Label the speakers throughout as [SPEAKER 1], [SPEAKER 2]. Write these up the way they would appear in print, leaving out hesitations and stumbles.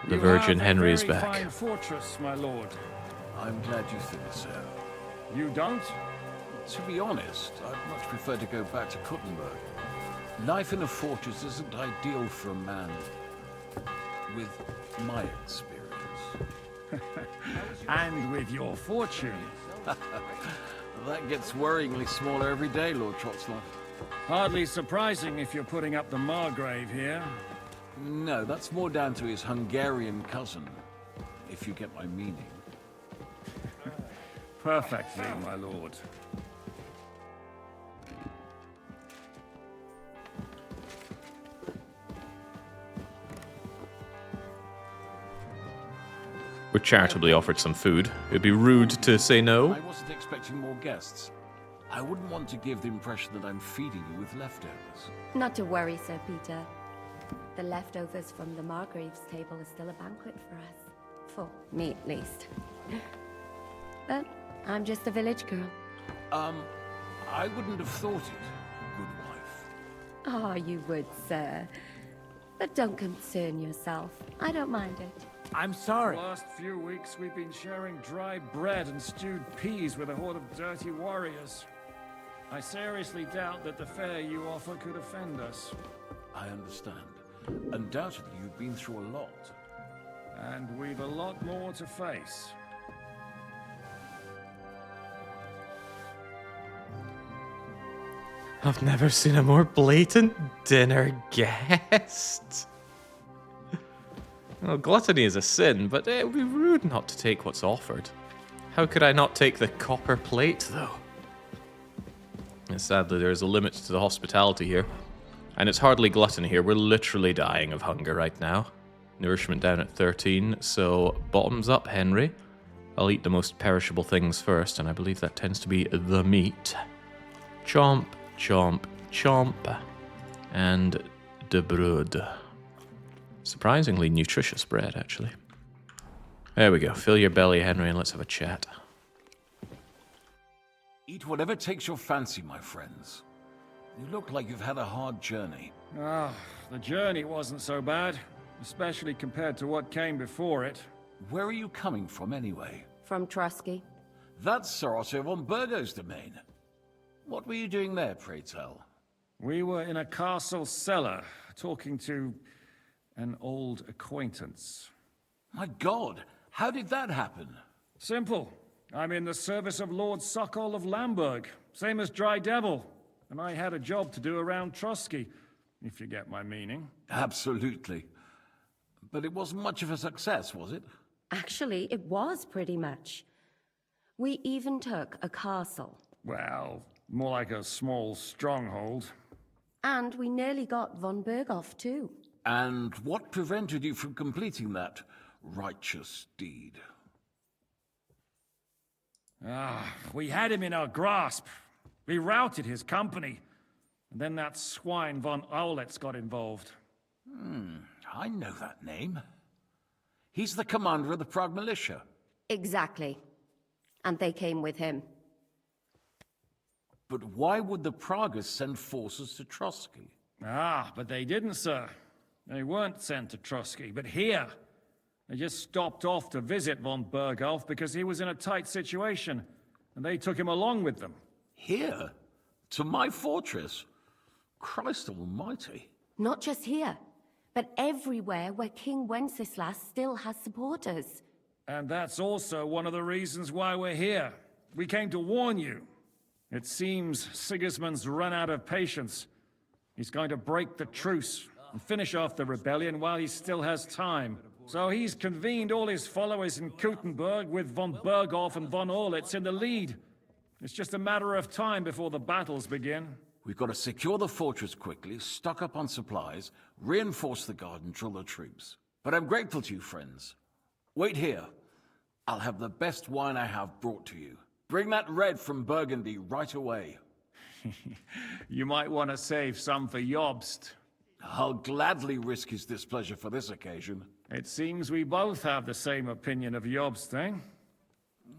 [SPEAKER 1] The Virgin Henry is back.
[SPEAKER 2] You have a very fine fortress, my lord.
[SPEAKER 3] I'm glad you think so.
[SPEAKER 2] You don't?
[SPEAKER 3] To be honest, I'd much prefer to go back to Kuttenberg. Life in a fortress isn't ideal for a man with my experience.
[SPEAKER 2] And with your fortune.
[SPEAKER 3] That gets worryingly smaller every day, Lord Trotzlov.
[SPEAKER 2] Hardly surprising if you're putting up the Margrave here.
[SPEAKER 3] No, that's more down to his Hungarian cousin, if you get my meaning.
[SPEAKER 2] Perfectly, my lord.
[SPEAKER 1] We're charitably offered some food. It'd be rude to say no.
[SPEAKER 3] I wasn't expecting more guests. I wouldn't want to give the impression that I'm feeding you with leftovers.
[SPEAKER 4] Not to worry, Sir Peter. The leftovers from the Margrave's table is still a banquet for us. For me, at least. But I'm just a village girl.
[SPEAKER 3] I wouldn't have thought it, good wife.
[SPEAKER 4] Oh, you would, sir. But don't concern yourself. I don't mind it.
[SPEAKER 5] I'm sorry.
[SPEAKER 2] The last few weeks we've been sharing dry bread and stewed peas with a horde of dirty warriors. I seriously doubt that the fare you offer could offend us.
[SPEAKER 3] I understand. Undoubtedly, you've been through a lot.
[SPEAKER 2] And we've a lot more to face.
[SPEAKER 1] I've never seen a more blatant dinner guest. Well, gluttony is a sin, but it would be rude not to take what's offered. How could I not take the copper plate, though? And sadly, there is a limit to the hospitality here. And it's hardly gluttony here. We're literally dying of hunger right now. Nourishment down at 13, so bottoms up, Henry. I'll eat the most perishable things first, and I believe that tends to be the meat. Chomp, chomp, chomp. And de brood. Surprisingly nutritious bread, actually. There we go. Fill your belly, Henry, and let's have a chat.
[SPEAKER 3] Eat whatever takes your fancy, my friends. You look like you've had a hard journey.
[SPEAKER 2] Ah, the journey wasn't so bad, especially compared to what came before it.
[SPEAKER 3] Where are you coming from, anyway?
[SPEAKER 4] From Trusky.
[SPEAKER 3] That's Sir Otto von Burgo's domain. What were you doing there, pray tell?
[SPEAKER 2] We were in a castle cellar, talking to an old acquaintance.
[SPEAKER 3] My God, how did that happen?
[SPEAKER 2] Simple. I'm in the service of Lord Sokol of Lamberg, same as Dry Devil, and I had a job to do around Trusky, if you get my meaning.
[SPEAKER 3] Absolutely. But it wasn't much of a success, was it?
[SPEAKER 4] Actually, it was pretty much. We even took a castle.
[SPEAKER 2] Well, more like a small stronghold.
[SPEAKER 4] And we nearly got von Berghoff, too.
[SPEAKER 3] And what prevented you from completing that righteous deed?
[SPEAKER 2] We had him in our grasp. We routed his company. And then that swine von Aulitz got involved.
[SPEAKER 3] I know that name. He's the commander of the Prague militia.
[SPEAKER 4] Exactly. And they came with him.
[SPEAKER 3] But why would the Praguers send forces to Trusky?
[SPEAKER 2] But they didn't, sir. They weren't sent to Trusky, but here. They just stopped off to visit von Berghoff because he was in a tight situation, and they took him along with them.
[SPEAKER 3] Here? To my fortress? Christ almighty.
[SPEAKER 4] Not just here, but everywhere where King Wenceslas still has supporters.
[SPEAKER 2] And that's also one of the reasons why we're here. We came to warn you. It seems Sigismund's run out of patience. He's going to break the truce and finish off the rebellion while he still has time. So he's convened all his followers in Kuttenberg with von Berghoff and von Aulitz in the lead. It's just a matter of time before the battles begin.
[SPEAKER 3] We've got to secure the fortress quickly, stock up on supplies, reinforce the guard and drill the troops. But I'm grateful to you, friends. Wait here. I'll have the best wine I have brought to you. Bring that red from Burgundy right away.
[SPEAKER 2] You might want to save some for Jobst.
[SPEAKER 3] I'll gladly risk his displeasure for this occasion.
[SPEAKER 2] It seems we both have the same opinion of Jobst, eh?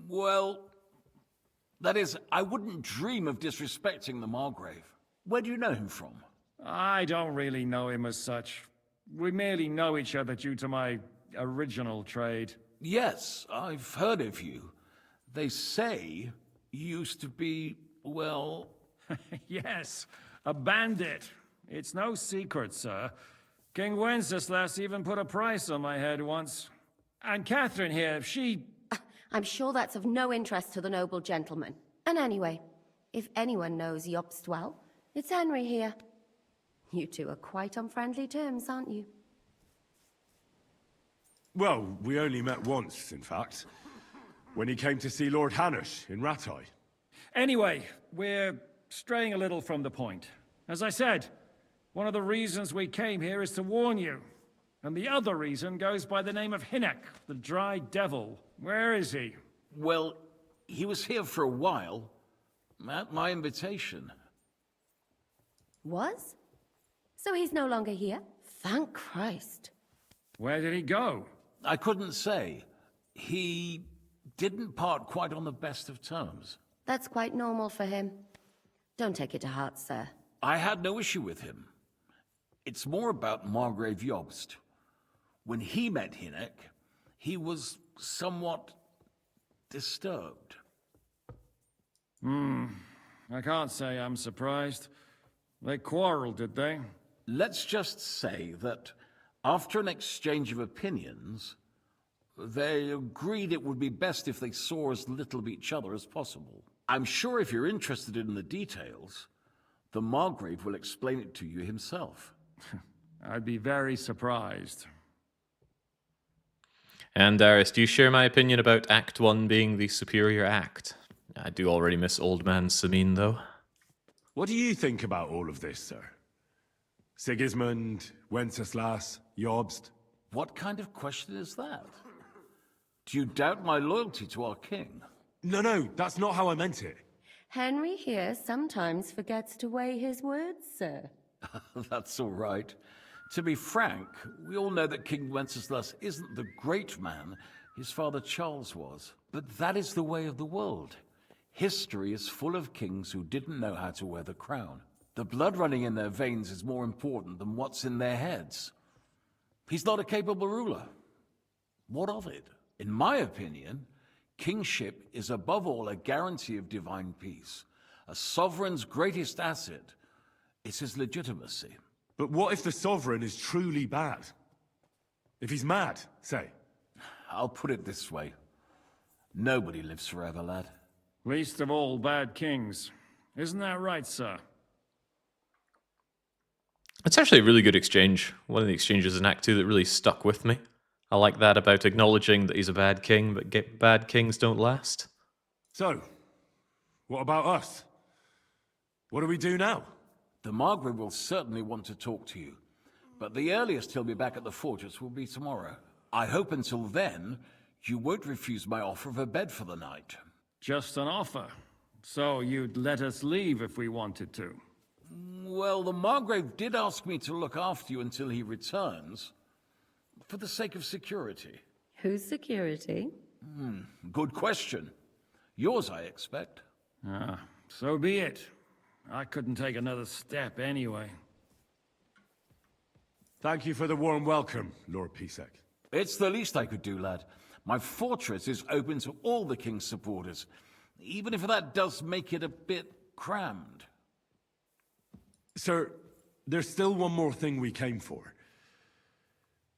[SPEAKER 3] Well, that is, I wouldn't dream of disrespecting the Margrave. Where do you know him from?
[SPEAKER 2] I don't really know him as such. We merely know each other due to my original trade.
[SPEAKER 3] Yes, I've heard of you. They say you used to be, well...
[SPEAKER 2] Yes, a bandit. It's no secret, sir. King Wenceslas even put a price on my head once. And Catherine here, she...
[SPEAKER 4] I'm sure that's of no interest to the noble gentleman. And anyway, if anyone knows Jobst well, it's Henry here. You two are quite on friendly terms, aren't you?
[SPEAKER 5] Well, we only met once, in fact. When he came to see Lord Hanush in Rattay.
[SPEAKER 2] Anyway, we're straying a little from the point. As I said, one of the reasons we came here is to warn you. And the other reason goes by the name of Hinnock, the Dry Devil. Where is he?
[SPEAKER 3] Well, he was here for a while, at my invitation.
[SPEAKER 4] Was? So he's no longer here? Thank Christ.
[SPEAKER 2] Where did he go?
[SPEAKER 3] I couldn't say. He didn't part quite on the best of terms.
[SPEAKER 4] That's quite normal for him. Don't take it to heart, sir.
[SPEAKER 3] I had no issue with him. It's more about Margrave Jobst. When he met Hinnock, he was somewhat disturbed.
[SPEAKER 2] I can't say I'm surprised. They quarreled, did they?
[SPEAKER 3] Let's just say that after an exchange of opinions, they agreed it would be best if they saw as little of each other as possible. I'm sure if you're interested in the details, the Margrave will explain it to you himself.
[SPEAKER 2] I'd be very surprised.
[SPEAKER 1] And Darius, do you share my opinion about Act 1 being the superior act? I do already miss Old Man Samin, though.
[SPEAKER 5] What do you think about all of this, sir? Sigismund, Wenceslas, Jobst?
[SPEAKER 3] What kind of question is that? Do you doubt my loyalty to our king?
[SPEAKER 5] No, that's not how I meant it.
[SPEAKER 4] Henry here sometimes forgets to weigh his words, sir.
[SPEAKER 3] That's all right. To be frank, we all know that King Wenceslas isn't the great man his father Charles was. But that is the way of the world. History is full of kings who didn't know how to wear the crown. The blood running in their veins is more important than what's in their heads. He's not a capable ruler. What of it? In my opinion, kingship is above all a guarantee of divine peace. A sovereign's greatest asset is his legitimacy.
[SPEAKER 5] But what if the sovereign is truly bad? If he's mad, say?
[SPEAKER 3] I'll put it this way. Nobody lives forever, lad.
[SPEAKER 2] Least of all bad kings. Isn't that right, sir?
[SPEAKER 1] It's actually a really good exchange. One of the exchanges in Act 2 that really stuck with me. I like that about acknowledging that he's a bad king, but bad kings don't last.
[SPEAKER 5] So, what about us? What do we do now?
[SPEAKER 3] The Margrave will certainly want to talk to you, but the earliest he'll be back at the fortress will be tomorrow. I hope until then, you won't refuse my offer of a bed for the night.
[SPEAKER 2] Just an offer. So you'd let us leave if we wanted to.
[SPEAKER 3] Well, the Margrave did ask me to look after you until he returns, for the sake of security.
[SPEAKER 4] Whose security?
[SPEAKER 3] Good question. Yours, I expect.
[SPEAKER 2] So be it. I couldn't take another step anyway.
[SPEAKER 5] Thank you for the warm welcome, Lord Pisek.
[SPEAKER 3] It's the least I could do, lad. My fortress is open to all the king's supporters, even if that does make it a bit crammed.
[SPEAKER 5] Sir, there's still one more thing we came for.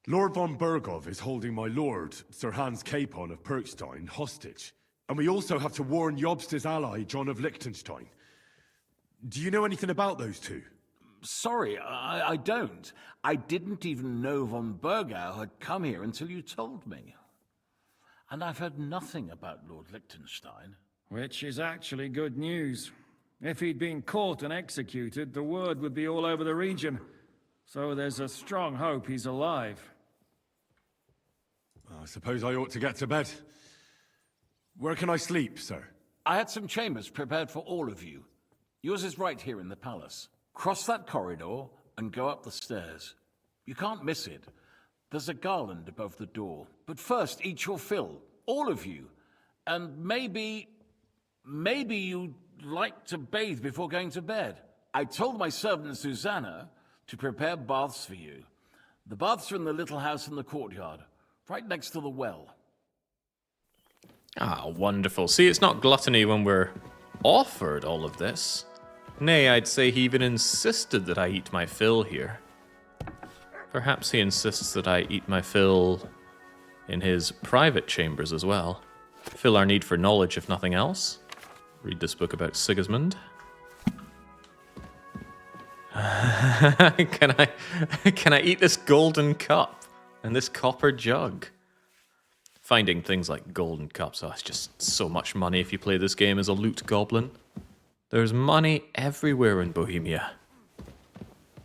[SPEAKER 5] Lord von Bergov is holding my lord, Sir Hans Capon of Perkstein, hostage. And we also have to warn Jobst's ally, John of Liechtenstein. Do you know anything about those two?
[SPEAKER 3] Sorry, I don't. I didn't even know von Bergau had come here until you told me. And I've heard nothing about Lord Liechtenstein.
[SPEAKER 2] Which is actually good news. If he'd been caught and executed, the word would be all over the region. So there's a strong hope he's alive.
[SPEAKER 5] I suppose I ought to get to bed. Where can I sleep, sir?
[SPEAKER 3] I had some chambers prepared for all of you. Yours is right here in the palace. Cross that corridor and go up the stairs. You can't miss it. There's a garland above the door. But first, eat your fill. All of you. And maybe you'd like to bathe before going to bed. I told my servant Susanna to prepare baths for you. The baths are in the little house in the courtyard. right next to the well.
[SPEAKER 1] Ah, wonderful. See, it's not gluttony when we're offered all of this. Nay, I'd say he even insisted that I eat my fill here. Perhaps he insists that I eat my fill in his private chambers as well. Fill our need for knowledge, if nothing else. Read this book about Sigismund. Can I eat this golden cup and this copper jug? Finding things like golden cups, oh, it's just so much money if you play this game as a loot goblin. There's money everywhere in Bohemia.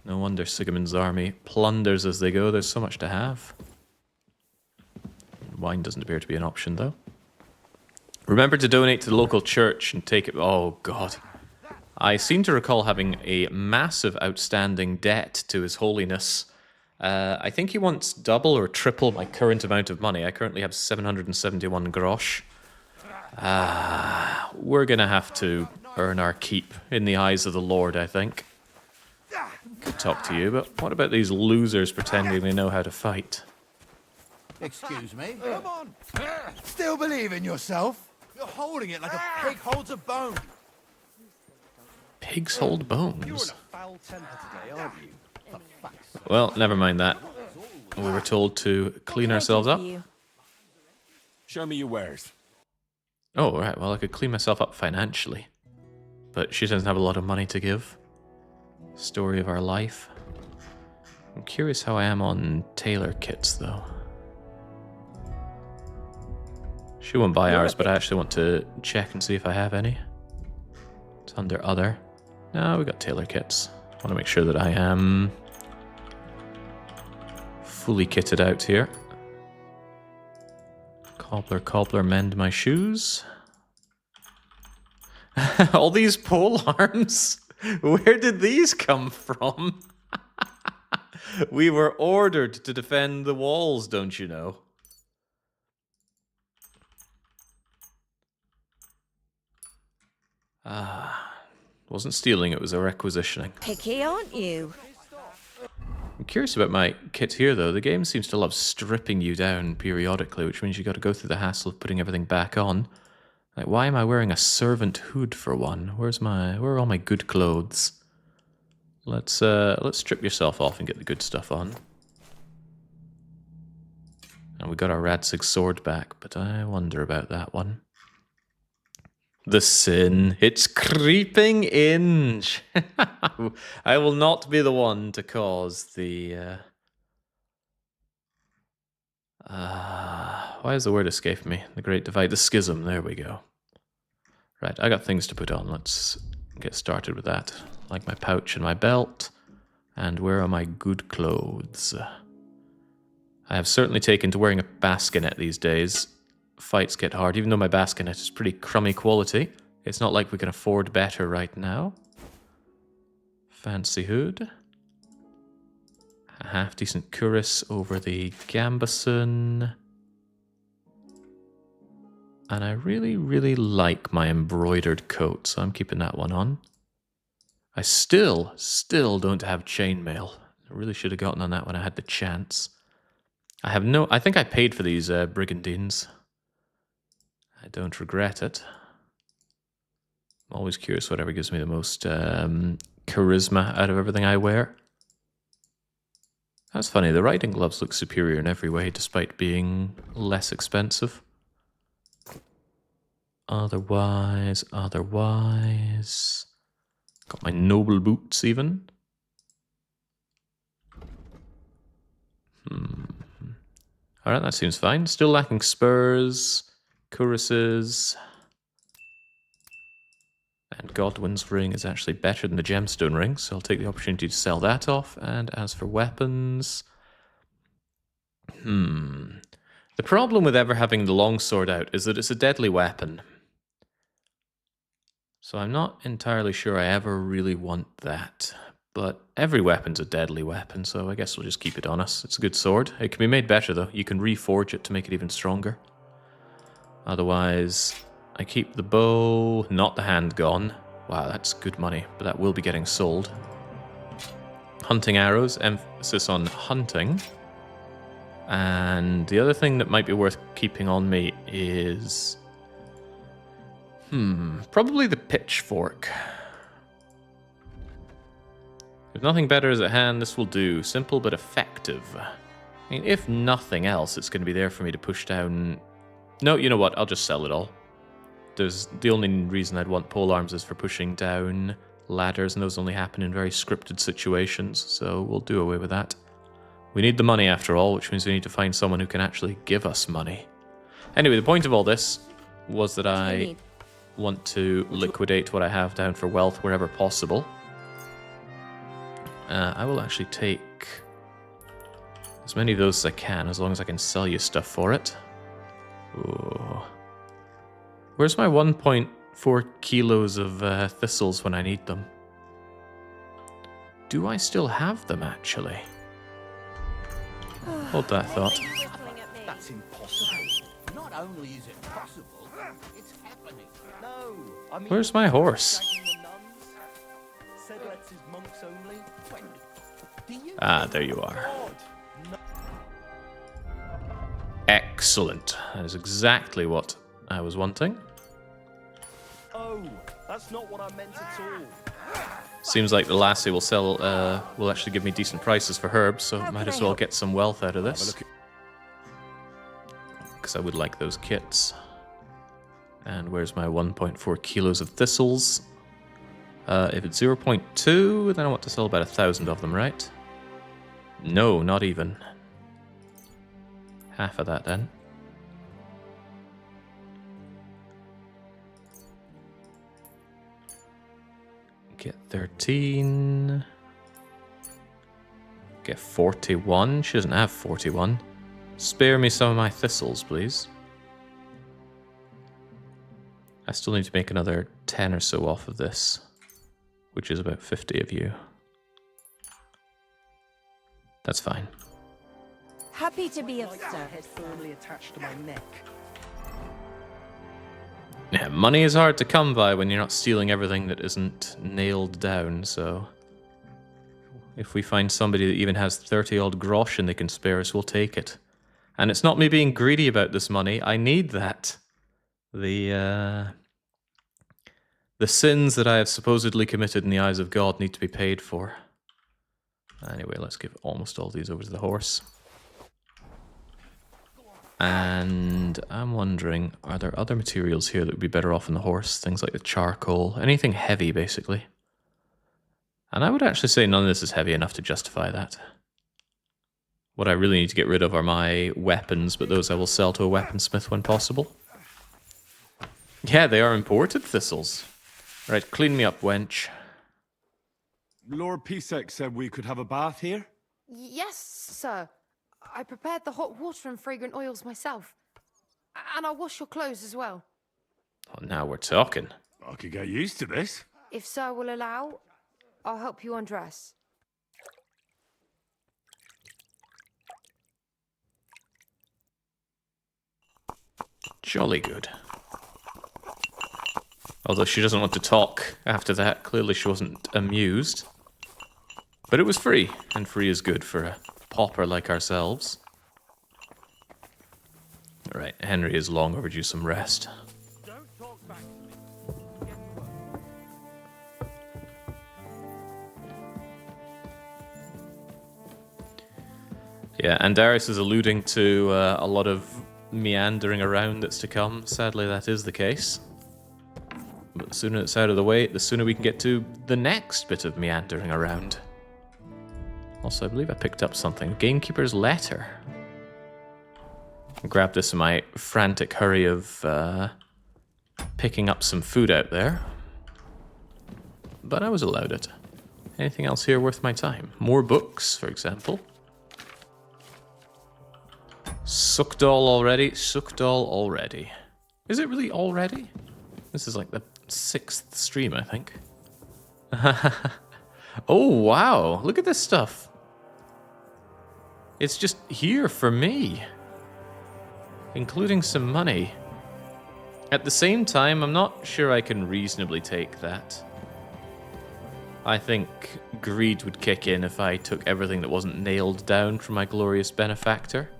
[SPEAKER 1] No wonder Sigismund's army plunders as they go. There's so much to have. Wine doesn't appear to be an option, though. Remember to donate to the local church and take it... Oh, God. I seem to recall having a massive outstanding debt to His Holiness. I think he wants double or triple my current amount of money. I currently have 771 grosh. We're going to have to earn our keep in the eyes of the Lord, I think. Could talk to you, but what about these losers pretending they know how to fight?
[SPEAKER 6] Excuse me? Come on! Still believe in yourself? You're holding it like a pig holds a bone.
[SPEAKER 1] Pigs hold bones.
[SPEAKER 6] You're in a foul temper today, aren't you?
[SPEAKER 1] Well, never mind that. We were told to clean ourselves up.
[SPEAKER 6] Show me your wares.
[SPEAKER 1] Oh, right. Well, I could clean myself up financially. But she doesn't have a lot of money to give. Story of our life. I'm curious how I am on tailor kits, though. She won't buy ours, but I actually want to check and see if I have any. It's under other. No, we got tailor kits. I want to make sure that I am fully kitted out here. Cobbler, cobbler, mend my shoes. All these pole arms? Where did these come from? We were ordered to defend the walls, don't you know? Wasn't stealing, it was a requisitioning.
[SPEAKER 7] Picky, aren't you?
[SPEAKER 1] I'm curious about my kit here, though. The game seems to love stripping you down periodically, which means you got to go through the hassle of putting everything back on. Like, why am I wearing a servant hood for one? Where are all my good clothes? Let's strip yourself off and get the good stuff on. And we got our Radzig sword back, but I wonder about that one. The sin, it's creeping in. I will not be the one to cause the... why is the word escaping me? The Great Divide, the Schism, there we go. Right, I got things to put on. Let's get started with that. Like my pouch and my belt. And where are my good clothes? I have certainly taken to wearing a bascinet these days. Fights get hard, even though my bascinet is pretty crummy quality. It's not like we can afford better right now. Fancy hood. A half-decent cuirass over the gambeson. And I really, really like my embroidered coat, so I'm keeping that one on. I still don't have chainmail. I really should have gotten on that when I had the chance. I think I paid for these brigandines. I don't regret it. I'm always curious whatever gives me the most charisma out of everything I wear. That's funny, the riding gloves look superior in every way, despite being less expensive. Otherwise... Got my noble boots, even. Alright, that seems fine. Still lacking spurs, cuirasses... And Godwin's ring is actually better than the gemstone ring, so I'll take the opportunity to sell that off. And as for weapons... The problem with ever having the longsword out is that it's a deadly weapon. So I'm not entirely sure I ever really want that. But every weapon's a deadly weapon, so I guess we'll just keep it on us. It's a good sword. It can be made better, though. You can reforge it to make it even stronger. Otherwise... I keep the bow, not the handgun. Wow, that's good money, but that will be getting sold. Hunting arrows, emphasis on hunting. And the other thing that might be worth keeping on me is... probably the pitchfork. If nothing better is at hand, this will do. Simple but effective. I mean, if nothing else, it's going to be there for me to push down... No, you know what? I'll just sell it all. The only reason I'd want polearms is for pushing down ladders, and those only happen in very scripted situations, so we'll do away with that. We need the money after all, which means we need to find someone who can actually give us money. Anyway, the point of all this was that I want to liquidate what I have down for wealth wherever possible. I will actually take as many of those as I can, as long as I can sell you stuff for it. Ooh. Where's my 1.4 kilos of thistles when I need them? Do I still have them, actually? Hold that thought.
[SPEAKER 6] That's impossible. Not only is it possible, it's happening. No, I mean,
[SPEAKER 1] Where's my horse? Ah, there you are. Excellent. That is exactly what I was wanting.
[SPEAKER 7] Oh, that's not what I meant at all.
[SPEAKER 1] Seems like the lassie will sell, will actually give me decent prices for herbs, so might as well get some wealth out of this. Because I would like those kits. And where's my 1.4 kilos of thistles? If it's 0.2, then I want to sell about 1,000 of them, right? No, not even. Half of that, then. Get 13. Get 41. She doesn't have 41. Spare me some of my thistles, please. I still need to make another 10 or so off of this, which is about 50 of you. That's fine.
[SPEAKER 8] Happy to be of service.
[SPEAKER 7] Head firmly attached to my neck.
[SPEAKER 1] Yeah, money is hard to come by when you're not stealing everything that isn't nailed down, so... If we find somebody that even has 30-odd grosh and they can spare us, we'll take it. And it's not me being greedy about this money, I need that. The sins that I have supposedly committed in the eyes of God need to be paid for. Anyway, let's give almost all these over to the horse. And I'm wondering, are there other materials here that would be better off in the horse? Things like the charcoal, anything heavy, basically. And I would actually say none of this is heavy enough to justify that. What I really need to get rid of are my weapons, but those I will sell to a weaponsmith when possible. Yeah, they are imported thistles. Right, clean me up, wench.
[SPEAKER 5] Lord Pisek said we could have a bath here?
[SPEAKER 8] Yes, sir. I prepared the hot water and fragrant oils myself. And I'll wash your clothes as well.
[SPEAKER 1] Oh, now we're talking.
[SPEAKER 5] I could get used to this.
[SPEAKER 8] If sir will allow, I'll help you undress.
[SPEAKER 1] Jolly good. Although she doesn't want to talk after that, clearly she wasn't amused. But it was free, and free is good for a pauper like ourselves. Right, Henry is long overdue some rest. Yeah, and Darius is alluding to a lot of meandering around that's to come. Sadly, that is the case. But the sooner it's out of the way, the sooner we can get to the next bit of meandering around. Also, I believe I picked up something. Gamekeeper's letter. Grab this in my frantic hurry of picking up some food out there. But I was allowed it. Anything else here worth my time? More books, for example. Suckdoll already? Suckdoll already. Is it really already? This is like the 6th stream, I think. Oh, wow. Look at this stuff. It's just here for me. Including some money. At the same time, I'm not sure I can reasonably take that. I think greed would kick in if I took everything that wasn't nailed down from my glorious benefactor.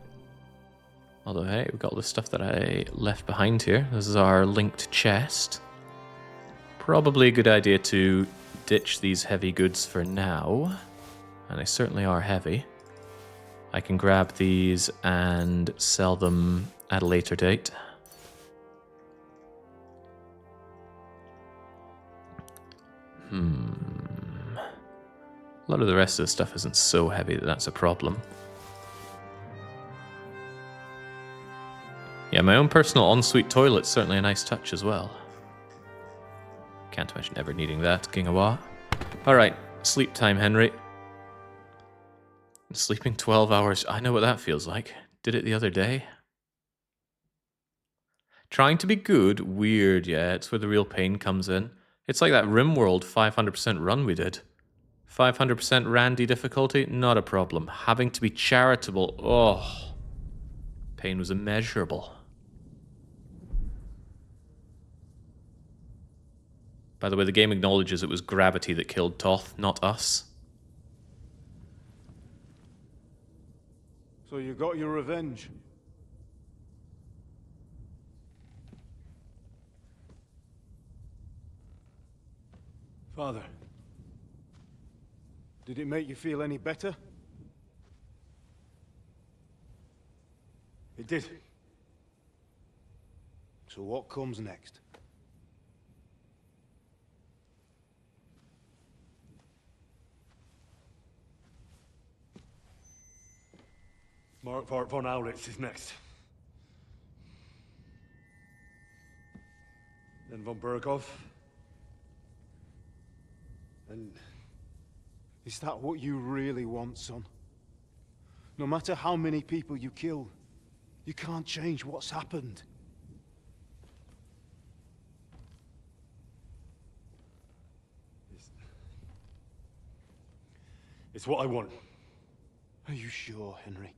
[SPEAKER 1] Although, hey, we've got all the stuff that I left behind here. This is our linked chest. Probably a good idea to ditch these heavy goods for now. And they certainly are heavy. I can grab these and sell them at a later date. A lot of the rest of the stuff isn't so heavy that that's a problem. Yeah, my own personal ensuite toilet's certainly a nice touch as well. Can't imagine ever needing that, King Awa. Alright, sleep time, Henry. Sleeping 12 hours, I know what that feels like. Did it the other day. Trying to be good, weird, yeah, it's where the real pain comes in. It's like that RimWorld 500% run we did. 500% Randy difficulty, not a problem. Having to be charitable, oh. Pain was immeasurable. By the way, the game acknowledges it was gravity that killed Toth, not us.
[SPEAKER 5] So you got your revenge? Father, did it make you feel any better? It did. So what comes next? Mark von Aulitz is next. Then von Berghoff. And is that what you really want, son? No matter how many people you kill, you can't change what's happened. It's what I want. Are you sure, Henry?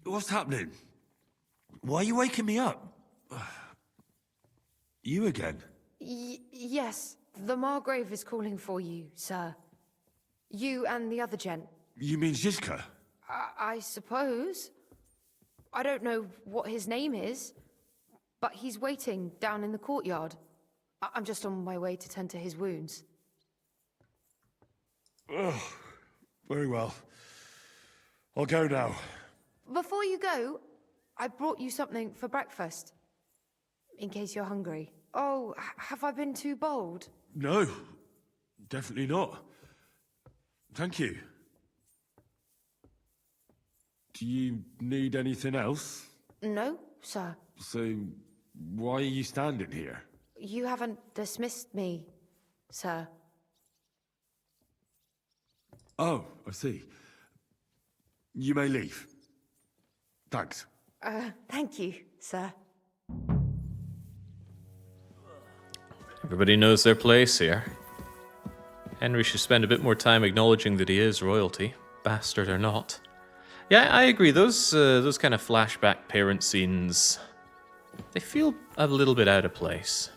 [SPEAKER 9] What's happening? Why are you waking me up? You again?
[SPEAKER 8] Yes, the Margrave is calling for you, sir. You and the other gent.
[SPEAKER 9] You mean Zizka?
[SPEAKER 8] I suppose. I don't know what his name is, but he's waiting down in the courtyard. I'm just on my way to tend to his wounds.
[SPEAKER 5] Oh, very well. I'll go now.
[SPEAKER 8] Before you go, I brought you something for breakfast. In case you're hungry. Oh, have I been too bold?
[SPEAKER 5] No, definitely not. Thank you. Do you need anything else?
[SPEAKER 8] No, sir.
[SPEAKER 5] So, why are you standing here?
[SPEAKER 8] You haven't dismissed me, sir.
[SPEAKER 5] Oh, I see. You may leave. Thanks.
[SPEAKER 8] Thank you, sir.
[SPEAKER 1] Everybody knows their place here. Henry should spend a bit more time acknowledging that he is royalty, bastard or not. Yeah, I agree. Those kind of flashback parent scenes, they feel a little bit out of place.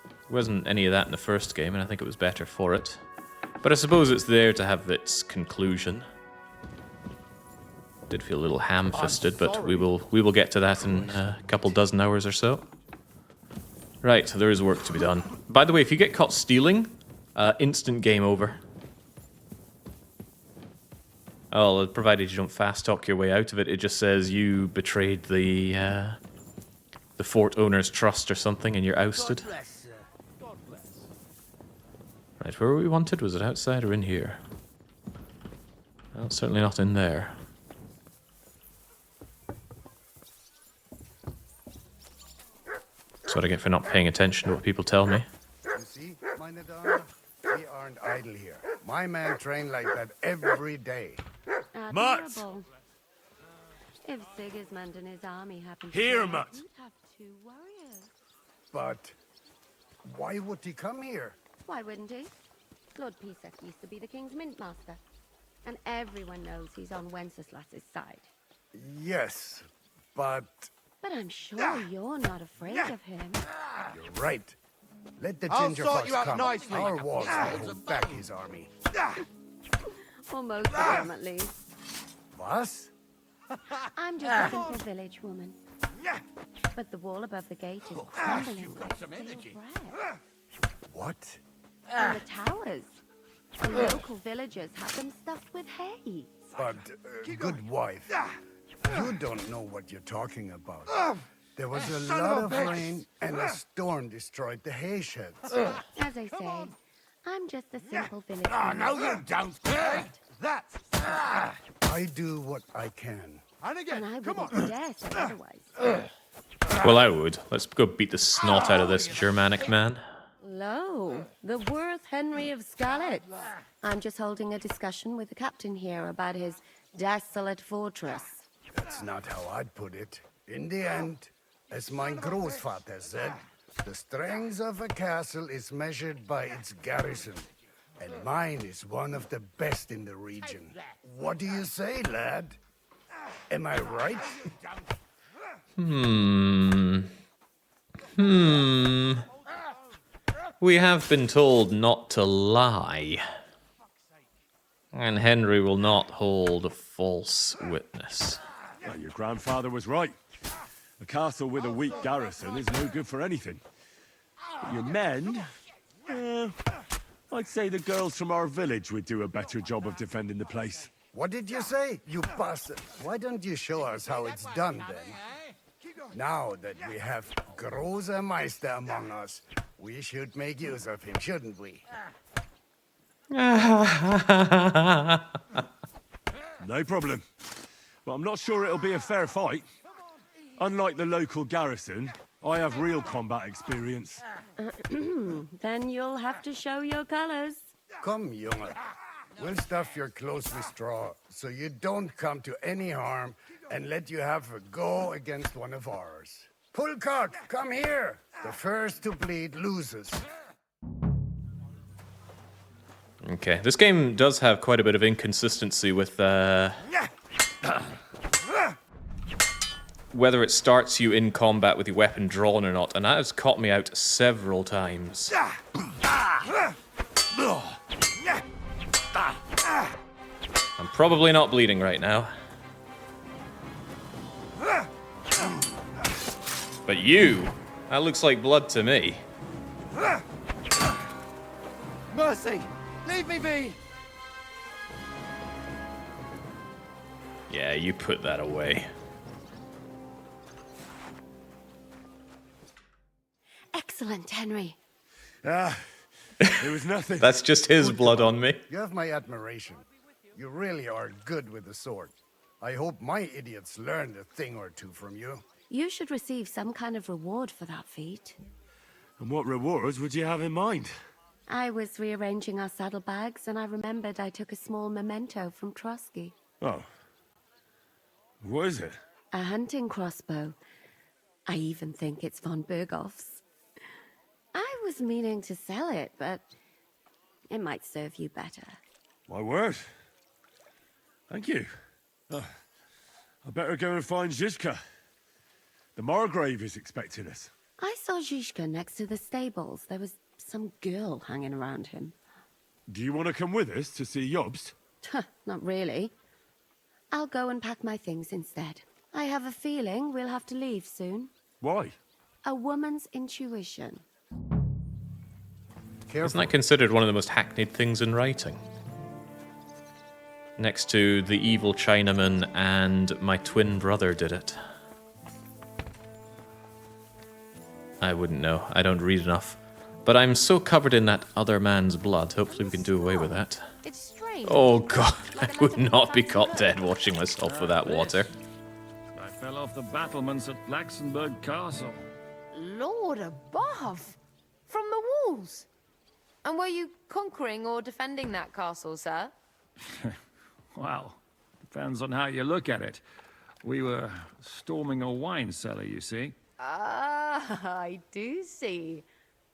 [SPEAKER 1] There wasn't any of that in the first game, and I think it was better for it. But I suppose it's there to have its conclusion. Did feel a little ham-fisted, but we will get to that in a couple dozen hours or so. Right, there is work to be done. By the way, if you get caught stealing, instant game over. Oh, provided you don't fast talk your way out of it, it just says you betrayed the fort owner's trust or something and you're ousted.
[SPEAKER 6] God bless, sir. God bless.
[SPEAKER 1] Right, where were we wanted? Was it outside or in here? Well, certainly not in there. That's what I get for not paying attention to what people tell me.
[SPEAKER 6] You see, my Nadana, we aren't idle here. My men train like that every day.
[SPEAKER 4] Admirable. If Sigismund and his army happen to
[SPEAKER 9] Here,
[SPEAKER 4] come,
[SPEAKER 9] Mutt.
[SPEAKER 4] you'd have 2 warriors.
[SPEAKER 6] But why would he come here?
[SPEAKER 4] Why wouldn't he? Lord Pisak used to be the king's mint master, and everyone knows he's on Wenceslas's side.
[SPEAKER 10] Yes, but
[SPEAKER 4] But I'm sure you're not afraid of him.
[SPEAKER 10] you're right. Let the
[SPEAKER 6] I'll
[SPEAKER 10] ginger
[SPEAKER 6] sort
[SPEAKER 10] fox
[SPEAKER 6] you out
[SPEAKER 10] come.
[SPEAKER 6] nicely.
[SPEAKER 10] Our walls will hold back his army.
[SPEAKER 4] Or most of them, at least.
[SPEAKER 10] Was?
[SPEAKER 4] I'm just a simple village woman. But the wall above the gate is crumbling like
[SPEAKER 6] some energy.
[SPEAKER 4] stale bread.
[SPEAKER 10] What?
[SPEAKER 4] And the towers. The local villagers have them stuffed with hay.
[SPEAKER 10] But, good wife, you don't know what you're talking about. There was a lot of rain, and a storm destroyed the hay sheds.
[SPEAKER 4] As I say, I'm just a simple village
[SPEAKER 6] Ah,
[SPEAKER 10] Oh,
[SPEAKER 4] woman.
[SPEAKER 6] no, you don't. That's...
[SPEAKER 10] I do what I can.
[SPEAKER 6] And again,
[SPEAKER 4] And I
[SPEAKER 6] come
[SPEAKER 4] wouldn't
[SPEAKER 6] on.
[SPEAKER 4] dare say otherwise.
[SPEAKER 1] Well, I would. Let's go beat the snot out of this Germanic man.
[SPEAKER 4] Lo, the worth Henry of Scarlet. I'm just holding a discussion with the captain here about his desolate fortress.
[SPEAKER 10] That's not how I'd put it. In the end, as my Großvater said, the strength of a castle is measured by its garrison. And mine is one of the best in the region. What do you say, lad? Am I right?
[SPEAKER 1] We have been told not to lie. And Henry will not hold a false witness.
[SPEAKER 5] Well, your grandfather was right. A castle with a weak garrison is no good for anything. But your men... I'd say the girls from our village would do a better job of defending the place.
[SPEAKER 10] What did you say, you bastard? Why don't you show us how it's done, then? Now that we have Großer Meister among us, we should make use of him, shouldn't we?
[SPEAKER 5] No problem. But I'm not sure it'll be a fair fight. Unlike the local garrison, I have real combat experience.
[SPEAKER 4] Then you'll have to show your colors.
[SPEAKER 10] Come, Junge. We'll stuff your clothes with straw, so you don't come to any harm, and let you have a go against one of ours. Pullcock, come here! The first to bleed loses.
[SPEAKER 1] Okay, this game does have quite a bit of inconsistency with whether it starts you in combat with your weapon drawn or not, and that has caught me out several times. I'm probably not bleeding right now. But you, that looks like blood to me.
[SPEAKER 6] Mercy! Leave me be!
[SPEAKER 1] Yeah, you put that away.
[SPEAKER 4] Excellent, Henry.
[SPEAKER 5] Ah, there was nothing.
[SPEAKER 1] That's just his blood on me.
[SPEAKER 10] You have my admiration. You really are good with the sword. I hope my idiots learned a thing or two from you.
[SPEAKER 4] You should receive some kind of reward for that feat.
[SPEAKER 5] And what rewards would you have in mind?
[SPEAKER 4] I was rearranging our saddlebags, and I remembered I took a small memento from Trotsky.
[SPEAKER 5] Oh. What is it?
[SPEAKER 4] A hunting crossbow. I even think it's von Berghoff's. I was meaning to sell it, but it might serve you better.
[SPEAKER 5] My word. Thank you. I better go and find Zizka. The Margrave is expecting us.
[SPEAKER 4] I saw Zizka next to the stables. There was some girl hanging around him.
[SPEAKER 5] Do you want to come with us to see Jobst?
[SPEAKER 4] Not really. I'll go and pack my things instead. I have a feeling we'll have to leave soon.
[SPEAKER 5] Why?
[SPEAKER 4] A woman's intuition.
[SPEAKER 1] Isn't that considered one of the most hackneyed things in writing? Next to The Evil Chinaman and My Twin Brother Did It. I wouldn't know. I don't read enough. But I'm so covered in that other man's blood. Hopefully we can do away with that.
[SPEAKER 8] It's strange.
[SPEAKER 1] Oh god, I would not be caught dead washing myself with that water.
[SPEAKER 2] I fell off the battlements at Laxenburg Castle.
[SPEAKER 8] Lord above! From the walls! And were you conquering or defending that castle, sir?
[SPEAKER 2] Well, depends on how you look at it. We were storming a wine cellar, you see.
[SPEAKER 8] Ah, I do see.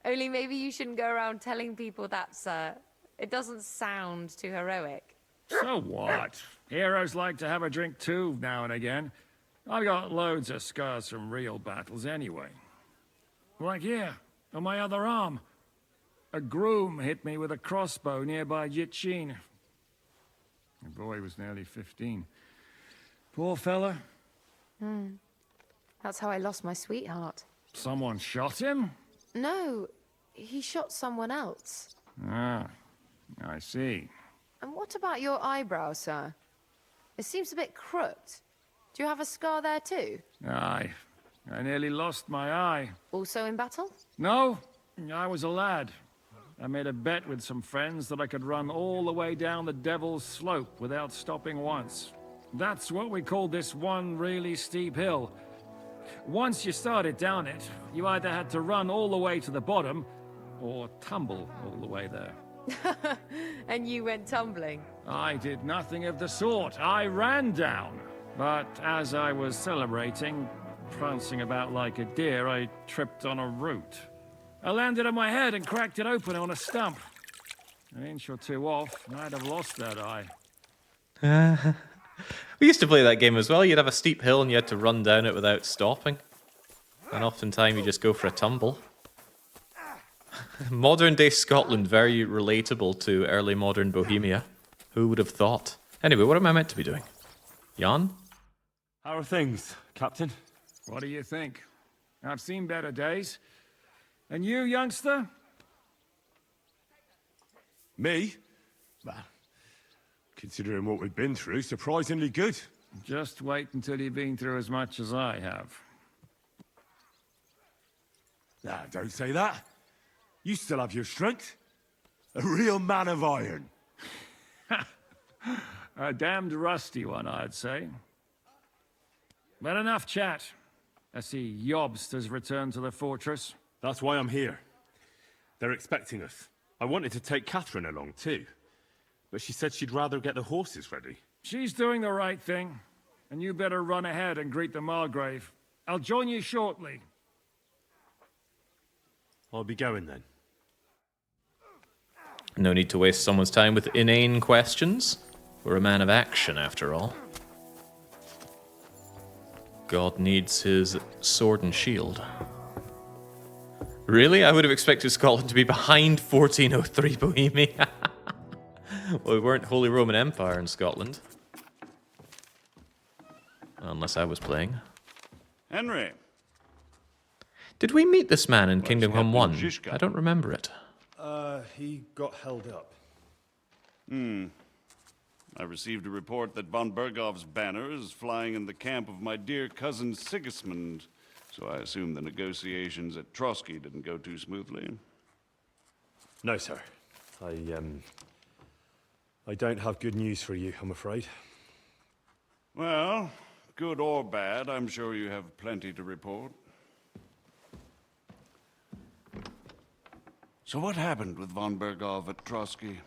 [SPEAKER 8] Only maybe you shouldn't go around telling people that, sir. It doesn't sound too heroic.
[SPEAKER 2] So what? Heroes like to have a drink too, now and again. I've got loads of scars from real battles anyway. Like here, on my other arm. A groom hit me with a crossbow nearby Yitchin. The boy was nearly 15. Poor fella.
[SPEAKER 8] That's how I lost my sweetheart.
[SPEAKER 2] Someone shot him?
[SPEAKER 8] No, he shot someone else.
[SPEAKER 2] Ah, I see.
[SPEAKER 8] And what about your eyebrow, sir? It seems a bit crooked. Do you have a scar there too?
[SPEAKER 2] Aye, I nearly lost my eye.
[SPEAKER 8] Also in battle?
[SPEAKER 2] No, I was a lad. I made a bet with some friends that I could run all the way down the Devil's Slope without stopping once. That's what we called this one really steep hill. Once you started down it, you either had to run all the way to the bottom, or tumble all the way there.
[SPEAKER 8] And you went tumbling?
[SPEAKER 2] I did nothing of the sort. I ran down. But as I was celebrating, prancing about like a deer, I tripped on a root. I landed on my head and cracked it open on a stump. An inch or two off, and I'd have lost that eye.
[SPEAKER 1] We used to play that game as well. You'd have a steep hill and you had to run down it without stopping. And oftentimes you just go for a tumble. Modern day Scotland, very relatable to early modern Bohemia. Who would have thought? Anyway, what am I meant to be doing? Jan?
[SPEAKER 5] How are things, Captain?
[SPEAKER 2] What do you think? I've seen better days. And you, youngster?
[SPEAKER 5] Me? Well, considering what we've been through, surprisingly good.
[SPEAKER 2] Just wait until you've been through as much as I have.
[SPEAKER 5] Nah, don't say that. You still have your strength. A real man of iron.
[SPEAKER 2] A damned rusty one, I'd say. But enough chat. I see Jobst has returned to the fortress.
[SPEAKER 5] That's why I'm here. They're expecting us. I wanted to take Catherine along too, but she said she'd rather get the horses ready.
[SPEAKER 2] She's doing the right thing, and you better run ahead and greet the Margrave. I'll join you shortly.
[SPEAKER 5] I'll be going then.
[SPEAKER 1] No need to waste someone's time with inane questions. We're a man of action, after all. God needs his sword and shield. Really? I would have expected Scotland to be behind 1403 Bohemia. Well, we weren't Holy Roman Empire in Scotland. Unless I was playing.
[SPEAKER 11] Henry.
[SPEAKER 1] Did we meet this man in Kingdom Come 1?
[SPEAKER 11] Zizka?
[SPEAKER 1] I don't remember it.
[SPEAKER 7] He got held up.
[SPEAKER 11] I received a report that von Bergov's banner is flying in the camp of my dear cousin Sigismund, so I assume the negotiations at Trotsky didn't go too smoothly.
[SPEAKER 5] No, sir. I don't have good news for you, I'm afraid.
[SPEAKER 11] Well, good or bad, I'm sure you have plenty to report. So what happened with von Bergov at Trotsky?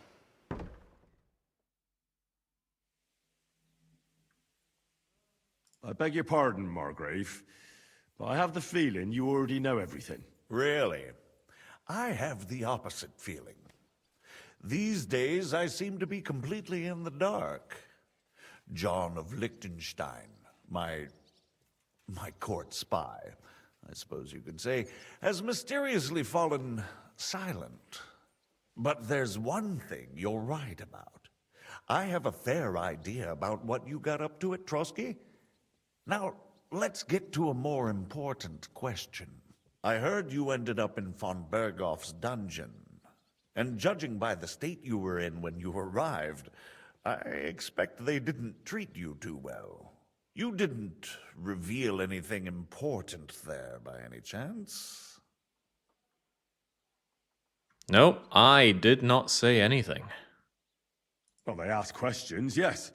[SPEAKER 5] I beg your pardon, Margrave, but I have the feeling you already know everything.
[SPEAKER 12] Really? I have the opposite feeling. These days, I seem to be completely in the dark. John of Liechtenstein, my court spy, I suppose you could say, has mysteriously fallen silent. But there's one thing you're right about. I have a fair idea about what you got up to at Trotsky. Now, let's get to a more important question. I heard you ended up in von Bergov's dungeon. And judging by the state you were in when you arrived, I expect they didn't treat you too well. You didn't reveal anything important there by any chance?
[SPEAKER 1] No, I did not say anything.
[SPEAKER 5] Well, they asked questions, yes.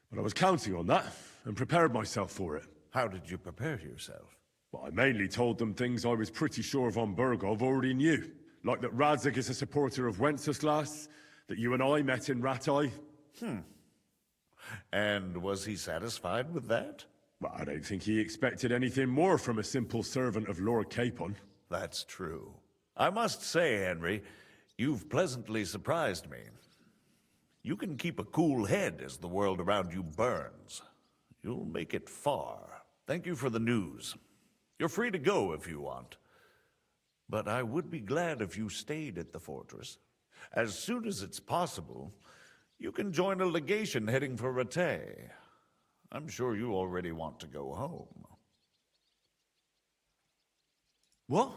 [SPEAKER 5] But I was counting on that and prepared myself for it.
[SPEAKER 12] How did you prepare yourself?
[SPEAKER 5] Well, I mainly told them things I was pretty sure von Bergov already knew. Like that Radzig is a supporter of Wenceslas, that you and I met in Ratai.
[SPEAKER 12] And was he satisfied with that?
[SPEAKER 5] Well, I don't think he expected anything more from a simple servant of Lord Capon.
[SPEAKER 12] That's true. I must say, Henry, you've pleasantly surprised me. You can keep a cool head as the world around you burns. You'll make it far. Thank you for the news. You're free to go if you want. But I would be glad if you stayed at the fortress. As soon as it's possible, you can join a legation heading for Rattay. I'm sure you already want to go home.
[SPEAKER 5] What?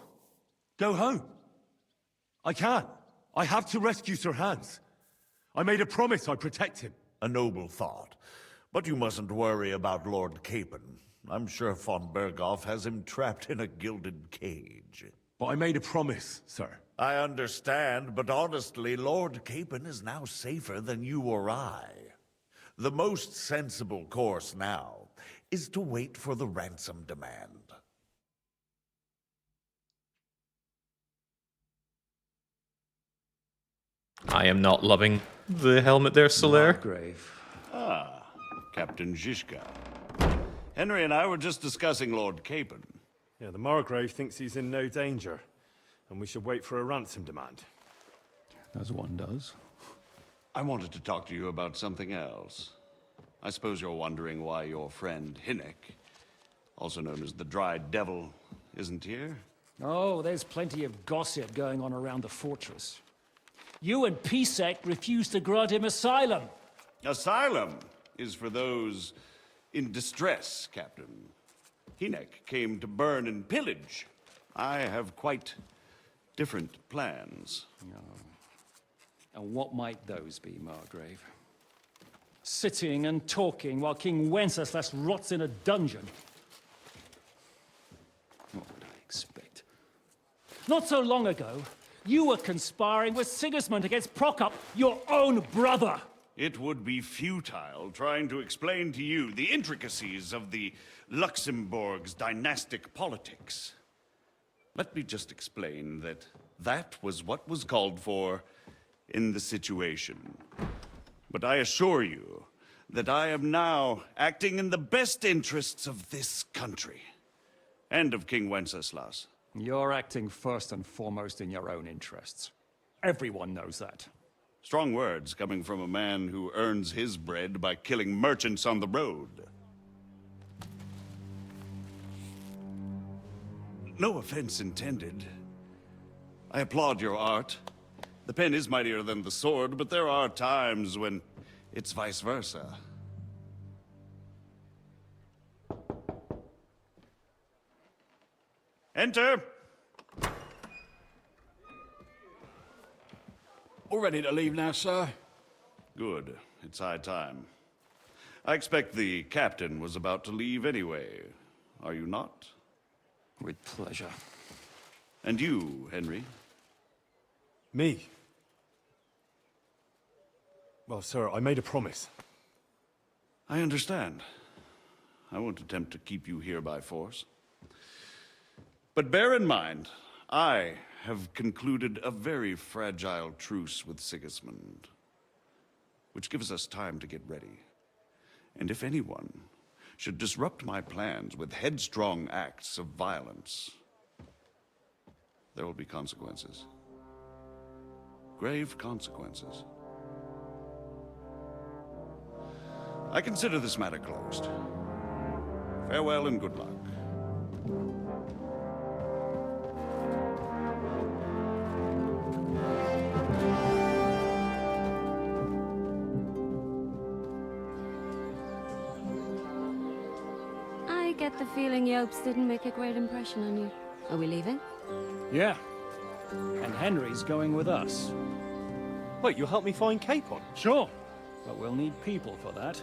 [SPEAKER 5] Go home? I can't. I have to rescue Sir Hans. I made a promise I'd protect him.
[SPEAKER 12] A noble thought. But you mustn't worry about Lord Capon. I'm sure von Berghoff has him trapped in a gilded cage.
[SPEAKER 5] But I made a promise, sir.
[SPEAKER 12] I understand, but honestly, Lord Capon is now safer than you or I. The most sensible course now is to wait for the ransom demand.
[SPEAKER 1] I am not loving the helmet there, Solaire.
[SPEAKER 2] Grave.
[SPEAKER 11] Ah, Captain Zizka. Henry and I were just discussing Lord Capon.
[SPEAKER 13] Yeah, the Margrave thinks he's in no danger, and we should wait for a ransom demand.
[SPEAKER 2] As one does.
[SPEAKER 11] I wanted to talk to you about something else. I suppose you're wondering why your friend Hinnek, also known as the Dried Devil, isn't here?
[SPEAKER 2] Oh, there's plenty of gossip going on around the fortress. You and Pisek refused to grant him asylum.
[SPEAKER 11] Asylum is for those in distress, Captain. Hinnek came to burn and pillage. I have quite different plans.
[SPEAKER 2] And what might those be, Margrave? Sitting and talking while King Wenceslas rots in a dungeon. What would I expect? Not so long ago, you were conspiring with Sigismund against Prokop, your own brother.
[SPEAKER 11] It would be futile trying to explain to you the intricacies of the Luxembourg's dynastic politics. Let me just explain that that was what was called for in the situation. But I assure you that I am now acting in the best interests of this country and of King Wenceslas.
[SPEAKER 2] You're acting first and foremost in your own interests. Everyone knows that.
[SPEAKER 11] Strong words coming from a man who earns his bread by killing merchants on the road. No offense intended. I applaud your art. The pen is mightier than the sword, but there are times when it's vice versa. Enter!
[SPEAKER 3] All ready to leave now, sir?
[SPEAKER 11] Good. It's high time. I expect the captain was about to leave anyway. Are you not?
[SPEAKER 2] With pleasure.
[SPEAKER 11] And you, Henry?
[SPEAKER 13] Me? Well, sir, I made a promise.
[SPEAKER 11] I understand. I won't attempt to keep you here by force. But bear in mind, I have concluded a very fragile truce with Sigismund, which gives us time to get ready. And if anyone should disrupt my plans with headstrong acts of violence, there will be consequences. Grave consequences. I consider this matter closed. Farewell and good luck.
[SPEAKER 4] I get the feeling Yopes didn't make a great impression on you. Are we leaving?
[SPEAKER 2] Yeah. And Henry's going with us.
[SPEAKER 7] Wait, you'll help me find Capon?
[SPEAKER 2] Sure. But we'll need people for that.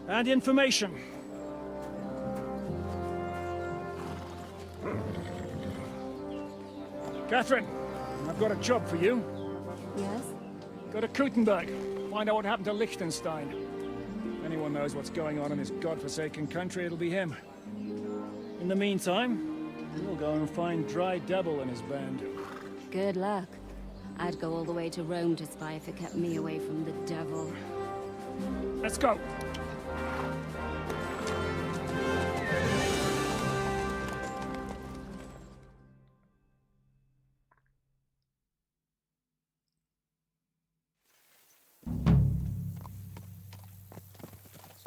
[SPEAKER 2] And information. Catherine, I've got a job for you.
[SPEAKER 4] Yes?
[SPEAKER 2] Go to Kuttenberg. Find out what happened to Liechtenstein. If anyone knows what's going on in this godforsaken country, it'll be him. In the meantime, we'll go and find Dry Devil and his band.
[SPEAKER 4] Good luck. I'd go all the way to Rome to spy if it kept me away from the devil.
[SPEAKER 2] Let's go!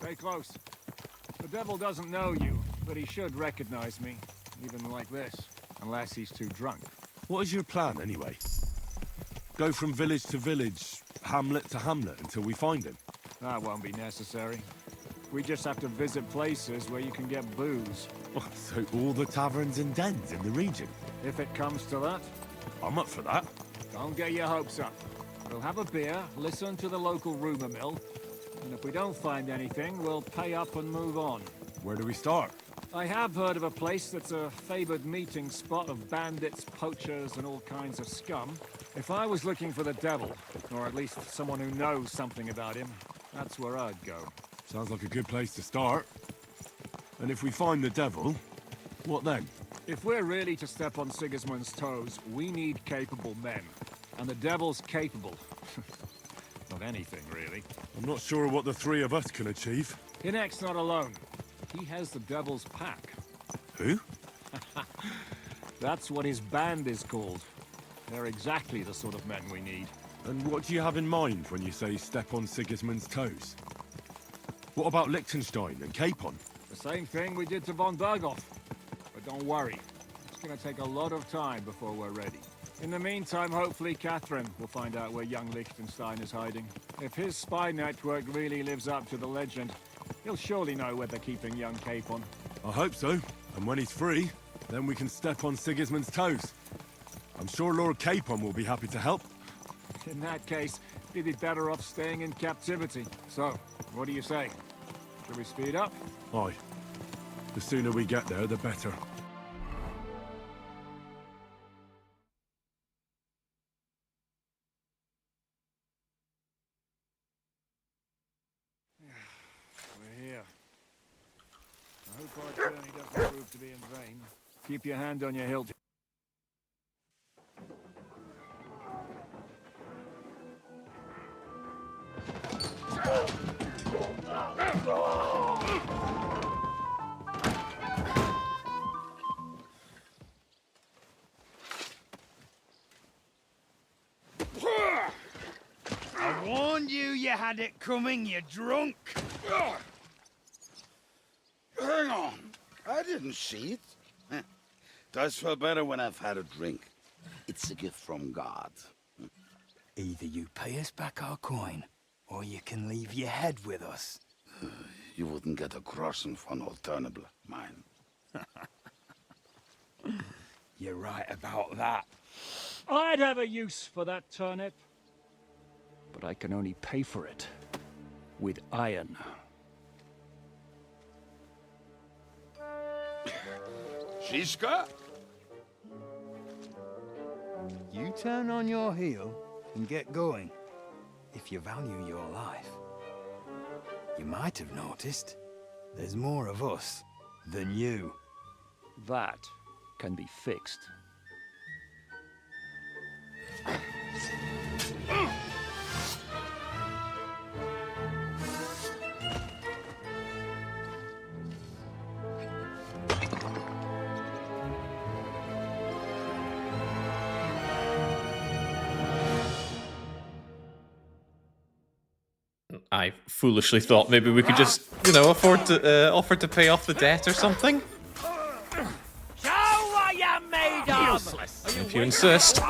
[SPEAKER 2] Stay close. The devil doesn't know you, but he should recognize me, even like this, unless he's too drunk.
[SPEAKER 5] What is your plan, anyway? Go from village to village, hamlet to hamlet, until we find him?
[SPEAKER 2] That won't be necessary. We just have to visit places where you can get booze.
[SPEAKER 5] Oh, so all the taverns and dens in the region?
[SPEAKER 2] If it comes to that.
[SPEAKER 5] I'm up for that.
[SPEAKER 2] Don't get your hopes up. We'll have a beer, listen to the local rumor mill, and if we don't find anything, we'll pay up and move on.
[SPEAKER 5] Where do we start?
[SPEAKER 2] I have heard of a place that's a favored meeting spot of bandits, poachers, and all kinds of scum. If I was looking for the devil, or at least someone who knows something about him, that's where I'd go.
[SPEAKER 5] Sounds like a good place to start. And if we find the devil, what then?
[SPEAKER 2] If we're really to step on Sigismund's toes, we need capable men. And the devil's capable. Of anything, really.
[SPEAKER 5] I'm not sure what the three of us can achieve.
[SPEAKER 2] Hinek's not alone. He has the devil's pack.
[SPEAKER 5] Who?
[SPEAKER 2] That's what his band is called. They're exactly the sort of men we need.
[SPEAKER 5] And what do you have in mind when you say step on Sigismund's toes? What about Liechtenstein and Capon?
[SPEAKER 2] The same thing we did to von Berghoff. But don't worry. It's gonna take a lot of time before we're ready. In the meantime, hopefully Catherine will find out where young Liechtenstein is hiding. If his spy network really lives up to the legend, he'll surely know where they're keeping young Capon.
[SPEAKER 5] I hope so. And when he's free, then we can step on Sigismund's toes. I'm sure Lord Capon will be happy to help.
[SPEAKER 2] In that case, he'd be better off staying in captivity. So, what do you say? Should we speed up?
[SPEAKER 5] Aye. The sooner we get there, the better.
[SPEAKER 2] We're here. I hope our journey doesn't prove to be in vain. Keep your hand on your hilt.
[SPEAKER 6] I warned you you had it coming, you drunk.
[SPEAKER 14] Hang on. I didn't see it. Does feel better when I've had a drink. It's a gift from God.
[SPEAKER 6] Either you pay us back our coin, or you can leave your head with us.
[SPEAKER 14] You wouldn't get a groschen for an alternative, mine.
[SPEAKER 6] You're right about that.
[SPEAKER 2] I'd have a use for that turnip. But I can only pay for it with iron.
[SPEAKER 14] Shiska?
[SPEAKER 6] You turn on your heel and get going. If you value your life. You might have noticed there's more of us than you.
[SPEAKER 2] That can be fixed.
[SPEAKER 1] I foolishly thought maybe we could just, you know, afford to offer to pay off the debt or something.
[SPEAKER 6] Show what you're made of!
[SPEAKER 1] Useless. If you insist.
[SPEAKER 6] Get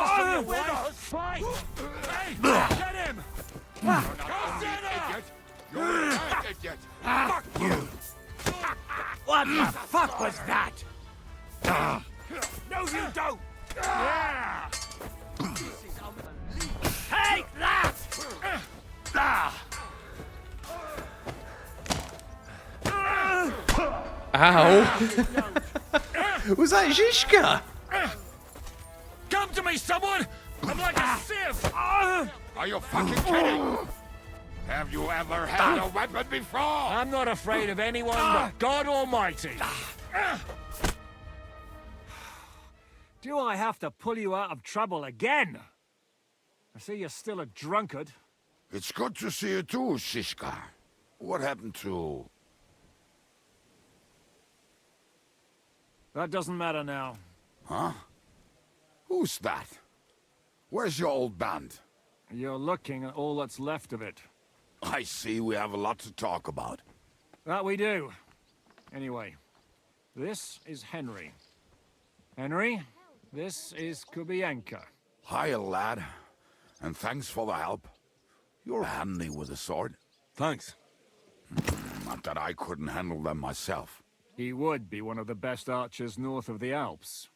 [SPEAKER 2] him!
[SPEAKER 6] Fuck you! What the fuck was that? No, you don't! Take that!
[SPEAKER 1] Ow! Was that Zizka?
[SPEAKER 2] Come to me, someone! I'm like a sieve!
[SPEAKER 14] Are you fucking kidding? Have you ever held a weapon before?
[SPEAKER 2] I'm not afraid of anyone but God Almighty. Do I have to pull you out of trouble again? I see you're still a drunkard.
[SPEAKER 14] It's good to see you too, Shishka. What happened to...
[SPEAKER 2] That doesn't matter now.
[SPEAKER 14] Huh? Who's that? Where's your old band?
[SPEAKER 2] You're looking at all that's left of it.
[SPEAKER 14] I see we have a lot to talk about.
[SPEAKER 2] That we do. Anyway, this is Henry. Henry, this is Kubienka.
[SPEAKER 14] Hiya, lad. And thanks for the help. You're handy with a sword.
[SPEAKER 5] Thanks.
[SPEAKER 14] Not that I couldn't handle them myself.
[SPEAKER 2] He would be one of the best archers north of the Alps.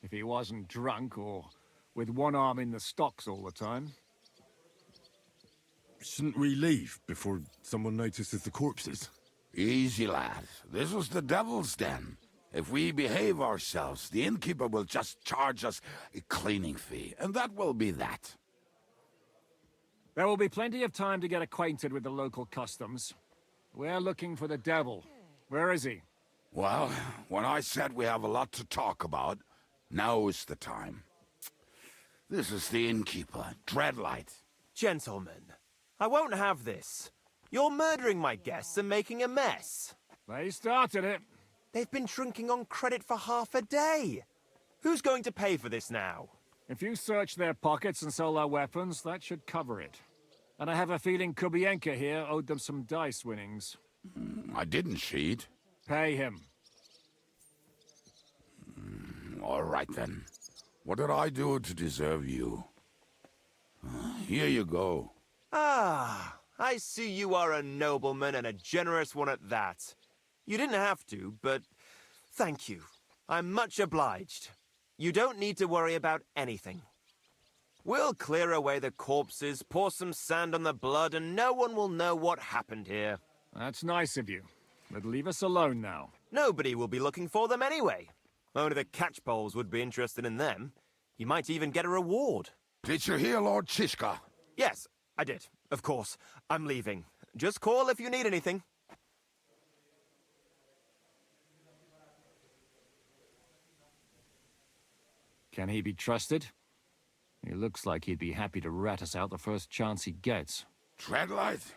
[SPEAKER 2] If he wasn't drunk or with one arm in the stocks all the time.
[SPEAKER 5] Shouldn't we leave before someone notices the corpses?
[SPEAKER 14] Easy, lad. This was the devil's den. If we behave ourselves, the innkeeper will just charge us a cleaning fee, and that will be that.
[SPEAKER 2] There will be plenty of time to get acquainted with the local customs. We're looking for the devil. Where is he?
[SPEAKER 14] Well, when I said we have a lot to talk about, now is the time. This is the innkeeper, Dreadlight.
[SPEAKER 7] Gentlemen, I won't have this. You're murdering my guests and making a mess.
[SPEAKER 2] They started it.
[SPEAKER 7] They've been drinking on credit for half a day. Who's going to pay for this now?
[SPEAKER 2] If you search their pockets and sell their weapons, that should cover it. And I have a feeling Kubienka here owed them some dice winnings.
[SPEAKER 14] I didn't cheat.
[SPEAKER 2] Pay him.
[SPEAKER 14] All right, then. What did I do to deserve you? Here you go.
[SPEAKER 7] Ah, I see you are a nobleman and a generous one at that. You didn't have to, but thank you. I'm much obliged. You don't need to worry about anything. We'll clear away the corpses, pour some sand on the blood, and no one will know what happened here.
[SPEAKER 2] That's nice of you. But leave us alone now.
[SPEAKER 7] Nobody will be looking for them anyway. Only the catchpoles would be interested in them. You might even get a reward.
[SPEAKER 14] Did you hear Lord Chishka?
[SPEAKER 7] Yes, I did. Of course. I'm leaving. Just call if you need anything.
[SPEAKER 2] Can he be trusted? He looks like he'd be happy to rat us out the first chance he gets.
[SPEAKER 14] Dreadlight?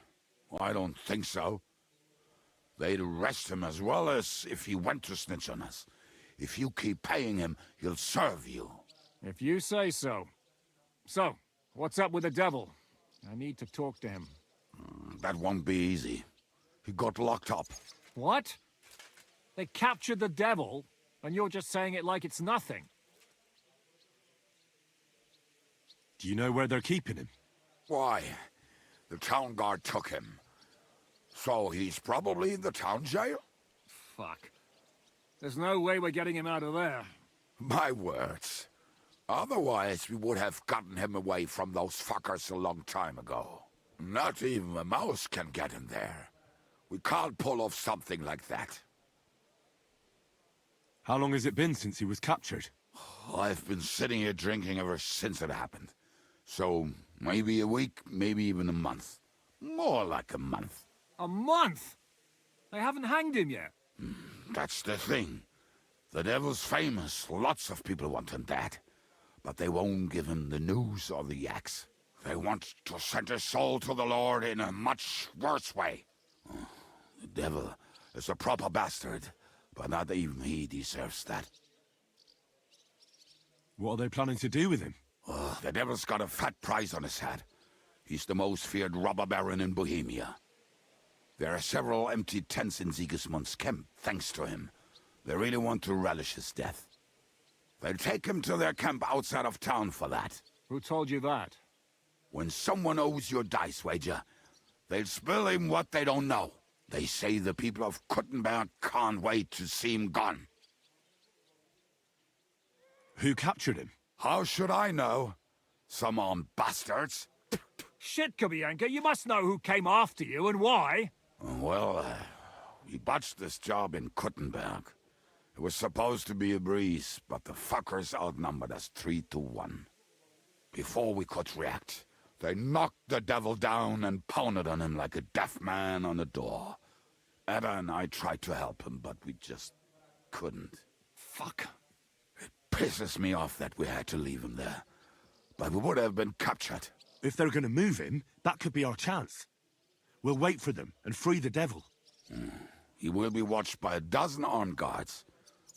[SPEAKER 14] I don't think so. They'd arrest him as well as if he went to snitch on us. If you keep paying him, he'll serve you.
[SPEAKER 2] If you say so. So, what's up with the devil? I need to talk to him.
[SPEAKER 14] That won't be easy. He got locked up.
[SPEAKER 2] What? They captured the devil, and you're just saying it like it's nothing.
[SPEAKER 5] Do you know where they're keeping him?
[SPEAKER 14] Why? The town guard took him. So he's probably in the town jail?
[SPEAKER 2] Fuck. There's no way we're getting him out of there.
[SPEAKER 14] My words. Otherwise, we would have gotten him away from those fuckers a long time ago. Not even a mouse can get him there. We can't pull off something like that.
[SPEAKER 5] How long has it been since he was captured?
[SPEAKER 14] I've been sitting here drinking ever since it happened. So, maybe a week, maybe even a month. More like a month.
[SPEAKER 2] A month? They haven't hanged him yet.
[SPEAKER 14] That's the thing. The devil's famous. Lots of people want him dead. But they won't give him the news or the axe. They want to send his soul to the Lord in a much worse way. The devil is a proper bastard, but not even he deserves that.
[SPEAKER 5] What are they planning to do with him?
[SPEAKER 14] The devil's got a fat price on his head. He's the most feared robber baron in Bohemia. There are several empty tents in Sigismund's camp, thanks to him. They really want to relish his death. They'll take him to their camp outside of town for that.
[SPEAKER 2] Who told you that?
[SPEAKER 14] When someone owes you a dice wager, they'll spill him what they don't know. They say the people of Kuttenberg can't wait to see him gone.
[SPEAKER 5] Who captured him?
[SPEAKER 14] How should I know? Some armed bastards.
[SPEAKER 2] Shit, Kubienka, you must know who came after you and why.
[SPEAKER 14] Well, we botched this job in Kuttenberg. It was supposed to be a breeze, but the fuckers outnumbered us 3-1. Before we could react, they knocked the devil down and pounded on him like a deaf man on a door. Ada and I tried to help him, but we just couldn't.
[SPEAKER 2] Fuck.
[SPEAKER 14] It pisses me off that we had to leave him there. But we would have been captured.
[SPEAKER 5] If they're going to move him, that could be our chance. We'll wait for them and free the devil.
[SPEAKER 14] He will be watched by a dozen armed guards.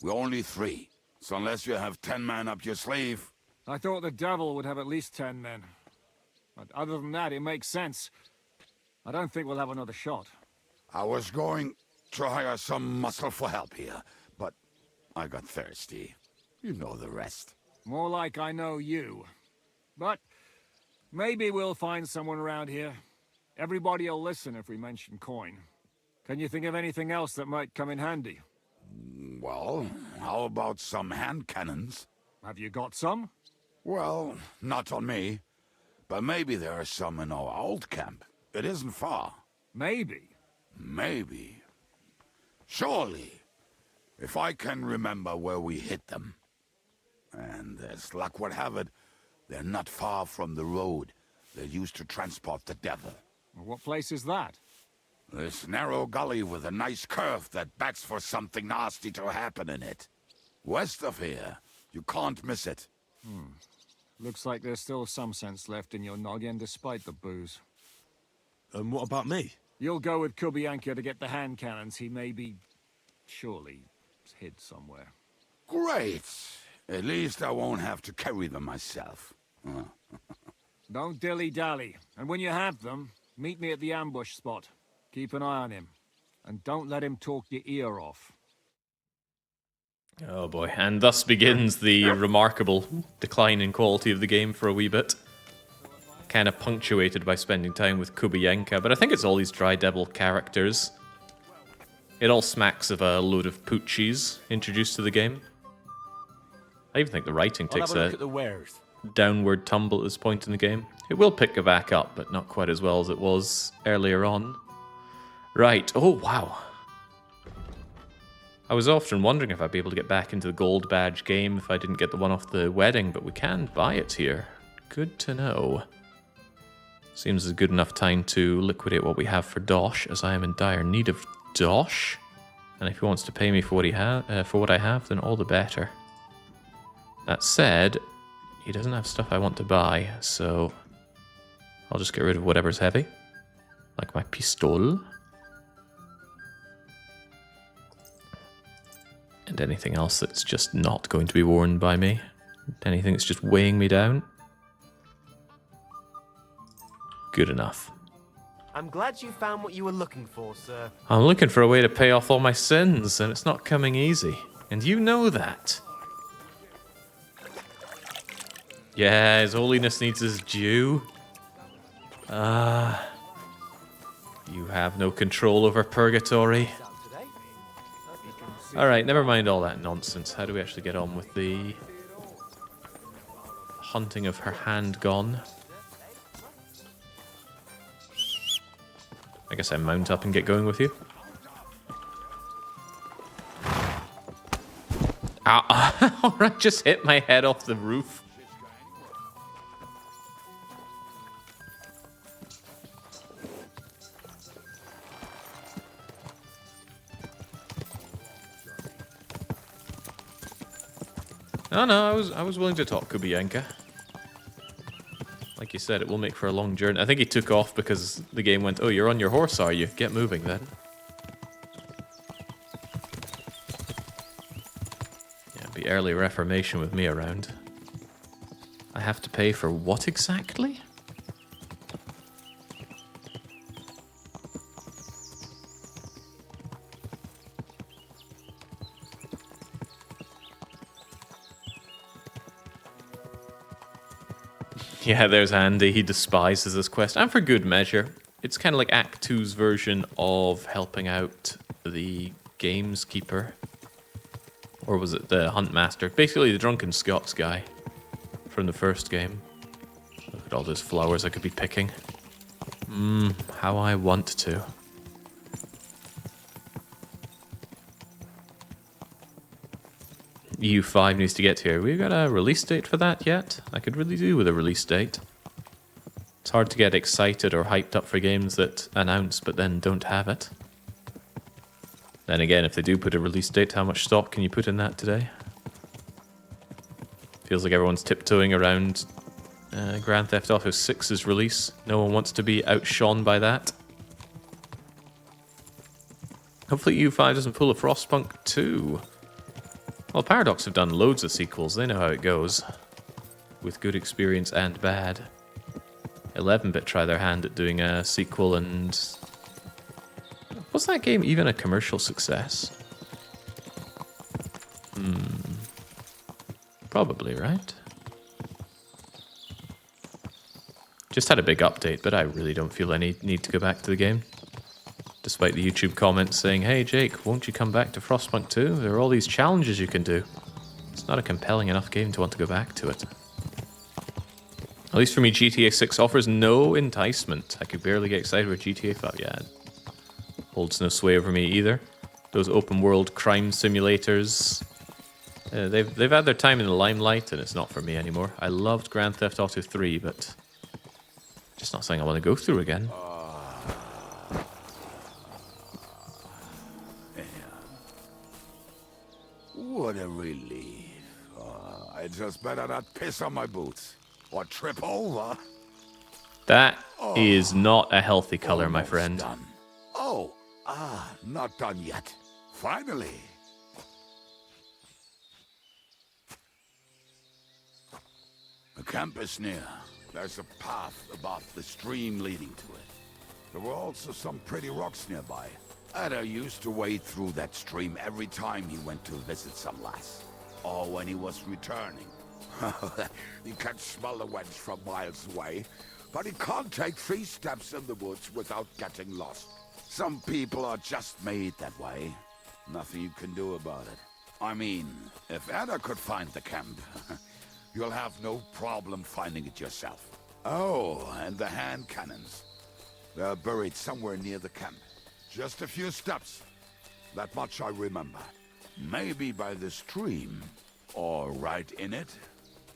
[SPEAKER 14] We're only 3. So unless you have 10 men up your sleeve...
[SPEAKER 2] I thought the devil would have at least 10 men. But other than that, it makes sense. I don't think we'll have another shot.
[SPEAKER 14] I was going... to hire some muscle for help here, but I got thirsty. You know the rest.
[SPEAKER 2] More like I know you. But maybe we'll find someone around here. Everybody'll listen if we mention coin. Can you think of anything else that might come in handy?
[SPEAKER 14] Well, how about some hand cannons?
[SPEAKER 2] Have you got some?
[SPEAKER 14] Well, not on me. But maybe there are some in our old camp. It isn't far.
[SPEAKER 2] Maybe.
[SPEAKER 14] Maybe. Surely. If I can remember where we hit them. And as luck would have it, they're not far from the road they used to transport the devil.
[SPEAKER 2] What place is that?
[SPEAKER 14] This narrow gully with a nice curve that backs for something nasty to happen in it. West of here. You can't miss it.
[SPEAKER 2] Looks like there's still some sense left in your noggin despite the booze.
[SPEAKER 5] And what about me?
[SPEAKER 2] You'll go with Kubianka to get the hand cannons he may be... surely hid somewhere.
[SPEAKER 14] Great. At least I won't have to carry them myself.
[SPEAKER 2] Don't dilly-dally. And when you have them, meet me at the ambush spot. Keep an eye on him. And don't let him talk your ear off.
[SPEAKER 1] Oh boy, and thus begins the remarkable decline in quality of the game for a wee bit. Kind of punctuated by spending time with Kubienka, but I think it's all these Dry Devil characters. It all smacks of a load of poochies introduced to the game. I even think the writing takes a downward tumble at this point in the game. It will pick it back up, but not quite as well as it was earlier on. Right, oh wow. I was often wondering if I'd be able to get back into the gold badge game if I didn't get the one off the wedding, but we can buy it here. Good to know. Seems a good enough time to liquidate what we have for Dosh, as I am in dire need of Dosh. And if he wants to pay me for what I have, then all the better. That said, he doesn't have stuff I want to buy, so I'll just get rid of whatever's heavy. Like my pistol. And anything else that's just not going to be worn by me. Anything that's just weighing me down. Good enough.
[SPEAKER 7] I'm glad you found what you were looking for, sir.
[SPEAKER 1] I'm looking for a way to pay off all my sins, and it's not coming easy. And you know that. Yeah, His Holiness needs his due. You have no control over purgatory. Alright, never mind all that nonsense. How do we actually get on with the hunting of her hand gone? I guess I mount up and get going with you. Ah, alright, just hit my head off the roof. No, I was willing to talk Kubienka. Like you said, it will make for a long journey. I think he took off because the game went, oh, you're on your horse, are you? Get moving then. Yeah, it'd be early Reformation with me around. I have to pay for what exactly? Yeah, there's Andy. He despises this quest. And for good measure. It's kind of like Act 2's version of helping out the gameskeeper. Or was it the Huntmaster? Basically the drunken Scots guy from the first game. Look at all those flowers I could be picking. How I want to. EU5 needs to get here. We've got a release date for that yet? I could really do with a release date. It's hard to get excited or hyped up for games that announce but then don't have it. Then again, if they do put a release date, how much stock can you put in that today? Feels like everyone's tiptoeing around Grand Theft Auto 6's release. No one wants to be outshone by that. Hopefully EU5 doesn't pull a Frostpunk 2. Well, Paradox have done loads of sequels. They know how it goes. With good experience and bad. 11-bit try their hand at doing a sequel and... Was that game even a commercial success? Probably, right? Just had a big update, but I really don't feel any need to go back to the game. Despite the YouTube comments saying, hey Jake, won't you come back to Frostpunk 2? There are all these challenges you can do. It's not a compelling enough game to want to go back to it. At least for me, GTA 6 offers no enticement. I could barely get excited with GTA 5. Yeah, it holds no sway over me either. Those open world crime simulators, they've had their time in the limelight, and it's not for me anymore. I loved Grand Theft Auto 3, but just not something I want to go through again.
[SPEAKER 14] What a relief. I just better not piss on my boots or trip over.
[SPEAKER 1] That is not a healthy color, my friend.
[SPEAKER 14] Done. Oh, not done yet. Finally. The camp is near. There's a path above the stream leading to it. There were also some pretty rocks nearby. Ada used to wade through that stream every time he went to visit some lass. Or when he was returning. He can smell the wench from miles away, but he can't take 3 steps in the woods without getting lost. Some people are just made that way. Nothing you can do about it. I mean, if Ada could find the camp, you'll have no problem finding it yourself. Oh, and the hand cannons. They're buried somewhere near the camp. Just a few steps. That much I remember. Maybe by the stream. Or right in it.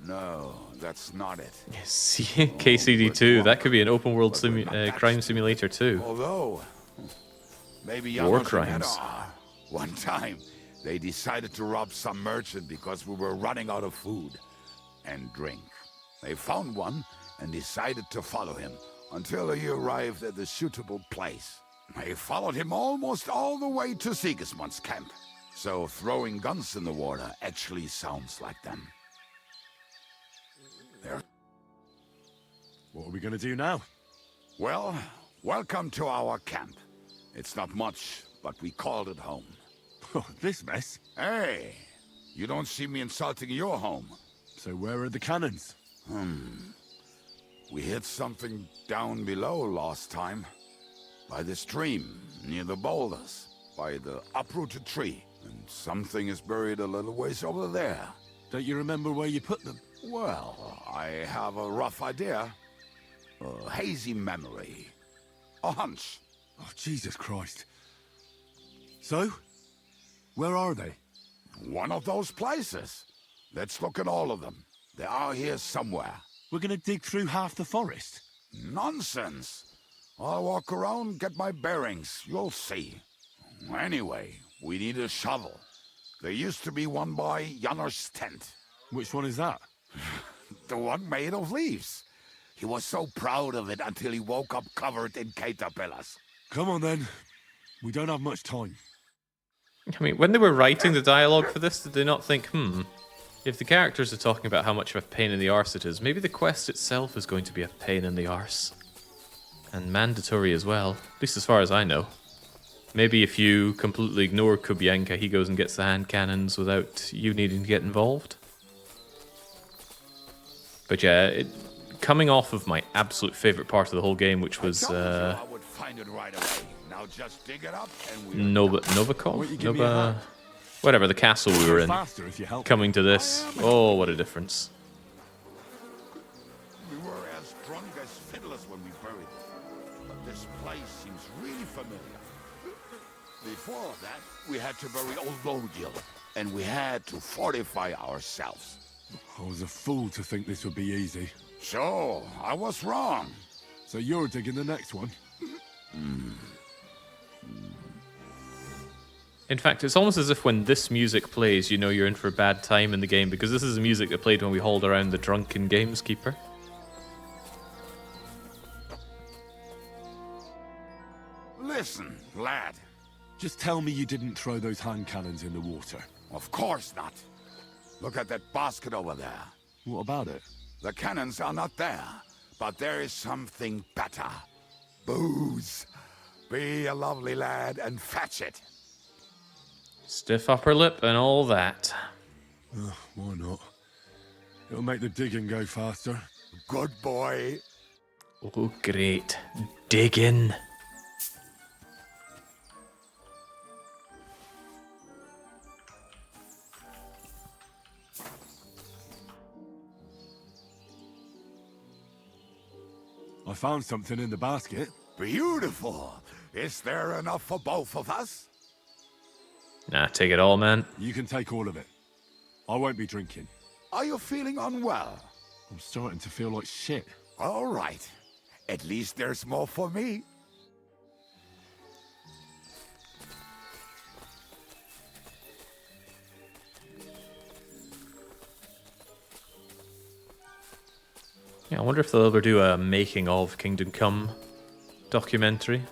[SPEAKER 14] No, that's not it.
[SPEAKER 1] See, KCD2, that could be an open world crime simulator too.
[SPEAKER 14] Although, maybe
[SPEAKER 1] war crimes.
[SPEAKER 14] One time, they decided to rob some merchant because we were running out of food and drink. They found one and decided to follow him until he arrived at a suitable place. They followed him almost all the way to Sigismund's camp. So throwing guns in the water actually sounds like them. There.
[SPEAKER 5] What are we gonna do now?
[SPEAKER 14] Well, welcome to our camp. It's not much, but we called it home.
[SPEAKER 5] Oh, this mess?
[SPEAKER 14] Hey, you don't see me insulting your home.
[SPEAKER 5] So where are the cannons?
[SPEAKER 14] We hit something down below last time. By the stream, near the boulders, by the uprooted tree. And something is buried a little ways over there.
[SPEAKER 5] Don't you remember where you put them?
[SPEAKER 14] Well, I have a rough idea. A hazy memory. A hunch.
[SPEAKER 5] Oh, Jesus Christ. So? Where are they?
[SPEAKER 14] One of those places. Let's look at all of them. They are here somewhere.
[SPEAKER 5] We're gonna dig through half the forest?
[SPEAKER 14] Nonsense. I'll walk around, get my bearings. You'll see. Anyway, we need a shovel. There used to be one by Janner's tent.
[SPEAKER 5] Which one is that?
[SPEAKER 14] The one made of leaves. He was so proud of it until he woke up covered in caterpillars.
[SPEAKER 5] Come on then. We don't have much time.
[SPEAKER 1] I mean, when they were writing the dialogue for this, did they not think, if the characters are talking about how much of a pain in the arse it is, maybe the quest itself is going to be a pain in the arse. And mandatory as well, at least as far as I know. Maybe if you completely ignore Kubienka, he goes and gets the hand cannons without you needing to get involved. But yeah, coming off of my absolute favourite part of the whole game, which was Novikov? Whatever, the castle we were in. Coming to this, oh, what a difference.
[SPEAKER 14] We were as drunk as fiddlers when we buried it. But this place seems really familiar. Before that, we had to bury old Lodil, and we had to fortify ourselves.
[SPEAKER 5] I was a fool to think this would be easy.
[SPEAKER 14] So, I was wrong.
[SPEAKER 5] So you're digging the next one?
[SPEAKER 1] In fact, it's almost as if when this music plays, you know you're in for a bad time in the game, because this is the music that played when we hauled around the drunken gameskeeper.
[SPEAKER 14] Listen, lad.
[SPEAKER 5] Just tell me you didn't throw those hand cannons in the water.
[SPEAKER 14] Of course not. Look at that basket over there.
[SPEAKER 5] What about it?
[SPEAKER 14] The cannons are not there, but there is something better. Booze. Be a lovely lad and fetch it.
[SPEAKER 1] Stiff upper lip and all that.
[SPEAKER 5] Why not? It'll make the digging go faster.
[SPEAKER 14] Good boy.
[SPEAKER 1] Oh, great. Digging.
[SPEAKER 5] I found something in the basket.
[SPEAKER 14] Beautiful. Is there enough for both of us?
[SPEAKER 1] Nah, take it all, man.
[SPEAKER 5] You can take all of it. I won't be drinking.
[SPEAKER 14] Are you feeling unwell?
[SPEAKER 5] I'm starting to feel like shit.
[SPEAKER 14] All right. At least there's more for me.
[SPEAKER 1] Yeah, I wonder if they'll ever do a making of Kingdom Come documentary.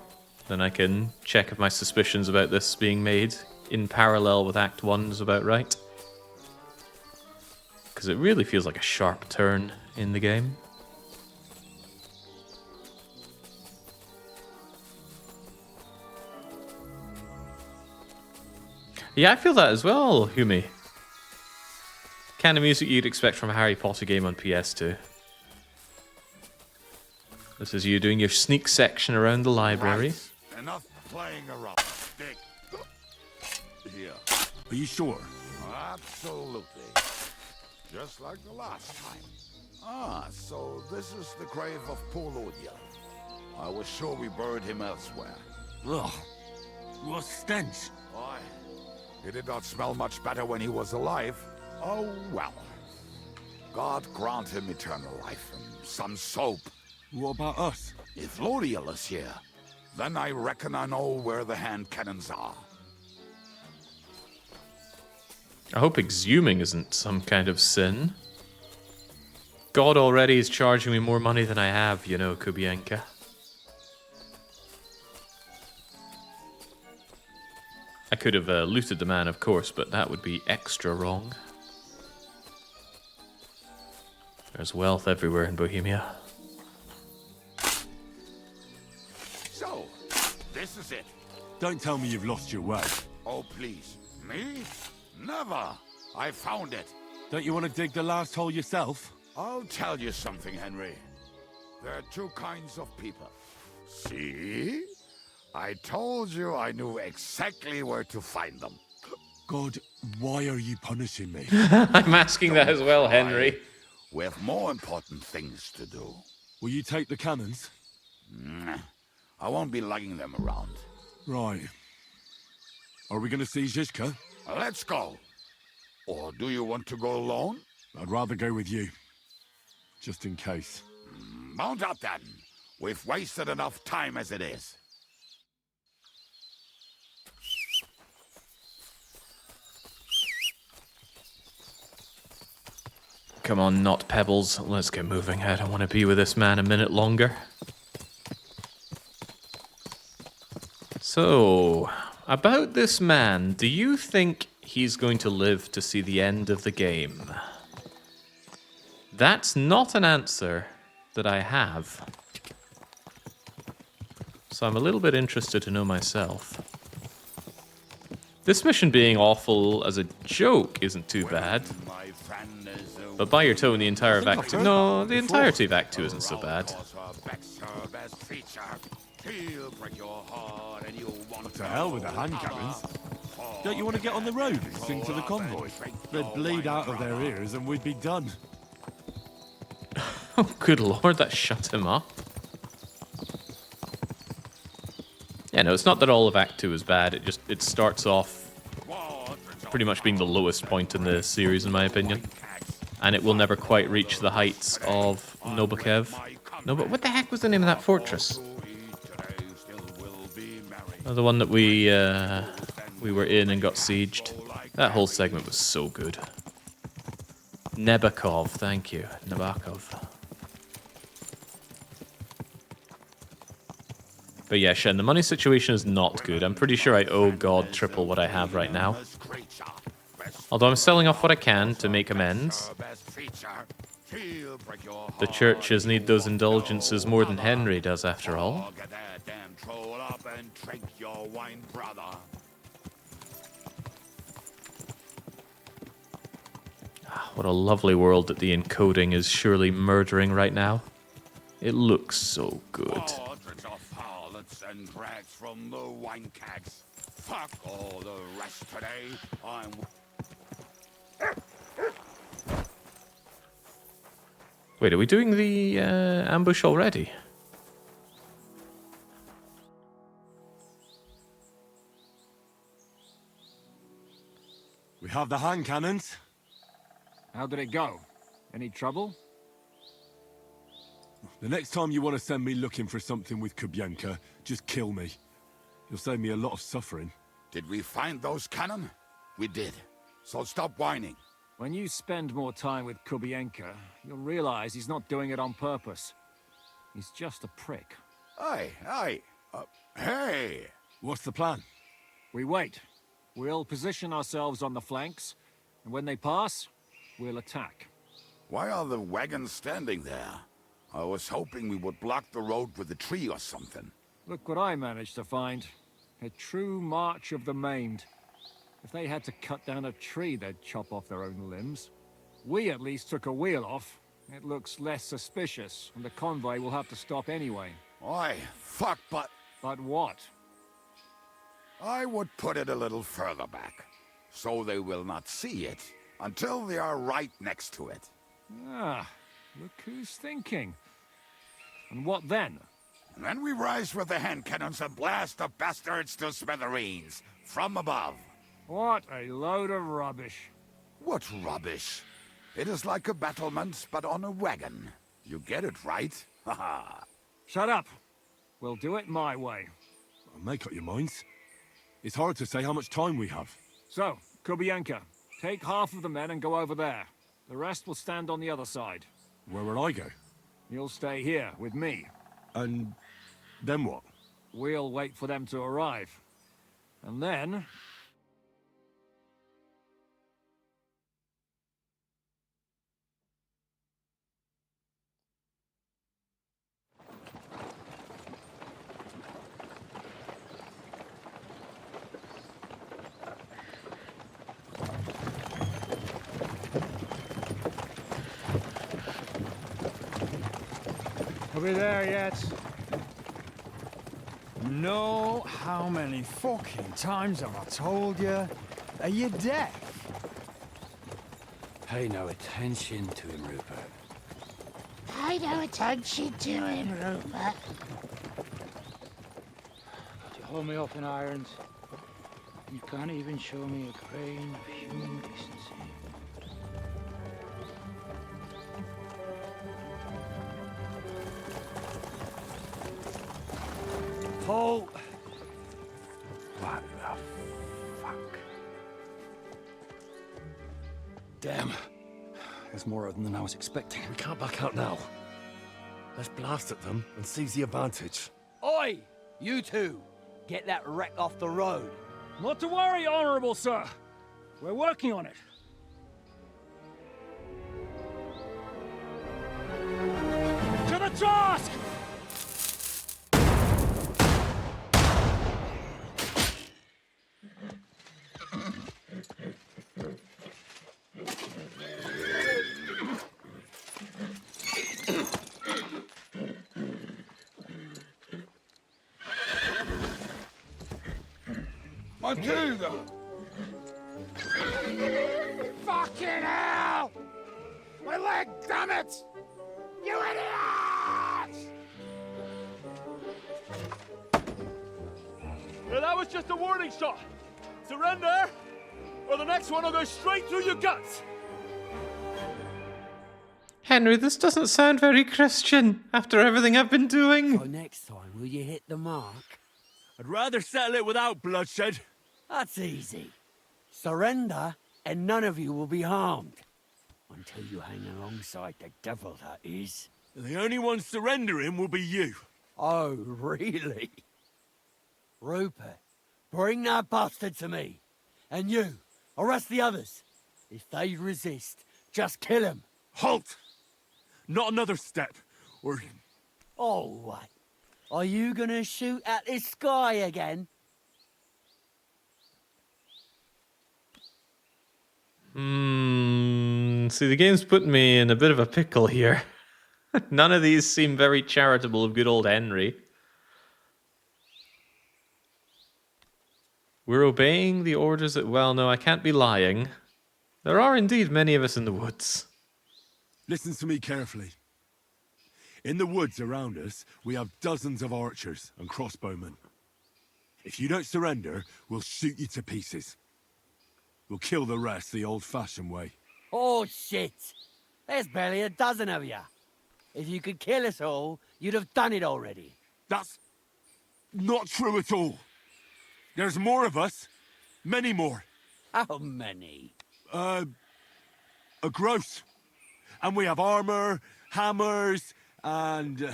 [SPEAKER 1] Then I can check if my suspicions about this being made in parallel with Act 1 is about right. Because it really feels like a sharp turn in the game. Yeah, I feel that as well, Humi. Kind of music you'd expect from a Harry Potter game on PS2. This is you doing your sneak section around the library.
[SPEAKER 14] Right. Enough playing around. Dick. Here.
[SPEAKER 5] Are you sure?
[SPEAKER 14] Absolutely. Just like the last time. Ah, so this is the grave of poor Ludia. I was sure we buried him elsewhere.
[SPEAKER 9] Ugh. What stench.
[SPEAKER 14] Why? He did not smell much better when he was alive. Oh, well. God grant him eternal life and some soap.
[SPEAKER 5] What about us?
[SPEAKER 14] If Lodiel is here, then I reckon I know where the hand cannons are.
[SPEAKER 1] I hope exhuming isn't some kind of sin. God already is charging me more money than I have, you know, Kubienka. I could have looted the man, of course, but that would be extra wrong. There's wealth everywhere in Bohemia.
[SPEAKER 14] So, this is it.
[SPEAKER 5] Don't tell me you've lost your way.
[SPEAKER 14] Oh, please. Me? Never. I found it.
[SPEAKER 5] Don't you want to dig the last hole yourself?
[SPEAKER 14] I'll tell you something, Henry. There are two kinds of people. See? I told you I knew exactly where to find them.
[SPEAKER 5] God, why are you punishing me?
[SPEAKER 1] I'm asking that as well, Henry.
[SPEAKER 14] We have more important things to do.
[SPEAKER 5] Will you take the cannons?
[SPEAKER 14] I won't be lugging them around.
[SPEAKER 5] Right. Are we going to see Zizka?
[SPEAKER 14] Let's go. Or do you want to go alone?
[SPEAKER 5] I'd rather go with you. Just in case.
[SPEAKER 14] Mount up then. We've wasted enough time as it is.
[SPEAKER 1] Come on, not pebbles. Let's get moving. I don't want to be with this man a minute longer. So, about this man, do you think he's going to live to see the end of the game? That's not an answer that I have. So I'm a little bit interested to know myself. This mission being awful as a joke isn't too bad. But by your tone, the entire of Act 2... No, the entirety of Act 2 isn't so bad.
[SPEAKER 5] To hell with the hand cannons. Don't you want to get on the road and sing to the convoy? They'd bleed out of their ears and we'd be done.
[SPEAKER 1] Oh, good lord, that shut him up. Yeah, no, it's not that all of Act 2 is bad. It starts off pretty much being the lowest point in the series, in my opinion. And it will never quite reach the heights of Nobukev. No, but what the heck was the name of that fortress? Oh, the one that we were in and got sieged. That whole segment was so good. Nebakov, thank you. Nabakov. But yeah, Shen, the money situation is not good. I'm pretty sure I owe God triple what I have right now. Although I'm selling off what I can to make amends.
[SPEAKER 14] He'll break your
[SPEAKER 1] The
[SPEAKER 14] heart
[SPEAKER 1] churches
[SPEAKER 14] if
[SPEAKER 1] need
[SPEAKER 14] you
[SPEAKER 1] those
[SPEAKER 14] won't
[SPEAKER 1] indulgences
[SPEAKER 14] go.
[SPEAKER 1] more than
[SPEAKER 14] Mother,
[SPEAKER 1] Henry does, after all.
[SPEAKER 14] oh, get that damn troll up and drink your wine, brother.
[SPEAKER 1] What a lovely world that the encoding is surely murdering right now. It looks so good.
[SPEAKER 14] Portraits of harlots and drags from the wine kegs. Fuck all the rest today. I'm...
[SPEAKER 1] Wait, are we doing the ambush already?
[SPEAKER 5] We have the hand cannons.
[SPEAKER 2] How did it go? Any trouble?
[SPEAKER 5] The next time you want to send me looking for something with Kubienka, just kill me. You'll save me a lot of suffering.
[SPEAKER 14] Did we find those cannon? We did. So stop whining.
[SPEAKER 2] When you spend more time with Kubienka, you'll realize he's not doing it on purpose. He's just a prick.
[SPEAKER 14] Hey!
[SPEAKER 5] What's the plan?
[SPEAKER 2] We wait. We'll position ourselves on the flanks, and when they pass, we'll attack.
[SPEAKER 14] Why are the wagons standing there? I was hoping we would block the road with a tree or something.
[SPEAKER 2] Look what I managed to find. A true march of the maimed. If they had to cut down a tree, they'd chop off their own limbs. We at least took a wheel off. It looks less suspicious, and the convoy will have to stop anyway.
[SPEAKER 14] Oi, fuck, but...
[SPEAKER 2] But what?
[SPEAKER 14] I would put it a little further back, so they will not see it until they are right next to it.
[SPEAKER 2] Ah, look who's thinking. And what then?
[SPEAKER 14] And then we rise with the hand cannons and blast the bastards to smithereens, from above.
[SPEAKER 2] What a load of rubbish.
[SPEAKER 14] What rubbish? It is like a battlement, but on a wagon. You get it, right? Haha.
[SPEAKER 2] Shut up. We'll do it my way.
[SPEAKER 5] Make up your minds. It's hard to say how much time we have.
[SPEAKER 2] So, Kubienka, take half of the men and go over there. The rest will stand on the other side.
[SPEAKER 5] Where will I go?
[SPEAKER 2] You'll stay here with me.
[SPEAKER 5] And then what?
[SPEAKER 2] We'll wait for them to arrive. And then...
[SPEAKER 6] Are we there yet? No, how many fucking times have I told you? Are you deaf?
[SPEAKER 15] Pay no attention to him, Rupert.
[SPEAKER 16] Pay no attention to him, Rupert.
[SPEAKER 15] You hold me up in irons. You can't even show me a grain of human decency.
[SPEAKER 6] Paul!
[SPEAKER 15] What the fuck?
[SPEAKER 9] Damn. There's more of them than I was expecting. We can't back out now. Let's blast at them and seize the advantage.
[SPEAKER 15] Oi! You two! Get that wreck off the road.
[SPEAKER 2] Not to worry, Honorable Sir. We're working on it. To the task!
[SPEAKER 14] Matilda!
[SPEAKER 16] Fucking hell! My leg, damn it! You idiots!
[SPEAKER 13] Well, that was just a warning shot. Surrender, or the next one will go straight through your guts.
[SPEAKER 1] Henry, this doesn't sound very Christian after everything I've been doing.
[SPEAKER 15] So next time, will you hit the mark?
[SPEAKER 13] I'd rather settle it without bloodshed.
[SPEAKER 15] That's easy. Surrender, and none of you will be harmed. Until you hang alongside the devil, that is.
[SPEAKER 13] The only one surrendering will be you.
[SPEAKER 15] Oh, really? Rupert, bring that bastard to me. And you, arrest the others. If they resist, just kill him.
[SPEAKER 13] Halt!
[SPEAKER 5] Not another step, or...
[SPEAKER 15] Oh, what? Are you gonna shoot at the sky again?
[SPEAKER 1] See, the game's putting me in a bit of a pickle here. None of these seem very charitable of good old Henry. We're obeying the orders that... Well, no, I can't be lying. There are indeed many of us in the woods.
[SPEAKER 5] Listen to me carefully. In the woods around us, we have dozens of archers and crossbowmen. If you don't surrender, we'll shoot you to pieces. We'll kill the rest the old-fashioned way.
[SPEAKER 15] Oh, shit! There's barely a dozen of you. If you could kill us all, you'd have done it already.
[SPEAKER 5] That's not true at all. There's more of us. Many more.
[SPEAKER 15] How many?
[SPEAKER 5] A gross. And we have armor, hammers, and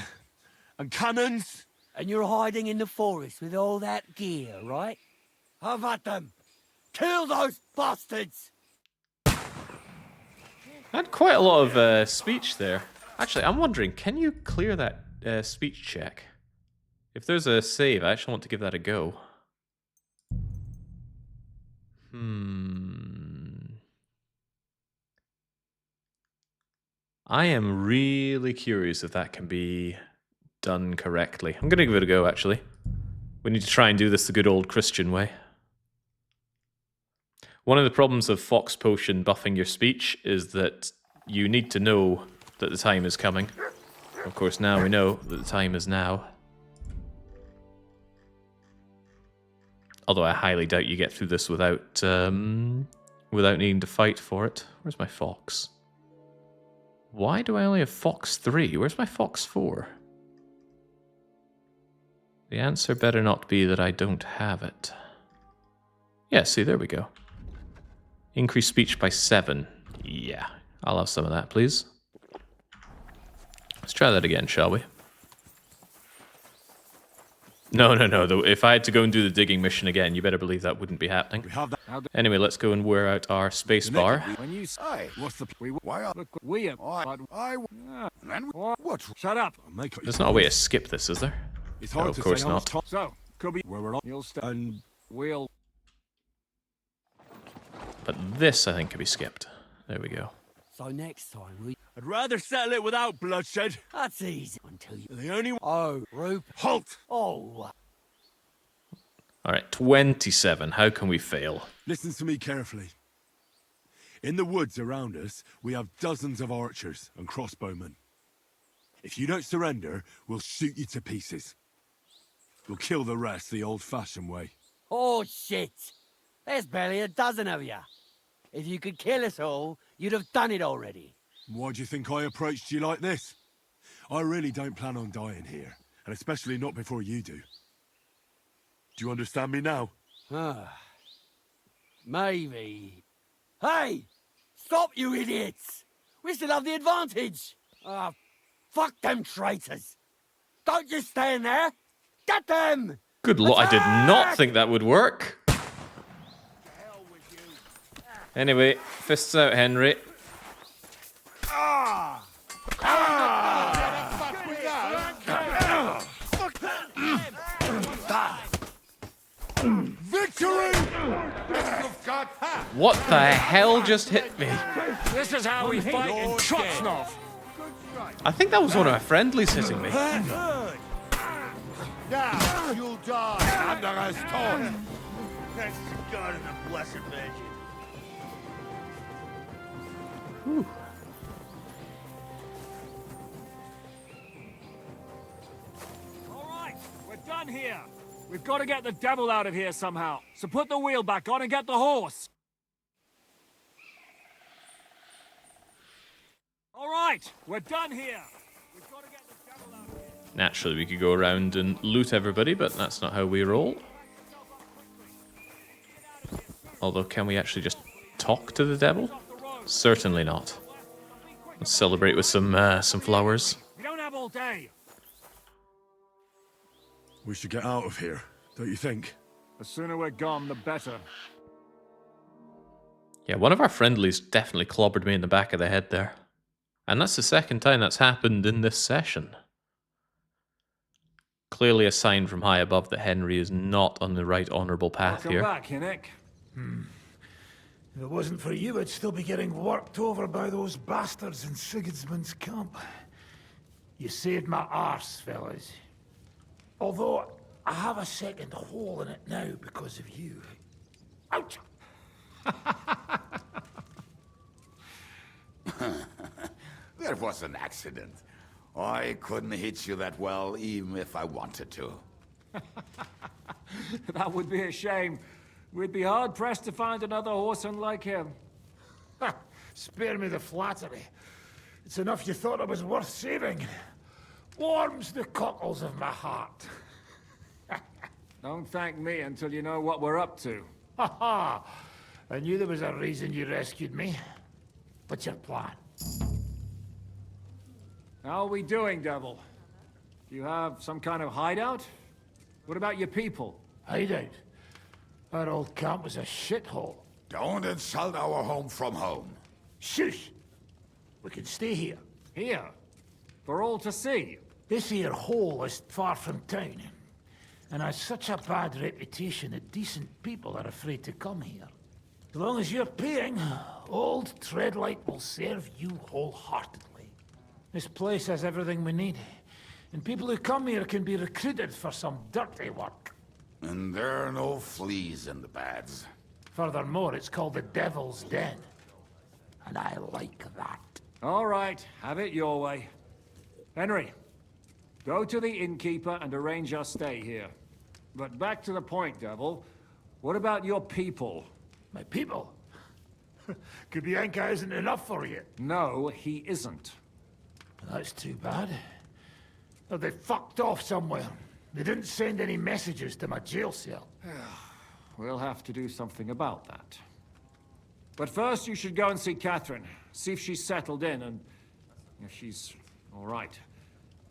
[SPEAKER 5] cannons.
[SPEAKER 15] And you're hiding in the forest with all that gear, right? Have at them! Kill those bastards!
[SPEAKER 1] I had quite a lot of speech there. Actually, I'm wondering, can you clear that speech check? If there's a save, I actually want to give that a go. I am really curious if that can be done correctly. I'm going to give it a go, actually. We need to try and do this the good old Christian way. One of the problems of Fox Potion buffing your speech is that you need to know that the time is coming. Of course, now we know that the time is now. Although I highly doubt you get through this without needing to fight for it. Where's my fox? Why do I only have fox 3? Where's my fox 4? The answer better not be that I don't have it. Yeah, see, there we go. Increase speech by 7. Yeah, I'll have some of that, please. Let's try that again, shall we? No. If I had to go and do the digging mission again, you better believe that wouldn't be happening. Anyway, let's go and wear out our space bar.
[SPEAKER 14] When you say, what's the... Why are...
[SPEAKER 13] We are...
[SPEAKER 14] What?
[SPEAKER 13] Shut up!
[SPEAKER 1] There's not a way to skip this, is there?
[SPEAKER 5] It's
[SPEAKER 1] No,
[SPEAKER 5] hard
[SPEAKER 1] of
[SPEAKER 5] to
[SPEAKER 1] course
[SPEAKER 5] say how
[SPEAKER 1] not.
[SPEAKER 5] much
[SPEAKER 13] So, could be...
[SPEAKER 5] where we're on.
[SPEAKER 13] You'll stay.
[SPEAKER 5] And
[SPEAKER 13] We'll...
[SPEAKER 1] But this, I think, can be skipped. There we go.
[SPEAKER 15] So next time we...
[SPEAKER 5] I'd rather settle it without bloodshed.
[SPEAKER 15] That's easy until you...
[SPEAKER 5] The only...
[SPEAKER 15] Oh, Roop.
[SPEAKER 5] Halt!
[SPEAKER 15] Oh,
[SPEAKER 1] Alright, 27. How can we fail?
[SPEAKER 5] Listen to me carefully. In the woods around us, we have dozens of archers and crossbowmen. If you don't surrender, we'll shoot you to pieces. We'll kill the rest the old-fashioned way.
[SPEAKER 15] oh, shit! There's barely a dozen of you. If you could kill us all, you'd have done it already.
[SPEAKER 5] Why do you think I approached you like this? I really don't plan on dying here, and especially not before you do. Do you understand me now?
[SPEAKER 15] Maybe. Hey! Stop, you idiots! We still have the advantage! Ah, fuck them traitors! Don't just stand there! Get them!
[SPEAKER 1] Good lord, I did not think that would work. Anyway, fists out, Henry.
[SPEAKER 14] Victory!
[SPEAKER 1] What the hell just hit me?
[SPEAKER 2] This is how we fight in Trotsnov.
[SPEAKER 1] I think that was one of my friendlies hitting me.
[SPEAKER 14] Now you'll die under a stone. Thanks to God and the blessed Virgin.
[SPEAKER 2] All right, we're done here. We've got to get the devil out of here somehow. So put the wheel back on and get the horse. All right, we're done here. We've got to get the devil out of here.
[SPEAKER 1] Naturally, we could go around and loot everybody, but that's not how we roll. Although, can we actually just talk to the devil? Certainly not. Let's celebrate with some flowers.
[SPEAKER 2] We don't have all day.
[SPEAKER 5] We should get out of here, don't you think?
[SPEAKER 2] The sooner we're gone, the better.
[SPEAKER 1] Yeah, one of our friendlies definitely clobbered me in the back of the head there. And that's the second time that's happened in this session. Clearly a sign from high above that Henry is not on the right honourable path
[SPEAKER 2] Welcome
[SPEAKER 1] here.
[SPEAKER 2] back, Hinnick.
[SPEAKER 17] If it wasn't for you, I'd still be getting worked over by those bastards in Sigismund's camp. You saved my arse, fellas. Although, I have a second hole in it now because of you. Ouch!
[SPEAKER 14] That was an accident. I couldn't hit you that well, even if I wanted to.
[SPEAKER 2] That would be a shame. We'd be hard-pressed to find another horseman like him.
[SPEAKER 17] Spare me the flattery. It's enough you thought it was worth saving. Warms the cockles of my heart.
[SPEAKER 2] Don't thank me until you know what we're up to.
[SPEAKER 17] Ha ha! I knew there was a reason you rescued me. What's your plan?
[SPEAKER 2] How are we doing, Devil? Do you have some kind of hideout? What about your people?
[SPEAKER 17] Hideout? Our old camp was a shithole.
[SPEAKER 14] Don't insult our home from home.
[SPEAKER 17] Shush! We can stay here.
[SPEAKER 2] Here? For all to see?
[SPEAKER 17] This here hole is far from town, and has such a bad reputation that decent people are afraid to come here. As long as you're paying, old Treadlight will serve you wholeheartedly. This place has everything we need, and people who come here can be recruited for some dirty work.
[SPEAKER 14] And there are no fleas in the beds.
[SPEAKER 17] Furthermore, it's called the Devil's Den, and I like that.
[SPEAKER 2] All right, have it your way. Henry, go to the innkeeper and arrange our stay here. But back to the point, Devil. What about your people?
[SPEAKER 17] My people? Kubienka isn't enough for you.
[SPEAKER 2] No, he isn't.
[SPEAKER 17] That's too bad. Oh, they fucked off somewhere. They didn't send any messages to my jail cell.
[SPEAKER 2] We'll have to do something about that. But first, you should go and see Catherine. See if she's settled in and if she's all right.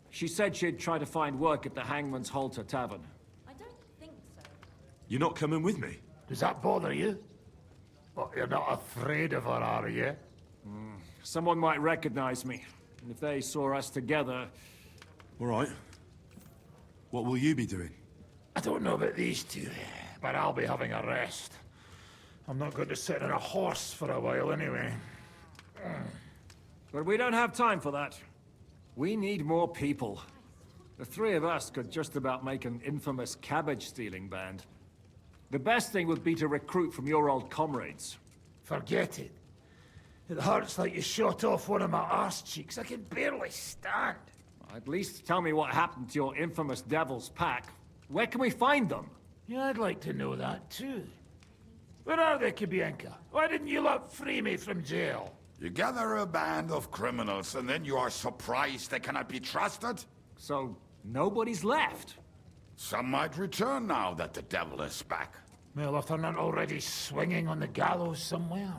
[SPEAKER 2] She said she'd try to find work at the Hangman's Halter Tavern.
[SPEAKER 16] I don't think so.
[SPEAKER 5] You're not coming with me?
[SPEAKER 17] Does that bother you? But you're not afraid of her, are you?
[SPEAKER 2] Someone might recognize me. And if they saw us together...
[SPEAKER 5] All right. What will you be doing?
[SPEAKER 17] I don't know about these two, but I'll be having a rest. I'm not going to sit on a horse for a while anyway.
[SPEAKER 2] But we don't have time for that. We need more people. The three of us could just about make an infamous cabbage-stealing band. The best thing would be to recruit from your old comrades.
[SPEAKER 17] Forget it. It hurts like you shot off one of my arse cheeks. I can barely stand.
[SPEAKER 2] At least tell me what happened to your infamous Devil's Pack. Where can we find them?
[SPEAKER 17] Yeah, I'd like to know that too. Where are they, Kubienka? Why didn't you lot free me from jail?
[SPEAKER 14] You gather a band of criminals and then you are surprised they cannot be trusted?
[SPEAKER 2] So, nobody's left?
[SPEAKER 14] Some might return now that the devil is back.
[SPEAKER 17] Well, if they're not already swinging on the gallows somewhere.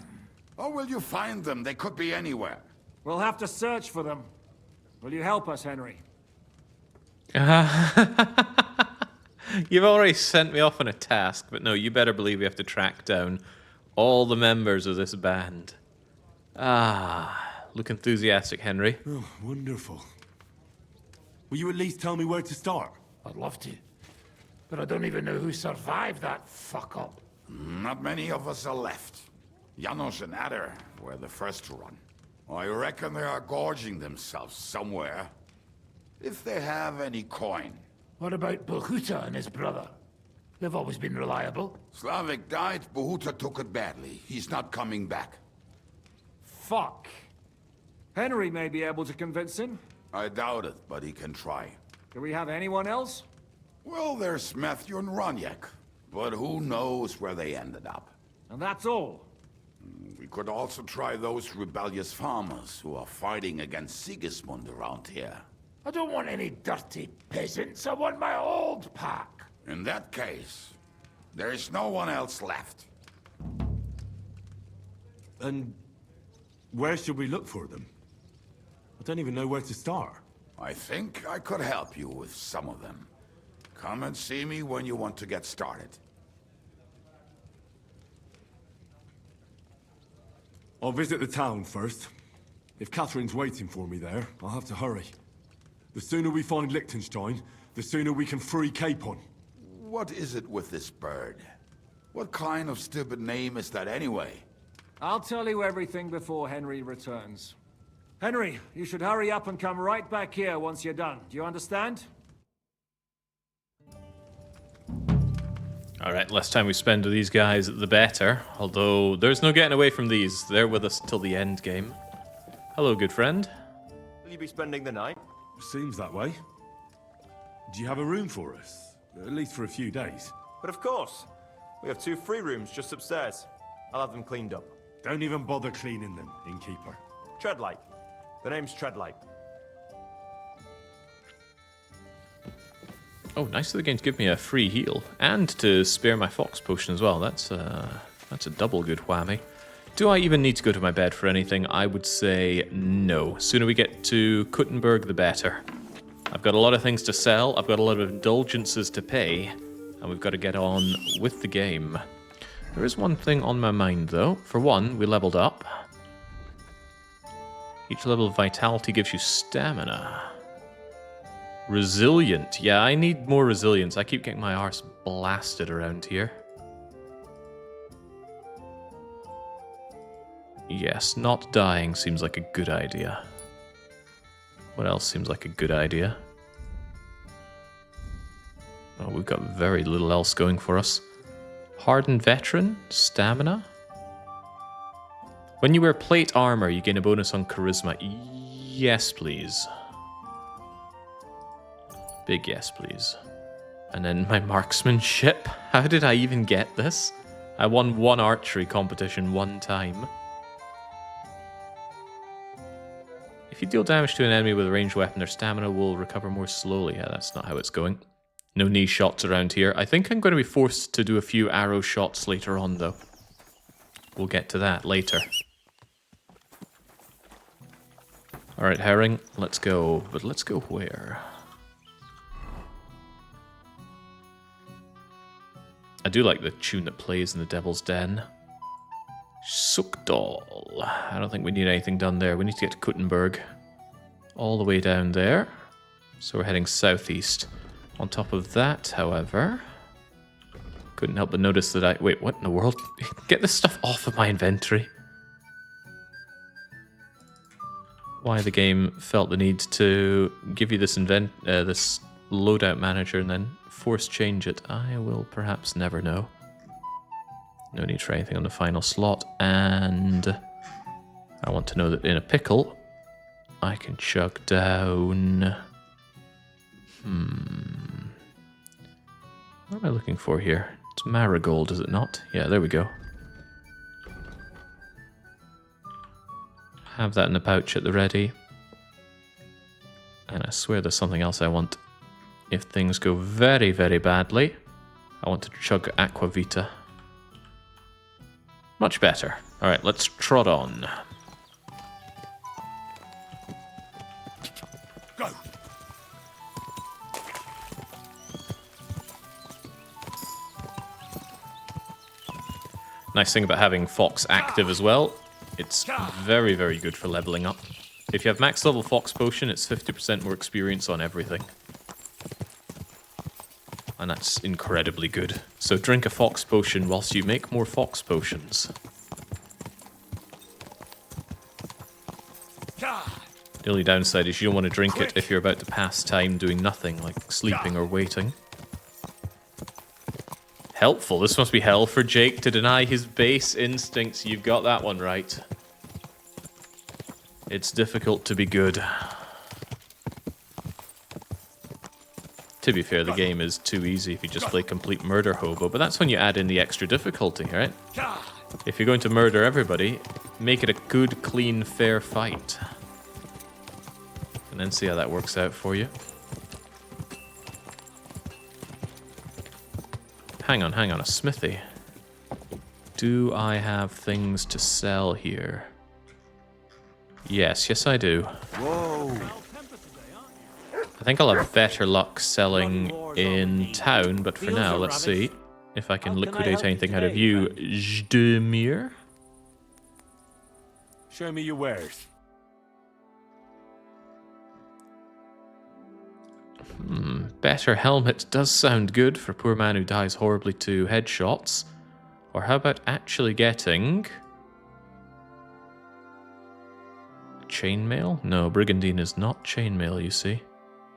[SPEAKER 14] Or will you find them? They could be anywhere.
[SPEAKER 2] We'll have to search for them. Will you help us, Henry?
[SPEAKER 1] You've already sent me off on a task, but no, you better believe we have to track down all the members of this band. Look enthusiastic, Henry.
[SPEAKER 5] Oh, wonderful. Will you at least tell me where to start?
[SPEAKER 17] I'd love to. But I don't even know who survived that fuck-up.
[SPEAKER 14] Not many of us are left. Janos and Adder were the first to run. I reckon they are gorging themselves somewhere. If they have any coin.
[SPEAKER 17] What about Bohuta and his brother? They've always been reliable.
[SPEAKER 14] Slavik died, Bohuta took it badly. He's not coming back.
[SPEAKER 2] Fuck. Henry may be able to convince him.
[SPEAKER 14] I doubt it, but he can try.
[SPEAKER 2] Do we have anyone else?
[SPEAKER 14] Well, there's Matthew and Roniak. But who knows where they ended up.
[SPEAKER 2] And that's all.
[SPEAKER 14] We could also try those rebellious farmers who are fighting against Sigismund around here.
[SPEAKER 17] I don't want any dirty peasants. I want my old pack.
[SPEAKER 14] In that case, there is no one else left.
[SPEAKER 5] And where should we look for them? I don't even know where to start.
[SPEAKER 14] I think I could help you with some of them. Come and see me when you want to get started.
[SPEAKER 5] I'll visit the town first. If Catherine's waiting for me there, I'll have to hurry. The sooner we find Liechtenstein, the sooner we can free Capon.
[SPEAKER 14] What is it with this bird? What kind of stupid name is that anyway?
[SPEAKER 2] I'll tell you everything before Henry returns. Henry, you should hurry up and come right back here once you're done. Do you understand?
[SPEAKER 1] Alright, less time we spend with these guys, the better. Although, there's no getting away from these. They're with us till the end game. Hello, good friend.
[SPEAKER 7] Will you be spending the night?
[SPEAKER 5] Seems that way. Do you have a room for us? At least for a few days.
[SPEAKER 7] But of course. We have 2 free rooms just upstairs. I'll have them cleaned up.
[SPEAKER 5] Don't even bother cleaning them, innkeeper.
[SPEAKER 7] Treadlight. The name's Treadlight.
[SPEAKER 1] Oh, nice of the game to give me a free heal. And to spare my fox potion as well. That's a double good whammy. Do I even need to go to my bed for anything? I would say no. Sooner we get to Kuttenberg, the better. I've got a lot of things to sell. I've got a lot of indulgences to pay. And we've got to get on with the game. There is one thing on my mind, though. For one, we leveled up. Each level of vitality gives you stamina. Resilient. Yeah, I need more resilience. I keep getting my arse blasted around here. Yes, not dying seems like a good idea. What else seems like a good idea? Oh, we've got very little else going for us. Hardened veteran? Stamina? When you wear plate armor, you gain a bonus on charisma. Yes, please. Big yes, please. And then my marksmanship. How did I even get this? I won 1 archery competition 1 time. If you deal damage to an enemy with a ranged weapon, their stamina will recover more slowly. Yeah, that's not how it's going. No knee shots around here. I think I'm going to be forced to do a few arrow shots later on, though. We'll get to that later. Alright, Herring, let's go. But let's go where? I do like the tune that plays in the Devil's Den. Sukdal. I don't think we need anything done there. We need to get to Kuttenberg. All the way down there. So we're heading southeast. On top of that, however... Couldn't help but notice that I... Wait, what in the world? Get this stuff off of my inventory. Why the game felt the need to give you this this loadout manager and then force change it, I will perhaps never know. No need for anything on the final slot, and I want to know that in a pickle, I can chug down... What am I looking for here? It's marigold, is it not? Yeah, there we go. Have that in the pouch at the ready. And I swear there's something else I want. If things go very, very badly, I want to chug Aquavita. Much better. Alright, let's trot on.
[SPEAKER 14] Go!
[SPEAKER 1] Nice thing about having Fox active as well, it's very, very good for leveling up. If you have max level Fox Potion, it's 50% more experience on everything. And that's incredibly good. So drink a Fox Potion whilst you make more Fox Potions. The only downside is you don't want to drink it if you're about to pass time doing nothing, like sleeping or waiting. Helpful. This must be hell for Jake to deny his base instincts. You've got that one right. It's difficult to be good. To be fair, the game is too easy if you just play complete murder hobo, but that's when you add in the extra difficulty, right? If you're going to murder everybody, make it a good, clean, fair fight. And then see how that works out for you. Hang on, a smithy. Do I have things to sell here? Yes, I do.
[SPEAKER 14] Whoa!
[SPEAKER 1] I think I'll have better luck selling in town, but for now, let's see if I can liquidate anything out of you, Zdemir.
[SPEAKER 5] Show me your wares.
[SPEAKER 1] Better helmet does sound good for a poor man who dies horribly to headshots. Or how about actually getting... chainmail? No, Brigandine is not chainmail, you see.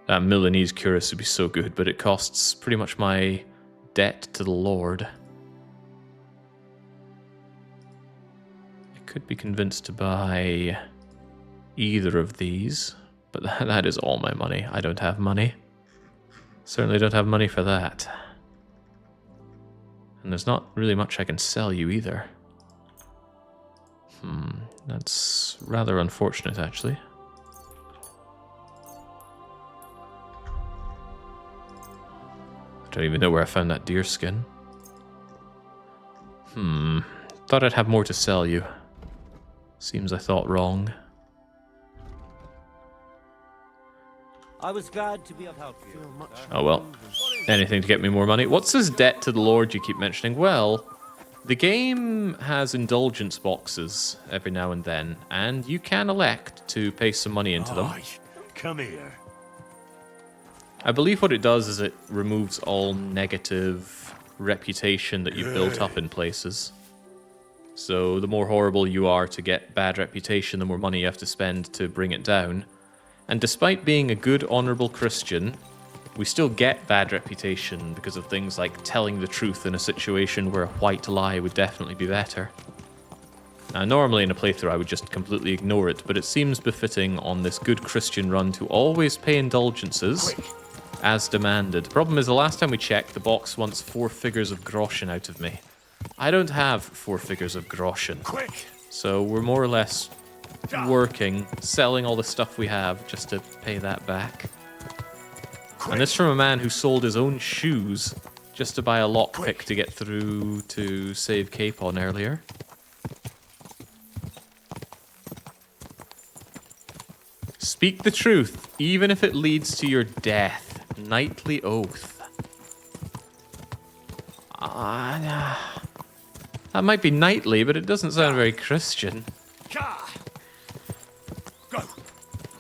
[SPEAKER 1] That Milanese cuirass would be so good, but it costs pretty much my debt to the Lord. I could be convinced to buy either of these, but that is all my money. I don't have money. Certainly don't have money for that. And there's not really much I can sell you either. That's rather unfortunate, actually. I don't even know where I found that deer skin. Thought I'd have more to sell you. Seems I thought wrong.
[SPEAKER 18] I was glad to be of help to you.
[SPEAKER 1] Oh well. Anything to get me more money. What's this debt to the Lord you keep mentioning? Well, the game has indulgence boxes every now and then, and you can elect to pay some money into them.
[SPEAKER 10] Come here.
[SPEAKER 1] I believe what it does is it removes all negative reputation that you've built up in places. So the more horrible you are to get bad reputation, the more money you have to spend to bring it down. And despite being a good, honorable Christian, we still get bad reputation because of things like telling the truth in a situation where a white lie would definitely be better. Now, normally in a playthrough I would just completely ignore it, but it seems befitting on this good Christian run to always pay indulgences as demanded. The problem is the last time we checked, the box wants 4 figures of groschen out of me. I don't have 4 figures of groschen. So we're more or less working, selling all the stuff we have just to pay that back. And this from a man who sold his own shoes just to buy a lockpick to get through to save Capon earlier. Speak the truth, even if it leads to your death. Knightly oath. That might be knightly, but it doesn't sound very Christian.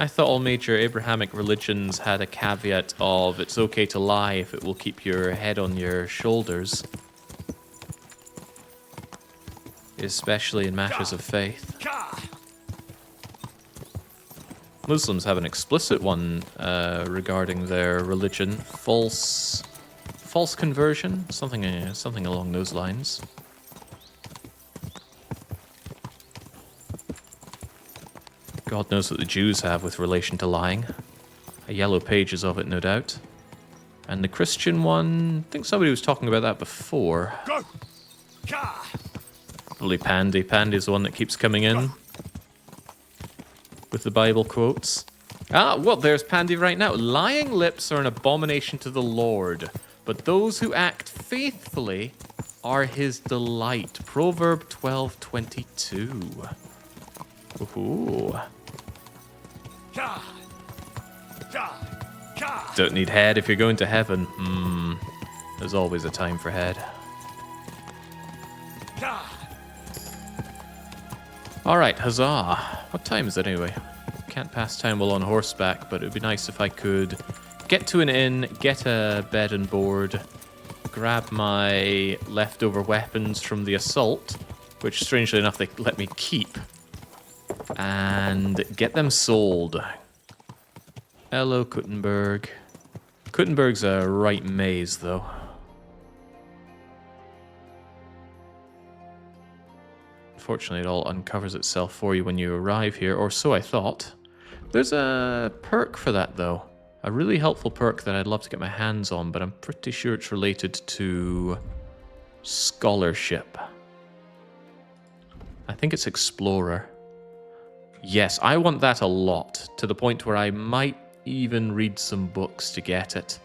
[SPEAKER 1] I thought all major Abrahamic religions had a caveat of it's okay to lie if it will keep your head on your shoulders. Especially in matters of faith. Muslims have an explicit one regarding their religion. False conversion? Something along those lines. God knows what the Jews have with relation to lying. A yellow pages of it, no doubt. And the Christian one, I think somebody was talking about that before. Probably Pandy. Pandy's the one that keeps coming in with the Bible quotes. Well, there's Pandy right now. Lying lips are an abomination to the Lord, but those who act faithfully are his delight. Proverb 12:22. Ooh. Don't need head if you're going to heaven. There's always a time for head. Alright, huzzah. What time is it anyway? Can't pass time while on horseback, but it would be nice if I could get to an inn, get a bed and board, grab my leftover weapons from the assault, which strangely enough they let me keep, and get them sold. Hello, Kuttenberg. Kuttenberg's a right maze, though. Unfortunately, it all uncovers itself for you when you arrive here, or so I thought. There's a perk for that, though. A really helpful perk that I'd love to get my hands on, but I'm pretty sure it's related to scholarship. I think it's Explorer. Yes, I want that a lot, to the point where I might even read some books to get it.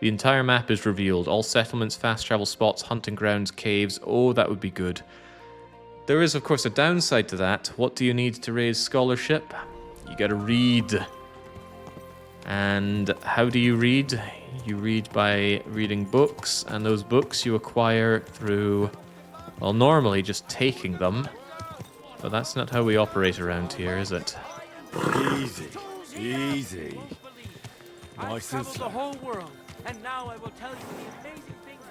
[SPEAKER 1] The entire map is revealed. All settlements, fast travel spots, hunting grounds, caves. Oh, that would be good. There is, of course, a downside to that. What do you need to raise scholarship? You gotta read. And how do you read? You read by reading books, and those books you acquire through, well, normally just taking them. But that's not how we operate around here, is it?
[SPEAKER 10] Easy, easy.
[SPEAKER 9] Nice and slow.
[SPEAKER 18] whole world, and now I will tell you the amazing things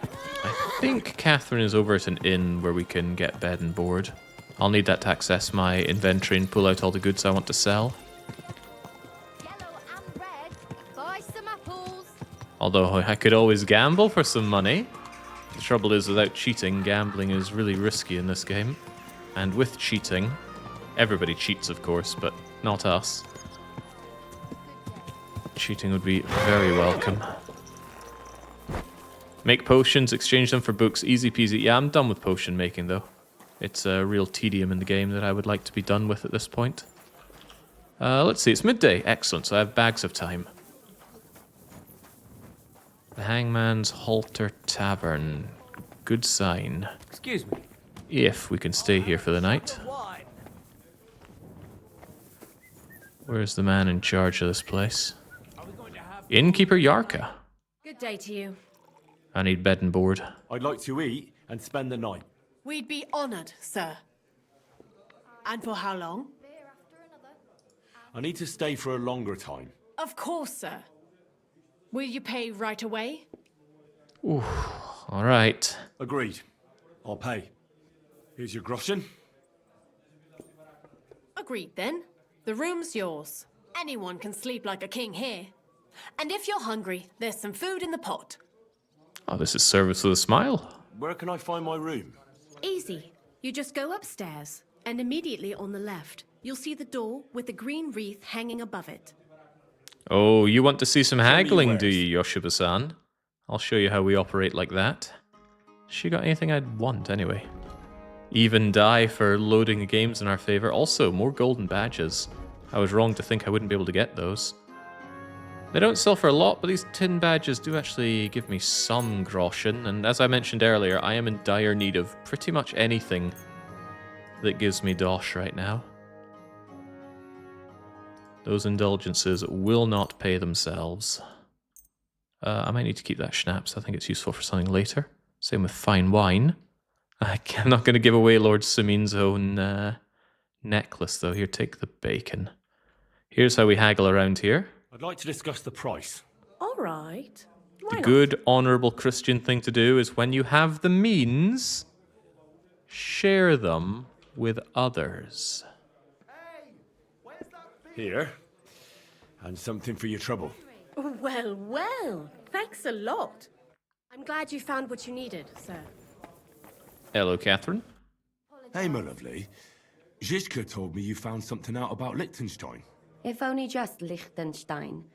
[SPEAKER 1] I think Catherine is over at an inn where we can get bed and board. I'll need that to access my inventory and pull out all the goods I want to sell.
[SPEAKER 4] Buy some apples.
[SPEAKER 1] Although I could always gamble for some money. The trouble is, without cheating, gambling is really risky in this game. And with cheating, everybody cheats, of course, but not us. Cheating would be very welcome. Make potions, exchange them for books, easy peasy. Yeah, I'm done with potion making, though. It's a real tedium in the game that I would like to be done with at this point. Let's see, it's midday. Excellent, so I have bags of time. The Hangman's Halter Tavern. Good sign.
[SPEAKER 18] Excuse me.
[SPEAKER 1] If we can stay here for the night. Where's the man in charge of this place? Innkeeper Yarka.
[SPEAKER 19] Good day to you.
[SPEAKER 1] I need bed and board.
[SPEAKER 9] I'd like to eat and spend the night.
[SPEAKER 19] We'd be honored, sir. And for how long?
[SPEAKER 9] I need to stay for a longer time.
[SPEAKER 19] Of course, sir. Will you pay right away?
[SPEAKER 1] Ooh, all right.
[SPEAKER 9] Agreed. I'll pay. Here's your groschen.
[SPEAKER 19] Agreed, then. The room's yours. Anyone can sleep like a king here. And if you're hungry, there's some food in the pot.
[SPEAKER 1] Oh, this is service with a smile.
[SPEAKER 9] Where can I find my room?
[SPEAKER 19] Easy. You just go upstairs, and immediately on the left, you'll see the door with the green wreath hanging above it.
[SPEAKER 1] Oh, you want to see some haggling, do you, Yoshiba-san? I'll show you how we operate like that. She got anything I'd want, anyway. Even die for loading the games in our favor. Also, more golden badges. I was wrong to think I wouldn't be able to get those. They don't sell for a lot, but these tin badges do actually give me some groschen, and as I mentioned earlier, I am in dire need of pretty much anything that gives me dosh right now. Those indulgences will not pay themselves. I might need to keep that schnapps. I think it's useful for something later. Same with fine wine. I'm not going to give away Lord Simin's own necklace, though. Here, take the bacon. Here's how we haggle around here.
[SPEAKER 9] I'd like to discuss the price.
[SPEAKER 19] All right.
[SPEAKER 1] The good, honourable Christian thing to do is when you have the means, share them with others.
[SPEAKER 9] Here. And something for your trouble.
[SPEAKER 19] Well, well. Thanks a lot. I'm glad you found what you needed, sir.
[SPEAKER 1] Hello, Catherine.
[SPEAKER 5] Hey, my lovely. Zizka told me you found something out about Liechtenstein.
[SPEAKER 4] If only just Liechtenstein.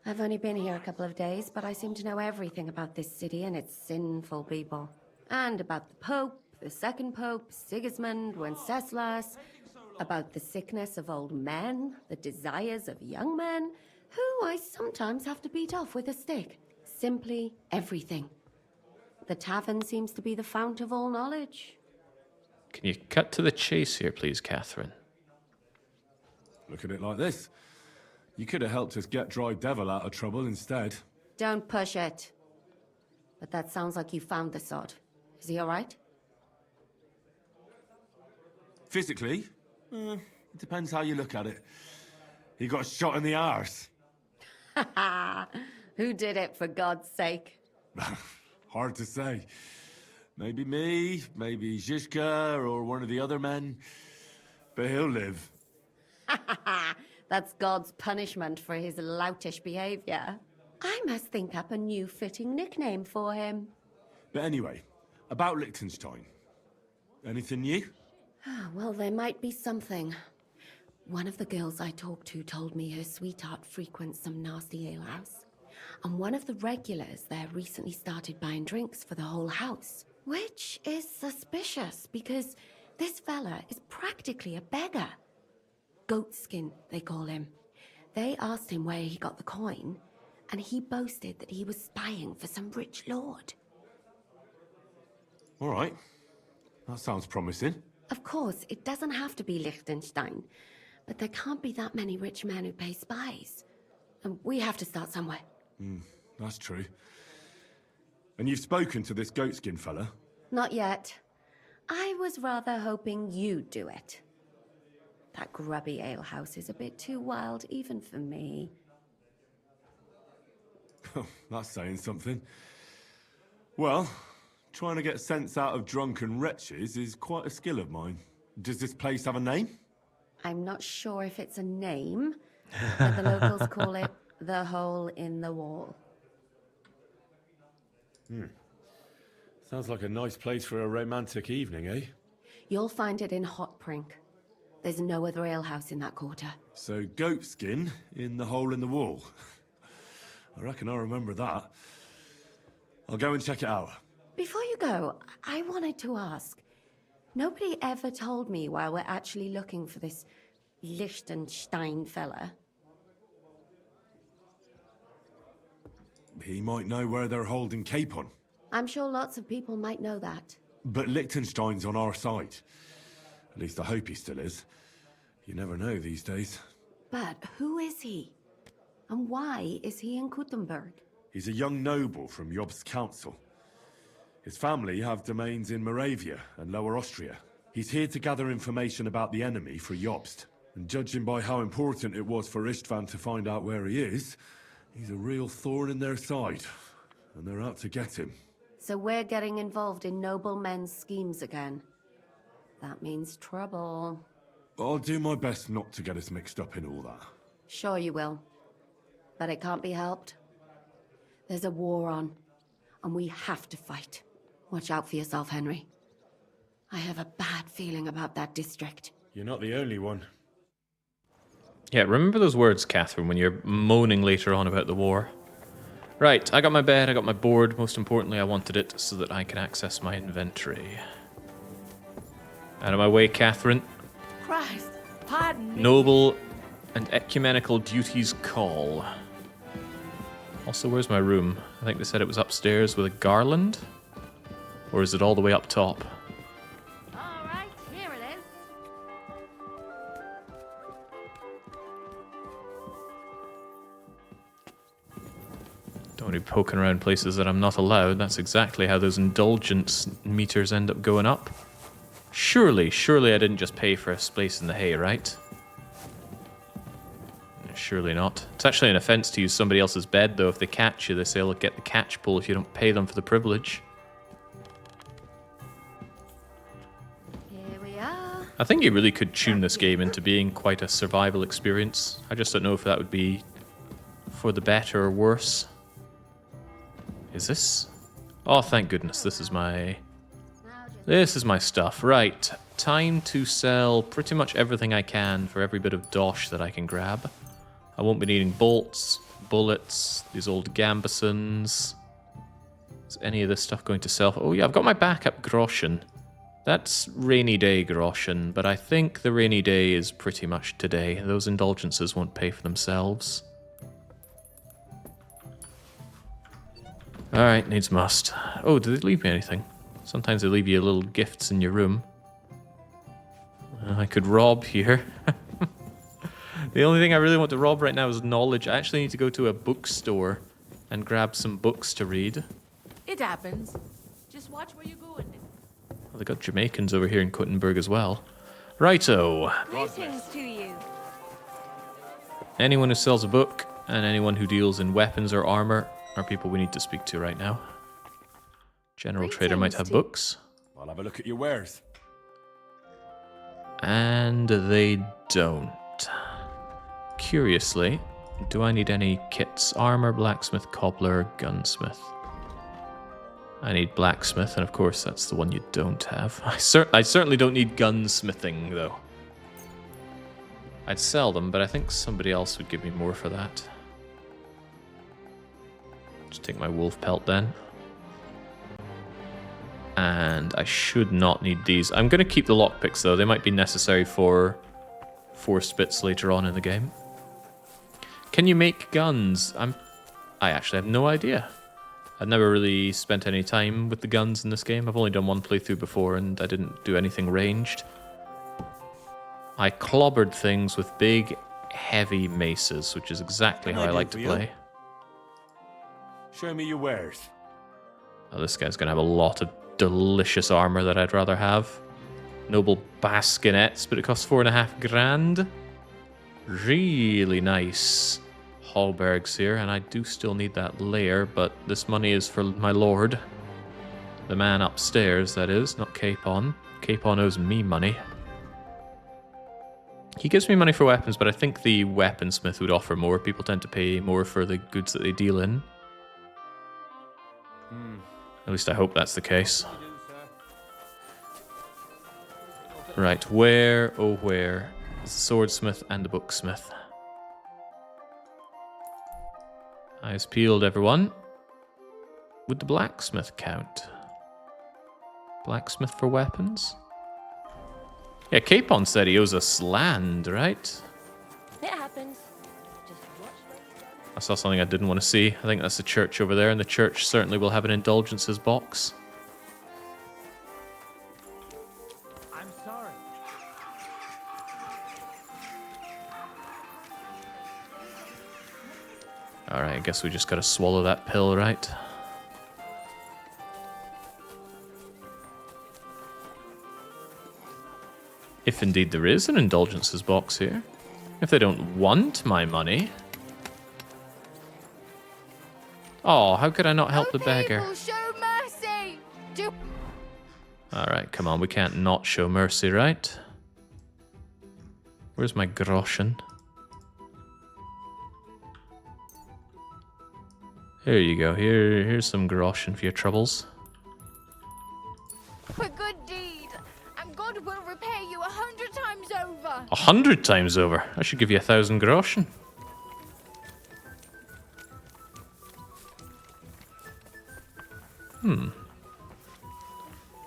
[SPEAKER 4] I've only been here a couple of days, but I seem to know everything about this city and its sinful people. And about the Pope, the second Pope, Sigismund, Wenceslas, about the sickness of old men, the desires of young men, who I sometimes have to beat off with a stick. Simply everything. The tavern seems to be the fount of all knowledge.
[SPEAKER 1] Can you cut to the chase here, please, Catherine?
[SPEAKER 5] Look at it like this. You could have helped us get Dry Devil out of trouble instead.
[SPEAKER 4] Don't push it. But that sounds like you found the sod. Is he all right?
[SPEAKER 5] Physically? It depends how you look at it. He got shot in the arse.
[SPEAKER 4] Who did it, for God's sake?
[SPEAKER 5] Hard to say. Maybe me, maybe Zizka, or one of the other men. But he'll live.
[SPEAKER 4] That's God's punishment for his loutish behavior. I must think up a new fitting nickname for him.
[SPEAKER 5] But anyway, about Liechtenstein. Anything new?
[SPEAKER 4] Well, there might be something. One of the girls I talked to told me her sweetheart frequents some nasty alehouse. And one of the regulars there recently started buying drinks for the whole house. Which is suspicious, because this fella is practically a beggar. Goatskin, they call him. They asked him where he got the coin, and he boasted that he was spying for some rich lord.
[SPEAKER 5] All right. That sounds promising.
[SPEAKER 4] Of course, it doesn't have to be Liechtenstein, but there can't be that many rich men who pay spies. And we have to start somewhere.
[SPEAKER 5] That's true. And you've spoken to this goatskin fella?
[SPEAKER 4] Not yet. I was rather hoping you'd do it. That grubby alehouse is a bit too wild even for me.
[SPEAKER 5] That's saying something. Well, trying to get sense out of drunken wretches is quite a skill of mine. Does this place have a name?
[SPEAKER 4] I'm not sure if it's a name, but the locals call it the Hole in the Wall.
[SPEAKER 5] Sounds like a nice place for a romantic evening, eh?
[SPEAKER 4] You'll find it in Hot Prink. There's no other alehouse in that quarter.
[SPEAKER 5] So, goat skin in the hole in the wall. I reckon I'll remember that. I'll go and check it out.
[SPEAKER 4] Before you go, I wanted to ask. Nobody ever told me why we're actually looking for this Liechtenstein fella.
[SPEAKER 5] He might know where they're holding Capon.
[SPEAKER 4] I'm sure lots of people might know that.
[SPEAKER 5] But Liechtenstein's on our side. At least I hope he still is. You never know these days.
[SPEAKER 4] But who is he? And why is he in Kuttenberg?
[SPEAKER 5] He's a young noble from Jobst's council. His family have domains in Moravia and Lower Austria. He's here to gather information about the enemy for Jobst. And judging by how important it was for Istvan to find out where he is, he's a real thorn in their side. And they're out to get him.
[SPEAKER 4] So we're getting involved in noblemen's schemes again. That means trouble.
[SPEAKER 5] I'll do my best not to get us mixed up in all that.
[SPEAKER 4] Sure you will. But it can't be helped. There's a war on, and we have to fight. Watch out for yourself, Henry. I have a bad feeling about that district.
[SPEAKER 5] You're not the only one.
[SPEAKER 1] Yeah, remember those words, Catherine, when you're moaning later on about the war. Right, I got my bed, I got my board. Most importantly, I wanted it so that I can access my inventory. Out of my way, Catherine.
[SPEAKER 4] Christ, pardon me.
[SPEAKER 1] Noble and ecumenical duties call. Also, where's my room? I think they said it was upstairs with a garland? Or is it all the way up top?
[SPEAKER 4] All right, here it is.
[SPEAKER 1] Don't be poking around places that I'm not allowed. That's exactly how those indulgence meters end up going up. Surely I didn't just pay for a place in the hay, right? Surely not. It's actually an offense to use somebody else's bed, though. If they catch you, they say, look, get the catch pool if you don't pay them for the privilege.
[SPEAKER 4] Here we are.
[SPEAKER 1] I think you really could tune this game into being quite a survival experience. I just don't know if that would be for the better or worse. Is this? Oh, thank goodness. This is my stuff. Right. Time to sell pretty much everything I can for every bit of dosh that I can grab. I won't be needing bolts, bullets, these old gambesons. Is any of this stuff going to sell? Oh yeah, I've got my backup groschen. That's rainy day groschen, but I think the rainy day is pretty much today. Those indulgences won't pay for themselves. Alright, needs must. Oh, did they leave me anything? Sometimes they leave you little gifts in your room. I could rob here. The only thing I really want to rob right now is knowledge. I actually need to go to a bookstore and grab some books to read.
[SPEAKER 20] It happens. Just watch where you're going.
[SPEAKER 1] Well, they got Jamaicans over here in Kuttenberg as well. Righto.
[SPEAKER 20] Greetings to you.
[SPEAKER 1] Anyone who sells a book and anyone who deals in weapons or armor are people we need to speak to right now. General Trader might have books.
[SPEAKER 5] I'll have a look at your wares.
[SPEAKER 1] And they don't. Curiously, do I need any kits? Armor, blacksmith, cobbler, gunsmith. I need blacksmith, and of course that's the one you don't have. I certainly don't need gunsmithing, though. I'd sell them, but I think somebody else would give me more for that. Just take my wolf pelt then. And I should not need these. I'm going to keep the lockpicks, though. They might be necessary for 4 spits later on in the game. Can you make guns? I actually have no idea. I've never really spent any time with the guns in this game. I've only done one playthrough before, and I didn't do anything ranged. I clobbered things with big, heavy maces, which is exactly how I like to play.
[SPEAKER 5] Show me your wares.
[SPEAKER 1] Oh, this guy's going to have a lot of delicious armor that I'd rather have. Noble baskinets, but it costs 4.5 grand. Really nice Hallberg's here, and I do still need that lair, but this money is for my lord. The man upstairs, that is, not Capon. Capon owes me money. He gives me money for weapons, but I think the weaponsmith would offer more. People tend to pay more for the goods that they deal in. At least I hope that's the case. Right, where, oh where, is the swordsmith and the booksmith? Eyes peeled, everyone. Would the blacksmith count? Blacksmith for weapons? Yeah, Capon said he owes us land, right?
[SPEAKER 16] It happens. Just watch.
[SPEAKER 1] I saw something I didn't want to see. I think that's the church over there, and the church certainly will have an indulgences box.
[SPEAKER 15] I'm sorry.
[SPEAKER 1] Alright, I guess we just gotta swallow that pill, right? If indeed there is an indulgences box here. If they don't want my money. Oh, how could I not help the beggar?
[SPEAKER 16] Show mercy!
[SPEAKER 1] Alright, come on, we can't not show mercy, right? Where's my groschen? Here you go, here's some groschen for your troubles.
[SPEAKER 16] For good deed, and God will repay you 100 times over.
[SPEAKER 1] 100 times over? I should give you 1,000 groschen.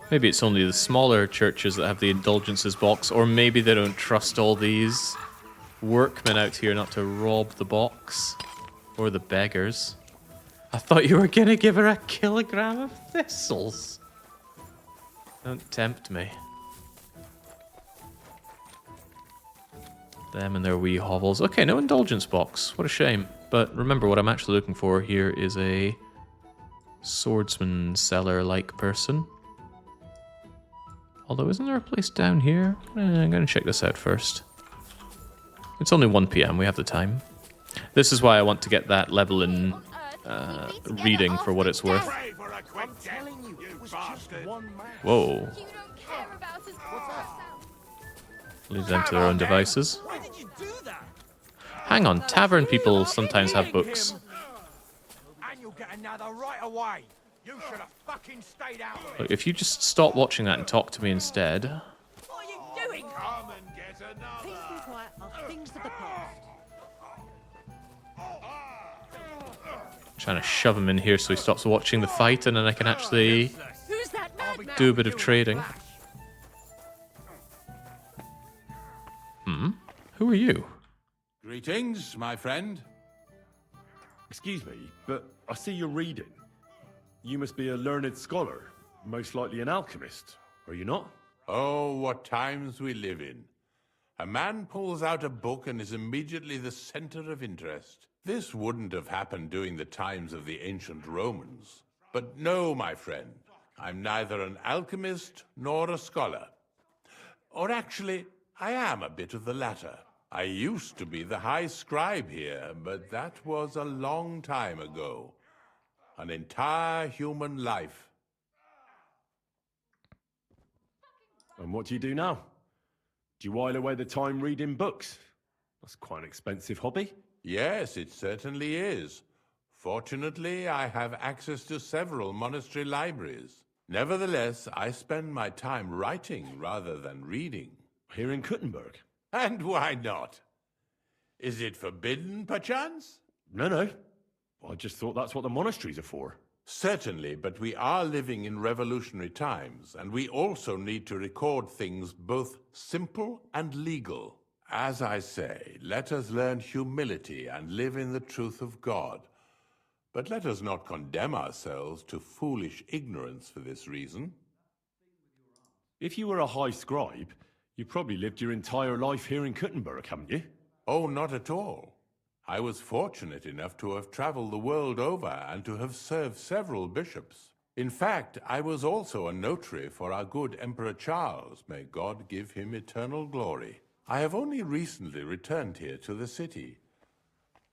[SPEAKER 1] Maybe it's only the smaller churches that have the indulgences box, or maybe they don't trust all these workmen out here not to rob the box. Or the beggars. I thought you were gonna give her a kilogram of thistles. Don't tempt me. Them and their wee hovels. Okay, no indulgence box. What a shame. But remember, what I'm actually looking for here is a swordsman seller-like person. Although, isn't there a place down here? I'm gonna check this out first. It's only 1 PM, we have the time. This is why I want to get that level in reading for what it's worth. Whoa. Leave them to their own devices. Hang on, tavern people sometimes have books.
[SPEAKER 15] And you'll get another right away. You should have fucking stayed out of it.
[SPEAKER 1] Look, if you just stop watching that and talk to me instead.
[SPEAKER 15] What are you doing? Come and get another.
[SPEAKER 20] Peace and quiet are things of the past.
[SPEAKER 1] Trying to shove him in here so he stops watching the fight, and then I can actually
[SPEAKER 20] Who's that madman?
[SPEAKER 1] do a bit of trading. Who are you?
[SPEAKER 5] Greetings, my friend. Excuse me, but I see you're reading. You must be a learned scholar, most likely an alchemist, are you not?
[SPEAKER 21] Oh, what times we live in. A man pulls out a book and is immediately the center of interest. This wouldn't have happened during the times of the ancient Romans. But no, my friend, I'm neither an alchemist nor a scholar. Or actually, I am a bit of the latter. I used to be the high scribe here, but that was a long time ago. An entire human life.
[SPEAKER 5] And what do you do now? Do you while away the time reading books? That's quite an expensive hobby.
[SPEAKER 21] Yes, it certainly is. Fortunately, I have access to several monastery libraries. Nevertheless, I spend my time writing rather than reading.
[SPEAKER 5] Here in Kuttenberg?
[SPEAKER 21] And why not? Is it forbidden, perchance?
[SPEAKER 5] No. I just thought that's what the monasteries are for.
[SPEAKER 21] Certainly, but we are living in revolutionary times, and we also need to record things both simple and legal. As I say, let us learn humility and live in the truth of God. But let us not condemn ourselves to foolish ignorance for this reason.
[SPEAKER 5] If you were a high scribe, you probably lived your entire life here in Kuttenberg, haven't you?
[SPEAKER 21] Oh, not at all. I was fortunate enough to have traveled the world over and to have served several bishops. In fact, I was also a notary for our good Emperor Charles. May God give him eternal glory. I have only recently returned here to the city.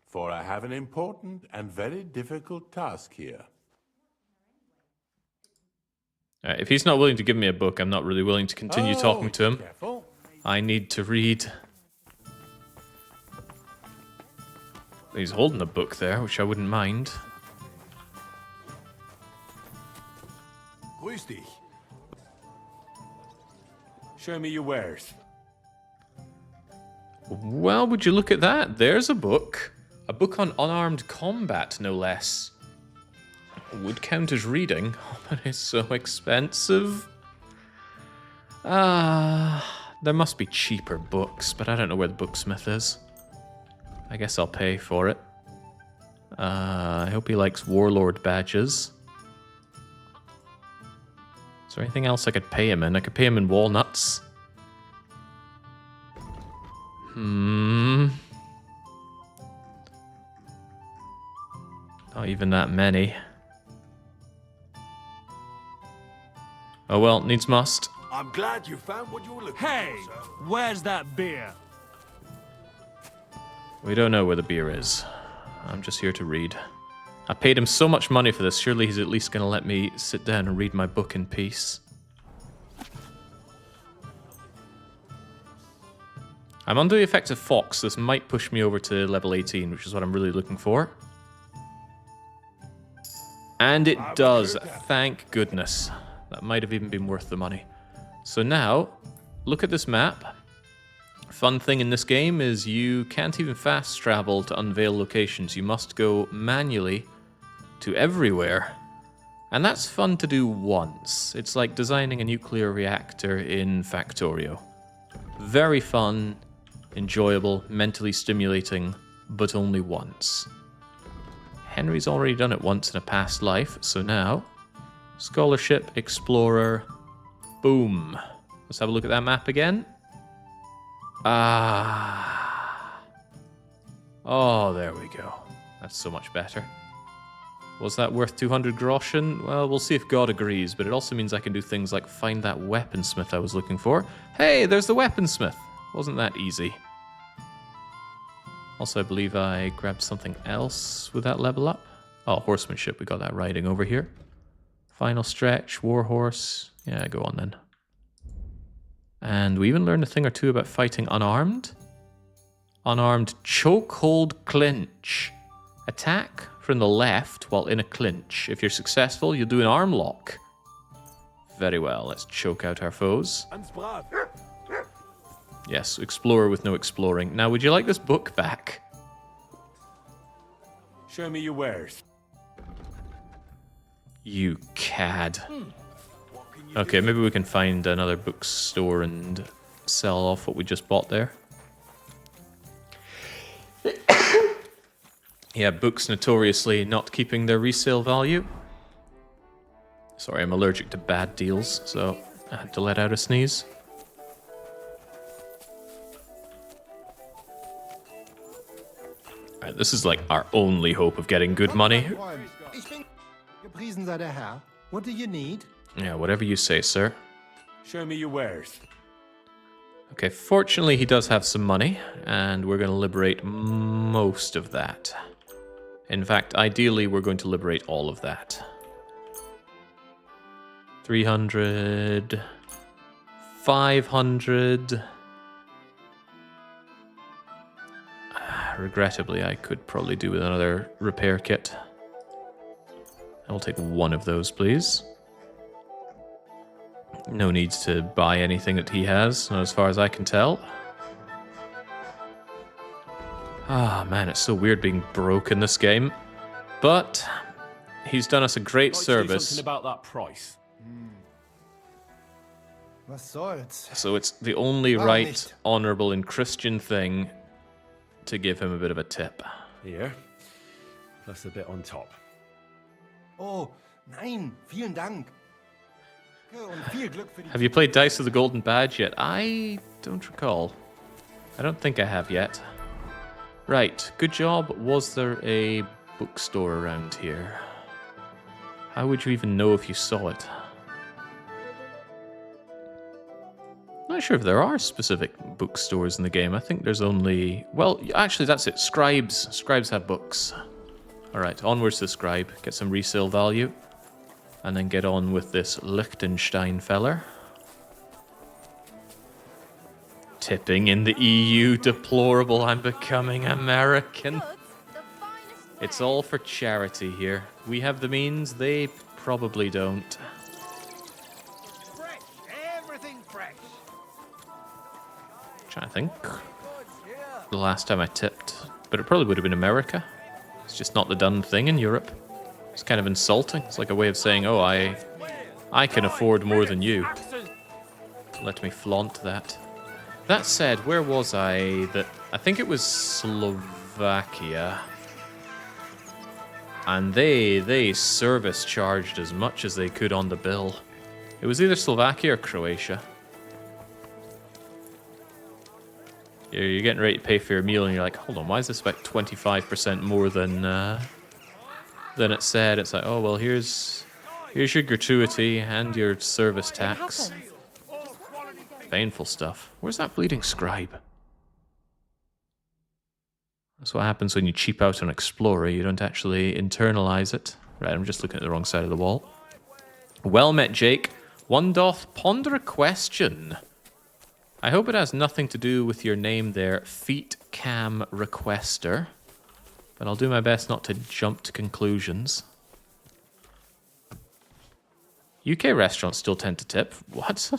[SPEAKER 21] for I have an important and very difficult task here.
[SPEAKER 1] If he's not willing to give me a book, I'm not really willing to continue talking to him.
[SPEAKER 21] Careful.
[SPEAKER 1] I need to read. He's holding a book there, which I wouldn't mind.
[SPEAKER 9] Grüß dich. Show me your wares.
[SPEAKER 1] Well, would you look at that? There's a book. A book on unarmed combat, no less. Would count as reading, but it's so expensive. There must be cheaper books, but I don't know where the booksmith is. I guess I'll pay for it. I hope he likes warlord badges. Is there anything else I could pay him in? I could pay him in walnuts. Not even that many. Oh well, needs must.
[SPEAKER 14] I'm glad you found what you were looking
[SPEAKER 2] Hey,
[SPEAKER 14] for, sir.
[SPEAKER 2] where's that beer?
[SPEAKER 1] We don't know where the beer is. I'm just here to read. I paid him so much money for this, surely he's at least going to let me sit down and read my book in peace. I'm under the effect of Fox, this might push me over to level 18, which is what I'm really looking for. And it does, thank goodness. That might have even been worth the money. So now, look at this map. Fun thing in this game is you can't even fast travel to unveil locations. You must go manually to everywhere. And that's fun to do once. It's like designing a nuclear reactor in Factorio. Very fun, enjoyable, mentally stimulating, but only once. Henry's already done it once in a past life, so now, scholarship, explorer, boom. Let's have a look at that map again. Oh, there we go. That's so much better. Was that worth 200 groschen? Well, we'll see if God agrees, but it also means I can do things like find that weaponsmith I was looking for. Hey, there's the weaponsmith. Wasn't that easy? Also, I believe I grabbed something else with that level up. Oh, horsemanship. We got that riding over here. Final stretch, warhorse. Yeah, go on then. And we even learned a thing or two about fighting unarmed. Unarmed chokehold clinch. Attack from the left while in a clinch. If you're successful, you'll do an arm lock. Very well, let's choke out our foes. Yes, explorer with no exploring. Now, would you like this book back?
[SPEAKER 9] Show me your wares.
[SPEAKER 1] You cad. Okay, maybe we can find another bookstore and sell off what we just bought there. Yeah, books notoriously not keeping their resale value. Sorry, I'm allergic to bad deals, so I had to let out a sneeze. Alright, this is like our only hope of getting good money.
[SPEAKER 8] Gepriesen sei der Herr. What do you need?
[SPEAKER 1] Yeah, whatever you say, sir.
[SPEAKER 9] Show me your wares.
[SPEAKER 1] Okay, fortunately he does have some money, and we're going to liberate most of that. In fact, ideally we're going to liberate all of that. 300... 500... Regrettably, I could probably do with another repair kit. I'll take one of those, please. No need to buy anything that he has, not as far as I can tell. Ah, man, it's so weird being broke in this game. But he's done us a great service.
[SPEAKER 9] Something about that price.
[SPEAKER 8] Was soll's?
[SPEAKER 1] So it's the only
[SPEAKER 8] Warum
[SPEAKER 1] right,
[SPEAKER 8] nicht?
[SPEAKER 1] honorable, and Christian thing to give him a bit of a tip.
[SPEAKER 9] Here. Plus a bit on top.
[SPEAKER 8] Oh, nein, vielen Dank. Und viel Glück für die
[SPEAKER 1] Have you played Dice with the Golden Badge yet? I don't recall. I don't think I have yet. Right, good job. Was there a bookstore around here? How would you even know if you saw it? sure if there are specific bookstores in the game. I think there's only... Well, actually, that's it. Scribes. Scribes have books. Alright, onwards to the scribe. Get some resale value. And then get on with this Liechtenstein feller. Tipping in the EU. Deplorable. I'm becoming American. It's all for charity here. We have the means. They probably don't.
[SPEAKER 10] Everything fresh.
[SPEAKER 1] Trying to think. The last time I tipped. But it probably would have been America. It's just not the done thing in Europe. It's kind of insulting. It's like a way of saying, oh, I can afford more than you. Let me flaunt that. That said, where was I? I think it was Slovakia. And they service charged as much as they could on the bill. It was either Slovakia or Croatia. You're getting ready to pay for your meal and you're like, hold on, why is this about 25% more than it said? It's like, oh, well, here's your gratuity and your service tax. Painful stuff. Where's that bleeding scribe? That's what happens when you cheap out on Explorer. You don't actually internalize it. Right, I'm just looking at the wrong side of the wall. Well met, Jake. One doth ponder a question. I hope it has nothing to do with your name there, Feet Cam Requester. But I'll do my best not to jump to conclusions. UK restaurants still tend to tip. What?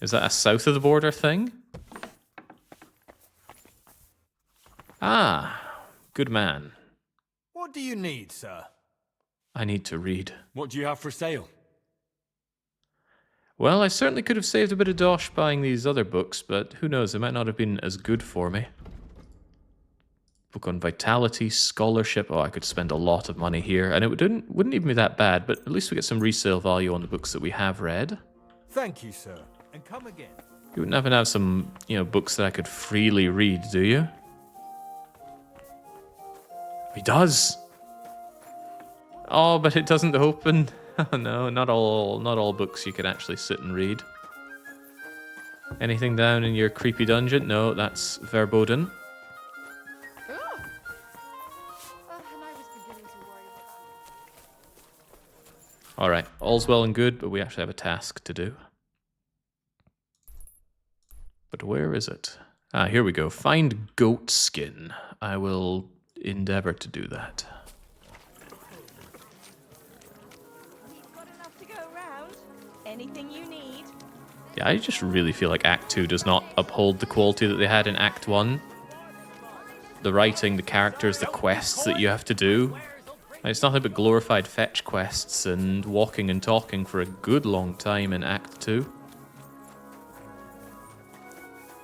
[SPEAKER 1] Is that a south of the border thing? Ah, good man.
[SPEAKER 12] What do you need, sir?
[SPEAKER 1] I need to read.
[SPEAKER 12] What do you have for sale?
[SPEAKER 1] Well, I certainly could have saved a bit of dosh buying these other books, but who knows, they might not have been as good for me. Book on vitality, scholarship. Oh, I could spend a lot of money here, and it wouldn't even be that bad, but at least we get some resale value on the books that we have read.
[SPEAKER 12] Thank you, sir. And come again.
[SPEAKER 1] You wouldn't happen to have some, books that I could freely read, do you? He does. Oh, but it doesn't open. Oh no, not all books you can actually sit and read. Anything down in your creepy dungeon? No, that's verboten. Alright, all's well and good, but we actually have a task to do. But where is it? Ah, here we go. Find goat skin. I will endeavor to do that.
[SPEAKER 22] Anything you need?
[SPEAKER 1] Yeah, I just really feel like Act 2 does not uphold the quality that they had in Act 1. The writing, the characters, the quests that you have to do. It's nothing but glorified fetch quests and walking and talking for a good long time in Act 2.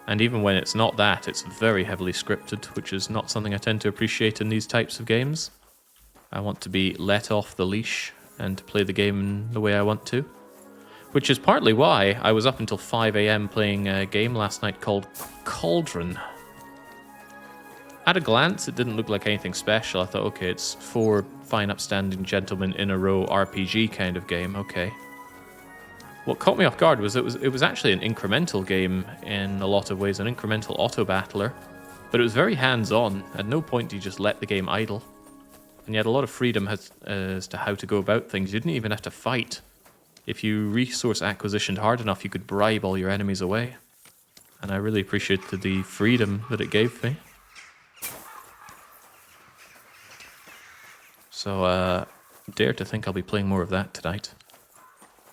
[SPEAKER 1] And even when it's not that, it's very heavily scripted, which is not something I tend to appreciate in these types of games. I want to be let off the leash and to play the game the way I want to. Which is partly why I was up until 5 AM playing a game last night called Cauldron. At a glance, it didn't look like anything special. I thought, okay, it's 4 fine upstanding gentlemen in a row RPG kind of game, okay. What caught me off guard was it was actually an incremental game in a lot of ways, an incremental auto-battler. But it was very hands-on. At no point do you just let the game idle. And you had a lot of freedom as to how to go about things. You didn't even have to fight. If you resource acquisitioned hard enough, you could bribe all your enemies away. And I really appreciated the freedom that it gave me. So, dare to think I'll be playing more of that tonight.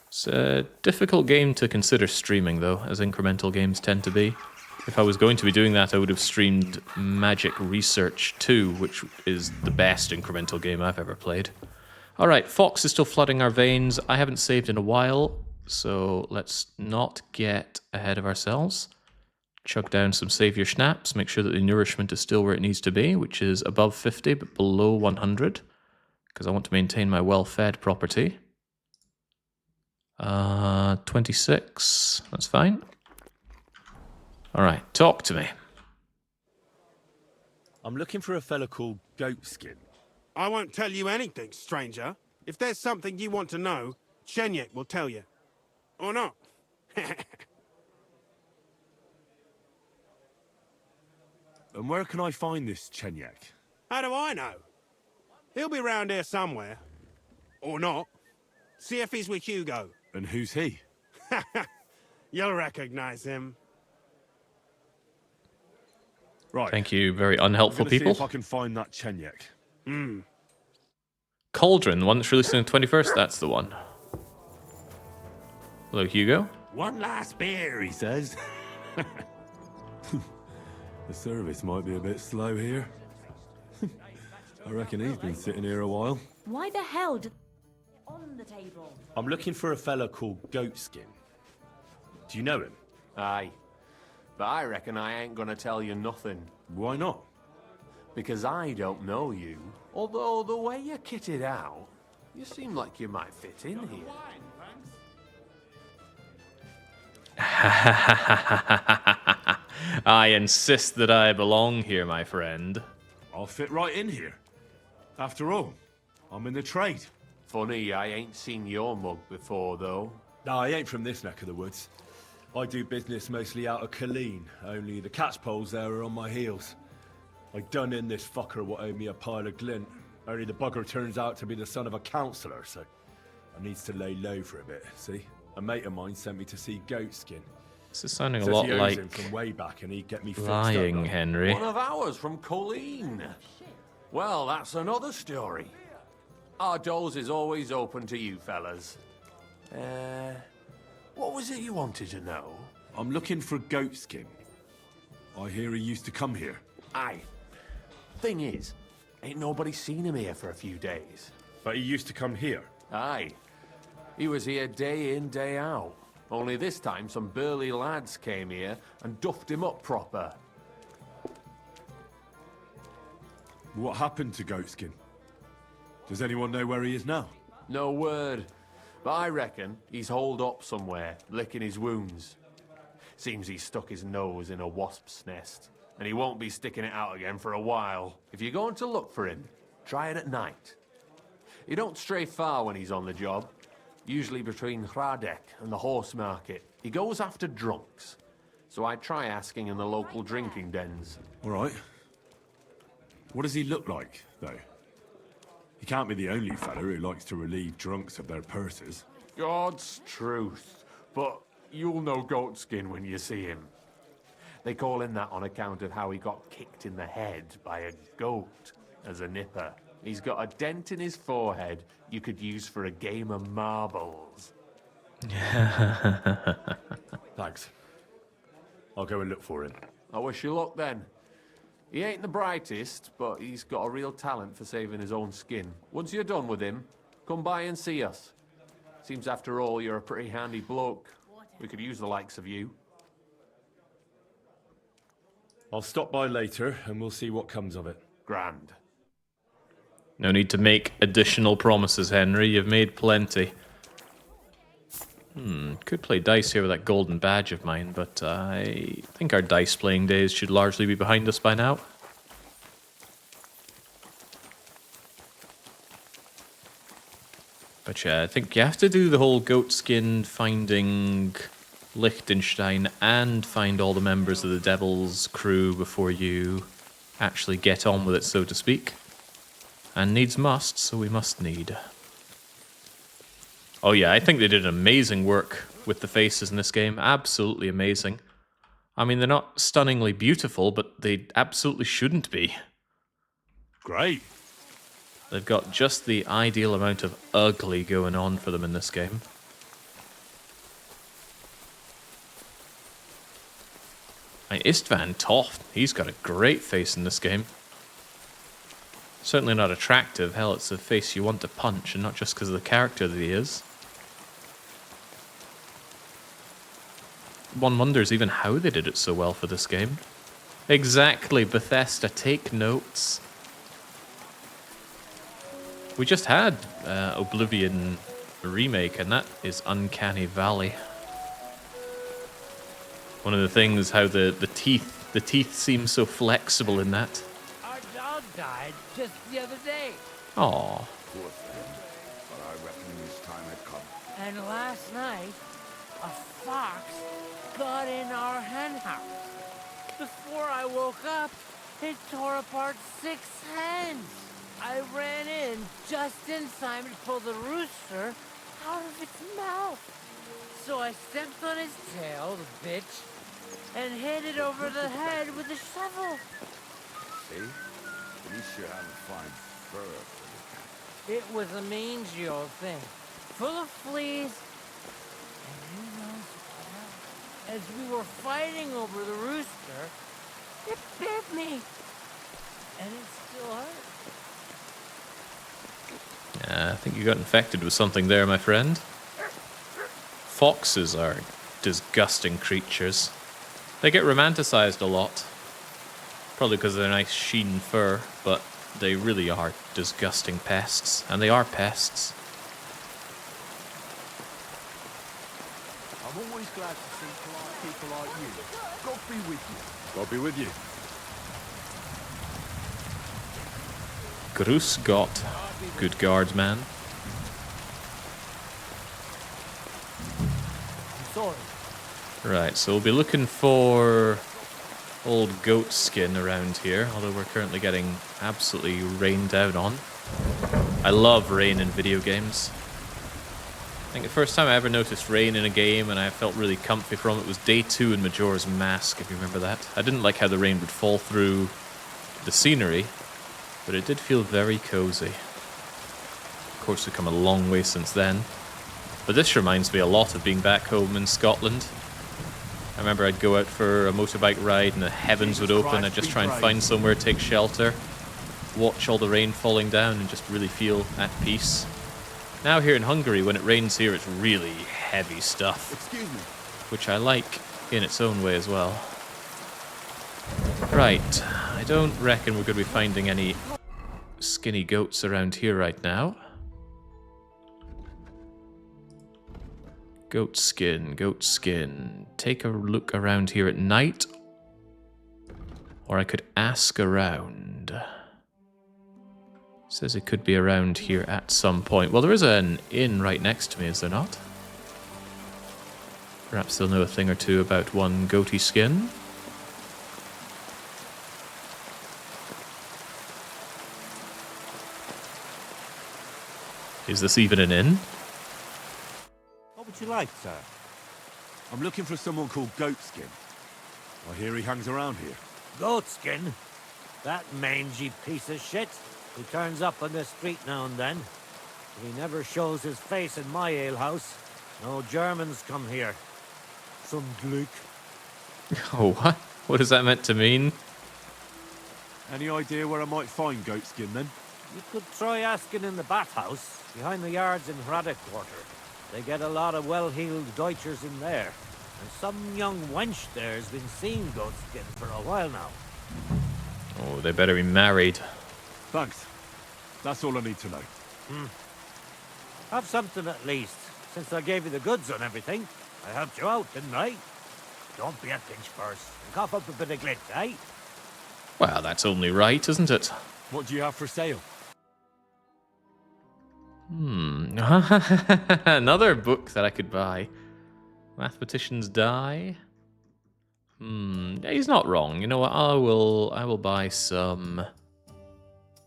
[SPEAKER 1] It's a difficult game to consider streaming, though, as incremental games tend to be. If I was going to be doing that, I would have streamed Magic Research 2, which is the best incremental game I've ever played. Alright, Fox is still flooding our veins. I haven't saved in a while, so let's not get ahead of ourselves. Chug down some Savior Schnapps, make sure that the nourishment is still where it needs to be, which is above 50 but below 100, because I want to maintain my well-fed property. 26, that's fine. Alright, talk to me.
[SPEAKER 23] I'm looking for a fella called Goatskin.
[SPEAKER 24] I won't tell you anything, stranger. If there's something you want to know, Shenyek will tell you. Or not.
[SPEAKER 5] And where can I find this Chenyek?
[SPEAKER 24] How do I know? He'll be round here somewhere. Or not. See if he's with Hugo.
[SPEAKER 5] And who's he?
[SPEAKER 24] You'll recognize him.
[SPEAKER 5] Right.
[SPEAKER 1] Thank you, very unhelpful
[SPEAKER 5] I'm gonna
[SPEAKER 1] people.
[SPEAKER 5] See if I can find that Chenyek.
[SPEAKER 1] Cauldron, the one that's released on the 21st, that's the one. Hello, Hugo.
[SPEAKER 5] One last beer, he says. The service might be a bit slow here. I reckon he's been sitting here a while.
[SPEAKER 20] Why the hell did... on the table?
[SPEAKER 23] I'm looking for a fella called Goatskin. Do you know him?
[SPEAKER 3] Aye. But I reckon I ain't gonna tell you nothing.
[SPEAKER 5] Why not?
[SPEAKER 3] Because I don't know you. Although the way you're kitted out, you seem like you might fit in here.
[SPEAKER 1] I insist that I belong here, my friend.
[SPEAKER 5] I'll fit right in here. After all, I'm in the trade.
[SPEAKER 3] Funny, I ain't seen your mug before, though.
[SPEAKER 23] No, I ain't from this neck of the woods. I do business mostly out of Colleen, only the catchpoles there are on my heels. I done in this fucker what owed me a pile of glint. Only the bugger turns out to be the son of a councillor, so I needs to lay low for a bit, see? A mate of mine sent me to see Goatskin.
[SPEAKER 1] This is sounding a
[SPEAKER 23] Says
[SPEAKER 1] lot
[SPEAKER 23] he owes
[SPEAKER 1] like
[SPEAKER 23] him from way back and he'd get me fixed
[SPEAKER 1] lying,
[SPEAKER 23] up.
[SPEAKER 1] Henry.
[SPEAKER 3] One of ours from Colleen. Well, that's another story. Our doors is always open to you fellas. What was it you wanted to know?
[SPEAKER 5] I'm looking for Goatskin. I hear he used to come here.
[SPEAKER 3] Aye. Thing is, ain't nobody seen him here for a few days.
[SPEAKER 5] But he used to come here?
[SPEAKER 3] Aye. He was here day in, day out. Only this time some burly lads came here and duffed him up proper.
[SPEAKER 5] What happened to Goatskin? Does anyone know where he is now?
[SPEAKER 3] No word. But I reckon he's holed up somewhere, licking his wounds. Seems he stuck his nose in a wasp's nest, and he won't be sticking it out again for a while. If you're going to look for him, try it at night. He don't stray far when he's on the job. Usually between Hradek and the horse market. He goes after drunks. So I try asking in the local drinking dens.
[SPEAKER 5] All right. What does he look like, though? He can't be the only fella who likes to relieve drunks of their purses.
[SPEAKER 3] God's truth. But you'll know Goatskin when you see him. They call him that on account of how he got kicked in the head by a goat as a nipper. He's got a dent in his forehead you could use for a game of marbles.
[SPEAKER 23] Thanks. I'll go and look for him.
[SPEAKER 3] I wish you luck then. He ain't the brightest, but he's got a real talent for saving his own skin. Once you're done with him, come by and see us. Seems after all you're a pretty handy bloke. We could use the likes of you.
[SPEAKER 23] I'll stop by later and we'll see what comes of it.
[SPEAKER 3] Grand.
[SPEAKER 1] No need to make additional promises, Henry. You've made plenty. Could play dice here with that golden badge of mine, but I think our dice playing days should largely be behind us by now. But yeah, I think you have to do the whole Goatskin finding Liechtenstein and find all the members of the Devil's crew before you actually get on with it, so to speak. And needs must, so we must need. Oh yeah, I think they did amazing work with the faces in this game. Absolutely amazing. I mean, they're not stunningly beautiful, but they absolutely shouldn't be.
[SPEAKER 5] Great.
[SPEAKER 1] They've got just the ideal amount of ugly going on for them in this game. Istvan Toft, he's got a great face in this game. Certainly not attractive. Hell, it's a face you want to punch, and not just because of the character that he is. One wonders even how they did it so well for this game. Exactly, Bethesda, take notes. We just had Oblivion remake, and that is Uncanny Valley. One of the things, how the teeth seem so flexible in that.
[SPEAKER 15] Our dog died just the other day.
[SPEAKER 1] Aww.
[SPEAKER 14] Poor thing. But I reckon his time had come.
[SPEAKER 15] And last night, a fox got in our hen house. Before I woke up,
[SPEAKER 6] It tore apart 6 hens. I ran in just in time to pull the rooster out of its mouth. So I stepped on his tail, the bitch, and hit it over the head with a shovel.
[SPEAKER 14] See? At least you haven't fine fur for the cat.
[SPEAKER 6] It was a mangy old thing, full of fleas. And who knows what else. As we were fighting over the rooster, it bit me. And it still hurts.
[SPEAKER 1] I think you got infected with something there, my friend. Foxes are disgusting creatures. They get romanticized a lot. Probably because of their nice sheen fur, but they really are disgusting pests. And they are pests.
[SPEAKER 9] I'm always glad to see polite people like you. God be with you.
[SPEAKER 5] God be with you.
[SPEAKER 1] Grüß Gott, good guardsman.
[SPEAKER 6] I'm sorry.
[SPEAKER 1] Right, so we'll be looking for old goat skin around here, although we're currently getting absolutely rained down on. I love rain in video games. I think the first time I ever noticed rain in a game and I felt really comfy from it was day 2 in Majora's Mask, if you remember that. I didn't like how the rain would fall through the scenery, but it did feel very cozy. Of course, we've come a long way since then. But this reminds me a lot of being back home in Scotland. I remember I'd go out for a motorbike ride and the heavens would open. I'd just try and find somewhere to take shelter, watch all the rain falling down and just really feel at peace. Now here in Hungary, when it rains here, it's really heavy stuff.
[SPEAKER 5] Excuse me.
[SPEAKER 1] Which I like in its own way as well. Right, I don't reckon we're going to be finding any skinny goats around here right now. Goat skin, goat skin. Take a look around here at night. Or I could ask around. Says it could be around here at some point. Well, there is an inn right next to me, is there not? Perhaps they'll know a thing or two about one goatee skin. Is this even an inn?
[SPEAKER 18] What would you like, sir?
[SPEAKER 5] I'm looking for someone called Goatskin. I hear he hangs around here.
[SPEAKER 6] Goatskin? That mangy piece of shit. He turns up on the street now and then. But he never shows his face in my alehouse. No Germans come here. Some Glück.
[SPEAKER 1] Oh, what? What is that meant to mean?
[SPEAKER 5] Any idea where I might find Goatskin then?
[SPEAKER 6] You could try asking in the bathhouse, behind the yards in Hrada Quarter. They get a lot of well-heeled Deutschers in there. And some young wench there has been seeing Goatskin for a while now.
[SPEAKER 1] Oh, they better be married.
[SPEAKER 5] Thanks. That's all I need to know.
[SPEAKER 6] Have something at least, since I gave you the goods on everything. I helped you out, didn't I? Don't be a pinch purse, and cough up a bit of glit, eh?
[SPEAKER 1] Well, that's only right, isn't it?
[SPEAKER 23] What do you have for sale?
[SPEAKER 1] Another book that I could buy. Mathematicians Die. He's not wrong. You know what? I will buy some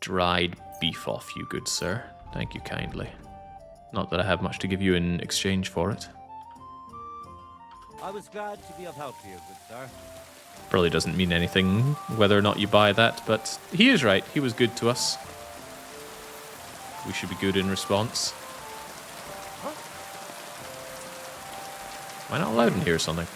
[SPEAKER 1] dried beef off you, good sir. Thank you kindly. Not that I have much to give you in exchange for it.
[SPEAKER 18] I was glad to be of help to you, good sir.
[SPEAKER 1] Probably doesn't mean anything whether or not you buy that, but he is right. He was good to us. We should be good in response. Am I not allowed in here or something?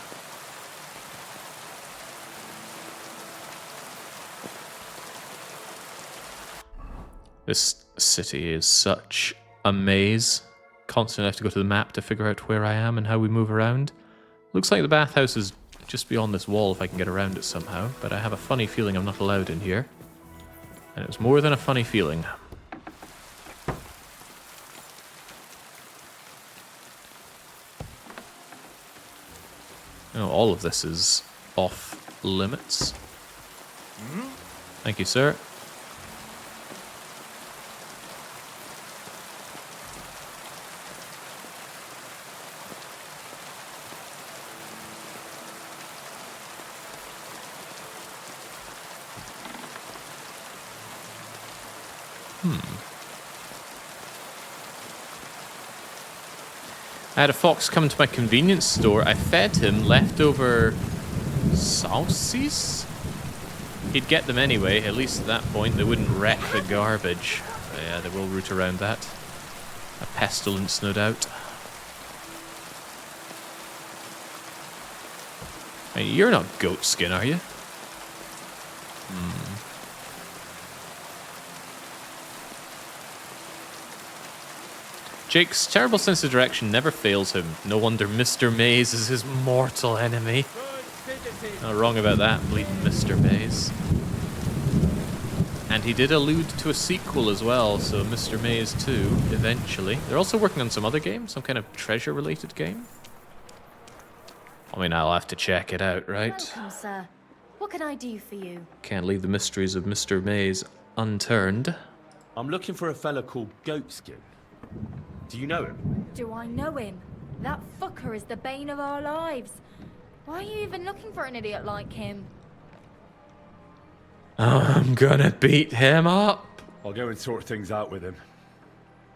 [SPEAKER 1] This city is such a maze. Constantly have to go to the map to figure out where I am and how we move around. Looks like the bathhouse is just beyond this wall if I can get around it somehow, but I have a funny feeling I'm not allowed in here. And it was more than a funny feeling. Oh, all of this is off limits. Thank you, sir. I had a fox come to my convenience store. I fed him leftover sauces. He'd get them anyway. At least at that point, they wouldn't wreck the garbage. But yeah, they will root around that. A pestilence, no doubt. Hey, you're not goat skin, are you? Jake's terrible sense of direction never fails him. No wonder Mr. Maze is his mortal enemy. Not wrong about that, bleeding Mr. Maze. And he did allude to a sequel as well, so Mr. Maze 2, eventually. They're also working on some other game, some kind of treasure-related game. I mean, I'll have to check it out, right?
[SPEAKER 20] Welcome, sir. What can I do for you?
[SPEAKER 1] Can't leave the mysteries of Mr. Maze unturned.
[SPEAKER 23] I'm looking for a fella called Goatskin. Do you know him?
[SPEAKER 16] Do I know him? That fucker is the bane of our lives. Why are you even looking for an idiot like him?
[SPEAKER 1] I'm gonna beat him up.
[SPEAKER 23] I'll go and sort things out with him.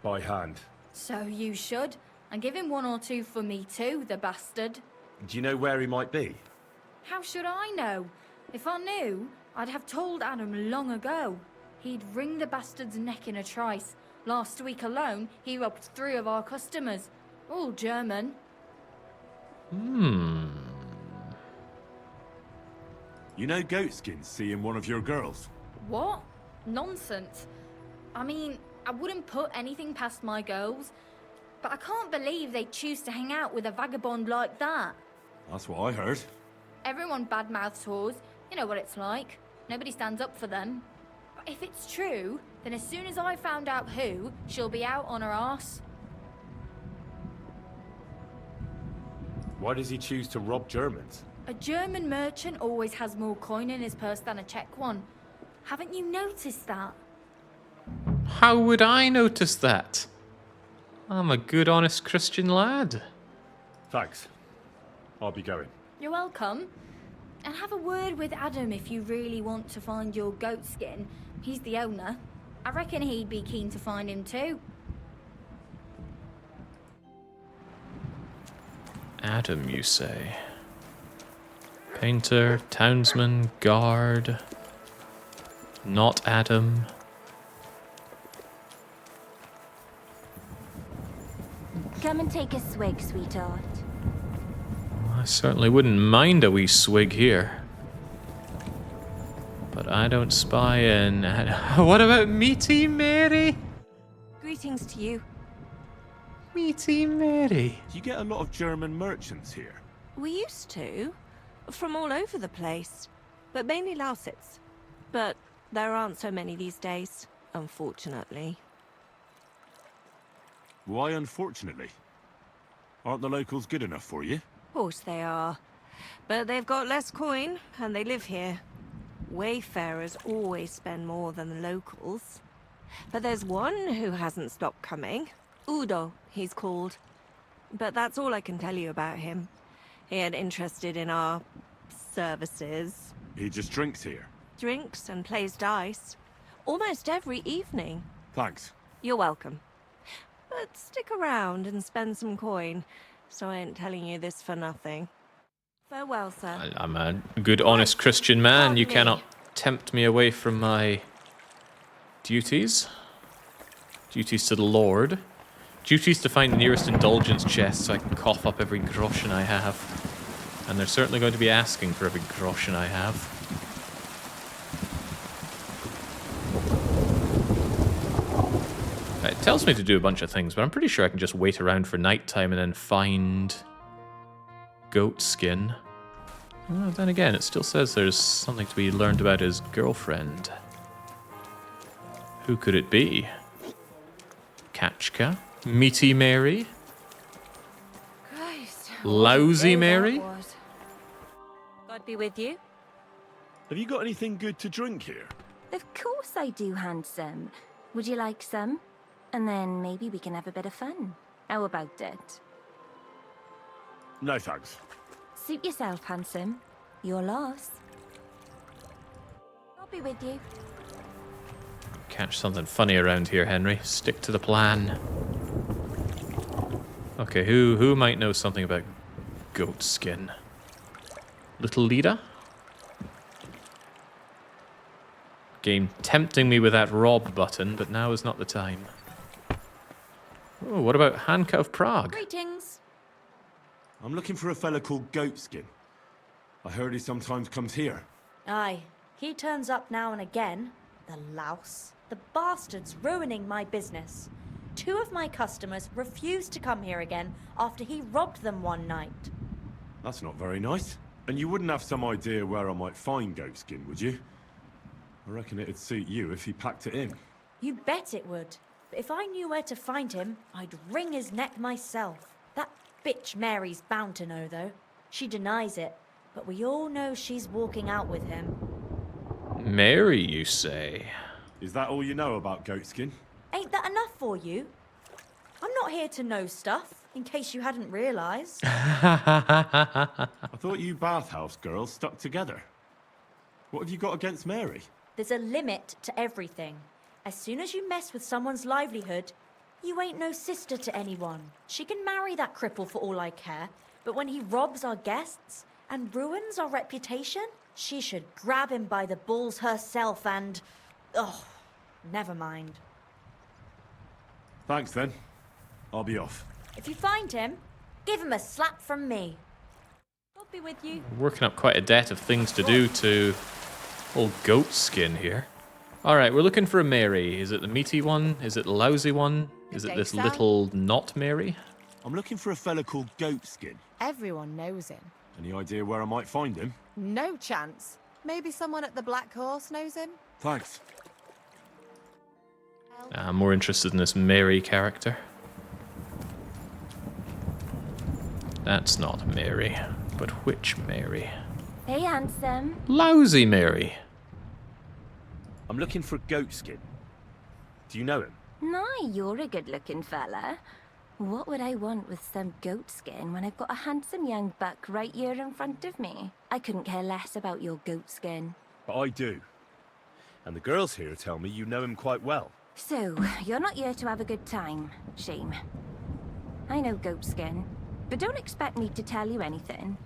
[SPEAKER 23] By hand.
[SPEAKER 16] So you should. And give him 1 or 2 for me too, the bastard.
[SPEAKER 23] Do you know where he might be?
[SPEAKER 16] How should I know? If I knew, I'd have told Adam long ago. He'd wring the bastard's neck in a trice. Last week alone, he robbed 3 of our customers. All German.
[SPEAKER 5] You know Goatskin's seeing one of your girls?
[SPEAKER 16] What? Nonsense. I mean, I wouldn't put anything past my girls, but I can't believe they choose to hang out with a vagabond like that.
[SPEAKER 5] That's what I heard.
[SPEAKER 16] Everyone badmouths whores. You know what it's like. Nobody stands up for them. But if it's true, then as soon as I found out who, she'll be out on her arse.
[SPEAKER 23] Why does he choose to rob Germans?
[SPEAKER 16] A German merchant always has more coin in his purse than a Czech one. Haven't you noticed that?
[SPEAKER 1] How would I notice that? I'm a good, honest Christian lad.
[SPEAKER 23] Thanks. I'll be going.
[SPEAKER 16] You're welcome. And have a word with Adam if you really want to find your goat skin. He's the owner. I reckon he'd be keen to find him too.
[SPEAKER 1] Adam, you say? Painter, townsman, guard. Not Adam.
[SPEAKER 20] Come and take a swig, sweetheart.
[SPEAKER 1] I certainly wouldn't mind a wee swig here. But I don't spy in. What about Meaty Mary?
[SPEAKER 22] Greetings to you.
[SPEAKER 1] Meaty Mary.
[SPEAKER 5] Do you get a lot of German merchants here?
[SPEAKER 22] We used to. From all over the place. But mainly Lausitz. But there aren't so many these days, unfortunately.
[SPEAKER 5] Why unfortunately? Aren't the locals good enough for you?
[SPEAKER 22] Of course they are. But they've got less coin, and they live here. Wayfarers always spend more than the locals. But there's one who hasn't stopped coming. Udo, he's called. But that's all I can tell you about him. He ain't interested in our services.
[SPEAKER 5] He just drinks here.
[SPEAKER 22] Drinks and plays dice. Almost every evening.
[SPEAKER 5] Thanks.
[SPEAKER 22] You're welcome. But stick around and spend some coin, so I ain't telling you this for nothing. Farewell, sir.
[SPEAKER 1] I'm a good, honest Christian man. You cannot tempt me away from my duties. Duties to the Lord. Duties to find the nearest indulgence chest so I can cough up every groschen I have. And they're certainly going to be asking for every groschen I have. It tells me to do a bunch of things, but I'm pretty sure I can just wait around for nighttime and then find goat skin. Well, then again, it still says there's something to be learned about his girlfriend. Who could it be? Kachka? Meaty Mary?
[SPEAKER 22] Christ.
[SPEAKER 1] Lousy Mary?
[SPEAKER 22] God be with you.
[SPEAKER 5] Have you got anything good to drink here?
[SPEAKER 20] Of course I do, handsome. Would you like some? And then maybe we can have a bit of fun. How about it?
[SPEAKER 5] No thanks.
[SPEAKER 20] Suit yourself, handsome. Your loss. I'll be with you.
[SPEAKER 1] Catch something funny around here, Henry. Stick to the plan. Okay, who might know something about goat skin? Little Lita? Game tempting me with that rob button, but now is not the time. Oh, what about Hanka of Prague?
[SPEAKER 16] Greetings.
[SPEAKER 5] I'm looking for a fella called Goatskin. I heard he sometimes comes here.
[SPEAKER 7] Aye, he turns up now and again. The louse. The bastard's ruining my business. 2 of my customers refused to come here again after he robbed them one night.
[SPEAKER 5] That's not very nice. And you wouldn't have some idea where I might find Goatskin, would you? I reckon it'd suit you if he packed it in.
[SPEAKER 7] You bet it would. But if I knew where to find him, I'd wring his neck myself. That bitch Mary's bound to know, though. She denies it, but we all know she's walking out with him.
[SPEAKER 1] Mary, you say?
[SPEAKER 5] Is that all you know about Goatskin?
[SPEAKER 7] Ain't that enough for you? I'm not here to know stuff, in case you hadn't realised.
[SPEAKER 5] I thought you bathhouse girls stuck together. What have you got against Mary?
[SPEAKER 7] There's a limit to everything. As soon as you mess with someone's livelihood, you ain't no sister to anyone. She can marry that cripple for all I care, but when he robs our guests and ruins our reputation, she should grab him by the balls herself and... oh, never mind.
[SPEAKER 5] Thanks then. I'll be off.
[SPEAKER 7] If you find him, give him a slap from me. God be with you.
[SPEAKER 1] Working up quite a debt of things to do to old goat skin here. Alright, we're looking for a Mary. Is it the meaty one? Is it the lousy one? Is it this little not Mary?
[SPEAKER 5] I'm looking for a fella called Goatskin.
[SPEAKER 11] Everyone knows him.
[SPEAKER 5] Any idea where I might find him?
[SPEAKER 11] No chance. Maybe someone at the Black Horse knows him?
[SPEAKER 5] Thanks.
[SPEAKER 1] I'm more interested in this Mary character. That's not Mary. But which Mary?
[SPEAKER 20] Hey, handsome.
[SPEAKER 1] Lousy Mary.
[SPEAKER 23] I'm looking for Goatskin. Do you know him?
[SPEAKER 20] Nah, you're a good-looking fella. What would I want with some goat skin when I've got a handsome young buck right here in front of me? I couldn't care less about your goat skin.
[SPEAKER 23] But I do. And the girls here tell me you know him quite well.
[SPEAKER 20] So, you're not here to have a good time. Shame. I know Goatskin, but don't expect me to tell you anything.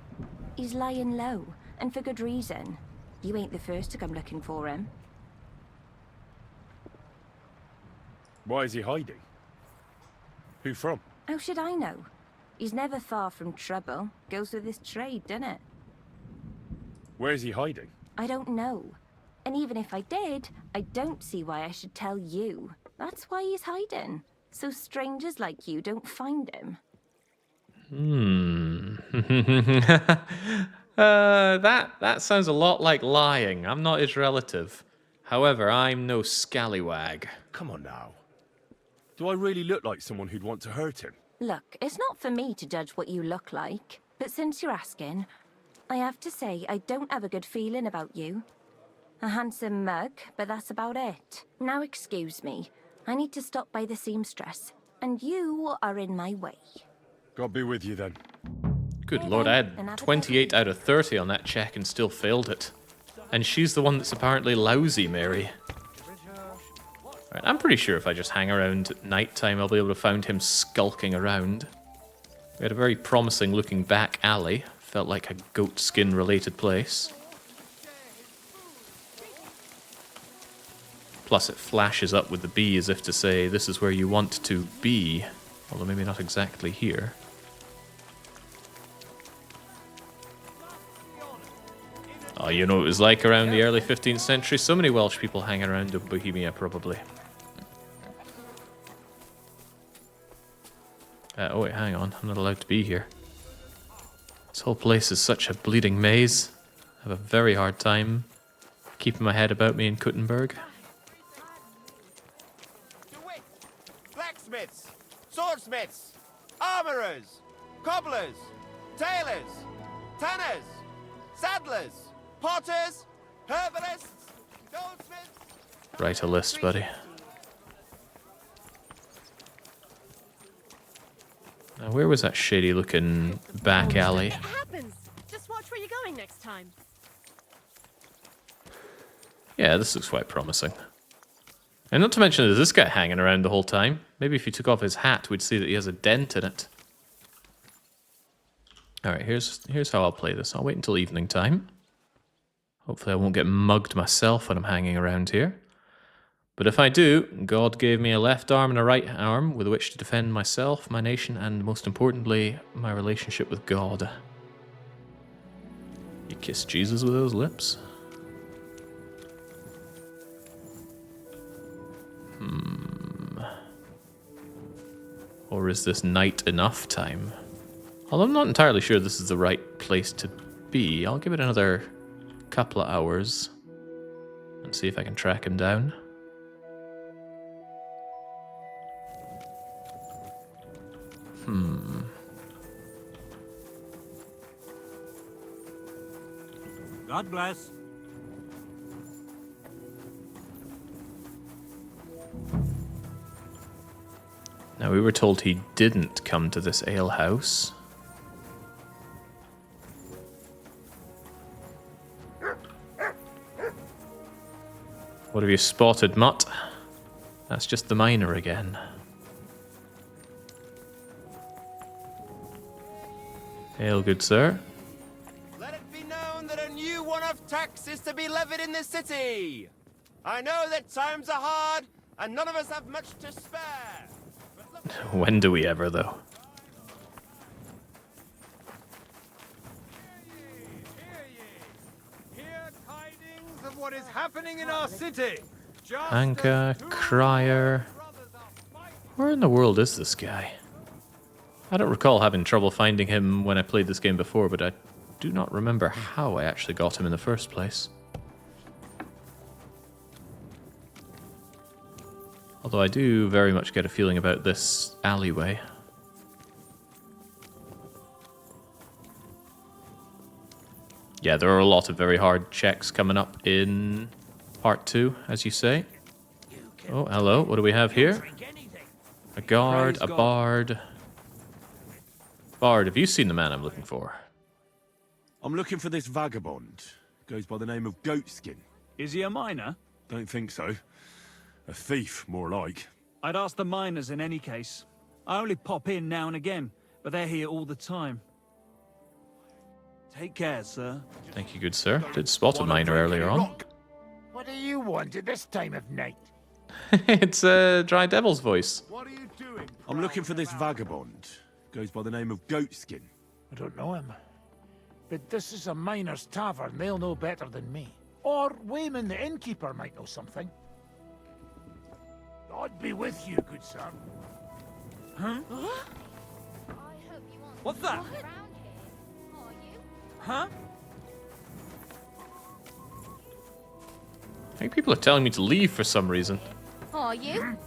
[SPEAKER 20] He's lying low, and for good reason. You ain't the first to come looking for him.
[SPEAKER 23] Why is he hiding? Who from?
[SPEAKER 20] How should I know? He's never far from trouble. Goes with his trade, doesn't it?
[SPEAKER 23] Where is he hiding?
[SPEAKER 20] I don't know. And even if I did, I don't see why I should tell you. That's why he's hiding. So strangers like you don't find him.
[SPEAKER 1] That sounds a lot like lying. I'm not his relative. However, I'm no scallywag.
[SPEAKER 23] Come on now. Do I really look like someone who'd want to hurt him?
[SPEAKER 20] Look, it's not for me to judge what you look like. But since you're asking, I have to say I don't have a good feeling about you. A handsome mug, but that's about it. Now excuse me. I need to stop by the seamstress. And you are in my way.
[SPEAKER 5] God be with you then.
[SPEAKER 1] Good lord, I had 28 out of 30 on that check and still failed it. And she's the one that's apparently lousy, Mary. Right, I'm pretty sure if I just hang around at night time, I'll be able to find him skulking around. We had a very promising looking back alley. Felt like a goat skin related place. Plus it flashes up with the bee as if to say, this is where you want to be. Although maybe not exactly here. Oh, you know what it was like around the early 15th century? So many Welsh people hanging around in Bohemia, probably. Oh wait, hang on. I'm not allowed to be here. This whole place is such a bleeding maze. I have a very hard time keeping my head about me in Kuttenberg.
[SPEAKER 13] Blacksmiths, swordsmiths, armourers, cobblers, tailors, tanners, saddlers, potters, herbalists, goldsmiths.
[SPEAKER 1] Write a list, buddy. Now, where was that shady looking back alley?
[SPEAKER 19] It happens. Just watch where you're going next time.
[SPEAKER 1] Yeah, this looks quite promising. And not to mention, there's this guy hanging around the whole time. Maybe if you took off his hat, we'd see that he has a dent in it. Alright, here's how I'll play this. I'll wait until evening time. Hopefully I won't get mugged myself when I'm hanging around here. But if I do, God gave me a left arm and a right arm with which to defend myself, my nation, and most importantly, my relationship with God. You kiss Jesus with those lips? Or is this night enough time? Although I'm not entirely sure this is the right place to be. I'll give it another couple of hours and see if I can track him down.
[SPEAKER 18] God bless.
[SPEAKER 1] Now, we were told he didn't come to this alehouse. What have you spotted, Mutt? That's just the miner again. Hail, good sir.
[SPEAKER 13] Let it be known that a new one-off tax is to be levied in this city. I know that times are hard, and none of us have much to spare.
[SPEAKER 1] When do we ever, though?
[SPEAKER 12] Hear tidings of what is happening in our city.
[SPEAKER 1] Anka, Crier. Where in the world is this guy? I don't recall having trouble finding him when I played this game before, but I do not remember how I actually got him in the first place. Although I do very much get a feeling about this alleyway. Yeah, there are a lot of very hard checks coming up in part 2, as you say. Oh, hello. What do we have here? A guard, a bard. Bard, have you seen the man I'm looking for?
[SPEAKER 5] I'm looking for this vagabond. Goes by the name of Goatskin.
[SPEAKER 2] Is he a miner?
[SPEAKER 5] Don't think so. A thief, more like.
[SPEAKER 2] I'd ask the miners in any case. I only pop in now and again, but they're here all the time. Take care, sir.
[SPEAKER 1] Thank you, good sir. Did spot a miner earlier on.
[SPEAKER 10] What do you want at this time of night?
[SPEAKER 1] It's Dry Devil's voice.
[SPEAKER 10] What are you doing?
[SPEAKER 5] I'm looking for this vagabond. Goes by the name of Goatskin.
[SPEAKER 4] I don't know him. But this is a miner's tavern. They'll know better than me. Or Wayman the innkeeper might know something. God be with you, good sir.
[SPEAKER 2] Huh? What's that? Huh?
[SPEAKER 1] I think people are telling me to leave for some reason.
[SPEAKER 16] Are you?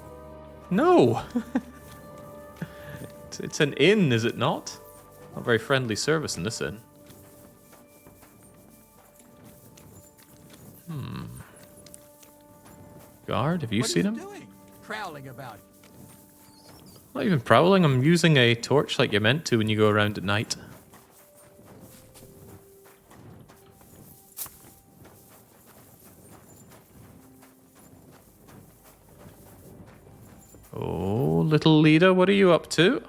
[SPEAKER 1] No! It's an inn, is it not? Not very friendly service in this inn. Guard, have you seen him?
[SPEAKER 12] Prowling about.
[SPEAKER 1] Not even prowling, I'm using a torch like you're meant to when you go around at night. Oh, little leader, what are you up to?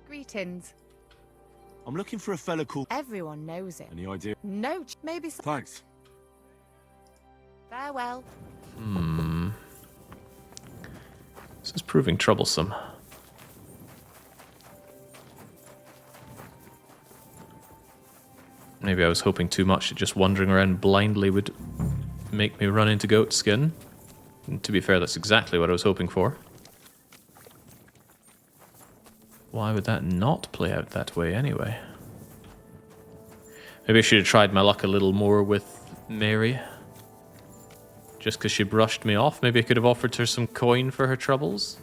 [SPEAKER 11] Greetings.
[SPEAKER 5] I'm looking for a fella called...
[SPEAKER 11] Everyone knows it.
[SPEAKER 5] Any idea?
[SPEAKER 11] No, maybe some...
[SPEAKER 5] Thanks.
[SPEAKER 11] Farewell.
[SPEAKER 1] This is proving troublesome. Maybe I was hoping too much that just wandering around blindly would make me run into goat skin. And to be fair, that's exactly what I was hoping for. Why would that not play out that way anyway? Maybe I should have tried my luck a little more with Mary. Just because she brushed me off, maybe I could have offered her some coin for her troubles.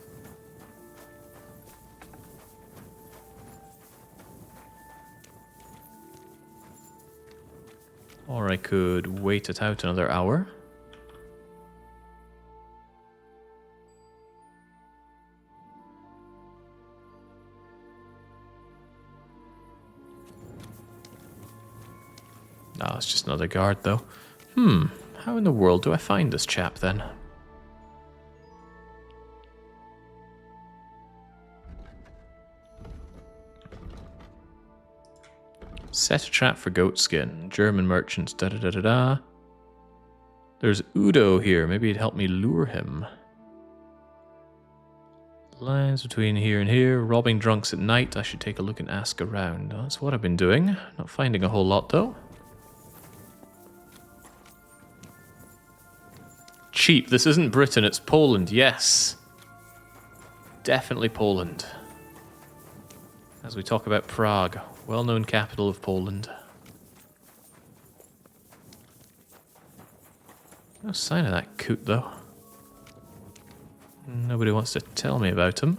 [SPEAKER 1] Or I could wait it out another hour. No, it's just another guard, though. How in the world do I find this chap, then? Set a trap for goat skin. German merchants, da-da-da-da-da. There's Udo here. Maybe he'd help me lure him. Lines between here and here. Robbing drunks at night. I should take a look and ask around. That's what I've been doing. Not finding a whole lot, though. Cheap. This isn't Britain, it's Poland. Yes. Definitely Poland. As we talk about Prague, well-known capital of Poland. No sign of that coot, though. Nobody wants to tell me about him.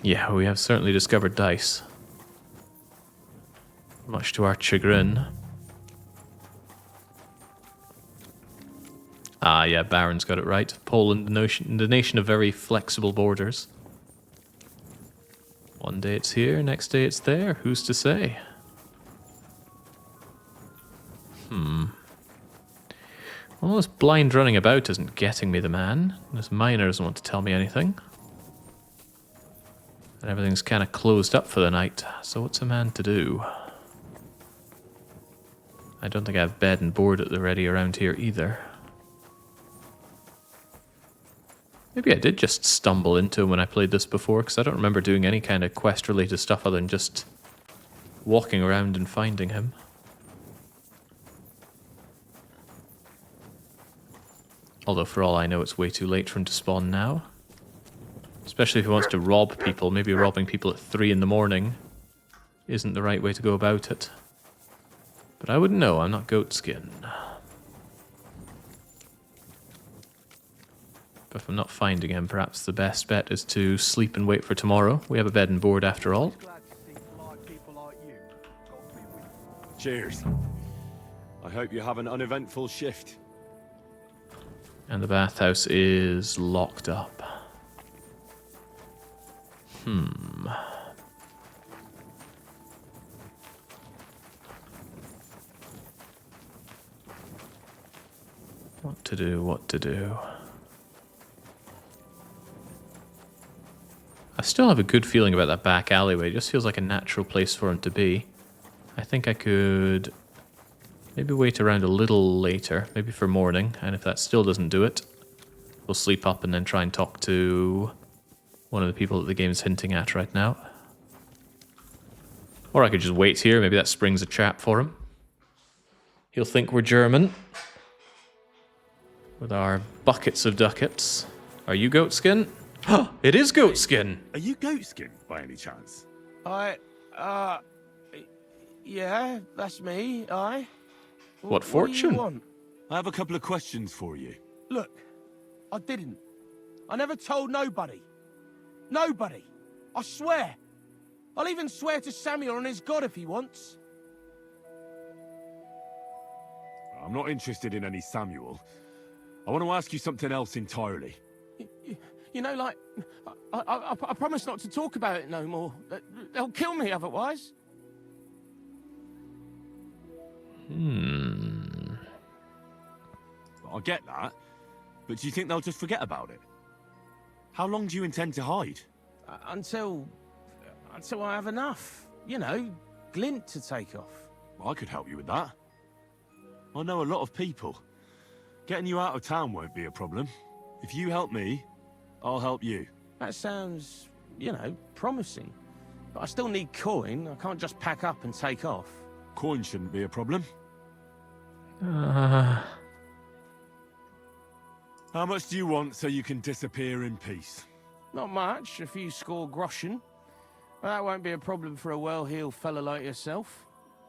[SPEAKER 1] Yeah, we have certainly discovered dice. Much to our chagrin. Ah, yeah, Baron's got it right. Poland, the nation of very flexible borders. One day it's here, next day it's there. Who's to say? All this blind running about isn't getting me the man. This miner doesn't want to tell me anything. And everything's kind of closed up for the night, so what's a man to do? I don't think I have bed and board at the ready around here either. Maybe I did just stumble into him when I played this before, because I don't remember doing any kind of quest-related stuff other than just walking around and finding him. Although for all I know it's way too late for him to spawn now. Especially if he wants to rob people. Maybe robbing people at 3 in the morning isn't the right way to go about it. But I wouldn't know, I'm not goatskin. But if I'm not finding him, perhaps the best bet is to sleep and wait for tomorrow. We have a bed and board after all.
[SPEAKER 23] Cheers. I hope you have an uneventful shift.
[SPEAKER 1] And the bathhouse is locked up. What to do, what to do. I still have a good feeling about that back alleyway. It just feels like a natural place for him to be. I think I could maybe wait around a little later, maybe for morning, and if that still doesn't do it, we'll sleep up and then try and talk to one of the people that the game's hinting at right now. Or I could just wait here, maybe that springs a trap for him. He'll think we're German. With our buckets of ducats. Are you goatskin? It is goatskin!
[SPEAKER 5] Are you goatskin, by any chance?
[SPEAKER 15] Yeah, that's me, aye.
[SPEAKER 1] What fortune?
[SPEAKER 15] Do you want?
[SPEAKER 5] I have a couple of questions for you.
[SPEAKER 15] Look, I didn't. I never told nobody. Nobody. I swear. I'll even swear to Samuel and his God if he wants.
[SPEAKER 5] I'm not interested in any Samuel. I want to ask you something else entirely.
[SPEAKER 15] You know, like, I promise not to talk about it no more. They'll kill me otherwise.
[SPEAKER 5] I get that, but do you think they'll just forget about it? How long do you intend to hide?
[SPEAKER 15] Until I have enough. You know, glint to take off.
[SPEAKER 5] Well, I could help you with that. I know a lot of people. Getting you out of town won't be a problem. If you help me, I'll help you.
[SPEAKER 15] That sounds, you know, promising. But I still need coin. I can't just pack up and take off.
[SPEAKER 5] Coin shouldn't be a problem.
[SPEAKER 1] Uh,
[SPEAKER 5] How much do you want so you can disappear in peace?
[SPEAKER 15] Not much, a few score groschen. Well, that won't be a problem for a well-heeled fella like yourself.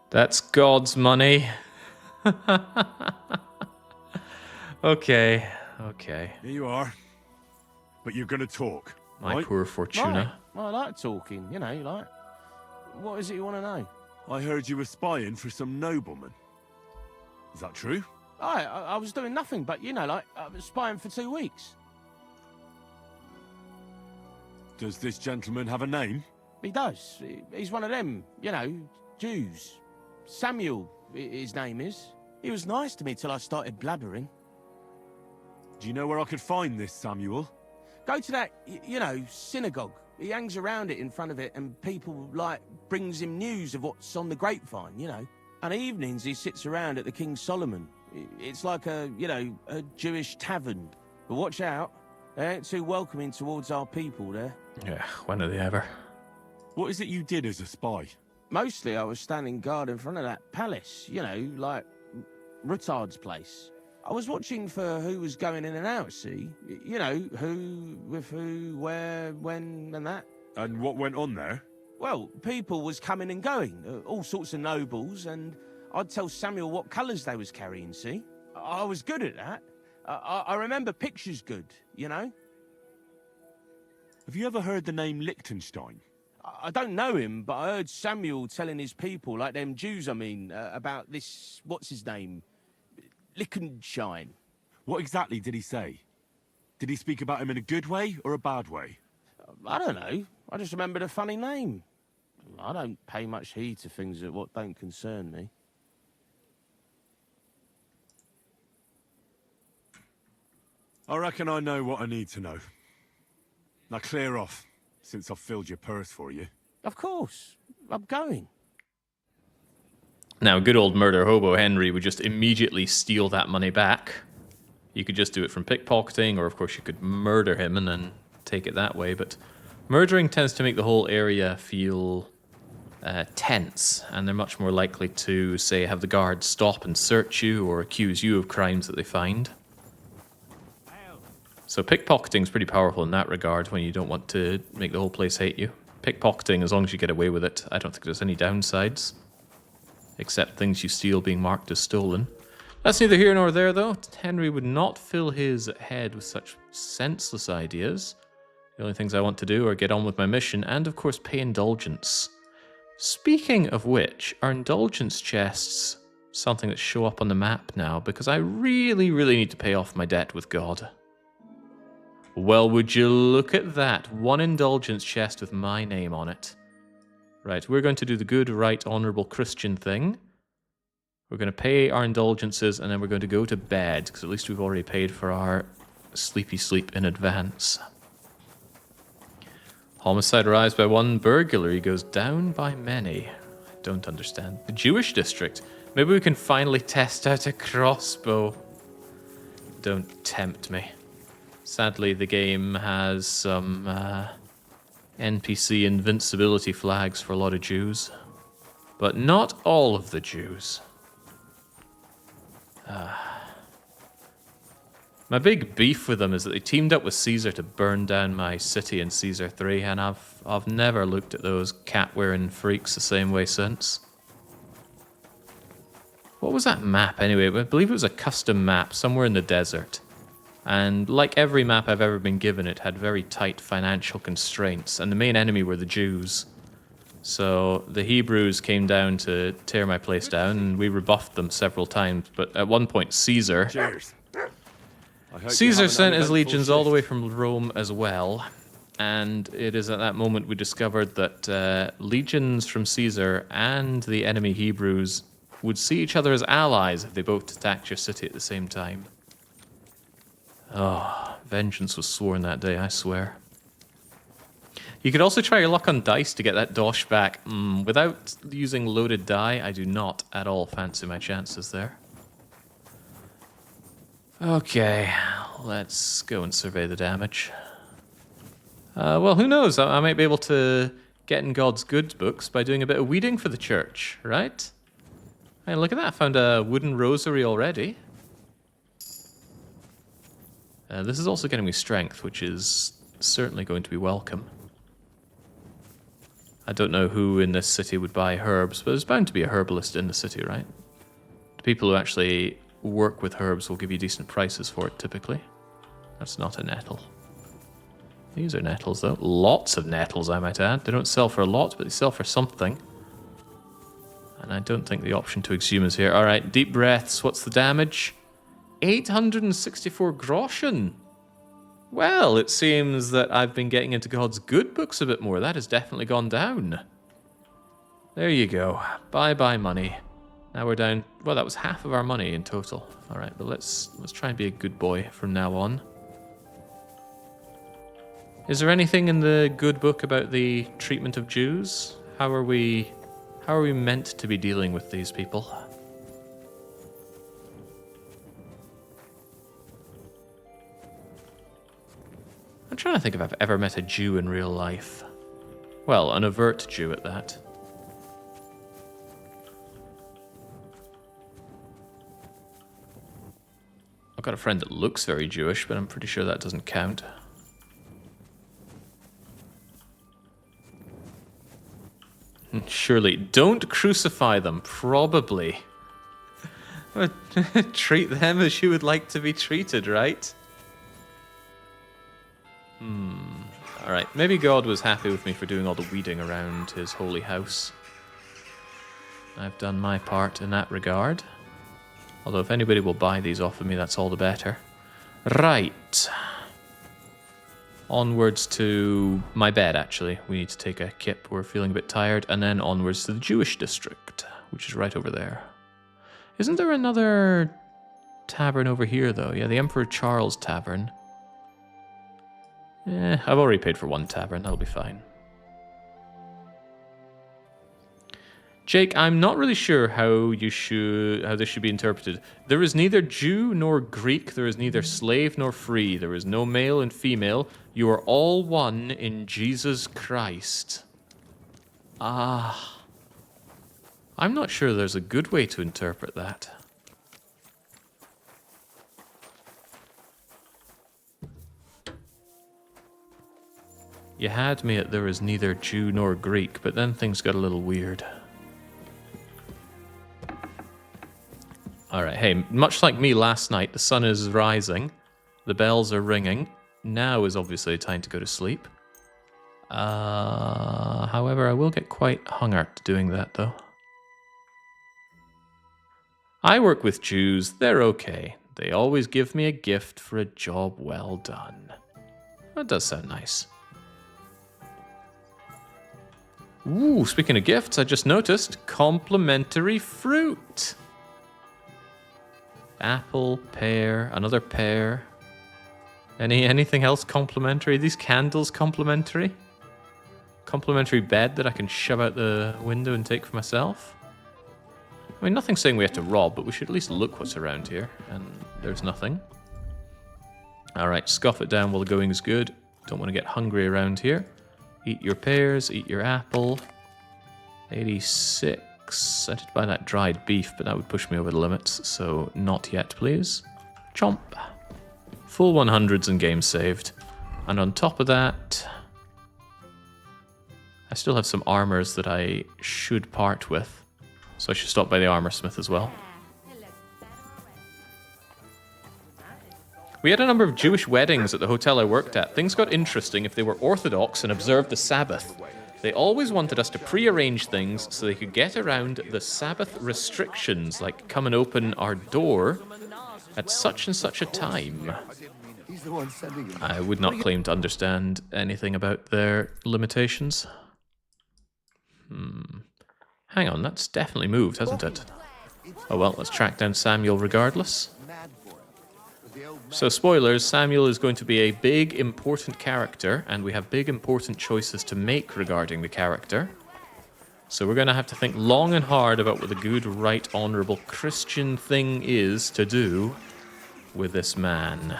[SPEAKER 1] That's God's money. Okay, okay.
[SPEAKER 5] Here you are. But you're gonna talk.
[SPEAKER 1] My
[SPEAKER 5] right?
[SPEAKER 1] poor Fortuna.
[SPEAKER 15] Right. Well, I like talking, you know, like... What is it you want to know?
[SPEAKER 5] I heard you were spying for some nobleman. Is that true?
[SPEAKER 15] I was doing nothing but, you know, like, I was spying for 2 weeks.
[SPEAKER 5] Does this gentleman have a name?
[SPEAKER 15] He does. He's one of them, you know, Jews. Samuel, his name is. He was nice to me till I started blabbering.
[SPEAKER 5] Do you know where I could find this Samuel?
[SPEAKER 15] Go to that, you know, synagogue. He hangs around it in front of it, and people, like, brings him news of what's on the grapevine, you know. And evenings he sits around at the King Solomon. It's like a, you know, a Jewish tavern. But watch out, they ain't too welcoming towards our people there.
[SPEAKER 1] Yeah, when are they ever?
[SPEAKER 5] What is it you did as a spy?
[SPEAKER 15] Mostly I was standing guard in front of that palace, you know, like Rutard's place. I was watching for who was going in and out, see? You know, who, with who, where, when, and that.
[SPEAKER 5] And what went on there?
[SPEAKER 15] Well, people was coming and going, all sorts of nobles, and I'd tell Samuel what colours they was carrying, see? I was good at that. I remember pictures good, you know?
[SPEAKER 5] Have you ever heard the name Liechtenstein?
[SPEAKER 15] I don't know him, but I heard Samuel telling his people, like them Jews, I mean, about this, what's his name? Liechtenstein.
[SPEAKER 5] What exactly did he say? Did he speak about him in a good way or a bad way?
[SPEAKER 15] I don't know. I just remembered a funny name. I don't pay much heed to things that what don't concern me.
[SPEAKER 5] I reckon I know what I need to know. Now clear off, since I've filled your purse for you.
[SPEAKER 15] Of course. I'm going.
[SPEAKER 1] Now, good old murder hobo Henry would just immediately steal that money back. You could just do it from pickpocketing, or of course you could murder him and then take it that way, but murdering tends to make the whole area feel tense, and they're much more likely to, say, have the guards stop and search you or accuse you of crimes that they find. So pickpocketing is pretty powerful in that regard when you don't want to make the whole place hate you. Pickpocketing, as long as you get away with it, I don't think there's any downsides. Except things you steal being marked as stolen. That's neither here nor there, though. Henry would not fill his head with such senseless ideas. The only things I want to do are get on with my mission and, of course, pay indulgence. Speaking of which, are indulgence chests something that show up on the map now? Because I really, really need to pay off my debt with God. Well, would you look at that. One indulgence chest with my name on it. Right, we're going to do the good, right, honourable Christian thing. We're going to pay our indulgences, and then we're going to go to bed, because at least we've already paid for our sleepy sleep in advance. Homicide arrives by one, burglary goes down by many. I don't understand. The Jewish district. Maybe we can finally test out a crossbow. Don't tempt me. Sadly, the game has some NPC invincibility flags for a lot of Jews. But not all of the Jews. My big beef with them is that they teamed up with Caesar to burn down my city in Caesar 3, and I've never looked at those cat-wearing freaks the same way since. What was that map anyway? I believe it was a custom map somewhere in the desert. And like every map I've ever been given, it had very tight financial constraints, and the main enemy were the Jews. So the Hebrews came down to tear my place down, and we rebuffed them several times. But at one point, Caesar sent his legions all the way from Rome as well. And it is at that moment we discovered that legions from Caesar and the enemy Hebrews would see each other as allies if they both attacked your city at the same time. Oh, vengeance was sworn that day, I swear. You could also try your luck on dice to get that dosh back. Without using loaded die, I do not at all fancy my chances there. Okay, let's go and survey the damage. Well, who knows? I might be able to get in God's good books by doing a bit of weeding for the church, right? Hey, look at that. I found a wooden rosary already. This is also getting me strength, which is certainly going to be welcome. I don't know who in this city would buy herbs, but there's bound to be a herbalist in the city, right? The people who actually work with herbs will give you decent prices for it, typically. That's not a nettle. These are nettles, though. Lots of nettles, I might add. They don't sell for a lot, but they sell for something. And I don't think the option to exhume is here. Alright, deep breaths. What's the damage? 864 groschen. Well, it seems that I've been getting into God's good books a bit more. That has definitely gone down. There you go. Bye-bye money. Now we're down... Well, that was half of our money in total. All right, but let's try and be a good boy from now on. Is there anything in the good book about the treatment of Jews? How are we meant to be dealing with these people? I'm trying to think if I've ever met a Jew in real life. Well, an overt Jew at that. I've got a friend that looks very Jewish, but I'm pretty sure that doesn't count. Surely, don't crucify them, probably. Treat them as you would like to be treated, right? Alright, maybe God was happy with me for doing all the weeding around his holy house. I've done my part in that regard. Although if anybody will buy these off of me, that's all the better. Right. Onwards to my bed, actually. We need to take a kip. We're feeling a bit tired. And then onwards to the Jewish district, which is right over there. Isn't there another tavern over here, though? Yeah, the Emperor Charles Tavern. Yeah, I've already paid for one tavern. That'll be fine. Jake, I'm not really sure how this should be interpreted. There is neither Jew nor Greek. There is neither slave nor free. There is no male and female. You are all one in Jesus Christ. Ah. I'm not sure there's a good way to interpret that. You had me at there is neither Jew nor Greek, but then things got a little weird. Alright, hey, much like me last night, the sun is rising, the bells are ringing, now is obviously time to go to sleep. However, I will get quite hungert doing that, though. I work with Jews, they're okay. They always give me a gift for a job well done. That does sound nice. Ooh, speaking of gifts, I just noticed complimentary fruit. Apple, pear, another pear. Anything else complimentary? These candles complimentary? Complimentary bed that I can shove out the window and take for myself? I mean, nothing's saying we have to rob, but we should at least look what's around here. And there's nothing. Alright, scoff it down while the going's good. Don't want to get hungry around here. Eat your pears, eat your apple. 86. I did buy that dried beef, but that would push me over the limits, so not yet, please. Chomp. Full 100s and game saved. And on top of that, I still have some armors that I should part with, so I should stop by the armor smith as well. We had a number of Jewish weddings at the hotel I worked at. Things got interesting if they were Orthodox and observed the Sabbath. They always wanted us to pre-arrange things so they could get around the Sabbath restrictions, like come and open our door at such and such a time. I would not claim to understand anything about their limitations. Hang on, that's definitely moved, hasn't it? Oh well, let's track down Samuel regardless. So spoilers, Samuel is going to be a big, important character, and we have big, important choices to make regarding the character. So we're going to have to think long and hard about what the good, right, honourable Christian thing is to do with this man.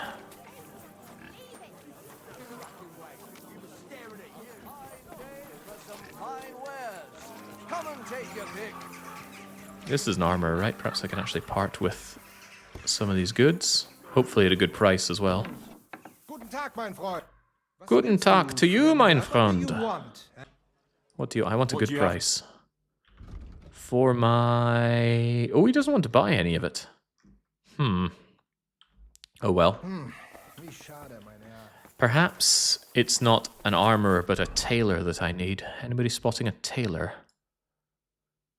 [SPEAKER 1] This is an armour, right? Perhaps I can actually part with some of these goods. Hopefully at a good price as well.
[SPEAKER 12] Guten Tag, mein Freund.
[SPEAKER 1] Guten Tag to you, mein Freund. What do you... I want a good price. For my... Oh, he doesn't want to buy any of it. Oh well. Perhaps it's not an armorer, but a tailor that I need. Anybody spotting a tailor?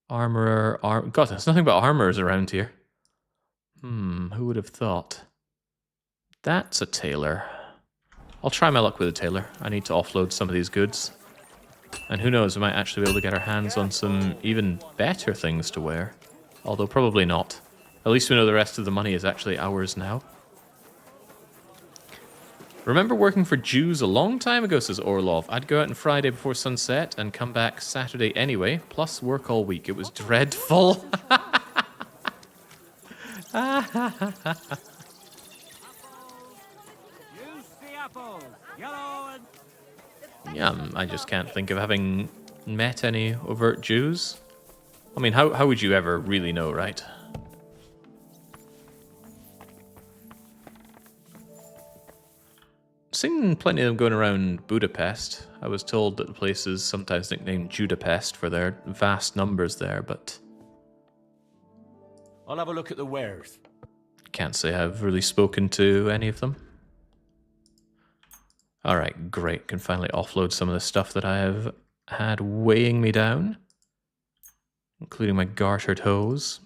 [SPEAKER 1] Armorer... God, there's nothing but armorers around here. Who would have thought? That's a tailor. I'll try my luck with a tailor. I need to offload some of these goods. And who knows, we might actually be able to get our hands on some even better things to wear. Although probably not. At least we know the rest of the money is actually ours now. Remember working for Jews a long time ago, says Orlov. I'd go out on Friday before sunset and come back Saturday anyway, plus work all week. It was dreadful. Yeah, I just can't think of having met any overt Jews. I mean, how would you ever really know, right? Seen plenty of them going around Budapest. I was told that the place is sometimes nicknamed Judapest for their vast numbers there, but
[SPEAKER 23] I'll have a look at the wares.
[SPEAKER 1] can't say I've really spoken to any of them. Alright, great. Can finally offload some of the stuff that I have had weighing me down, including my gartered hose.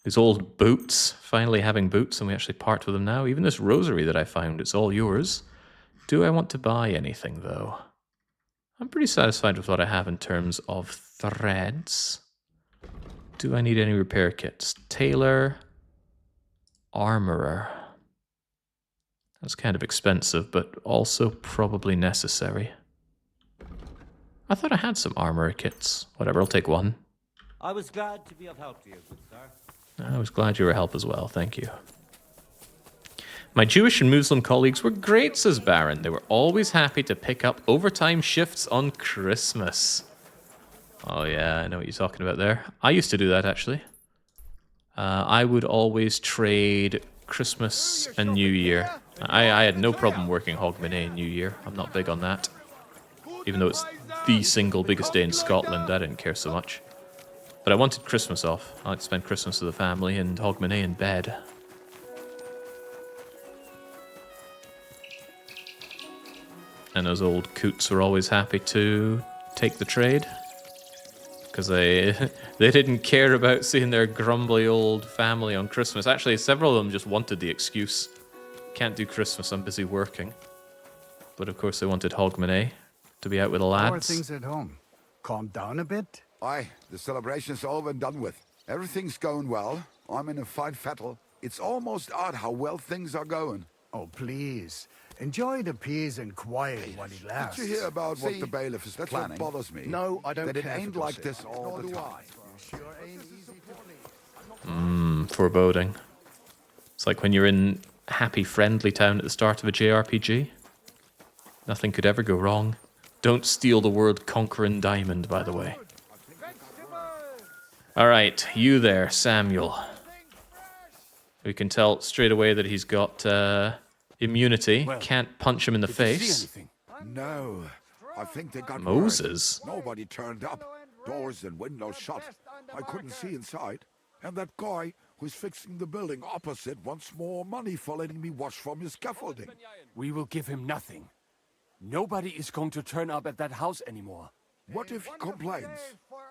[SPEAKER 1] These old boots, finally having boots, and we actually part with them now. Even this rosary that I found, it's all yours. Do I want to buy anything, though? I'm pretty satisfied with what I have in terms of threads. Do I need any repair kits? Tailor, armorer. That's kind of expensive, but also probably necessary. I thought I had some armorer kits. Whatever, I'll take one.
[SPEAKER 18] I was glad to be of help to you, good sir.
[SPEAKER 1] I was glad you were help as well, thank you. My Jewish and Muslim colleagues were great, says Baron. They were always happy to pick up overtime shifts on Christmas. Oh yeah, I know what you're talking about there. I used to do that, actually. I would always trade Christmas and New Year. I had no problem working Hogmanay and New Year. I'm not big on that. Even though it's the single biggest day in Scotland, I didn't care so much. But I wanted Christmas off. I like to spend Christmas with the family and Hogmanay in bed. And those old coots were always happy to take the trade. Because they didn't care about seeing their grumbly old family on Christmas. Actually, several of them just wanted the excuse. Can't do Christmas, I'm busy working. But of course they wanted Hogmanay to be out with the lads.
[SPEAKER 10] How are things at home? Calmed down a bit?
[SPEAKER 14] Aye, the celebration's over and done with. Everything's going well. I'm in a fine fettle. It's almost odd how well things are going.
[SPEAKER 10] Oh, please. Enjoy the peace and quiet while it lasts.
[SPEAKER 14] Did you hear about what the bailiff is
[SPEAKER 10] that's
[SPEAKER 14] planning?
[SPEAKER 10] what bothers me.
[SPEAKER 14] No, I don't
[SPEAKER 10] That
[SPEAKER 14] care.
[SPEAKER 10] it ain't
[SPEAKER 14] for
[SPEAKER 10] like
[SPEAKER 14] gossip.
[SPEAKER 10] this all
[SPEAKER 14] Nor
[SPEAKER 10] the
[SPEAKER 14] do
[SPEAKER 10] time.
[SPEAKER 14] I.
[SPEAKER 1] Foreboding. It's like when you're in happy, friendly town at the start of a JRPG. Nothing could ever go wrong. Don't steal the word conquering diamond, by the way. Alright, you there, Samuel. We can tell straight away that he's got immunity. Can't punch him in the face.
[SPEAKER 14] No, I think they got
[SPEAKER 1] Moses?
[SPEAKER 14] word. Nobody turned up. Doors and windows shut. I couldn't see inside. And that guy who's fixing the building opposite wants more money for letting me watch from his scaffolding.
[SPEAKER 23] We will give him nothing. Nobody is going to turn up at that house anymore.
[SPEAKER 14] What if he complains?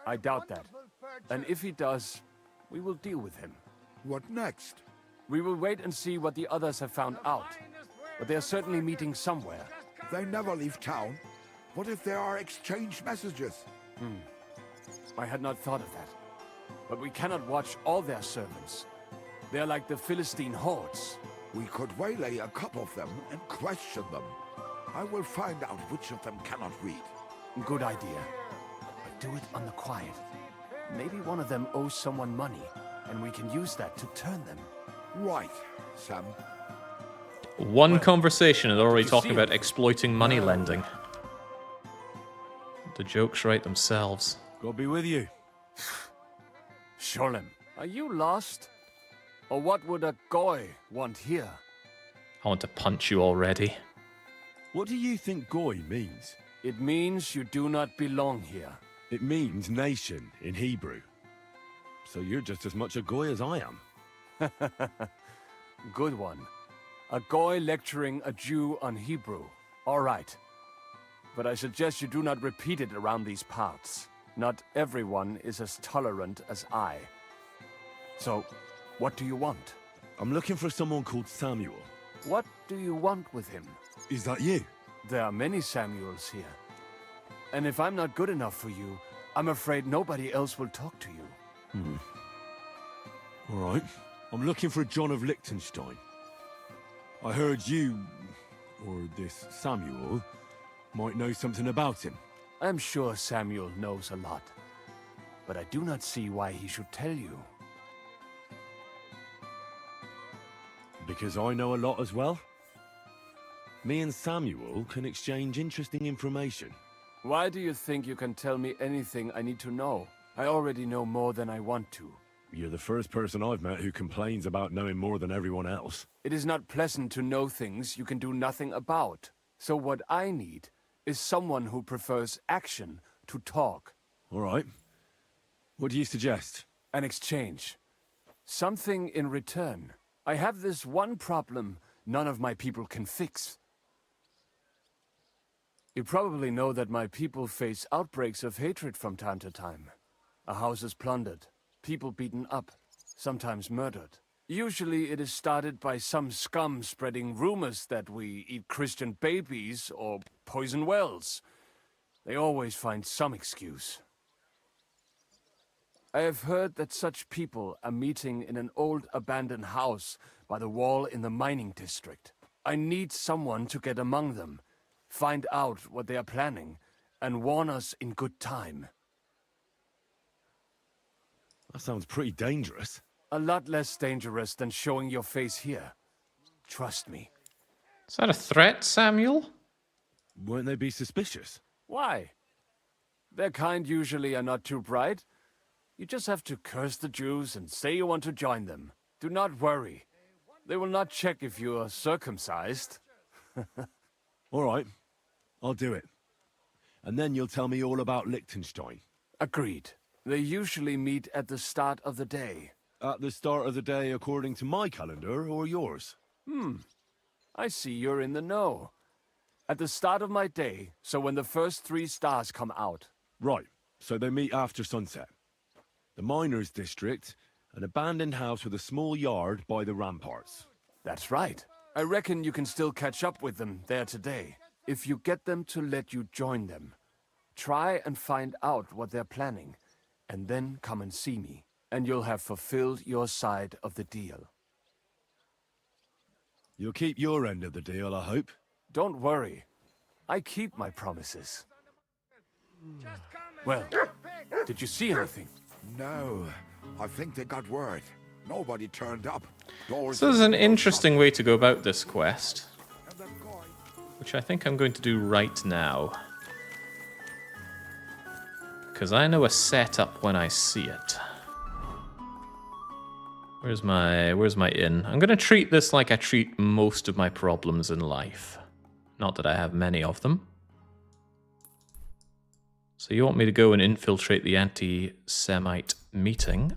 [SPEAKER 23] I doubt that. And if he does, we will deal with him.
[SPEAKER 14] What next?
[SPEAKER 23] We will wait and see what the others have found out. But they are certainly meeting somewhere.
[SPEAKER 14] They never leave town. What if there are exchange messages?
[SPEAKER 23] I had not thought of that. But we cannot watch all their servants. They are like the Philistine hordes.
[SPEAKER 14] We could waylay a couple of them and question them. I will find out which of them cannot read.
[SPEAKER 23] Good idea. But do it on the quiet. Maybe one of them owes someone money, and we can use that to turn them.
[SPEAKER 14] Right, Sam.
[SPEAKER 1] One conversation and already talking about exploiting money lending. The jokes write themselves.
[SPEAKER 23] God be with you. Sholem, are you lost? Or what would a goy want here?
[SPEAKER 1] I want to punch you already.
[SPEAKER 23] What do you think goy means? It means you do not belong here.
[SPEAKER 5] It means nation in Hebrew. So you're just as much a goy as I am.
[SPEAKER 23] Good one. A goy lecturing a Jew on Hebrew. All right. But I suggest you do not repeat it around these parts. Not everyone is as tolerant as I. So, what do you want?
[SPEAKER 5] I'm looking for someone called Samuel.
[SPEAKER 23] What do you want with him?
[SPEAKER 5] Is that you?
[SPEAKER 23] There are many Samuels here. And if I'm not good enough for you, I'm afraid nobody else will talk to you.
[SPEAKER 5] All right. I'm looking for John of Liechtenstein. I heard you, or this Samuel, might know something about him.
[SPEAKER 3] I'm sure Samuel knows a lot, but I do not see why he should tell you.
[SPEAKER 5] Because I know a lot as well? Me and Samuel can exchange interesting information.
[SPEAKER 3] Why do you think you can tell me anything I need to know? I already know more than I want to.
[SPEAKER 5] You're the first person I've met who complains about knowing more than everyone else.
[SPEAKER 3] It is not pleasant to know things you can do nothing about. So what I need is someone who prefers action to talk.
[SPEAKER 5] All right. What do you suggest?
[SPEAKER 3] An exchange. Something in return. I have this one problem none of my people can fix. You probably know that my people face outbreaks of hatred from time to time. A house is plundered, people beaten up, sometimes murdered. Usually it is started by some scum spreading rumors that we eat Christian babies or poison wells. They always find some excuse. I have heard that such people are meeting in an old abandoned house by the wall in the mining district. I need someone to get among them, find out what they are planning, and warn us in good time.
[SPEAKER 5] That sounds pretty dangerous.
[SPEAKER 3] A lot less dangerous than showing your face here. Trust me.
[SPEAKER 1] Is that a threat, Samuel?
[SPEAKER 5] Won't they be suspicious?
[SPEAKER 3] Why? Their kind usually are not too bright. You just have to curse the Jews and say you want to join them. Do not worry. They will not check if you are circumcised.
[SPEAKER 5] All right. I'll do it. And then you'll tell me all about Liechtenstein.
[SPEAKER 3] Agreed. They usually meet at the start of the day.
[SPEAKER 5] At the start of the day according to my calendar, or yours?
[SPEAKER 3] I see you're in the know. At the start of my day, so when the first 3 stars come out.
[SPEAKER 5] Right. So they meet after sunset. The miners' district, an abandoned house with a small yard by the ramparts.
[SPEAKER 3] That's right. I reckon you can still catch up with them there today. If you get them to let you join them. Try and find out what they're planning, and then come and see me, and you'll have fulfilled your side of the deal.
[SPEAKER 5] You'll keep your end of the deal, I hope.
[SPEAKER 3] Don't worry. I keep my promises. Well, did you see anything?
[SPEAKER 14] No, I think they got word. Nobody turned up.
[SPEAKER 1] So there's an interesting way to go about this quest, which I think I'm going to do right now. Because I know a setup when I see it. Where's my inn? I'm going to treat this like I treat most of my problems in life. Not that I have many of them. So you want me to go and infiltrate the anti-Semite meeting?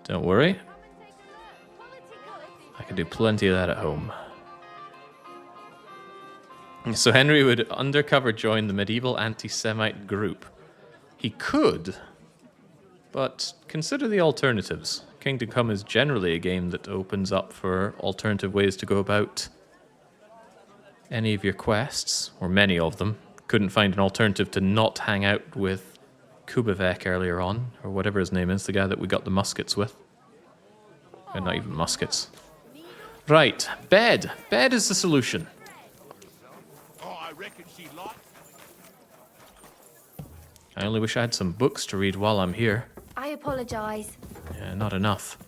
[SPEAKER 1] Don't worry. I can do plenty of that at home. So Henry would undercover join the medieval anti-Semite group. He could, but consider the alternatives. Kingdom Come is generally a game that opens up for alternative ways to go about any of your quests, or many of them. Couldn't find an alternative to not hang out with Kubivek earlier on, or whatever his name is, the guy that we got the muskets with. And not even muskets. Right, bed. Bed is the solution. I only wish I had some books to read while I'm here.
[SPEAKER 16] I apologise.
[SPEAKER 1] Yeah, not enough.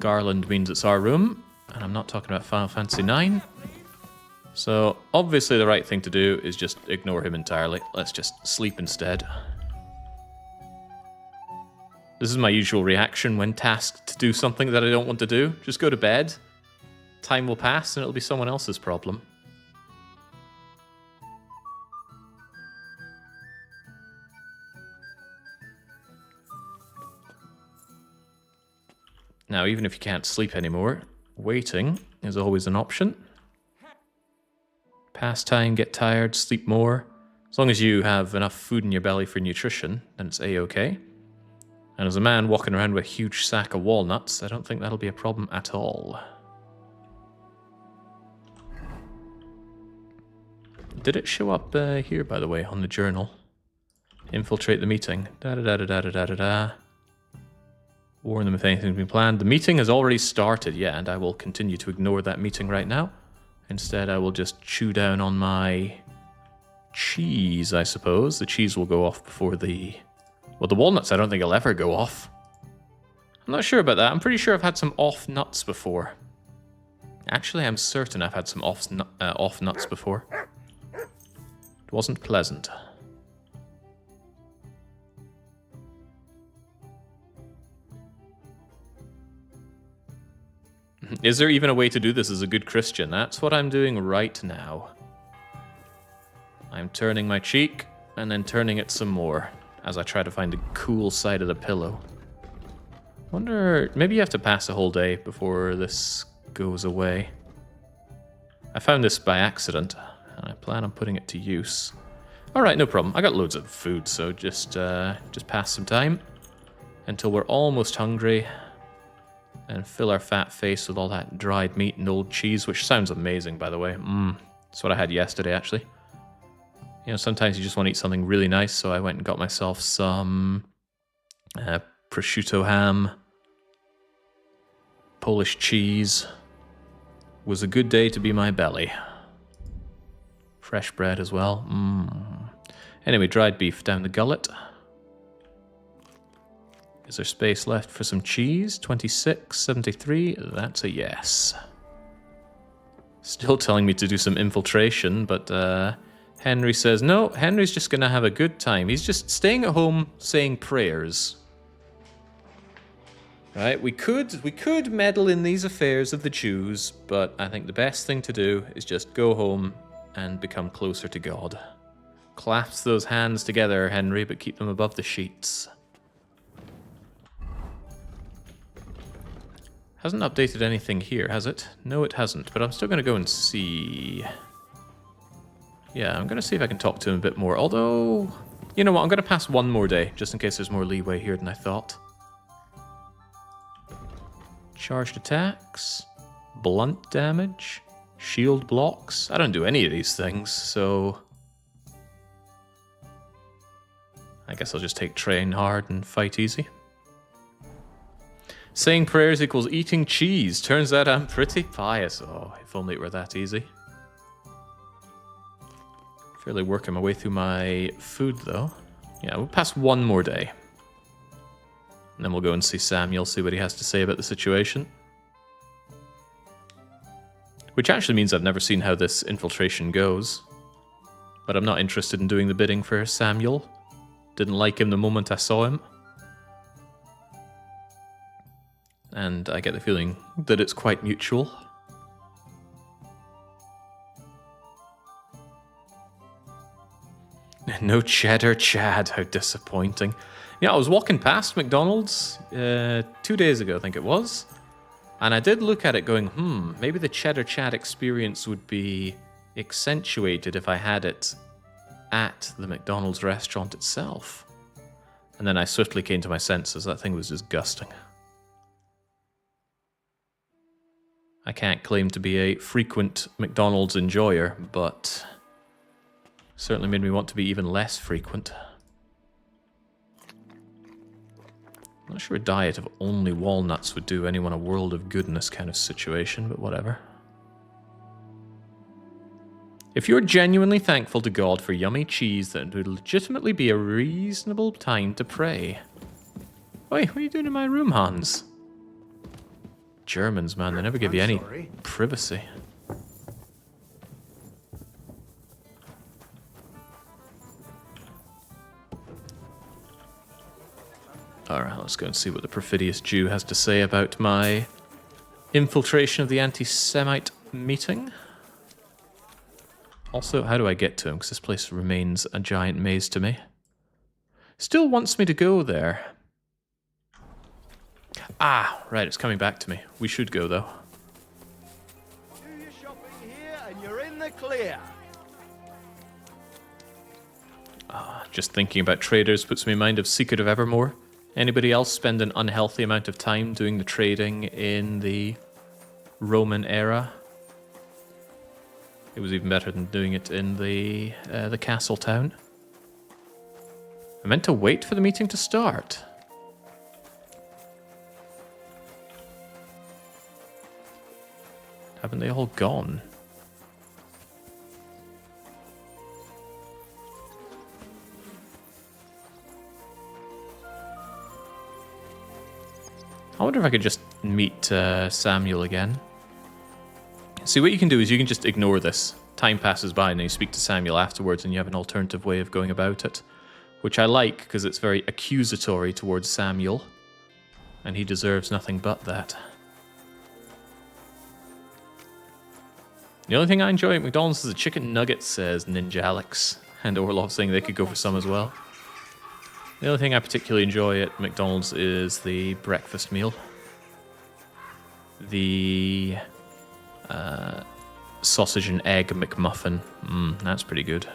[SPEAKER 1] Garland means it's our room, and I'm not talking about Final Fantasy IX. So, obviously the right thing to do is just ignore him entirely. Let's just sleep instead. This is my usual reaction when tasked to do something that I don't want to do. Just go to bed. Time will pass and it'll be someone else's problem. Now, even if you can't sleep anymore, waiting is always an option. Pass time, get tired, sleep more. As long as you have enough food in your belly for nutrition, then it's A-okay. And as a man walking around with a huge sack of walnuts, I don't think that'll be a problem at all. Did it show up here, by the way, on the journal? Infiltrate the meeting. Da-da-da-da-da-da-da-da. Warn them if anything's been planned. The meeting has already started, yeah, and I will continue to ignore that meeting right now. Instead, I will just chew down on my cheese, I suppose. The cheese will go off before the... Well, the walnuts I don't think will ever go off. I'm not sure about that. I'm pretty sure I've had some off nuts before. Actually, I'm certain I've had some off nuts before. It wasn't pleasant. Is there even a way to do this as a good Christian? That's what I'm doing right now. I'm turning my cheek and then turning it some more as I try to find the cool side of the pillow. Wonder, maybe you have to pass a whole day before this goes away. I found this by accident and I plan on putting it to use. Alright, no problem. I got loads of food, so just pass some time until we're almost hungry. And fill our fat face with all that dried meat and old cheese, which sounds amazing, by the way. That's what I had yesterday, actually. You know, sometimes you just want to eat something really nice, so I went and got myself some prosciutto ham, Polish cheese. Was a good day to be my belly. Fresh bread as well. Anyway, dried beef down the gullet. Is there space left for some cheese? 26, 73, that's a yes. Still telling me to do some infiltration, but Henry says, no, Henry's just gonna have a good time. He's just staying at home saying prayers. Right, we could meddle in these affairs of the Jews, but I think the best thing to do is just go home and become closer to God. Clasp those hands together, Henry, but keep them above the sheets. Hasn't updated anything here, has it? No, it hasn't, but I'm still going to go and see. Yeah, I'm going to see if I can talk to him a bit more, although... You know what, I'm going to pass one more day, just in case there's more leeway here than I thought. Charged attacks, blunt damage, shield blocks. I don't do any of these things, so... I guess I'll just take train hard and fight easy. Saying prayers equals eating cheese. Turns out I'm pretty pious. Oh, if only it were that easy. Fairly working my way through my food, though. Yeah, we'll pass one more day. And then we'll go and see Samuel, see what he has to say about the situation. Which actually means I've never seen how this infiltration goes. But I'm not interested in doing the bidding for Samuel. Didn't like him the moment I saw him. And I get the feeling that it's quite mutual. No cheddar Chad, how disappointing. Yeah, I was walking past McDonald's 2 days ago, I think it was. And I did look at it going, maybe the cheddar Chad experience would be accentuated if I had it at the McDonald's restaurant itself. And then I swiftly came to my senses. That thing was disgusting. I can't claim to be a frequent McDonald's enjoyer, but certainly made me want to be even less frequent. I'm not sure a diet of only walnuts would do anyone a world of goodness kind of situation, but whatever. If you're genuinely thankful to God for yummy cheese, then it would legitimately be a reasonable time to pray. Oi, what are you doing in my room, Hans? Germans, man, they never give you any privacy. Alright, let's go and see what the perfidious Jew has to say about my infiltration of the anti-Semite meeting. Also, how do I get to him? Because this place remains a giant maze to me. Still wants me to go there. Ah, right, it's coming back to me. We should go, though.
[SPEAKER 12] Do your shopping here and you're in the clear.
[SPEAKER 1] Just thinking about traders puts me in mind of Secret of Evermore. Anybody else spend an unhealthy amount of time doing the trading in the Roman era? It was even better than doing it in the castle town. I meant to wait for the meeting to start. Haven't they all gone? I wonder if I could just meet Samuel again. See, what you can do is you can just ignore this. Time passes by and then you speak to Samuel afterwards and you have an alternative way of going about it. Which I like because it's very accusatory towards Samuel. And he deserves nothing but that. The only thing I enjoy at McDonald's is the chicken nuggets, says Ninja Alex. And Orlov saying they could go for some as well. The only thing I particularly enjoy at McDonald's is the breakfast meal. The sausage and egg McMuffin. That's pretty good.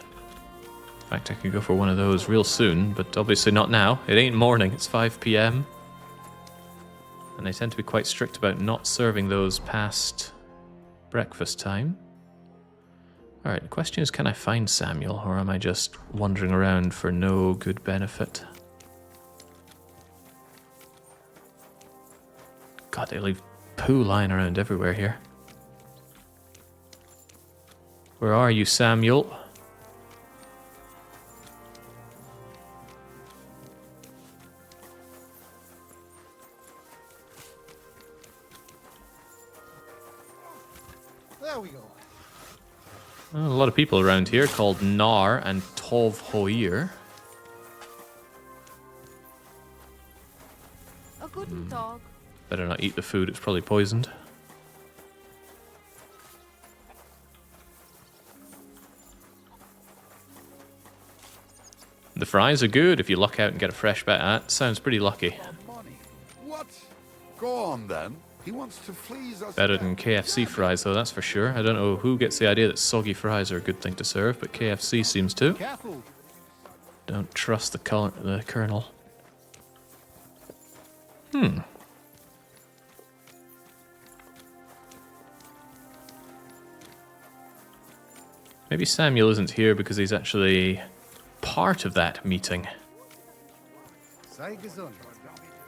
[SPEAKER 1] In fact, I could go for one of those real soon, but obviously not now. It ain't morning, it's 5 PM. And they tend to be quite strict about not serving those past breakfast time. Alright, the question is, can I find Samuel, or am I just wandering around for no good benefit? God, they leave poo lying around everywhere here. Where are you, Samuel?
[SPEAKER 12] There we go.
[SPEAKER 1] A lot of people around here called Nar and Tov Hoir.
[SPEAKER 16] A good dog.
[SPEAKER 1] Better not eat the food, it's probably poisoned. The fries are good if you luck out and get a fresh batch. That sounds pretty lucky.
[SPEAKER 14] What? Go on then. He wants to fleece us.
[SPEAKER 1] Better than KFC fries, though, that's for sure. I don't know who gets the idea that soggy fries are a good thing to serve, but KFC seems to.
[SPEAKER 12] Careful.
[SPEAKER 1] Don't trust the Colonel. Maybe Samuel isn't here because he's actually part of that meeting.
[SPEAKER 10] Sei gesund.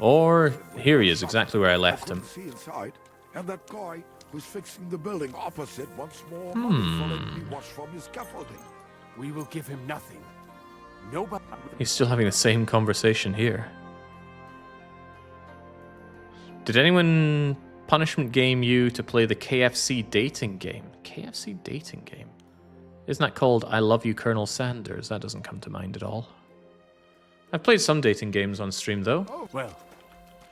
[SPEAKER 14] Or
[SPEAKER 1] here he is, exactly where I left him.
[SPEAKER 14] See inside, and that guy who's fixing the building opposite wants more money for letting me watch from his scaffolding.
[SPEAKER 3] We will give him nothing. Nobody.
[SPEAKER 1] He's still having the same conversation here. Did anyone punishment game you to play the KFC dating game? KFC dating game? Isn't that called I Love You, Colonel Sanders? That doesn't come to mind at all. I've played some dating games on stream, though.
[SPEAKER 3] Oh, well,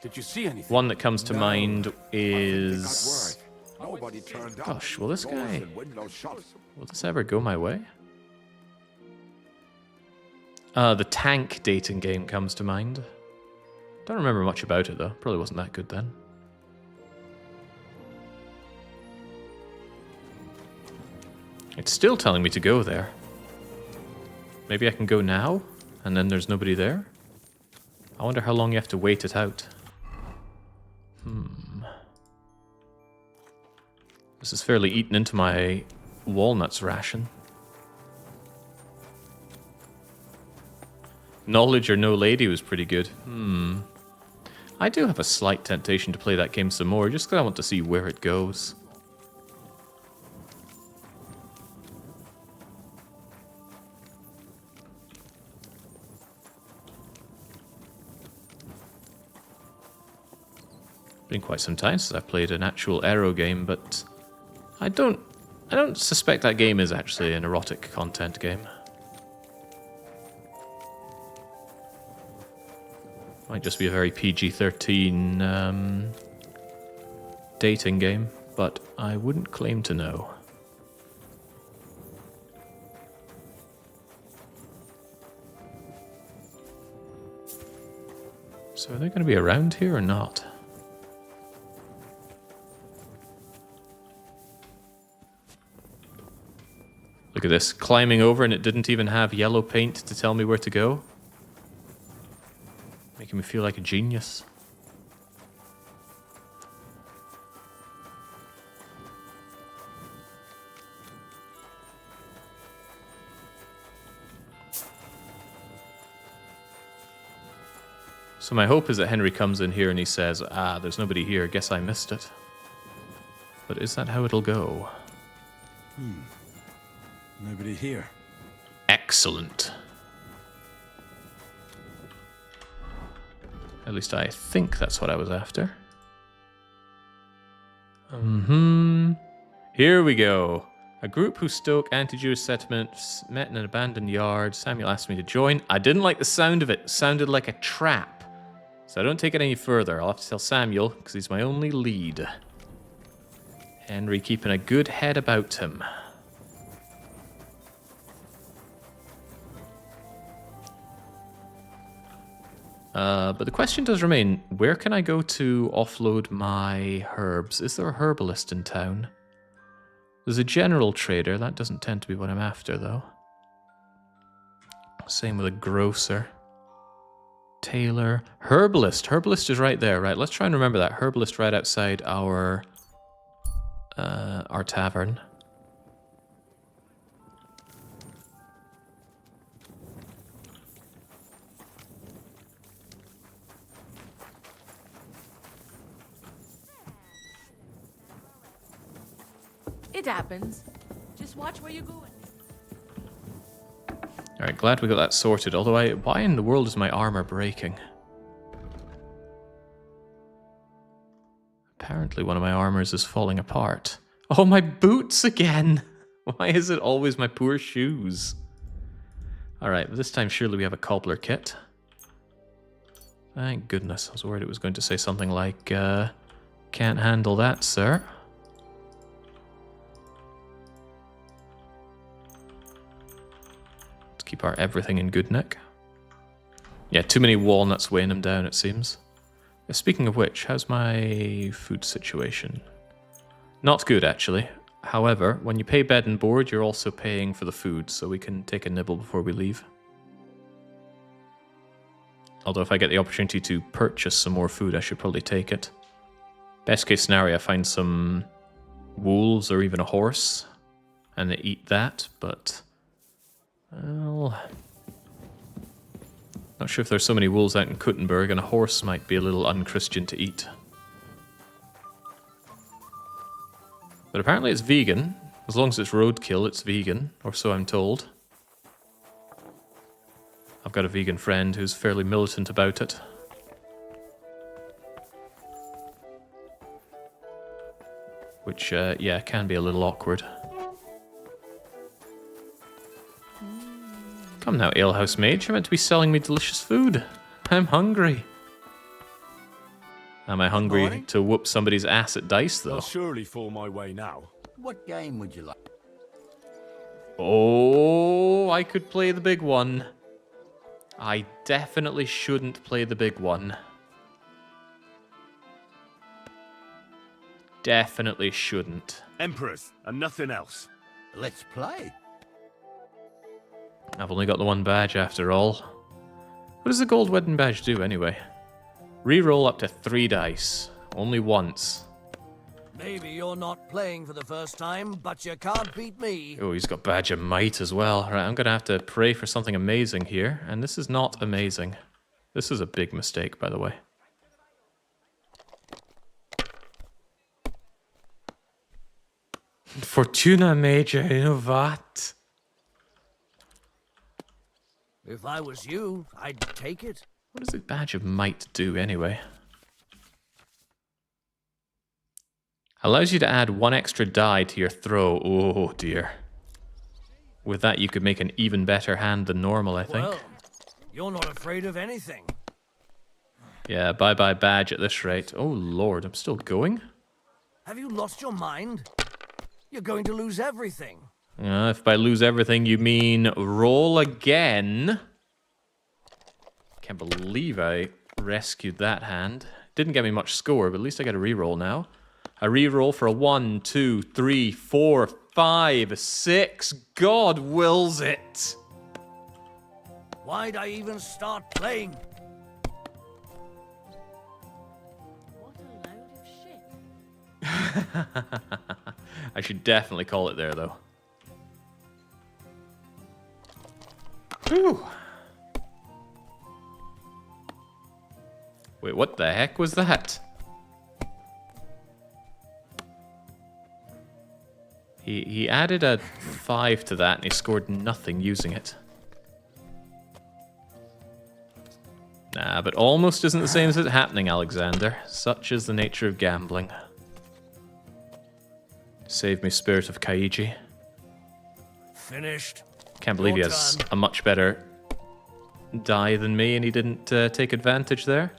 [SPEAKER 3] did you see anything?
[SPEAKER 1] One that comes to mind is...
[SPEAKER 14] Nobody turned up.
[SPEAKER 1] Gosh, will this
[SPEAKER 14] Doors
[SPEAKER 1] guy...
[SPEAKER 14] and windows shut.
[SPEAKER 1] Will this ever go my way? The tank dating game comes to mind. Don't remember much about it, though. Probably wasn't that good then. It's still telling me to go there. Maybe I can go now, and then there's nobody there? I wonder how long you have to wait it out. This is fairly eaten into my walnuts ration. Knowledge or No Lady was pretty good. I do have a slight temptation to play that game some more, just because I want to see where it goes. Been quite some time since I've played an actual Aero game, but I don't suspect that game is actually an erotic content game. Might just be a very PG-13 dating game, but I wouldn't claim to know. So are they going to be around here or not? Look at this, climbing over and it didn't even have yellow paint to tell me where to go. Making me feel like a genius. So my hope is that Henry comes in here and he says, ah, there's nobody here, guess I missed it. But is that how it'll go?
[SPEAKER 5] Nobody here.
[SPEAKER 1] Excellent. At least I think that's what I was after. Here we go. A group who stoke anti-Jewish settlements met in an abandoned yard. Samuel asked me to join. I didn't like the sound of it. It sounded like a trap. So I don't take it any further. I'll have to tell Samuel, because he's my only lead. Henry keeping a good head about him. But the question does remain, where can I go to offload my herbs? Is there a herbalist in town? There's a general trader. That doesn't tend to be what I'm after, though. Same with a grocer. Tailor. Herbalist. Herbalist is right there. Right, let's try and remember that. Herbalist right outside our tavern.
[SPEAKER 6] It happens. Just watch where you're going.
[SPEAKER 1] Alright, glad we got that sorted. Although, why in the world is my armor breaking? Apparently one of my armors is falling apart. Oh, my boots again! Why is it always my poor shoes? Alright, but this time surely we have a cobbler kit. Thank goodness. I was worried it was going to say something like, can't handle that, sir. Keep our everything in good nick. Yeah, too many walnuts weighing him down, it seems. Speaking of which, how's my food situation? Not good, actually. However, when you pay bed and board, you're also paying for the food, so we can take a nibble before we leave. Although if I get the opportunity to purchase some more food, I should probably take it. Best case scenario, I find some wolves or even a horse, and they eat that, but... well, not sure if there's so many wolves out in Kuttenberg, and a horse might be a little unchristian to eat. But apparently it's vegan. As long as it's roadkill, it's vegan, or so I'm told. I've got a vegan friend who's fairly militant about it. Which, yeah, can be a little awkward. Come now, alehouse mage, you're meant to be selling me delicious food. I'm hungry. Am I hungry to whoop somebody's ass at dice, though?
[SPEAKER 5] I'll surely fall my way now.
[SPEAKER 10] What game would you like?
[SPEAKER 1] Oh, I could play the big one. I definitely shouldn't play the big one. Definitely shouldn't.
[SPEAKER 5] Emperors, and nothing else.
[SPEAKER 10] Let's play.
[SPEAKER 1] I've only got the one badge after all. What does the gold wedding badge do anyway? Reroll up to 3 dice. Only once.
[SPEAKER 15] Maybe you're not playing for the first time, but you can't beat me.
[SPEAKER 1] Oh, he's got badge of might as well. Right, I'm going to have to pray for something amazing here. And this is not amazing. This is a big mistake, by the way. Fortuna Major, you know what?
[SPEAKER 15] If I was you, I'd take it.
[SPEAKER 1] What does the badge of might do anyway? Allows you to add 1 extra die to your throw. Oh dear. With that you could make an even better hand than normal, I think.
[SPEAKER 15] Well, you're not afraid of anything.
[SPEAKER 1] Yeah, bye-bye badge at this rate. Oh lord, I'm still going?
[SPEAKER 15] Have you lost your mind? You're going to lose everything.
[SPEAKER 1] If by lose everything you mean roll again. Can't believe I rescued that hand. Didn't get me much score, but at least I get a reroll now. A reroll for a 1, 2, 3, 4, 5, 6. God wills it.
[SPEAKER 15] Why'd I even start playing?
[SPEAKER 6] What a load of shit.
[SPEAKER 1] I should definitely call it there, though. Whew. Wait, what the heck was that? He added a 5 to that and he scored nothing using it. Nah, but almost isn't the same as it happening, Alexander. Such is the nature of gambling. Save me, Spirit of Kaiji.
[SPEAKER 8] Finished.
[SPEAKER 1] Can't believe he has a much better die than me and he didn't take advantage there.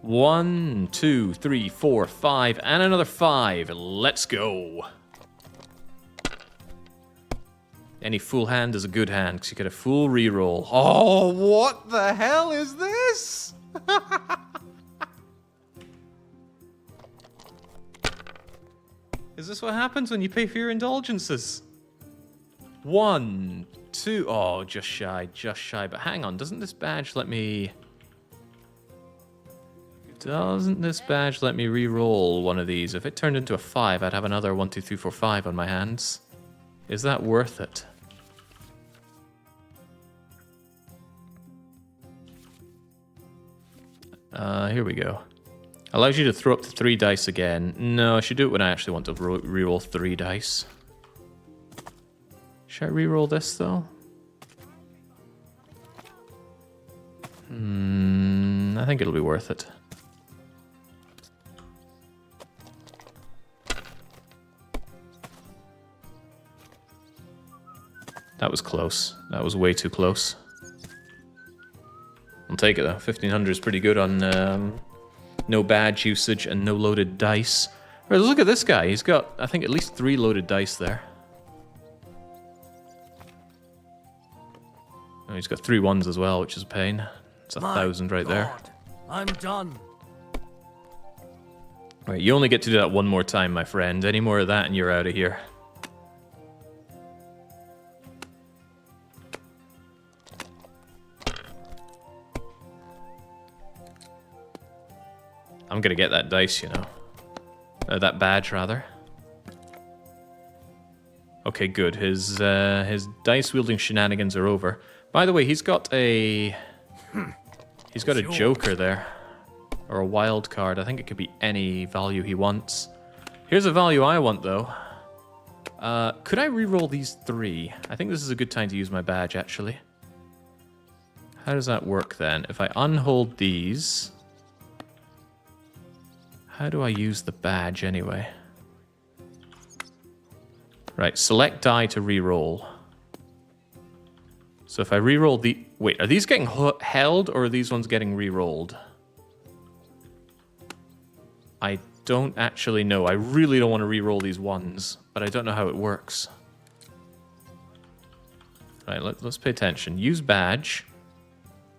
[SPEAKER 1] 1, 2, 3, 4, 5, and another 5. Let's go. Any full hand is a good hand because you get a full reroll. Oh, what the hell is this? Is this what happens when you pay for your indulgences? 1, 2. Oh, just shy, just shy. But hang on, doesn't this badge let me... Doesn't this badge let me re-roll one of these? If it turned into a 5, I'd have another 1, 2, 3, 4, 5 on my hands. Is that worth it? Here we go. Allows you to throw up to 3 dice again. No, I should do it when I actually want to re-roll 3 dice. Should I re-roll this, though? I think it'll be worth it. That was close. That was way too close. I'll take it though. 1500 is pretty good on no badge usage and no loaded dice. Right, look at this guy. He's got, I think, at least 3 loaded dice there. Oh, he's got 3 ones as well, which is a pain. It's 1,000 right there.
[SPEAKER 8] I'm done.
[SPEAKER 1] Right, you only get to do that one more time, my friend. Any more of that and you're out of here. I'm gonna get that dice, you know. That badge, rather. Okay, good. His dice-wielding shenanigans are over. By the way, he's got a... He's got a joker there. Or a wild card. I think it could be any value he wants. Here's a value I want, though. Could I re-roll these 3? I think this is a good time to use my badge, actually. How does that work, then? If I unhold these... How do I use the badge, anyway? Right, select die to re-roll. So if I re-roll the... Wait, are these getting held, or are these ones getting re-rolled? I don't actually know. I really don't want to re-roll these ones, but I don't know how it works. Right, let's pay attention. Use badge.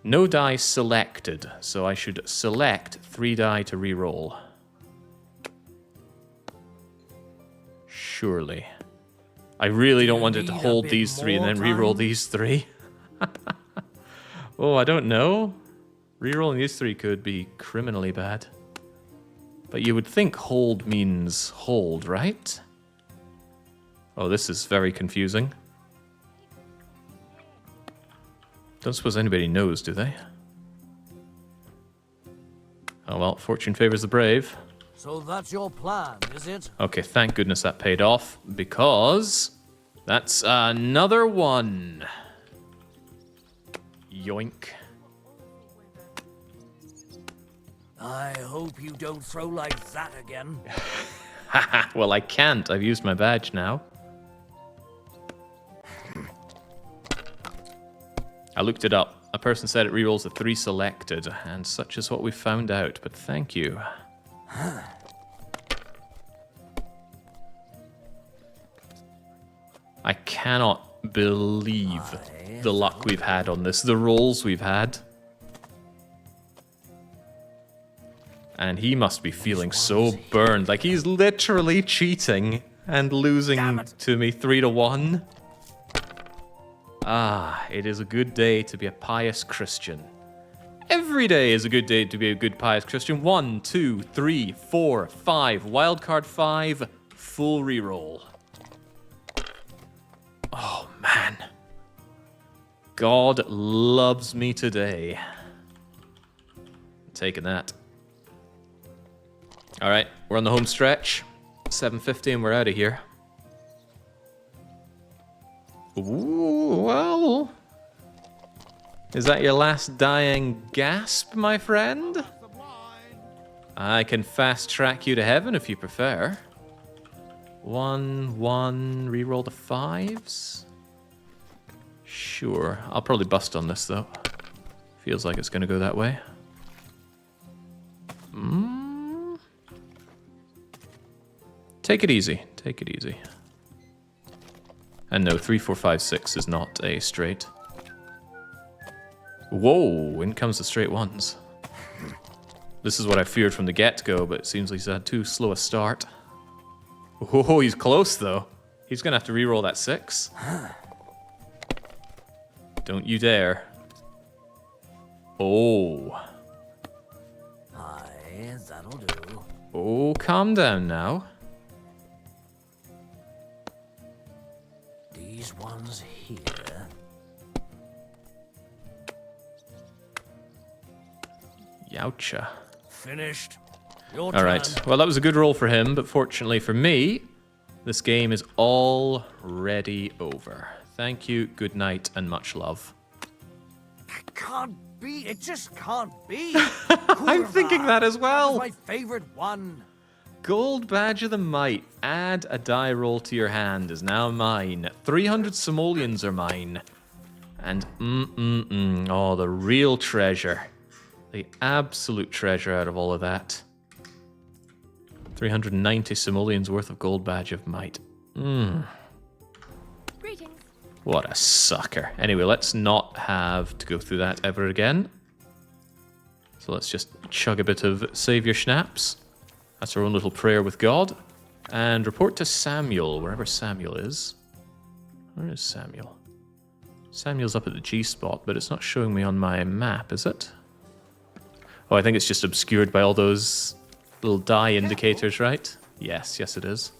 [SPEAKER 1] No die selected, so I should select 3 die to re-roll. Surely. I really don't want it to hold these 3 and then re-roll these 3. Oh, I don't know. Re-rolling these 3 could be criminally bad. But you would think hold means hold, right? Oh, this is very confusing. Don't suppose anybody knows, do they? Oh well, fortune favors the brave.
[SPEAKER 8] So that's your plan, is it?
[SPEAKER 1] Okay, thank goodness that paid off, because that's another 1. Yoink.
[SPEAKER 8] I hope you don't throw like that again.
[SPEAKER 1] Haha, well, I can't. I've used my badge now. I looked it up. A person said it rerolls a 3 selected, and such is what we found out, but thank you. I cannot believe the luck we've had on this, the rolls we've had. And he must be feeling so burned, like he's literally cheating and losing to me 3-1. Ah, it is a good day to be a pious Christian. Every day is a good day to be a good pious Christian. 1, 2, 3, 4, 5. Wildcard 5, full reroll. Oh, man. God loves me today. Taking that. Alright, we're on the home stretch. 7:50 and we're out of here. Ooh, well. Is that your last dying gasp, my friend? I can fast track you to heaven if you prefer. 1, 1, reroll the 5s. Sure, I'll probably bust on this though. Feels like it's gonna go that way. Take it easy, take it easy. And no, 3, 4, 5, 6 is not a straight. Whoa, in comes the straight ones. This is what I feared from the get-go, but it seems like he's had too slow a start. Oh, he's close though. He's gonna have to re-roll that 6. Don't you dare. Oh.
[SPEAKER 8] Aye, that'll do.
[SPEAKER 1] Oh, calm down now.
[SPEAKER 8] These ones here.
[SPEAKER 1] Youcha.
[SPEAKER 8] Finished. Your
[SPEAKER 1] Alright,
[SPEAKER 8] turn.
[SPEAKER 1] well that was a good roll for him, but fortunately for me, this game is already over. Thank you, good night, and much love.
[SPEAKER 4] Can't be. It just can't be.
[SPEAKER 1] I'm thinking that as well.
[SPEAKER 4] That was my favorite one.
[SPEAKER 1] Gold Badge of the Might. Add a die roll to your hand is now mine. 300 simoleons are mine. And oh, the real treasure. The absolute treasure out of all of that. 390 simoleons worth of Gold Badge of Might.
[SPEAKER 19] Greetings.
[SPEAKER 1] What a sucker. Anyway, let's not have to go through that ever again. So let's just chug a bit of Saviour Schnapps. That's our own little prayer with God. And report to Samuel, wherever Samuel is. Where is Samuel? Samuel's up at the G spot, but it's not showing me on my map, is it? Oh, I think it's just obscured by all those little die indicators, right? Yes, yes it is.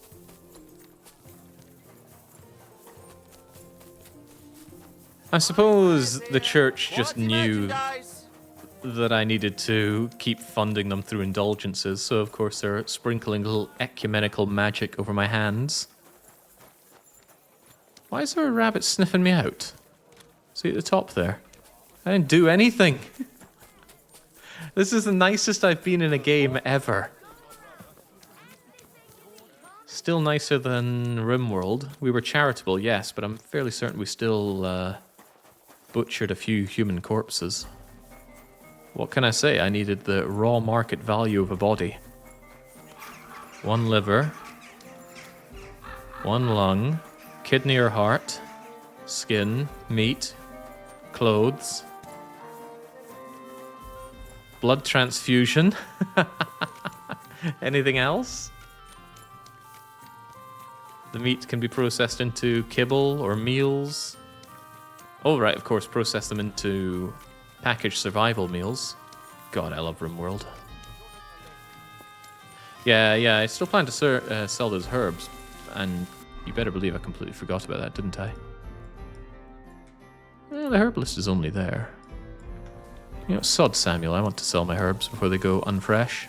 [SPEAKER 1] I suppose the church just knew that I needed to keep funding them through indulgences, so of course they're sprinkling a little ecumenical magic over my hands. Why is there a rabbit sniffing me out? See at the top there? I didn't do anything. This is the nicest I've been in a game ever. Still nicer than RimWorld. We were charitable, yes, but I'm fairly certain we still butchered a few human corpses. What can I say? I needed the raw market value of a body. 1 liver, 1 lung, kidney or heart, skin, meat, clothes, blood transfusion. Anything else? The meat can be processed into kibble or meals. Oh, right, of course, process them into packaged survival meals. God, I love RimWorld. Yeah, I still plan to sell those herbs. And you better believe I completely forgot about that, didn't I? Well, the herbalist is only there. You know, sod Samuel, I want to sell my herbs before they go unfresh.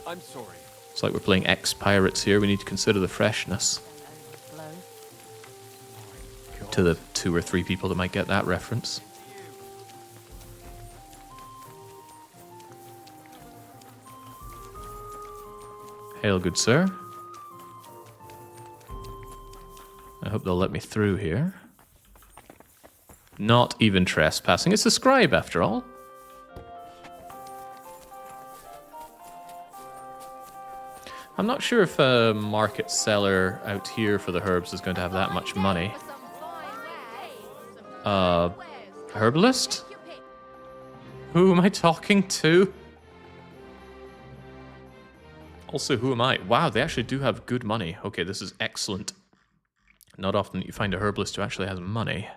[SPEAKER 3] I'm sorry.
[SPEAKER 1] It's like we're playing ex-pirates here, we need to consider the freshness. To the 2 or 3 people that might get that reference. Hail, good sir. I hope they'll let me through here. Not even trespassing. It's a scribe, after all. I'm not sure if a market seller out here for the herbs is going to have that much money. Herbalist? Who am I talking to? Also, who am I? Wow, they actually do have good money. Okay, this is excellent. Not often that you find a herbalist who actually has money.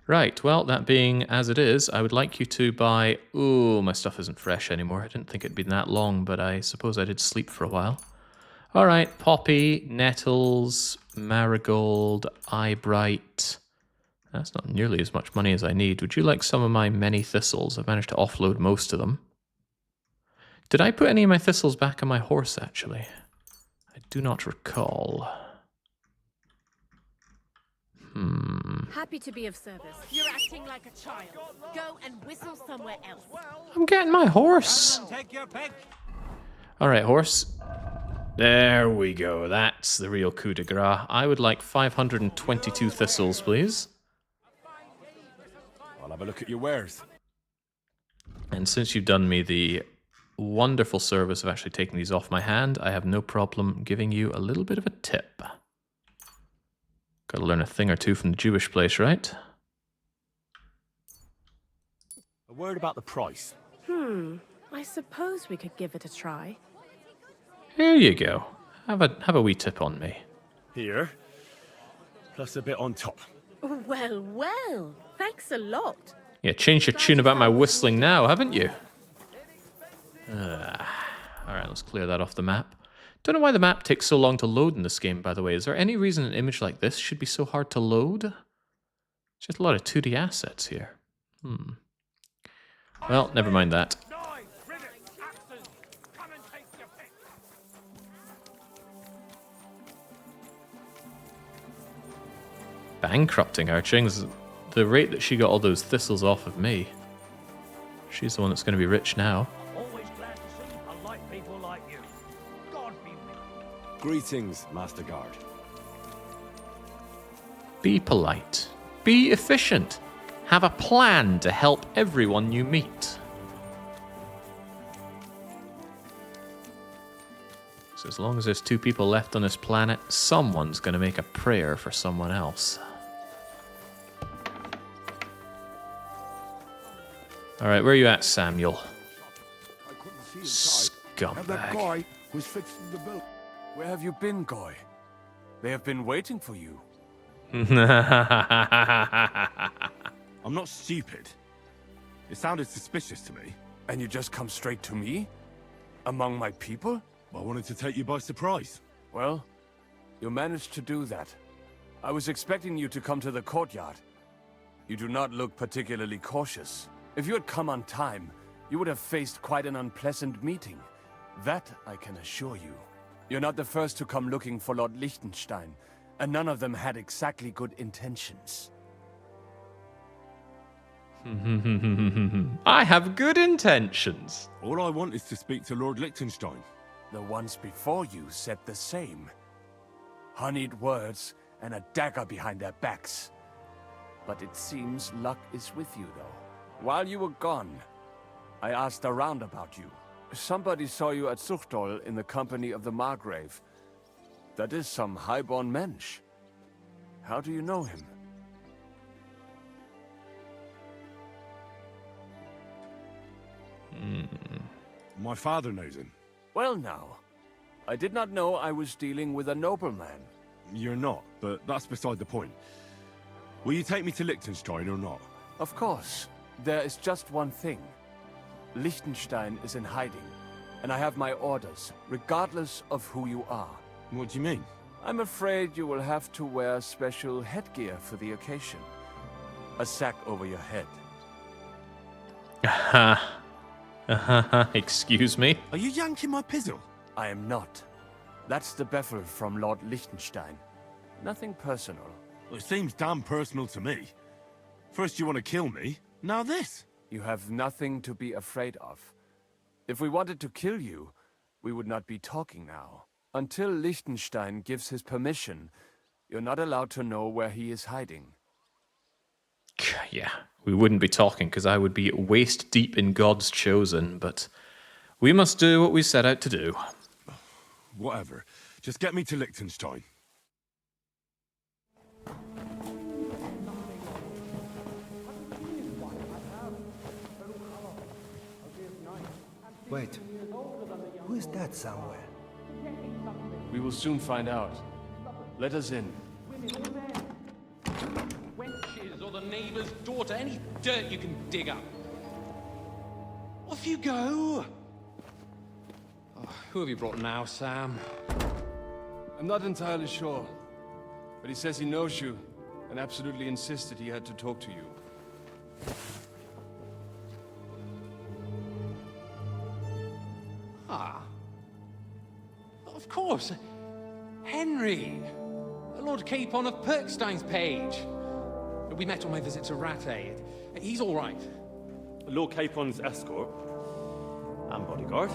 [SPEAKER 1] Right, well, that being as it is, I would like you to buy... Ooh, my stuff isn't fresh anymore. I didn't think it'd been that long, but I suppose I did sleep for a while. All right, poppy, nettles, marigold, eyebright. That's not nearly as much money as I need. Would you like some of my many thistles? I've managed to offload most of them. Did I put any of my thistles back on my horse, actually? I do not recall.
[SPEAKER 19] Happy to be of service. You're acting like a child. Go and whistle somewhere else.
[SPEAKER 1] I'm getting my horse.
[SPEAKER 12] Take your pick.
[SPEAKER 1] All right, horse. There we go. That's the real coup de grace. I would like 522 thistles, please.
[SPEAKER 23] I'll have a look at your wares.
[SPEAKER 1] And since you've done me the wonderful service of actually taking these off my hand, I have no problem giving you a little bit of a tip. Got to learn a thing or two from the Jewish place, right?
[SPEAKER 23] A word about the price.
[SPEAKER 19] I suppose we could give it a try.
[SPEAKER 1] Here you go. Have a wee tip on me.
[SPEAKER 23] Here. Plus a bit on top.
[SPEAKER 19] Well, well. Thanks a lot.
[SPEAKER 1] Yeah, changed your tune about my whistling now, haven't you? Alright, let's clear that off the map. Don't know why the map takes so long to load in this game, by the way. Is there any reason an image like this should be so hard to load? Just a lot of 2D assets here. Well, never mind that. Bankrupting her, Ching's the rate that she got all those thistles off of me. She's the one that's going to be rich now.
[SPEAKER 12] Always glad to see a light people like you. God be with you.
[SPEAKER 23] Greetings, Master Guard.
[SPEAKER 1] Be polite. Be efficient. Have a plan to help everyone you meet. So as long as there's 2 people left on this planet, someone's going to make a prayer for someone else. Alright, where are you at, Samuel? Scumbag.
[SPEAKER 14] That guy who's fixing the boat.
[SPEAKER 3] Where have you been, Goy? They have been waiting for you.
[SPEAKER 23] I'm not stupid. It sounded suspicious to me.
[SPEAKER 3] And you just come straight to me? Among my people?
[SPEAKER 23] I wanted to take you by surprise.
[SPEAKER 3] Well, you managed to do that. I was expecting you to come to the courtyard. You do not look particularly cautious. If you had come on time, you would have faced quite an unpleasant meeting. That I can assure you. You're not the first to come looking for Lord Liechtenstein, and none of them had exactly good intentions.
[SPEAKER 1] I have good intentions.
[SPEAKER 23] All I want is to speak to Lord Liechtenstein.
[SPEAKER 3] The ones before you said the same. Honeyed words and a dagger behind their backs. But it seems luck is with you, though. While you were gone, I asked around about you. Somebody saw you at Zuchtol in the company of the Margrave. That is some highborn mensch. How do you know him?
[SPEAKER 23] My father knows him.
[SPEAKER 3] Well now, I did not know I was dealing with a nobleman.
[SPEAKER 23] You're not, but that's beside the point. Will you take me to Liechtenstein or not?
[SPEAKER 3] Of course. There is just one thing. Liechtenstein is in hiding, and I have my orders, regardless of who you are.
[SPEAKER 23] What do you mean?
[SPEAKER 3] I'm afraid you will have to wear special headgear for the occasion. A sack over your head.
[SPEAKER 1] Excuse me?
[SPEAKER 23] Are you yanking my pizzle?
[SPEAKER 3] I am not. That's the Beffel from Lord Liechtenstein. Nothing personal.
[SPEAKER 23] Well, it seems damn personal to me. First you want to kill me, now this.
[SPEAKER 3] You have nothing to be afraid of. If we wanted to kill you, we would not be talking now. Until Liechtenstein gives his permission, you're not allowed to know where he is hiding.
[SPEAKER 1] Yeah, we wouldn't be talking because I would be waist deep in God's chosen, but we must do what we set out to do.
[SPEAKER 23] Whatever. Just get me to Liechtenstein.
[SPEAKER 9] Wait. Who is that somewhere?
[SPEAKER 3] We will soon find out. Let us in.
[SPEAKER 17] Wenches or the neighbour's daughter, any dirt you can dig up. Off you go! Oh, who have you brought now, Sam?
[SPEAKER 3] I'm not entirely sure, but he says he knows you, and absolutely insisted he had to talk to you.
[SPEAKER 17] course. Henry, Lord Capon of Perkstein's page. We met on my visit to Rattay. He's all right.
[SPEAKER 23] Lord Capon's escort and bodyguard.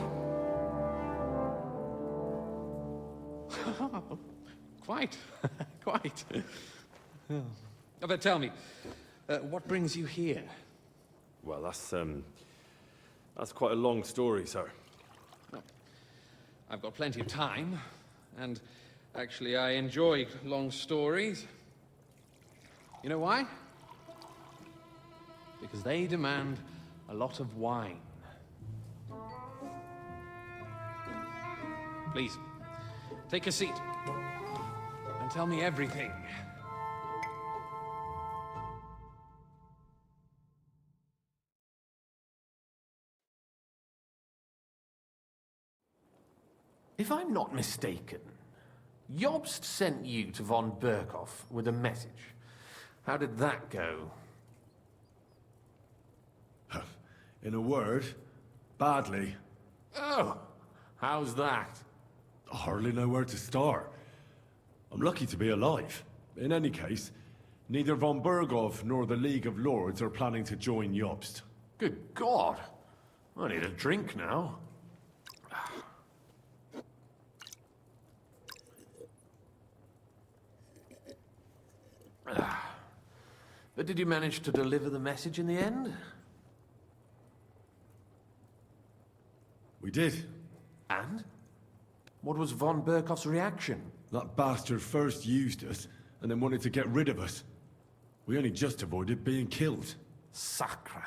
[SPEAKER 17] Quite. Quite. But tell me, what brings you here?
[SPEAKER 23] Well, that's quite a long story, sir.
[SPEAKER 17] Well, I've got plenty of time, and actually I enjoy long stories. You know why? Because they demand a lot of wine. Please, take a seat and tell me everything.
[SPEAKER 3] If I'm not mistaken, Jobst sent you to von Berkhoff with a message. How did that go?
[SPEAKER 5] In a word, badly.
[SPEAKER 3] Oh, how's that?
[SPEAKER 5] I hardly know where to start. I'm lucky to be alive. In any case, neither von Berghoff nor the League of Lords are planning to join Jobst.
[SPEAKER 3] Good God. I need a drink now. But did you manage to deliver the message in the end?
[SPEAKER 5] We did.
[SPEAKER 3] And? What was von Berkhoff's reaction?
[SPEAKER 5] That bastard first used us, and then wanted to get rid of us. We only just avoided being killed.
[SPEAKER 3] Sacre.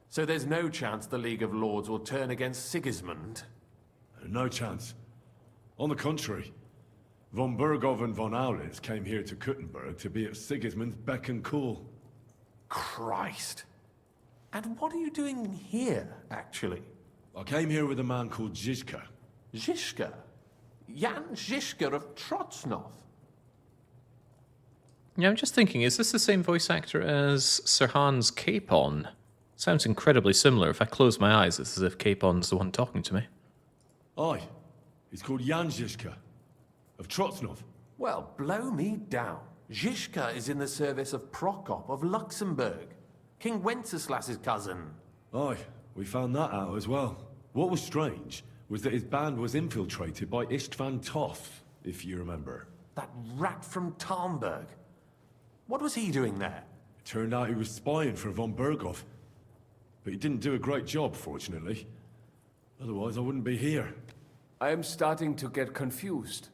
[SPEAKER 3] So there's no chance the League of Lords will turn against Sigismund?
[SPEAKER 5] No chance. On the contrary, von Berghoff and von Aulitz came here to Kuttenberg to be at Sigismund's beck and call.
[SPEAKER 3] Christ. And what are you doing here, actually?
[SPEAKER 5] I came here with a man called Zizka.
[SPEAKER 3] Zizka? Jan Zizka of Trotznov?
[SPEAKER 1] Yeah, I'm just thinking, is this the same voice actor as Sir Hans Capon? Sounds incredibly similar. If I close my eyes, it's as if Capon's the one talking to me.
[SPEAKER 5] Aye. He's called Jan Zizka of Trotznov.
[SPEAKER 3] Well, blow me down. Zizka is in the service of Prokop of Luxembourg, King Wenceslas's cousin.
[SPEAKER 5] Aye, we found that out as well. What was strange was that his band was infiltrated by Istvan Toth, if you remember.
[SPEAKER 3] That rat from Tarnberg. What was he doing there?
[SPEAKER 5] It turned out he was spying for von Berghoff. But he didn't do a great job, fortunately. Otherwise, I wouldn't be here.
[SPEAKER 3] I am starting to get confused.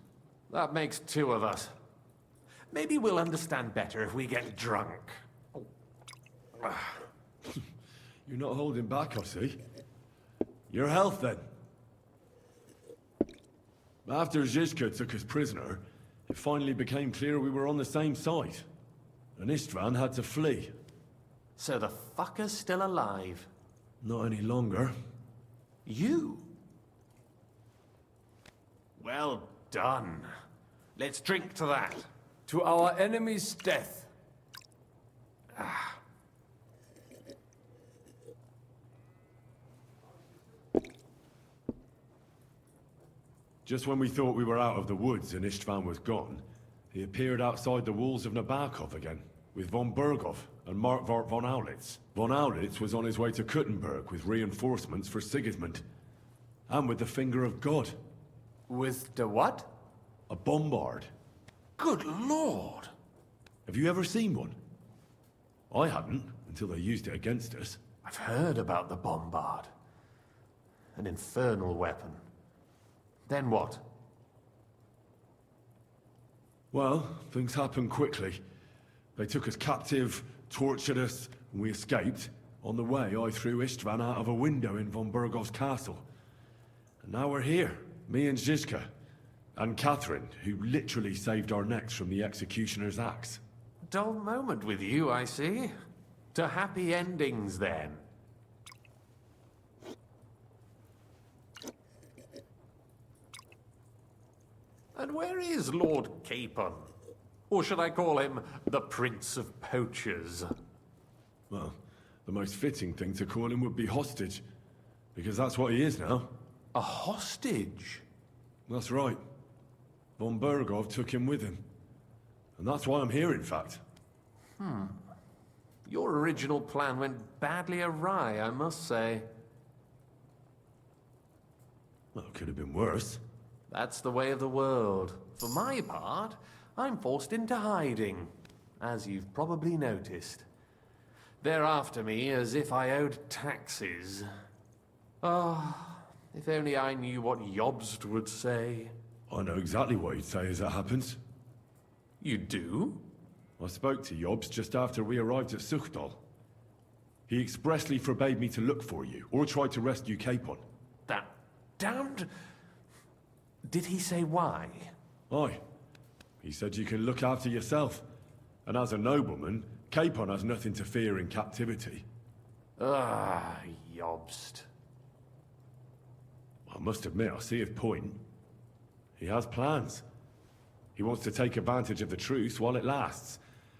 [SPEAKER 3] That makes two of us. Maybe we'll understand better if we get drunk.
[SPEAKER 5] You're not holding back, I see. Your health, then. After Zizka took us prisoner, it finally became clear we were on the same side. And Istvan had to flee.
[SPEAKER 3] So the fucker's still alive?
[SPEAKER 5] Not any longer.
[SPEAKER 3] You? Well done. Let's drink to that. To our enemy's death.
[SPEAKER 5] Just when we thought we were out of the woods and Istvan was gone, he appeared outside the walls of Nabokov again, with von Berghoff and Markvart von Aulitz. Von Aulitz was on his way to Kuttenberg with reinforcements for Sigismund. And with the finger of God.
[SPEAKER 3] With the what?
[SPEAKER 5] A bombard.
[SPEAKER 3] Good Lord!
[SPEAKER 5] Have you ever seen one? I hadn't, until they used it against us.
[SPEAKER 3] I've heard about the bombard. An infernal weapon. Then what?
[SPEAKER 5] Well, things happened quickly. They took us captive, tortured us, and we escaped. On the way, I threw Istvan out of a window in von Berghoff's castle. And now we're here, me and Zizka. And Catherine, who literally saved our necks from the executioner's axe.
[SPEAKER 3] Dull moment with you, I see. To happy endings, then. And where is Lord Capon? Or should I call him the Prince of Poachers?
[SPEAKER 5] Well, the most fitting thing to call him would be hostage. Because that's what he is now.
[SPEAKER 3] A hostage?
[SPEAKER 5] That's right. Von Bergov took him with him. And that's why I'm here, in fact.
[SPEAKER 3] Your original plan went badly awry, I must say.
[SPEAKER 5] Well, it could have been worse.
[SPEAKER 3] That's the way of the world. For my part, I'm forced into hiding, as you've probably noticed. They're after me as if I owed taxes. Ah, if only I knew what Jobst would say.
[SPEAKER 5] I know exactly what he'd say as it happens.
[SPEAKER 3] You do?
[SPEAKER 5] I spoke to Jobst just after we arrived at Suchdal. He expressly forbade me to look for you, or try to rescue Capon.
[SPEAKER 3] That damned... Did he say why?
[SPEAKER 5] Aye. He said you can look after yourself. And as a nobleman, Capon has nothing to fear in captivity.
[SPEAKER 3] Ah, Jobst.
[SPEAKER 5] I must admit, I see his point. He has plans. He wants to take advantage of the truce while it lasts.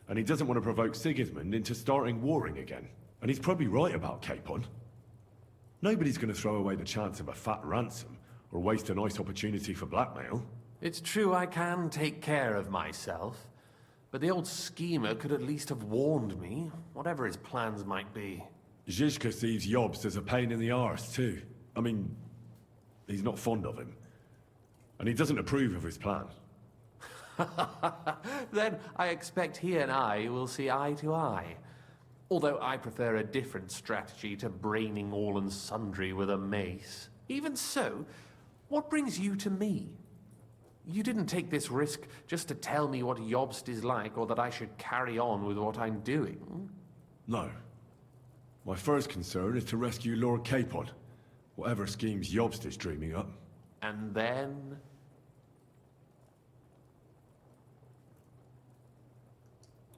[SPEAKER 5] And he doesn't want to provoke Sigismund into starting warring again. And he's probably right about Capon. Nobody's going to throw away the chance of a fat ransom, or waste a nice opportunity for blackmail.
[SPEAKER 3] It's true I can take care of myself, but the old schemer could at least have warned me, whatever his plans might be.
[SPEAKER 5] Zizka sees Jobst as a pain in the arse, too. I mean, he's not fond of him. And he doesn't approve of his plan.
[SPEAKER 3] Then I expect he and I will see eye to eye. Although I prefer a different strategy to braining all and sundry with a mace. Even so, what brings you to me? You didn't take this risk just to tell me what Jobst is like, or that I should carry on with what I'm doing.
[SPEAKER 5] No. My first concern is to rescue Lord Capon, whatever schemes Jobst is dreaming up.
[SPEAKER 3] And then...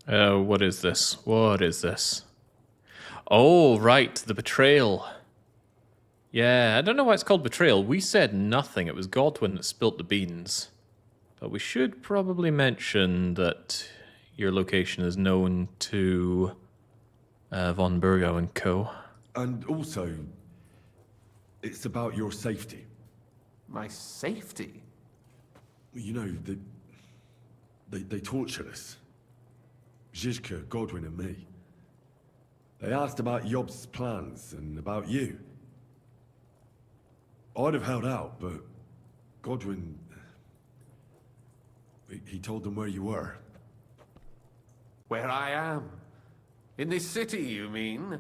[SPEAKER 1] What is this? What is this? Oh, right, the betrayal. Yeah, I don't know why it's called betrayal. We said nothing. It was Godwin that spilt the beans. But we should probably mention that your location is known to von Burgo and co.
[SPEAKER 5] And also, it's about your safety.
[SPEAKER 3] My safety?
[SPEAKER 5] You know, they tortured us. Zizka, Godwin and me. They asked about Jobst's plans and about you. I'd have held out, but Godwin... He told them where you were.
[SPEAKER 3] Where I am? In this city, you mean?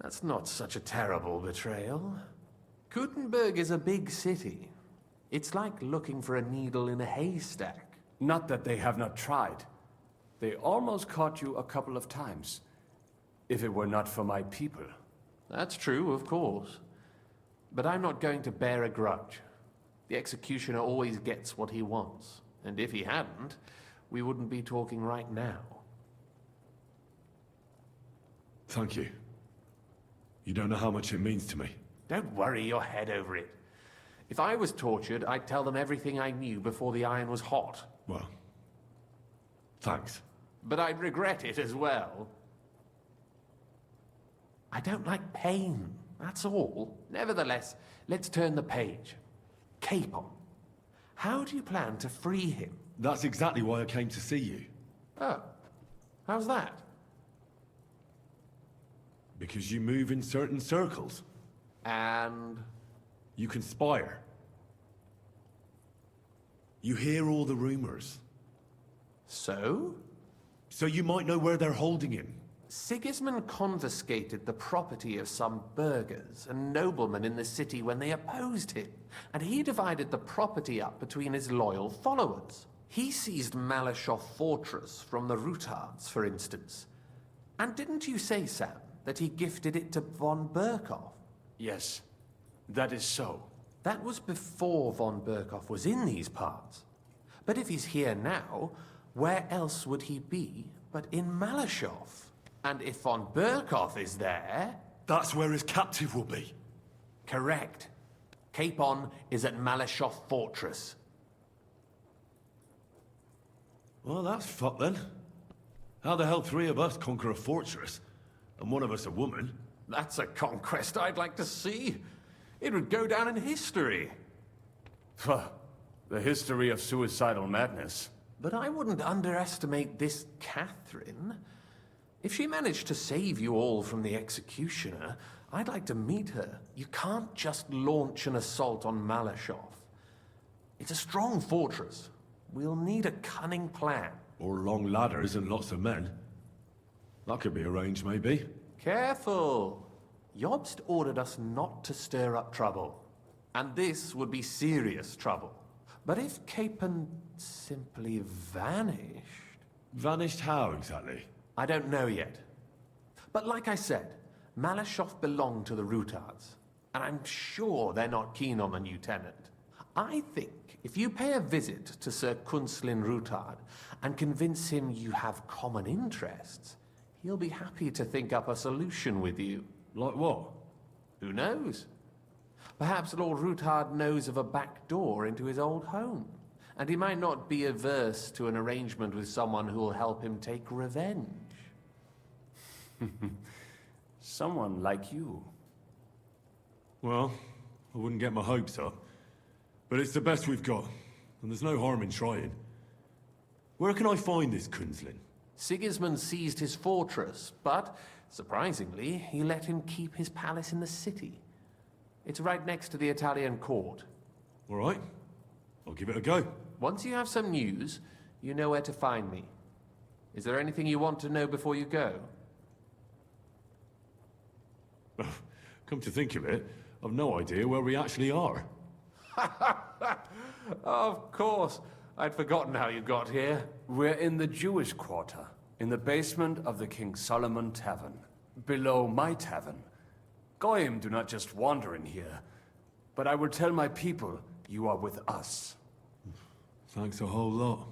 [SPEAKER 3] That's not such a terrible betrayal. Kuttenberg is a big city. It's like looking for a needle in a haystack.
[SPEAKER 7] Not that they have not tried. They almost caught you a couple of times. If it were not for my people.
[SPEAKER 3] That's true, of course. But I'm not going to bear a grudge. The executioner always gets what he wants. And if he hadn't, we wouldn't be talking right now.
[SPEAKER 5] Thank you. You don't know how much it means to me.
[SPEAKER 3] Don't worry your head over it. If I was tortured, I'd tell them everything I knew before the iron was hot.
[SPEAKER 5] Well, thanks.
[SPEAKER 3] But I'd regret it as well. I don't like pain, that's all. Nevertheless, let's turn the page. Capon. How do you plan to free him?
[SPEAKER 5] That's exactly why I came to see you.
[SPEAKER 3] Oh, how's that?
[SPEAKER 5] Because you move in certain circles.
[SPEAKER 3] And?
[SPEAKER 5] You conspire. You hear all the rumors.
[SPEAKER 3] So?
[SPEAKER 5] So you might know where they're holding him.
[SPEAKER 3] Sigismund confiscated the property of some burghers and noblemen in the city when they opposed him, and he divided the property up between his loyal followers. He seized Malashov Fortress from the Rutards, for instance. And didn't you say, Sam, that he gifted it to von Berkov?
[SPEAKER 7] Yes, that is so.
[SPEAKER 3] That was before von Berkov was in these parts. But if he's here now, where else would he be but in Malashov? And if von Berkov is there...
[SPEAKER 5] That's where his captive will be.
[SPEAKER 3] Correct. Capon is at Malashov Fortress.
[SPEAKER 5] Well, that's fucked then. How the hell three of us conquer a fortress, and one of us a woman?
[SPEAKER 3] That's a conquest I'd like to see. It would go down in history.
[SPEAKER 7] The history of suicidal madness.
[SPEAKER 3] But I wouldn't underestimate this Catherine. If she managed to save you all from the executioner, I'd like to meet her. You can't just launch an assault on Malashov. It's a strong fortress. We'll need a cunning plan.
[SPEAKER 5] Or long ladders and lots of men. That could be arranged, maybe.
[SPEAKER 3] Careful! Jobst ordered us not to stir up trouble. And this would be serious trouble. But if Capon simply vanished...
[SPEAKER 5] Vanished how, exactly?
[SPEAKER 3] I don't know yet. But like I said, Malashov belonged to the Rutards. And I'm sure they're not keen on the new tenant. I think if you pay a visit to Sir Kunslin Rutard and convince him you have common interests, he'll be happy to think up a solution with you.
[SPEAKER 5] Like what?
[SPEAKER 3] Who knows? Perhaps Lord Rutard knows of a back door into his old home, and he might not be averse to an arrangement with someone who will help him take revenge.
[SPEAKER 7] Someone like you.
[SPEAKER 5] Well, I wouldn't get my hopes up. But it's the best we've got, and there's no harm in trying. Where can I find this Kunslin?
[SPEAKER 3] Sigismund seized his fortress, but, surprisingly, he let him keep his palace in the city. It's right next to the Italian court.
[SPEAKER 5] All right. I'll give it a go.
[SPEAKER 3] Once you have some news, you know where to find me. Is there anything you want to know before you go?
[SPEAKER 5] Come to think of it, I've no idea where we actually are.
[SPEAKER 3] Of course. I'd forgotten how you got here.
[SPEAKER 7] We're in the Jewish quarter, in the basement of the King Solomon Tavern, below my tavern. Goyim do not just wander in here, but I will tell my people you are with us.
[SPEAKER 5] Thanks a whole lot.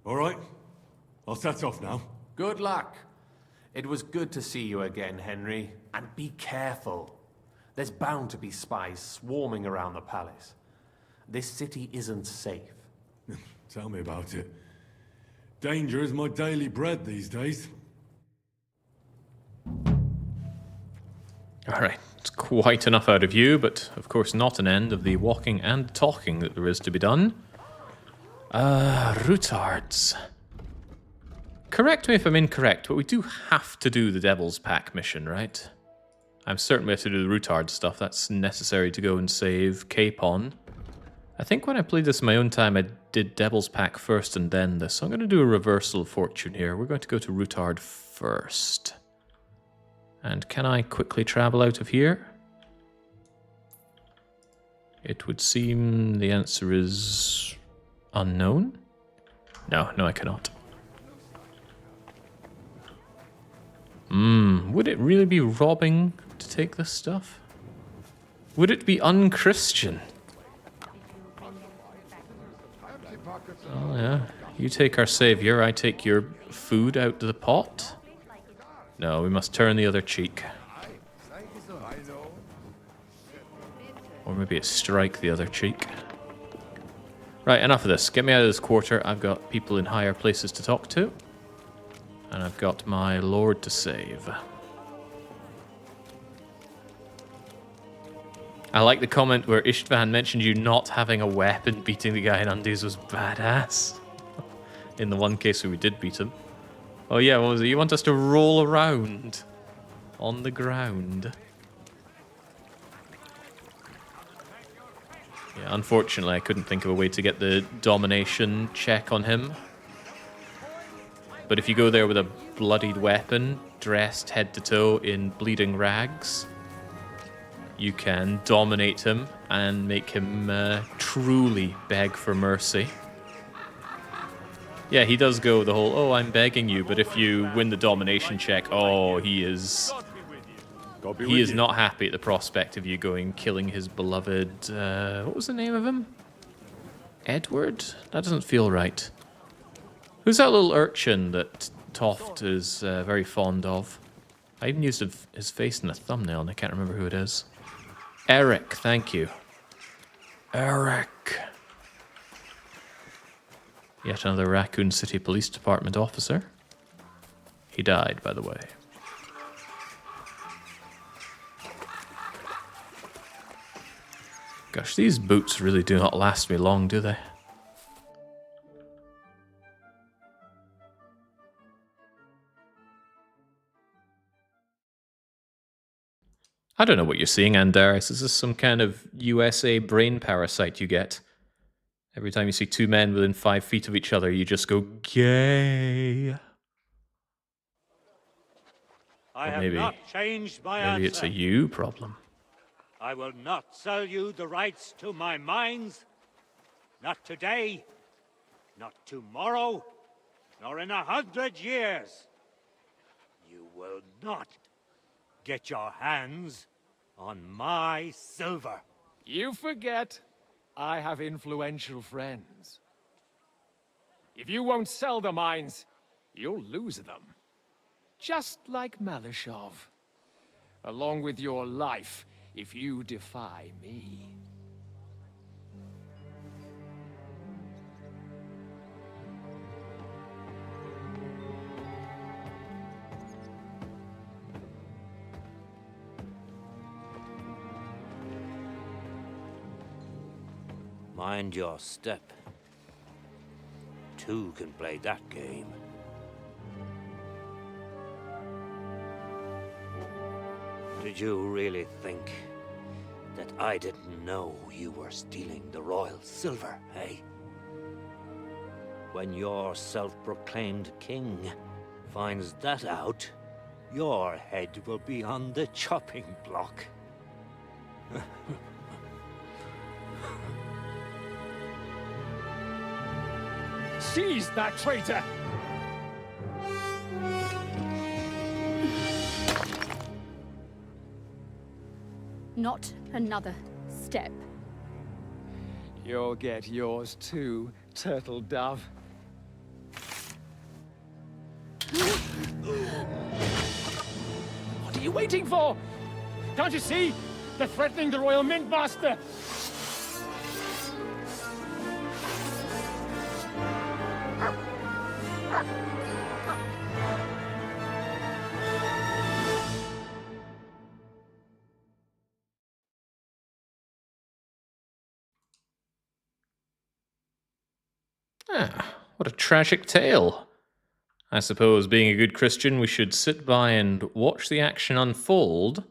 [SPEAKER 5] All right, I'll set off now.
[SPEAKER 3] Good luck. It was good to see you again, Henry. And be careful. There's bound to be spies swarming around the palace. This city isn't safe.
[SPEAKER 5] Tell me about it. Danger is my daily bread these days.
[SPEAKER 1] Alright, it's quite enough out of you, but of course not an end of the walking and talking that there is to be done. Rutards. Correct me if I'm incorrect, but we do have to do the Devil's Pack mission, right? I'm certain we have to do the Rutard stuff. That's necessary to go and save Capon. I think when I played this in my own time, I did Devil's Pack first and then this. So I'm going to do a reversal of fortune here. We're going to go to Rutard first. And can I quickly travel out of here? It would seem the answer is unknown. No, I cannot. Would it really be robbing to take this stuff? Would it be unchristian? Oh yeah, you take our savior, I take your food out to the pot. No, we must turn the other cheek. Or maybe it's strike the other cheek. Right, enough of this. Get me out of this quarter. I've got people in higher places to talk to. And I've got my lord to save. I like the comment where Istvan mentioned you not having a weapon beating the guy in undies was badass. In the one case where we did beat him. Oh yeah, what was it? You want us to roll around on the ground. Yeah, unfortunately I couldn't think of a way to get the domination check on him. But if you go there with a bloodied weapon, dressed head to toe in bleeding rags, you can dominate him and make him truly beg for mercy. Yeah, he does go the whole, oh, I'm begging you, but if you win the domination check, oh, he is not happy at the prospect of you going killing his beloved, what was the name of him? Edward? That doesn't feel right. Who's that little urchin that Toft is very fond of? I even used his face in a thumbnail and I can't remember who it is. Eric, thank you. Eric. Yet another Raccoon City Police Department officer. He died, by the way. Gosh, these boots really do not last me long, do they? I don't know what you're seeing, Andaris. Is this some kind of USA brain parasite you get? Every time you see two men within 5 feet of each other, you just go, gay.
[SPEAKER 20] I
[SPEAKER 1] Or
[SPEAKER 20] have not changed my answer.
[SPEAKER 1] Maybe it's a you problem.
[SPEAKER 20] I will not sell you the rights to my mines. Not today, not tomorrow, nor in 100 years. You will not get your hands on my silver.
[SPEAKER 21] You forget I have influential friends. If you won't sell the mines, you'll lose them. Just like Malashov. Along with your life, if you defy me.
[SPEAKER 8] Mind your step. Two can play that game. Did you really think that I didn't know you were stealing the royal silver, eh? When your self-proclaimed king finds that out, your head will be on the chopping block.
[SPEAKER 21] Seize that traitor!
[SPEAKER 16] Not another step.
[SPEAKER 21] You'll get yours too, turtle dove. What are you waiting for? Can't you see? They're threatening the Royal Mint Master!
[SPEAKER 1] Ah, what a tragic tale. I suppose, being a good Christian, we should sit by and watch the action unfold,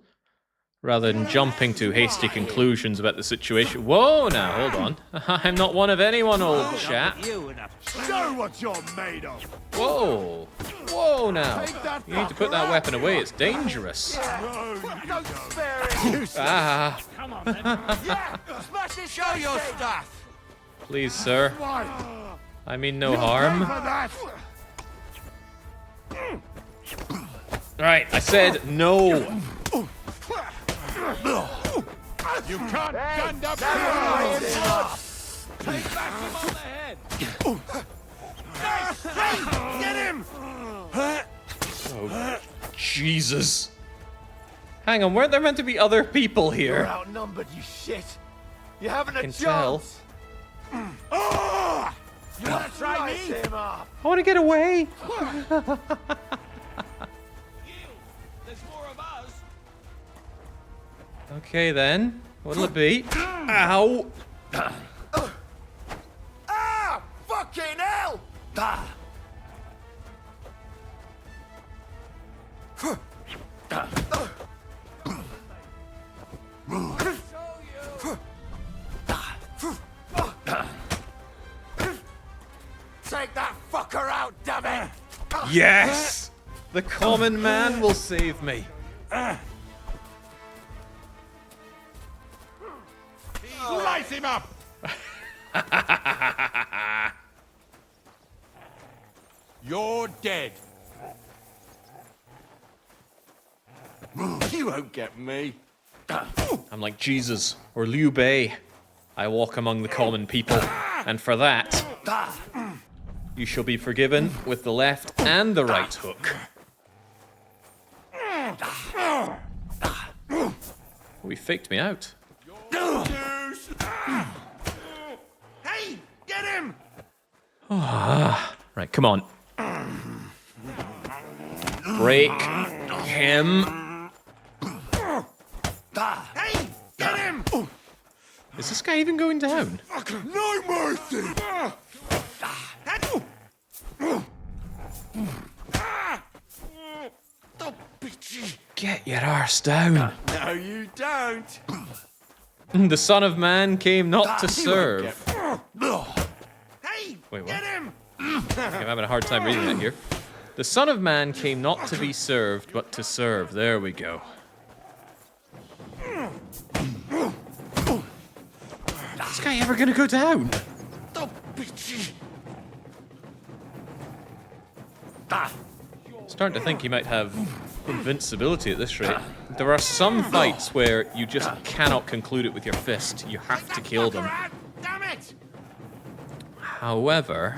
[SPEAKER 1] rather than jumping to hasty conclusions about the situation. Whoa, now, hold on. I'm not one of anyone, old chap.
[SPEAKER 10] Show what you're made of.
[SPEAKER 1] Whoa. Whoa, now. You need to put that weapon away. It's dangerous. Ah.
[SPEAKER 12] Come on, then. Yeah, smash it. Show your stuff.
[SPEAKER 1] Please, sir. I mean no harm. Right, I said no.
[SPEAKER 12] You can't stand up.
[SPEAKER 21] Take back him on the head!
[SPEAKER 12] Hey, get him!
[SPEAKER 1] Oh, Jesus. Hang on, weren't there meant to be other people here?
[SPEAKER 12] You're outnumbered, you shit. You haven't a
[SPEAKER 1] I can
[SPEAKER 12] chance. Oh! You want to try me? Him up.
[SPEAKER 1] I want to get away.
[SPEAKER 12] There's more of us.
[SPEAKER 1] Okay then. What'll it be? Ow!
[SPEAKER 12] Ah! Fucking hell! Take that fucker out, damn it!
[SPEAKER 1] Yes! The common man will save me.
[SPEAKER 12] Slice him up! You're dead. You won't get me.
[SPEAKER 1] I'm like Jesus or Liu Bei. I walk among the common people, and for that, you shall be forgiven with the left and the right hook. Oh, he faked me out.
[SPEAKER 12] Hey, get him!
[SPEAKER 1] Right, come on. Break him.
[SPEAKER 12] Hey, get him!
[SPEAKER 1] Is this guy even going down?
[SPEAKER 14] No mercy!
[SPEAKER 1] Get your arse down.
[SPEAKER 12] No, you don't.
[SPEAKER 1] The Son of Man came not to serve.
[SPEAKER 12] Hey,
[SPEAKER 1] Wait, what?
[SPEAKER 12] get him!
[SPEAKER 1] I'm having a hard time reading that here. The Son of Man came not to be served, but to serve. There we go. Is this guy ever gonna go down? Starting to think he might have invincibility at this rate. There are some fights where you just cannot conclude it with your fist. You have to kill them.
[SPEAKER 12] Damn it!
[SPEAKER 1] However,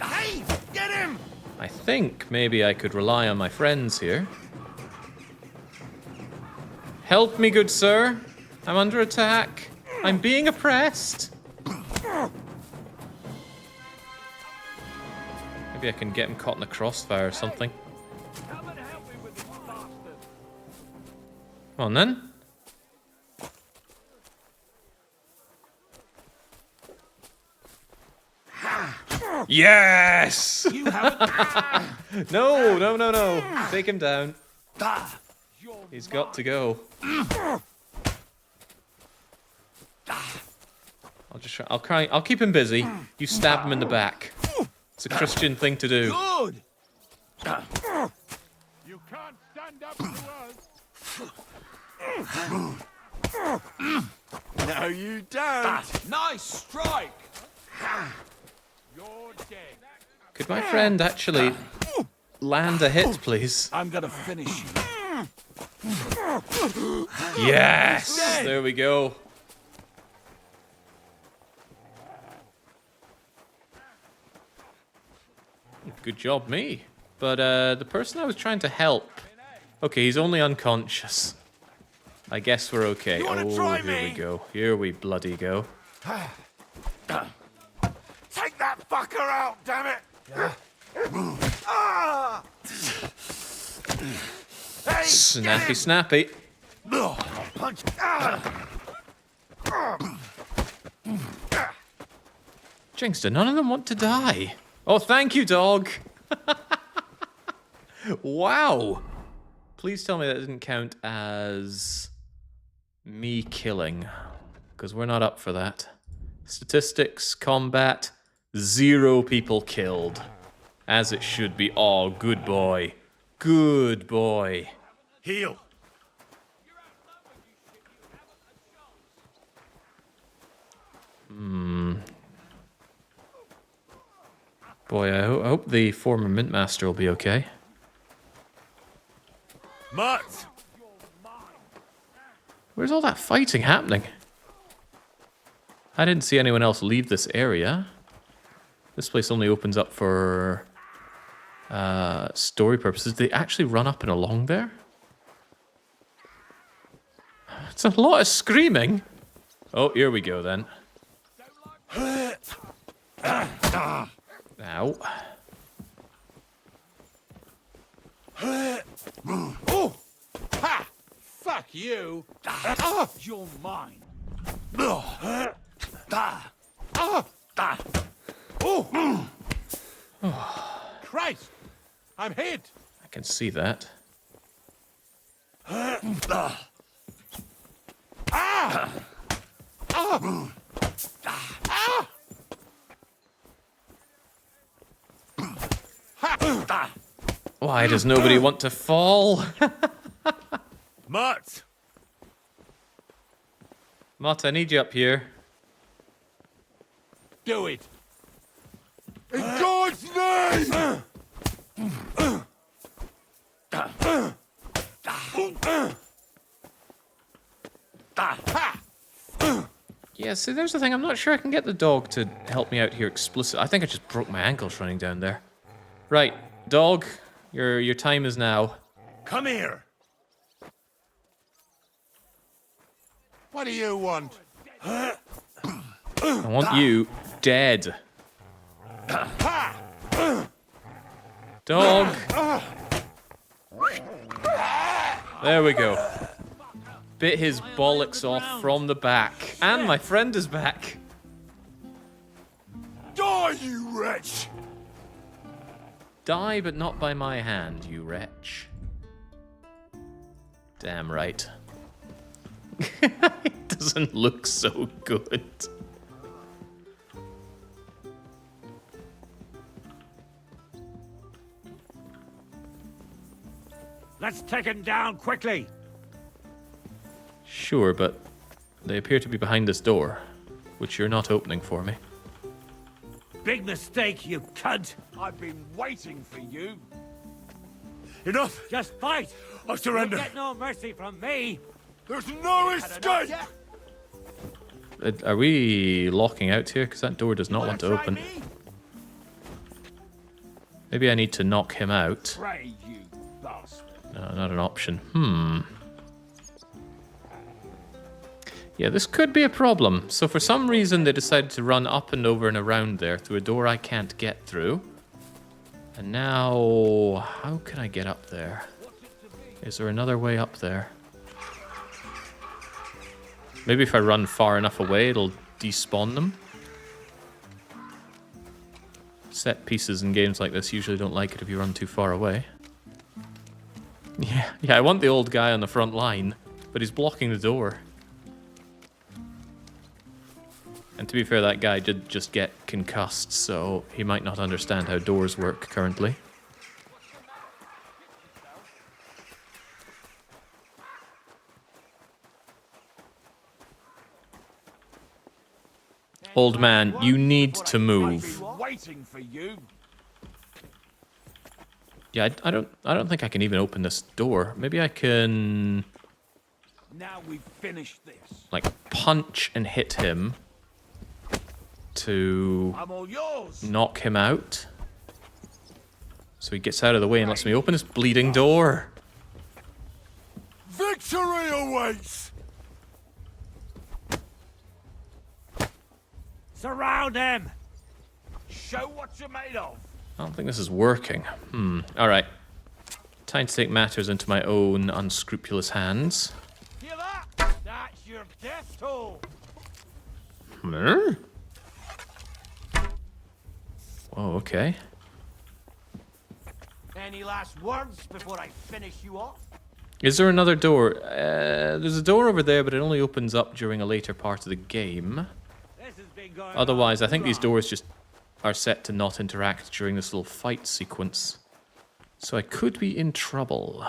[SPEAKER 12] Hey, get him!
[SPEAKER 1] I think maybe I could rely on my friends here. Help me, good sir. I'm under attack. I'm being oppressed. Maybe I can get him caught in the crossfire or something. Come on then. Yes!
[SPEAKER 12] You have...
[SPEAKER 1] No. Take him down. He's got to go. I'll just try. I'll keep him busy. You stab him in the back. It's a Christian thing to do.
[SPEAKER 12] Good!
[SPEAKER 4] You can't stand up to us.
[SPEAKER 12] No, you don't.
[SPEAKER 15] Nice strike!
[SPEAKER 4] You're dead.
[SPEAKER 1] Could my friend actually land a hit, please?
[SPEAKER 15] I'm gonna finish you.
[SPEAKER 1] Yes! There we go. Good job, me. But the person I was trying to help... Okay, he's only unconscious. I guess we're okay. Oh, here we go. Here we bloody go.
[SPEAKER 12] Take that fucker out, damn it! Ah! Hey,
[SPEAKER 1] Snappy, snappy.
[SPEAKER 12] punch!
[SPEAKER 1] Jinxter, none of them want to die. Oh, thank you, dog. Wow. Please tell me that didn't count as me killing, because we're not up for that. Statistics, combat, 0 people killed. As it should be. Oh, good boy. Good boy.
[SPEAKER 12] Heal.
[SPEAKER 1] Boy, I hope the former Mint Master will be okay.
[SPEAKER 12] Mutt!
[SPEAKER 1] Where's all that fighting happening? I didn't see anyone else leave this area. This place only opens up for story purposes. Did they actually run up and along there? It's a lot of screaming. Oh, here we go then. Ow.
[SPEAKER 4] Oh! Ha! Fuck you! Oh, you're mine. Oh! Christ! I'm hit!
[SPEAKER 1] I can see that.
[SPEAKER 4] Ah! Ah!
[SPEAKER 1] Why does nobody want to fall?
[SPEAKER 12] Mutt!
[SPEAKER 1] Mott, I need you up here.
[SPEAKER 4] Do it!
[SPEAKER 12] In God's name!
[SPEAKER 1] Yeah, see, there's the thing. I'm not sure I can get the dog to help me out here explicitly. I think I just broke my ankles running down there. Right, dog, your time is now.
[SPEAKER 12] Come here! What do you want?
[SPEAKER 1] I want you dead. Dog. There we go. bit his bollocks off from the back. And my friend is back.
[SPEAKER 5] Die, you wretch!
[SPEAKER 1] Die, but not by my hand, you wretch. Damn right. It doesn't look so good.
[SPEAKER 20] Let's take him down quickly.
[SPEAKER 1] Sure, but they appear to be behind this door, which you're not opening for me.
[SPEAKER 20] Big mistake, you cunt.
[SPEAKER 5] I've been waiting for you. Enough!
[SPEAKER 20] Just fight.
[SPEAKER 5] I surrender.
[SPEAKER 20] You'll get no mercy from me.
[SPEAKER 5] There's no escape!
[SPEAKER 1] Are we locking out here? Because that door does not want to open. Maybe I need to knock him out.
[SPEAKER 5] Pray, you bastard.
[SPEAKER 1] No, not an option. Yeah, this could be a problem. So for some reason they decided to run up and over and around there through a door I can't get through. And now, how can I get up there? Is there another way up there? Maybe if I run far enough away, it'll despawn them. Set pieces in games like this usually don't like it if you run too far away. Yeah, I want the old guy on the front line, but he's blocking the door. And to be fair, that guy did just get concussed, so he might not understand how doors work currently. Old man, you need to move.
[SPEAKER 5] Waiting for you.
[SPEAKER 1] Yeah, I don't think I can even open this door. Maybe I can
[SPEAKER 5] Now we've finished this.
[SPEAKER 1] like punch and hit him to
[SPEAKER 5] I'm all yours.
[SPEAKER 1] knock him out. So he gets out of the way and lets me open this bleeding door.
[SPEAKER 5] Victory awaits.
[SPEAKER 20] Surround him.
[SPEAKER 5] Show what you're made of.
[SPEAKER 1] I don't think this is working. Alright. Time to take matters into my own unscrupulous hands.
[SPEAKER 12] Hear that? That's your death toll.
[SPEAKER 1] Oh, okay.
[SPEAKER 12] Any last words before I finish you off?
[SPEAKER 1] Is there another door? There's a door over there, but it only opens up during a later part of the game. Otherwise, I think these doors just are set to not interact during this little fight sequence. So I could be in trouble.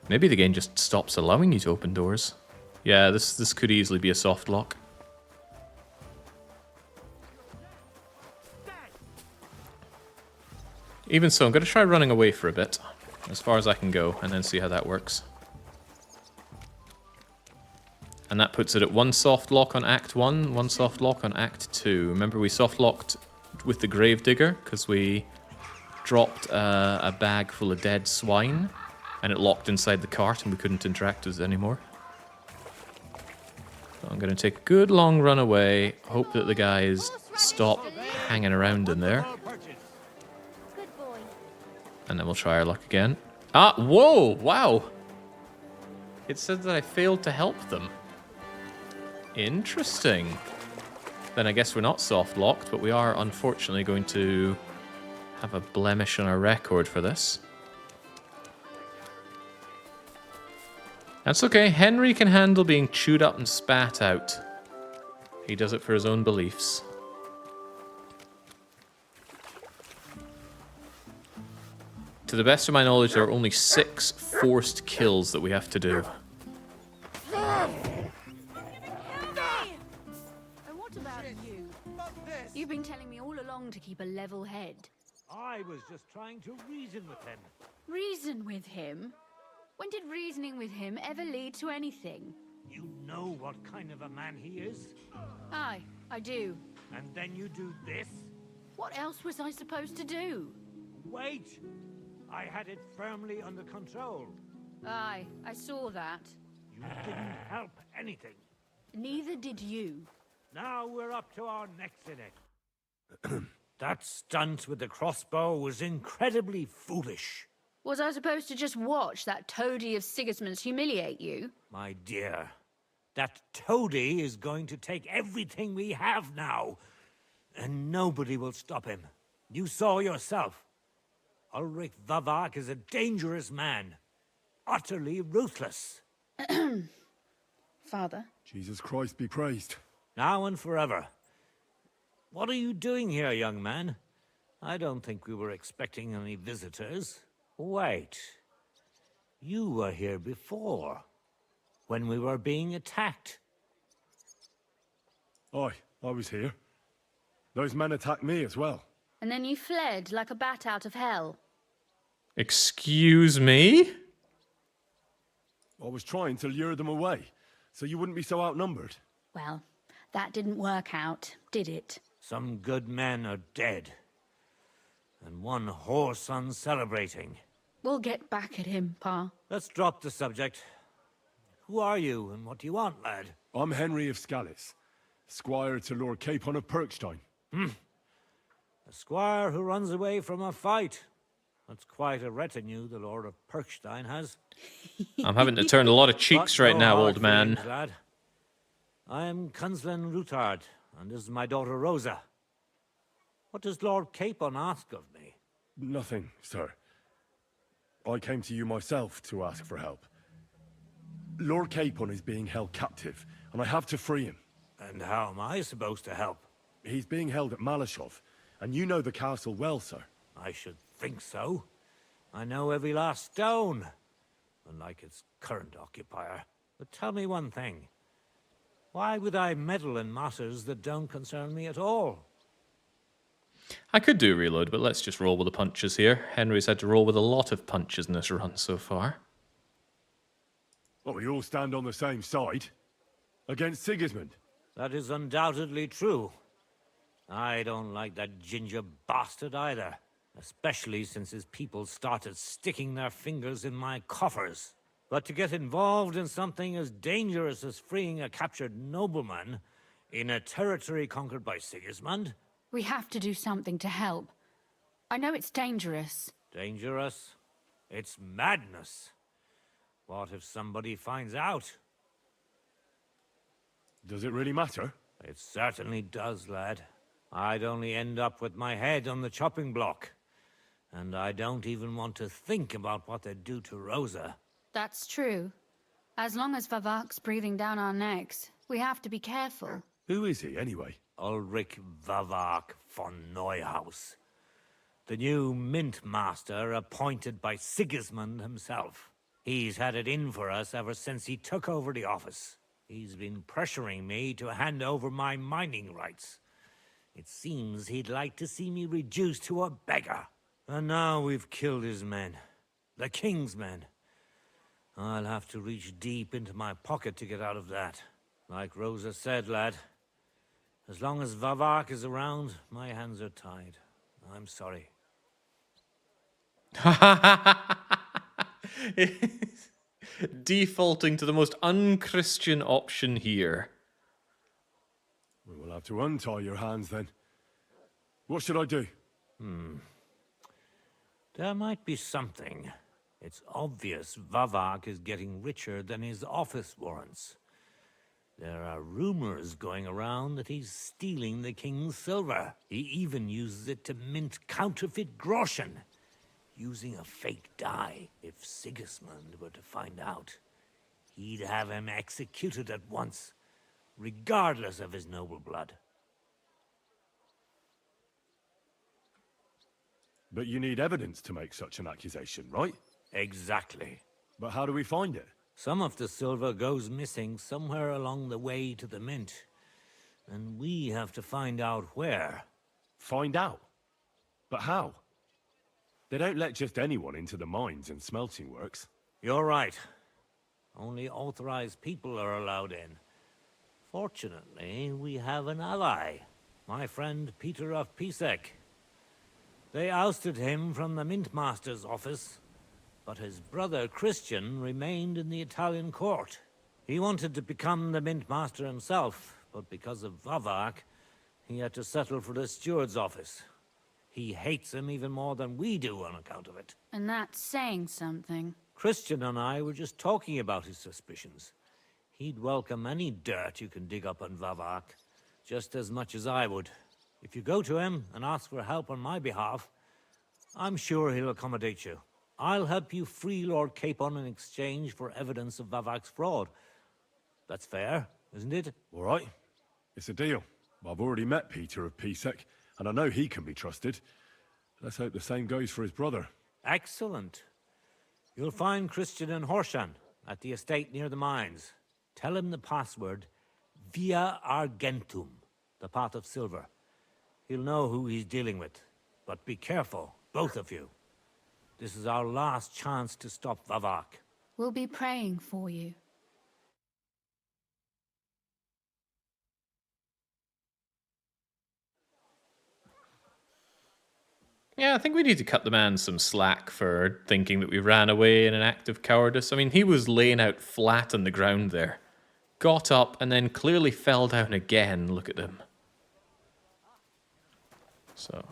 [SPEAKER 1] Maybe the game just stops allowing you to open doors. Yeah, this could easily be a soft lock. Even so, I'm going to try running away for a bit, as far as I can go, and then see how that works. And that puts it at 1 soft lock on Act 1, 1 soft lock on Act 2. Remember, we soft locked with the Gravedigger, because we dropped a bag full of dead swine, and it locked inside the cart, and we couldn't interact with it anymore. So I'm going to take a good long run away, hope that the guys stop hanging around in there. And then we'll try our luck again. Ah, whoa, wow. It said that I failed to help them. Interesting. Then I guess we're not soft locked, but we are unfortunately going to have a blemish on our record for this. That's okay. Henry can handle being chewed up and spat out. He does it for his own beliefs. To the best of my knowledge, there are only 6 forced kills that we have to do.
[SPEAKER 16] And what about you? You've been telling me all along to keep a level head.
[SPEAKER 20] I was just trying to reason with him.
[SPEAKER 16] Reason with him? When did reasoning with him ever lead to anything?
[SPEAKER 20] You know what kind of a man he is?
[SPEAKER 16] Aye, I do.
[SPEAKER 20] And then you do this?
[SPEAKER 16] What else was I supposed to do?
[SPEAKER 20] Wait! I had it firmly under control.
[SPEAKER 16] Aye, I saw that.
[SPEAKER 20] You didn't help anything.
[SPEAKER 16] Neither did you.
[SPEAKER 20] Now we're up to our necks in it. That stunt with the crossbow was incredibly foolish.
[SPEAKER 2] Was I supposed to just watch that toady of Sigismund's humiliate you?
[SPEAKER 8] My dear, that toady is going to take everything we have now, and nobody will stop him. You saw yourself. Ulrich Vavak is a dangerous man, utterly ruthless.
[SPEAKER 2] Father?
[SPEAKER 5] Jesus Christ be praised.
[SPEAKER 8] Now and forever. What are you doing here, young man? I don't think we were expecting any visitors. Wait. You were here before, when we were being attacked.
[SPEAKER 5] Aye, I was here. Those men attacked me as well.
[SPEAKER 2] And then you fled like a bat out of hell.
[SPEAKER 1] Excuse me?
[SPEAKER 5] I was trying to lure them away, so you wouldn't be so outnumbered.
[SPEAKER 2] Well, that didn't work out, did it?
[SPEAKER 8] Some good men are dead, and one whoreson celebrating.
[SPEAKER 2] We'll get back at him, Pa.
[SPEAKER 8] Let's drop the subject. Who are you, and what do you want, lad?
[SPEAKER 5] I'm Henry of Scallis, squire to Lord Capon of Perkstein.
[SPEAKER 8] A squire who runs away from a fight. That's quite a retinue the Lord of Perkstein has.
[SPEAKER 1] I'm having to turn a lot of cheeks
[SPEAKER 8] But
[SPEAKER 1] right
[SPEAKER 8] no
[SPEAKER 1] now,
[SPEAKER 8] hard
[SPEAKER 1] old man.
[SPEAKER 8] feelings, lad. I am Kunzlin Rutard, and this is my daughter Rosa. What does Lord Capon ask of me?
[SPEAKER 5] Nothing, sir. I came to you myself to ask for help. Lord Capon is being held captive, and I have to free him.
[SPEAKER 8] And how am I supposed to help?
[SPEAKER 5] He's being held at Malashov, and you know the castle well, sir.
[SPEAKER 8] I should think so. I know every last stone, unlike its current occupier. But tell me one thing. Why would I meddle in matters that don't concern me at all?
[SPEAKER 1] I could do a reload, but let's just roll with the punches here. Henry's had to roll with a lot of punches in this run so far.
[SPEAKER 5] Well, we all stand on the same side. Against Sigismund.
[SPEAKER 8] That is undoubtedly true. I don't like that ginger bastard either. Especially since his people started sticking their fingers in my coffers. But to get involved in something as dangerous as freeing a captured nobleman in a territory conquered by Sigismund?
[SPEAKER 2] We have to do something to help. I know it's dangerous.
[SPEAKER 8] Dangerous? It's madness. What if somebody finds out?
[SPEAKER 5] Does it really matter?
[SPEAKER 8] It certainly does, lad. I'd only end up with my head on the chopping block. And I don't even want to think about what they'd do to Rosa.
[SPEAKER 2] That's true. As long as Vavak's breathing down our necks, we have to be careful.
[SPEAKER 5] Who is he, anyway?
[SPEAKER 8] Ulrich Vavak von Neuhaus. The new mint master appointed by Sigismund himself. He's had it in for us ever since he took over the office. He's been pressuring me to hand over my mining rights. It seems he'd like to see me reduced to a beggar. And now we've killed his men. The king's men. I'll have to reach deep into my pocket to get out of that. Like Rosa said, lad. As long as Vavak is around, my hands are tied. I'm sorry.
[SPEAKER 1] Defaulting to the most unchristian option here.
[SPEAKER 5] We will have to untie your hands then. What should I do?
[SPEAKER 8] There might be something. It's obvious Vavak is getting richer than his office warrants. There are rumors going around that he's stealing the king's silver. He even uses it to mint counterfeit groschen, using a fake die. If Sigismund were to find out, he'd have him executed at once, regardless of his noble blood.
[SPEAKER 5] But you need evidence to make such an accusation, right?
[SPEAKER 8] Exactly.
[SPEAKER 5] But how do we find it?
[SPEAKER 8] Some of the silver goes missing somewhere along the way to the mint. And we have to find out where.
[SPEAKER 5] Find out? But how? They don't let just anyone into the mines and smelting works.
[SPEAKER 8] You're right. Only authorized people are allowed in. Fortunately, we have an ally. My friend Peter of Pisek. They ousted him from the Mint Master's office, but his brother Christian remained in the Italian court. He wanted to become the Mint Master himself, but because of Vavak, he had to settle for the steward's office. He hates him even more than we do on account of it.
[SPEAKER 2] And that's saying something.
[SPEAKER 8] Christian and I were just talking about his suspicions. He'd welcome any dirt you can dig up on Vavak, just as much as I would. If you go to him and ask for help on my behalf, I'm sure he'll accommodate you. I'll help you free Lord Capon in exchange for evidence of Vavak's fraud. That's fair, isn't it?
[SPEAKER 5] All right. It's a deal. I've already met Peter of Pisek, and I know he can be trusted. Let's hope the same goes for his brother.
[SPEAKER 8] Excellent. You'll find Christian and Horshan at the estate near the mines. Tell him the password, Via Argentum, the pot of silver. He'll know who he's dealing with. But be careful, both of you. This is our last chance to stop Vavak.
[SPEAKER 2] We'll be praying for you.
[SPEAKER 1] Yeah, I think we need to cut the man some slack for thinking that we ran away in an act of cowardice. I mean, he was laying out flat on the ground there. Got up and then clearly fell down again. Look at him. So,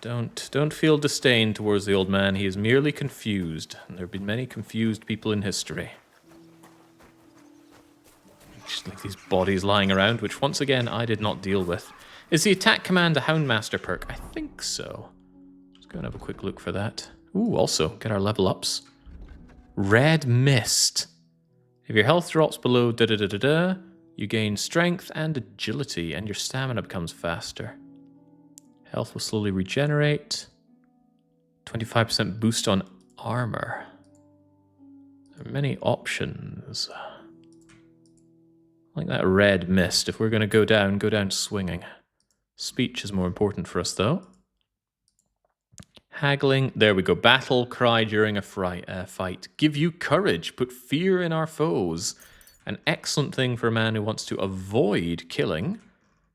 [SPEAKER 1] don't feel disdain towards the old man. He is merely confused. And there have been many confused people in history. Just like these bodies lying around, which once again I did not deal with. Is the attack command a Houndmaster perk? I think so. Let's go and have a quick look for that. Ooh, also, get our level ups. Red Mist. If your health drops below da-da-da-da-da, you gain strength and agility, and your stamina becomes faster. Health will slowly regenerate. 25% boost on armor. There are many options. Like that Red Mist. If we're going to go down swinging. Speech is more important for us, though. Haggling. There we go. Battle cry during a fight. Give you courage. Put fear in our foes. An excellent thing for a man who wants to avoid killing.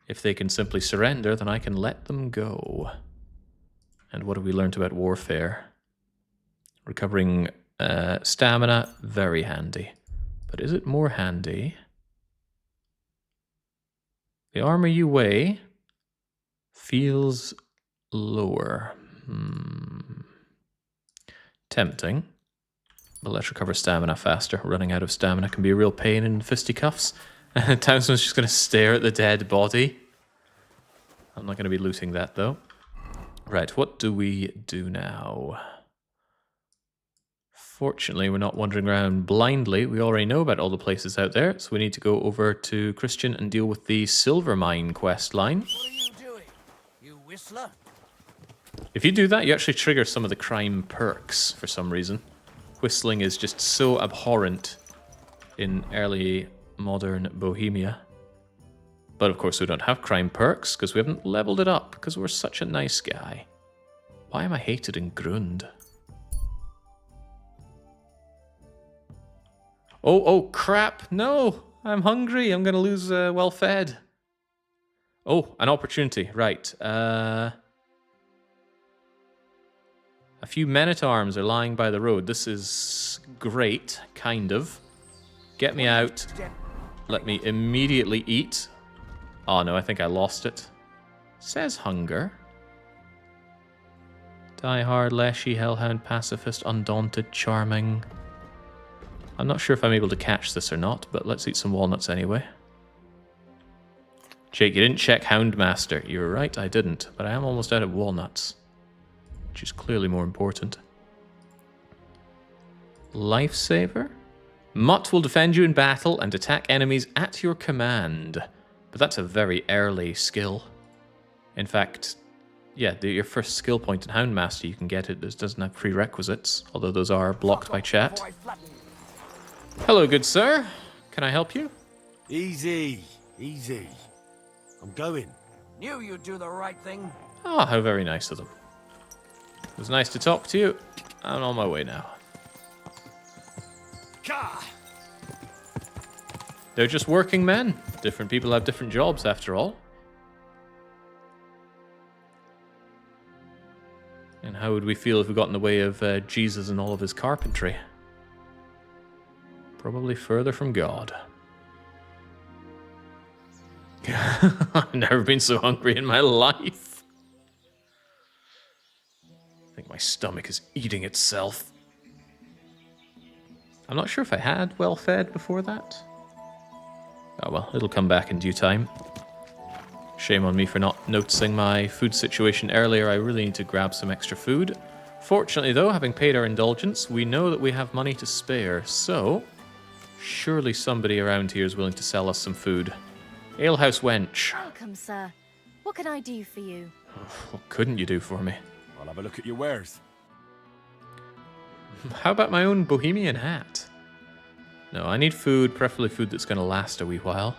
[SPEAKER 1] If they can simply surrender, then I can let them go. And what have we learned about warfare? Recovering stamina, very handy. But is it more handy? The armor you weigh feels lower. Tempting. But let's recover stamina faster. Running out of stamina can be a real pain in fisticuffs. Townsend's just going to stare at the dead body. I'm not going to be looting that, though. Right, what do we do now? Fortunately, we're not wandering around blindly. We already know about all the places out there, so we need to go over to Christian and deal with the Silver Mine quest line.
[SPEAKER 15] What are you doing? You whistler?
[SPEAKER 1] If you do that, you actually trigger some of the crime perks for some reason. Whistling is just so abhorrent in early modern Bohemia. But of course we don't have crime perks because we haven't leveled it up because we're such a nice guy. Why am I hated in Grund? Oh crap, no! I'm hungry, I'm gonna lose well fed. Oh, an opportunity, right. A few men-at-arms are lying by the road. This is great, kind of. Get me out. Let me immediately eat. Oh no, I think I lost it. Says hunger. Die hard, Leshy, Hellhound, Pacifist, Undaunted, Charming. I'm not sure if I'm able to catch this or not, but let's eat some walnuts anyway. Jake, you didn't check Houndmaster. You're right, I didn't, but I am almost out of walnuts. Which is clearly more important. Lifesaver? Mutt will defend you in battle and attack enemies at your command. But that's a very early skill. In fact, yeah, your first skill point in Houndmaster, you can get it. This doesn't have prerequisites, although those are blocked by chat. Hello, good sir. Can I help you?
[SPEAKER 15] Easy, easy. I'm going. Knew you'd do the right thing.
[SPEAKER 1] Ah, how very nice of them. It was nice to talk to you. I'm on my way now. They're just working men. Different people have different jobs, after all. And how would we feel if we got in the way of Jesus and all of his carpentry? Probably further from God. I've never been so hungry in my life. think my stomach is eating itself. I'm not sure if I had well fed before that. Oh well, it'll come back in due time. Shame on me for not noticing my food situation earlier. I really need to grab some extra food. Fortunately though, having paid our indulgence, we know that we have money to spare, so surely somebody around here is willing to sell us some food. Alehouse wench.
[SPEAKER 11] Welcome, sir. What can I do for you?
[SPEAKER 1] What couldn't you do for me?
[SPEAKER 23] I'll have a look at your wares.
[SPEAKER 1] How about my own bohemian hat? No, I need food, preferably food that's going to last a wee while.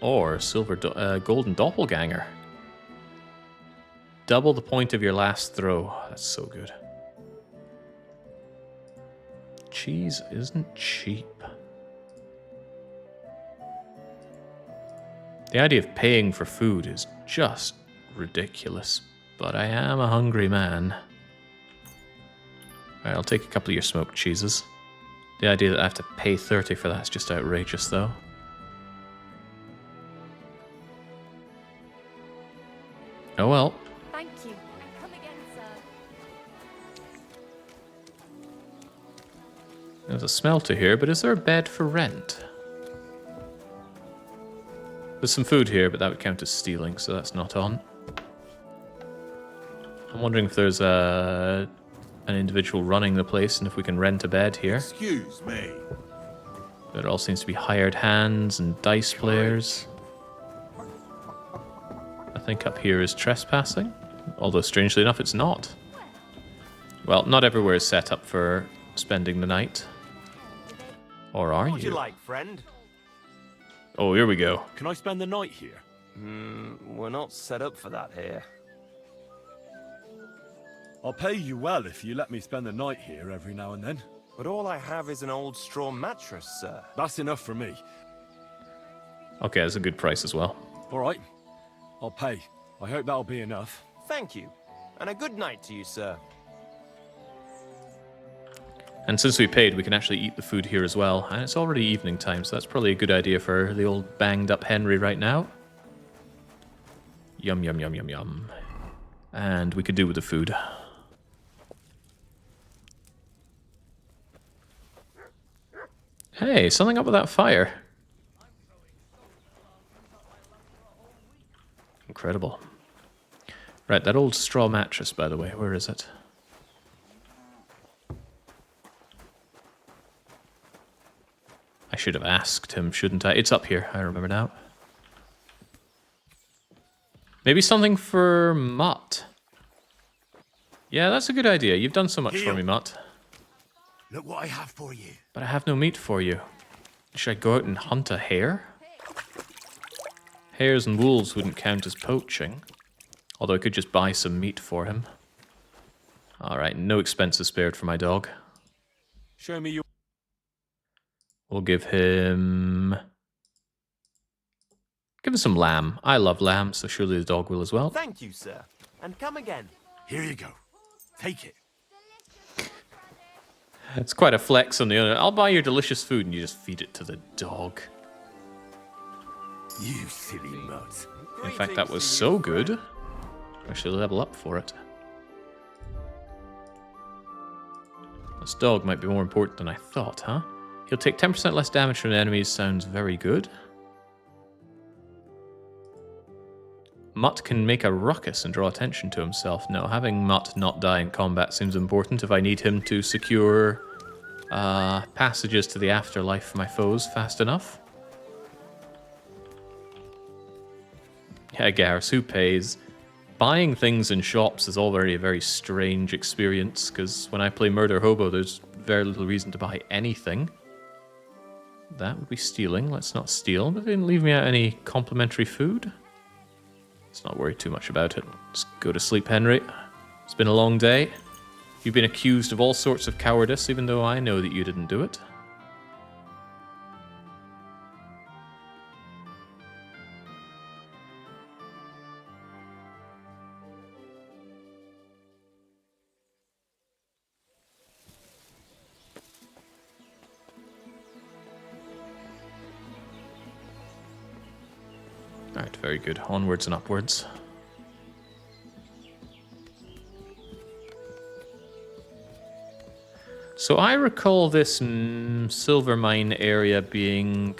[SPEAKER 1] Or golden doppelganger. Double the point of your last throw. That's so good. Cheese isn't cheap. The idea of paying for food is just ridiculous, but I am a hungry man. Alright, I'll take a couple of your smoked cheeses. The idea that I have to pay 30 for that is just outrageous, though. Oh well.
[SPEAKER 11] Thank you, and come again, sir.
[SPEAKER 1] There's a smelter here, but is there a bed for rent? There's some food here, but that would count as stealing, so that's not on. I'm wondering if there's an individual running the place and if we can rent a bed here.
[SPEAKER 13] Excuse me.
[SPEAKER 1] There all seems to be hired hands and dice players. I think up here is trespassing, although strangely enough it's not. Well, not everywhere is set up for spending the night. Or are
[SPEAKER 13] What
[SPEAKER 1] you?
[SPEAKER 13] you like, friend?
[SPEAKER 1] Oh, here we go.
[SPEAKER 23] Can I spend the night here?
[SPEAKER 13] We're not set up for that here.
[SPEAKER 23] I'll pay you well if you let me spend the night here every now and then.
[SPEAKER 13] But all I have is an old straw mattress, sir.
[SPEAKER 23] That's enough for me.
[SPEAKER 1] Okay, that's a good price as well.
[SPEAKER 23] All right. I'll pay. I hope that'll be enough.
[SPEAKER 13] Thank you. And a good night to you, sir.
[SPEAKER 1] And since we paid, we can actually eat the food here as well. And it's already evening time, so that's probably a good idea for the old banged up Henry right now. Yum, yum, yum, yum, yum. And we could do with the food. Hey, something up with that fire. Incredible. Right, that old straw mattress, by the way, where is it? I should have asked him, shouldn't I? It's up here, I remember now. Maybe something for Mutt. Yeah, that's a good idea. You've done so much for me, Mutt.
[SPEAKER 10] Look what I have for you.
[SPEAKER 1] But I have no meat for you. Should I go out and hunt a hare? Hares and wolves wouldn't count as poaching. Although I could just buy some meat for him. Alright, no expenses spared for my dog.
[SPEAKER 23] Show me your...
[SPEAKER 1] We'll give him... Give him some lamb. I love lamb, so surely the dog will as well.
[SPEAKER 13] Thank you, sir. And come again.
[SPEAKER 10] Here you go. Take it.
[SPEAKER 1] It's quite a flex on the owner. I'll buy your delicious food and you just feed it to the dog.
[SPEAKER 10] You silly mutt.
[SPEAKER 1] In fact, that was so good. I should level up for it. This dog might be more important than I thought, huh? He'll take 10% less damage from enemies. Sounds very good. Mutt can make a ruckus and draw attention to himself. No, having Mutt not die in combat seems important if I need him to secure passages to the afterlife for my foes fast enough. Yeah, Garrus, who pays? Buying things in shops is already a very strange experience, because when I play Murder Hobo, there's very little reason to buy anything. That would be stealing. Let's not steal. But they didn't leave me out any complimentary food. Let's not worry too much about it. Let's go to sleep, Henry. It's been a long day. You've been accused of all sorts of cowardice, even though I know that you didn't do it. Alright, very good. Onwards and upwards. So I recall this silver mine area being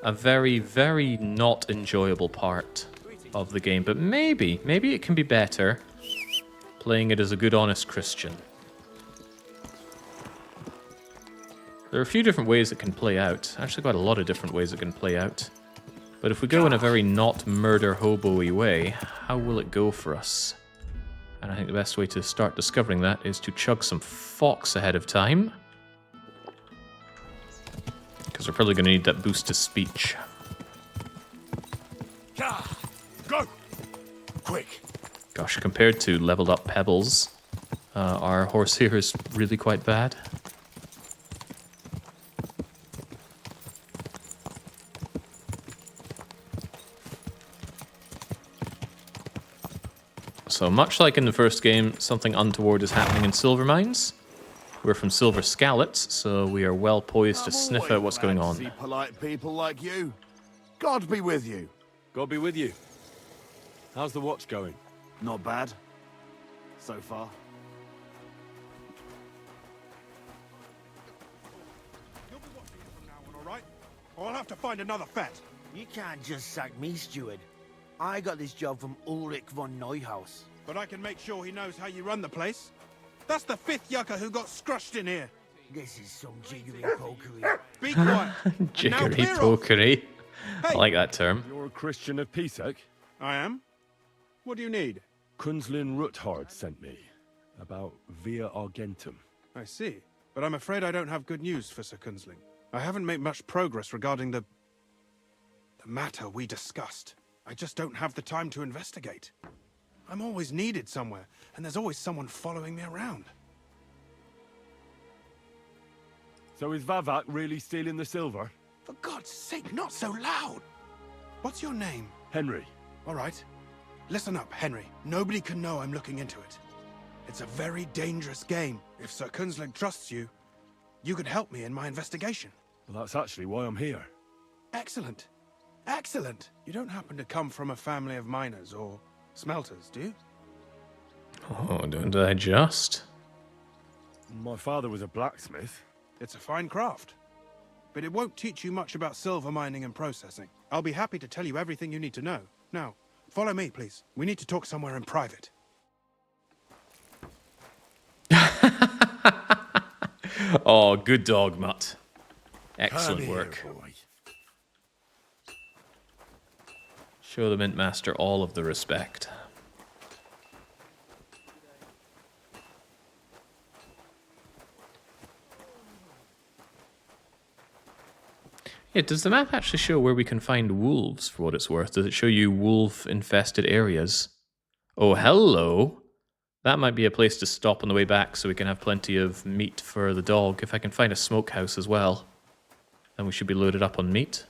[SPEAKER 1] a very, very not enjoyable part of the game. But maybe it can be better playing it as a good, honest Christian. There are a few different ways it can play out. Actually, quite a lot of different ways it can play out. But if we go in a very not murder hobo-y way, how will it go for us? And I think the best way to start discovering that is to chug some Fox ahead of time. Because we're probably going to need that boost to speech.
[SPEAKER 5] Go! Quick!
[SPEAKER 1] Gosh, compared to leveled up Pebbles, our horse here is really quite bad. So much like in the first game, something untoward is happening in silver mines. We're from Silver Scallots, so we are well poised to sniff out what's going on.
[SPEAKER 14] See polite people like you. God be with you.
[SPEAKER 23] God be with you. How's the watch going?
[SPEAKER 14] Not bad. So far.
[SPEAKER 12] Or I'll have to find another fet.
[SPEAKER 9] You can't just sack me, steward. I got this job from Ulrich von Neuhaus.
[SPEAKER 12] But I can make sure he knows how you run the place. That's the 5th yucca who got scrushed in here.
[SPEAKER 9] This is some jiggery pokery.
[SPEAKER 12] Be quiet.
[SPEAKER 1] Jiggery pokery. I like that term.
[SPEAKER 5] You're a Christian of Pisek?
[SPEAKER 12] I am. What do you need?
[SPEAKER 5] Kunzlin Ruthard sent me about Via Argentum.
[SPEAKER 12] I see. But I'm afraid I don't have good news for Sir Kunzling. I haven't made much progress regarding the matter we discussed. I just don't have the time to investigate. I'm always needed somewhere, and there's always someone following me around.
[SPEAKER 5] So is Vavak really stealing the silver?
[SPEAKER 12] For God's sake, not so loud! What's your name?
[SPEAKER 5] Henry.
[SPEAKER 12] All right. Listen up, Henry. Nobody can know I'm looking into it. It's a very dangerous game. If Sir Kunzling trusts you, you could help me in my investigation.
[SPEAKER 5] Well, that's actually why I'm here.
[SPEAKER 12] Excellent. Excellent. You don't happen to come from a family of miners or smelters, do you?
[SPEAKER 1] Oh, don't I just?
[SPEAKER 5] My father was a blacksmith.
[SPEAKER 12] It's a fine craft. But it won't teach you much about silver mining and processing. I'll be happy to tell you everything you need to know. Now, follow me, please. We need to talk somewhere in private.
[SPEAKER 1] Oh, good dog, Mutt. Excellent work. Show the Mint Master all of the respect. Yeah, does the map actually show where we can find wolves, for what it's worth? Does it show you wolf-infested areas? Oh, hello! That might be a place to stop on the way back so we can have plenty of meat for the dog. If I can find a smokehouse as well, then we should be loaded up on meat.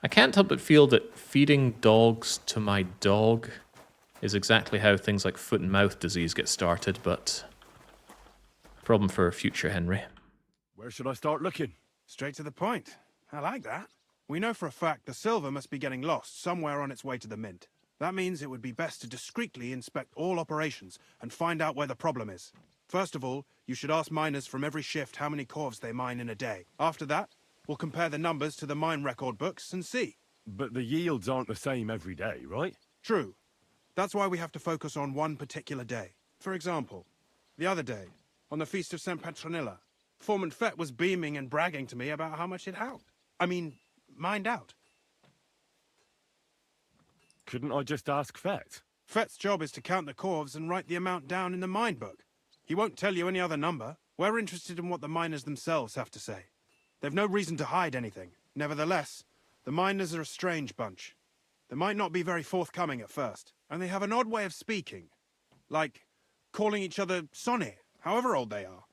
[SPEAKER 1] I can't help but feel that feeding dogs to my dog is exactly how things like foot and mouth disease get started, but problem for future Henry.
[SPEAKER 5] Where should I start looking?
[SPEAKER 12] Straight to the point. I like that. We know for a fact the silver must be getting lost somewhere on its way to the mint. That means it would be best to discreetly inspect all operations and find out where the problem is. First of all, you should ask miners from every shift how many corves they mine in a day. After that, we'll compare the numbers to the mine record books and see.
[SPEAKER 5] But the yields aren't the same every day, right?
[SPEAKER 12] True. That's why we have to focus on one particular day. For example, the other day, on the Feast of St. Petronilla, Foreman Fett was beaming and bragging to me about how much it helped. Mined out.
[SPEAKER 5] Couldn't I just ask Fett?
[SPEAKER 12] Fett's job is to count the corves and write the amount down in the mine book. He won't tell you any other number. We're interested in what the miners themselves have to say. They've no reason to hide anything. Nevertheless, the miners are a strange bunch. They might not be very forthcoming at first, and they have an odd way of speaking. Like calling each other Sonny, however old they are.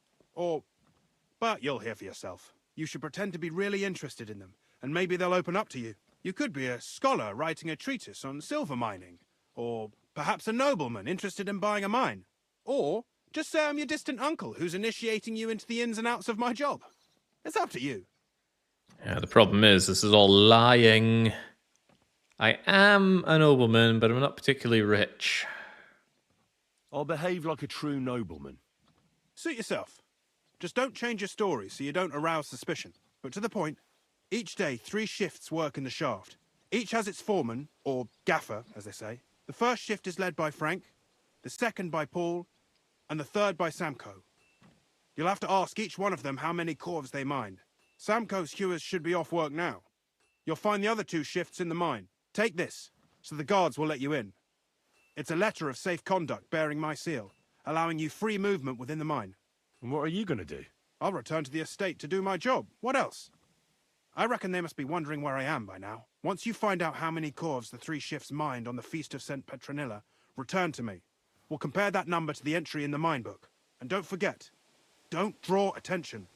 [SPEAKER 12] But you'll hear for yourself. You should pretend to be really interested in them, and maybe they'll open up to you. You could be a scholar writing a treatise on silver mining, or perhaps a nobleman interested in buying a mine. Or just say I'm your distant uncle who's initiating you into the ins and outs of my job. It's up to you.
[SPEAKER 1] Yeah, the problem is, this is all lying. I am a nobleman, but I'm not particularly rich.
[SPEAKER 5] I'll behave like a true nobleman.
[SPEAKER 12] Suit yourself. Just don't change your story so you don't arouse suspicion. But to the point, each day 3 shifts work in the shaft. Each has its foreman, or gaffer, as they say. The first shift is led by Frank, the second by Paul, and the third by Samko. You'll have to ask each one of them how many corves they mine. Samko's hewers should be off work now. You'll find the other 2 shifts in the mine. Take this, so the guards will let you in. It's a letter of safe conduct bearing my seal, allowing you free movement within the mine.
[SPEAKER 5] And what are you gonna do?
[SPEAKER 12] I'll return to the estate to do my job. What else? I reckon they must be wondering where I am by now. Once you find out how many corves the 3 shifts mined on the Feast of St. Petronilla, return to me. We'll compare that number to the entry in the mine book. And don't forget, don't draw attention.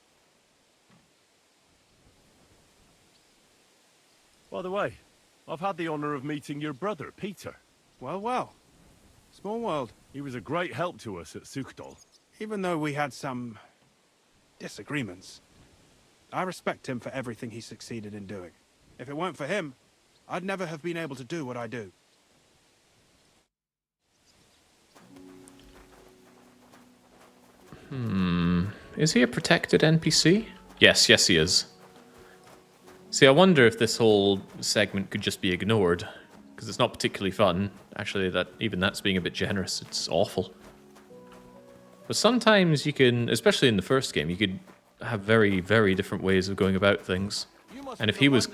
[SPEAKER 5] By the way, I've had the honor of meeting your brother, Peter.
[SPEAKER 12] Well, well. Small world.
[SPEAKER 5] He was a great help to us at Sukdal.
[SPEAKER 12] Even though we had some disagreements, I respect him for everything he succeeded in doing. If it weren't for him, I'd never have been able to do what I do.
[SPEAKER 1] Is he a protected NPC? Yes, he is. See, I wonder if this whole segment could just be ignored, because it's not particularly fun. Actually, even that's being a bit generous. It's awful. But sometimes you can, especially in the first game, you could have very, very different ways of going about things. And if he was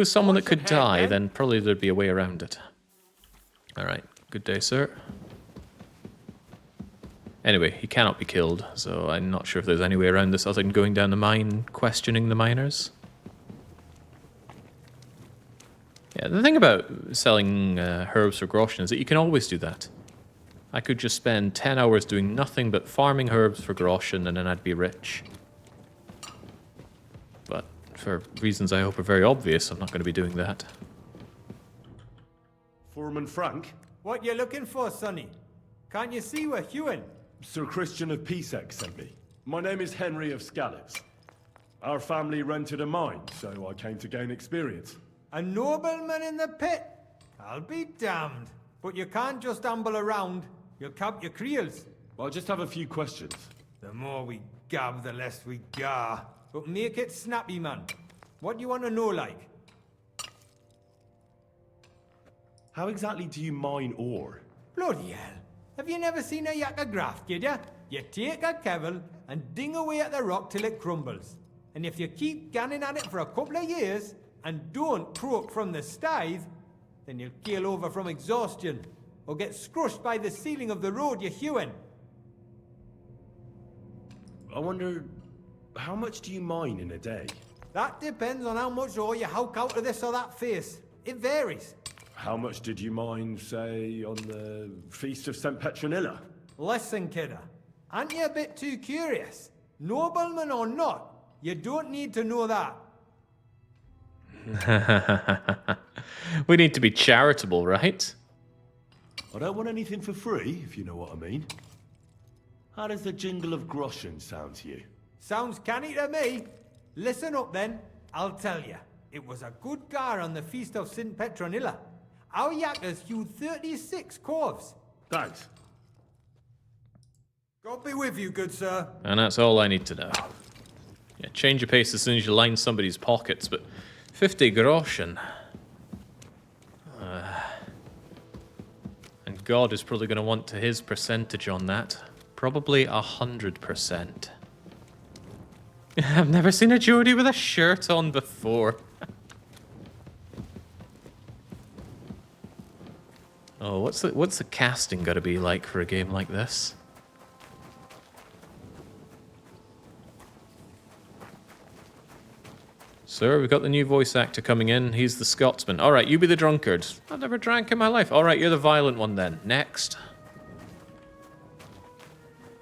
[SPEAKER 1] someone that could die, then probably there'd be a way around it. Alright, good day, sir. Anyway, he cannot be killed, so I'm not sure if there's any way around this other than going down the mine, questioning the miners. Yeah, the thing about selling herbs for groschen is that you can always do that. I could just spend 10 hours doing nothing but farming herbs for groschen and then I'd be rich. But for reasons I hope are very obvious, I'm not going to be doing that.
[SPEAKER 23] Foreman Frank?
[SPEAKER 15] What you looking for, Sonny? Can't you see we're hewing?
[SPEAKER 5] Sir Christian of Pisek sent me. My name is Henry of Scallops. Our family rented a mine, so I came to gain experience.
[SPEAKER 15] A nobleman in the pit? I'll be damned. But you can't just amble around. You'll cap your creels.
[SPEAKER 5] Well, I just have a few questions.
[SPEAKER 15] The more we gab, the less we gar. But make it snappy, man. What do you want to know, like?
[SPEAKER 5] How exactly do you mine ore?
[SPEAKER 15] Bloody hell. Have you never seen a yak of graft, kid ya? You take a kevel and ding away at the rock till it crumbles. And if you keep ganning at it for a couple of years and don't croak from the stithe, then you'll keel over from exhaustion or get scrushed by the ceiling of the road you're hewing.
[SPEAKER 5] I wonder, how much do you mine in a day?
[SPEAKER 15] That depends on how much ore you howk out of this or that face. It varies.
[SPEAKER 5] How much did you mine, say, on the Feast of St. Petronilla?
[SPEAKER 15] Listen, kidder. Aren't you a bit too curious? Nobleman or not, you don't need to know that.
[SPEAKER 1] We need to be charitable, right?
[SPEAKER 5] I don't want anything for free, if you know what I mean. How does the jingle of groschen sound to you?
[SPEAKER 15] Sounds canny to me. Listen up then, I'll tell you. It was a good gar on the Feast of St. Petronilla. Our yakkers hewed 36 corves.
[SPEAKER 5] Thanks.
[SPEAKER 15] God be with you, good sir.
[SPEAKER 1] And that's all I need to know. Yeah, change your pace as soon as you line somebody's pockets, but 50 groschen. And God is probably going to want to his percentage on that. Probably 100%. I've never seen a Geordie with a shirt on before. Oh, what's the casting got to be like for a game like this? Sir, we've got the new voice actor coming in. He's the Scotsman. All right, you be the drunkard. I've never drank in my life. All right, you're the violent one then. Next.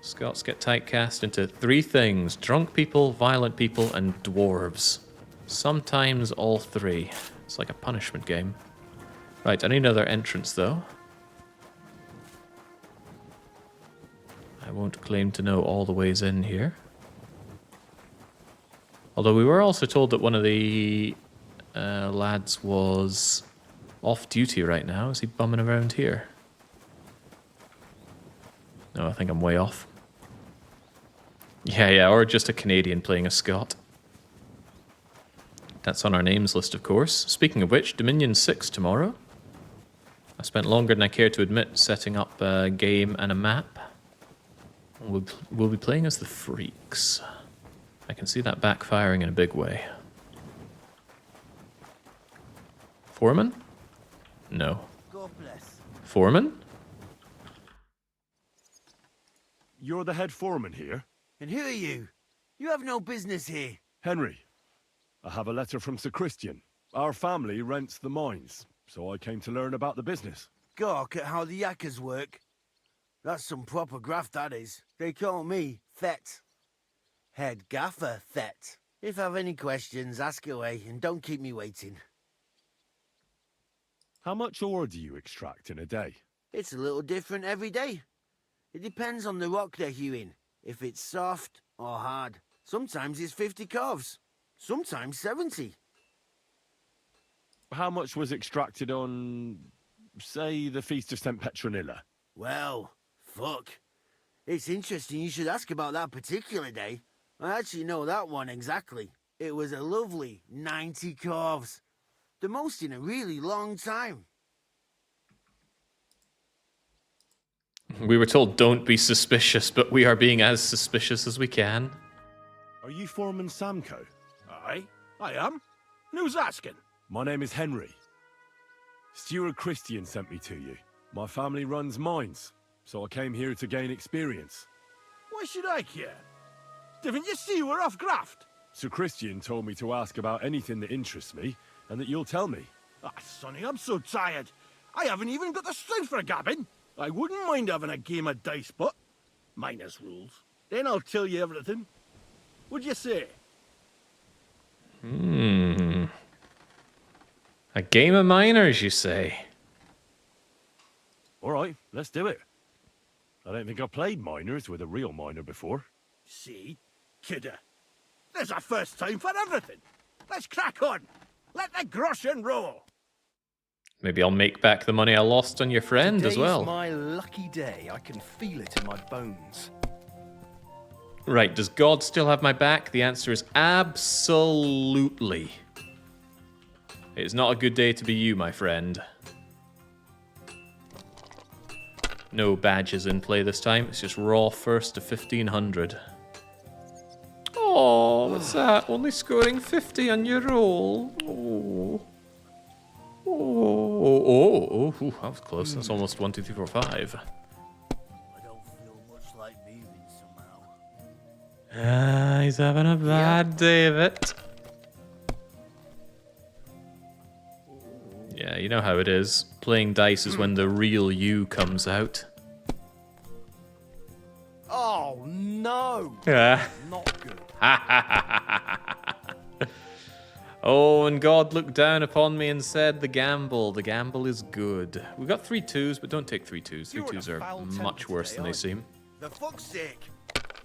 [SPEAKER 1] Scots get typecast into 3 things: drunk people, violent people, and dwarves. Sometimes all 3. It's like a punishment game. Right, I need another entrance, though. I won't claim to know all the ways in here. Although we were also told that one of the lads was off-duty right now. Is he bumming around here? No, I think I'm way off. Yeah, or just a Canadian playing a Scot. That's on our names list, of course. Speaking of which, Dominion 6 tomorrow. I spent longer than I care to admit setting up a game and a map. We'll be playing as the Freaks. I can see that backfiring in a big way. Foreman? No.
[SPEAKER 9] God bless.
[SPEAKER 1] Foreman?
[SPEAKER 5] You're the head foreman here?
[SPEAKER 9] And who are you? You have no business here.
[SPEAKER 5] Henry. I have a letter from Sir Christian. Our family rents the mines, so I came to learn about the business.
[SPEAKER 9] Gawk at how the yakkers work. That's some proper graft, that is. They call me Thet. Head Gaffer Thet. If I have any questions, ask away, and don't keep me waiting.
[SPEAKER 5] How much ore do you extract in a day?
[SPEAKER 9] It's a little different every day. It depends on the rock they're hewing, if it's soft or hard. Sometimes it's 50 calves, sometimes 70.
[SPEAKER 5] How much was extracted on, say, the Feast of St. Petronilla?
[SPEAKER 9] Well, fuck. It's interesting you should ask about that particular day. I actually know that one exactly. It was a lovely 90 calves. The most in a really long time.
[SPEAKER 1] We were told don't be suspicious, but we are being as suspicious as we can.
[SPEAKER 5] Are you Foreman Samco?
[SPEAKER 4] Aye, I am. Who's asking?
[SPEAKER 5] My name is Henry. Steward Christian sent me to you. My family runs mines, so I came here to gain experience.
[SPEAKER 4] Why should I care? Didn't you see we're off graft?
[SPEAKER 5] Sir Christian told me to ask about anything that interests me, and that you'll tell me.
[SPEAKER 4] Ah, Sonny, I'm so tired. I haven't even got the strength for gabbing. I wouldn't mind having a game of dice, but minus rules. Then I'll tell you everything. What'd you say?
[SPEAKER 1] A game of miners, you say?
[SPEAKER 5] All right, let's do it. I don't think I've played miners with a real miner before.
[SPEAKER 4] See? Kidder. There's a first time for everything. Let's crack on. Let the groschen roll.
[SPEAKER 1] Maybe I'll make back the money I lost on your friend as well.
[SPEAKER 6] Today's my lucky day. I can feel it in my bones.
[SPEAKER 1] Right, does God still have my back? The answer is absolutely. It's not a good day to be you, my friend. No badges in play this time. It's just raw first to 1500. Oh, what's that? Only scoring 50 on your roll. Oh. Oh, ooh, that was close. That's almost 1, 2, 3, 4, 5.
[SPEAKER 9] I don't feel much like moving somehow.
[SPEAKER 1] He's having a bad day of it. Yeah, you know how it is. Playing dice is when the real you comes out.
[SPEAKER 6] Oh, no.
[SPEAKER 1] Yeah.
[SPEAKER 6] Not good.
[SPEAKER 1] Oh, and God looked down upon me and said, the gamble is good. We got 3 2s, but don't take 3 2s. 3 2s are much worse than they seem.
[SPEAKER 9] For fuck's sake.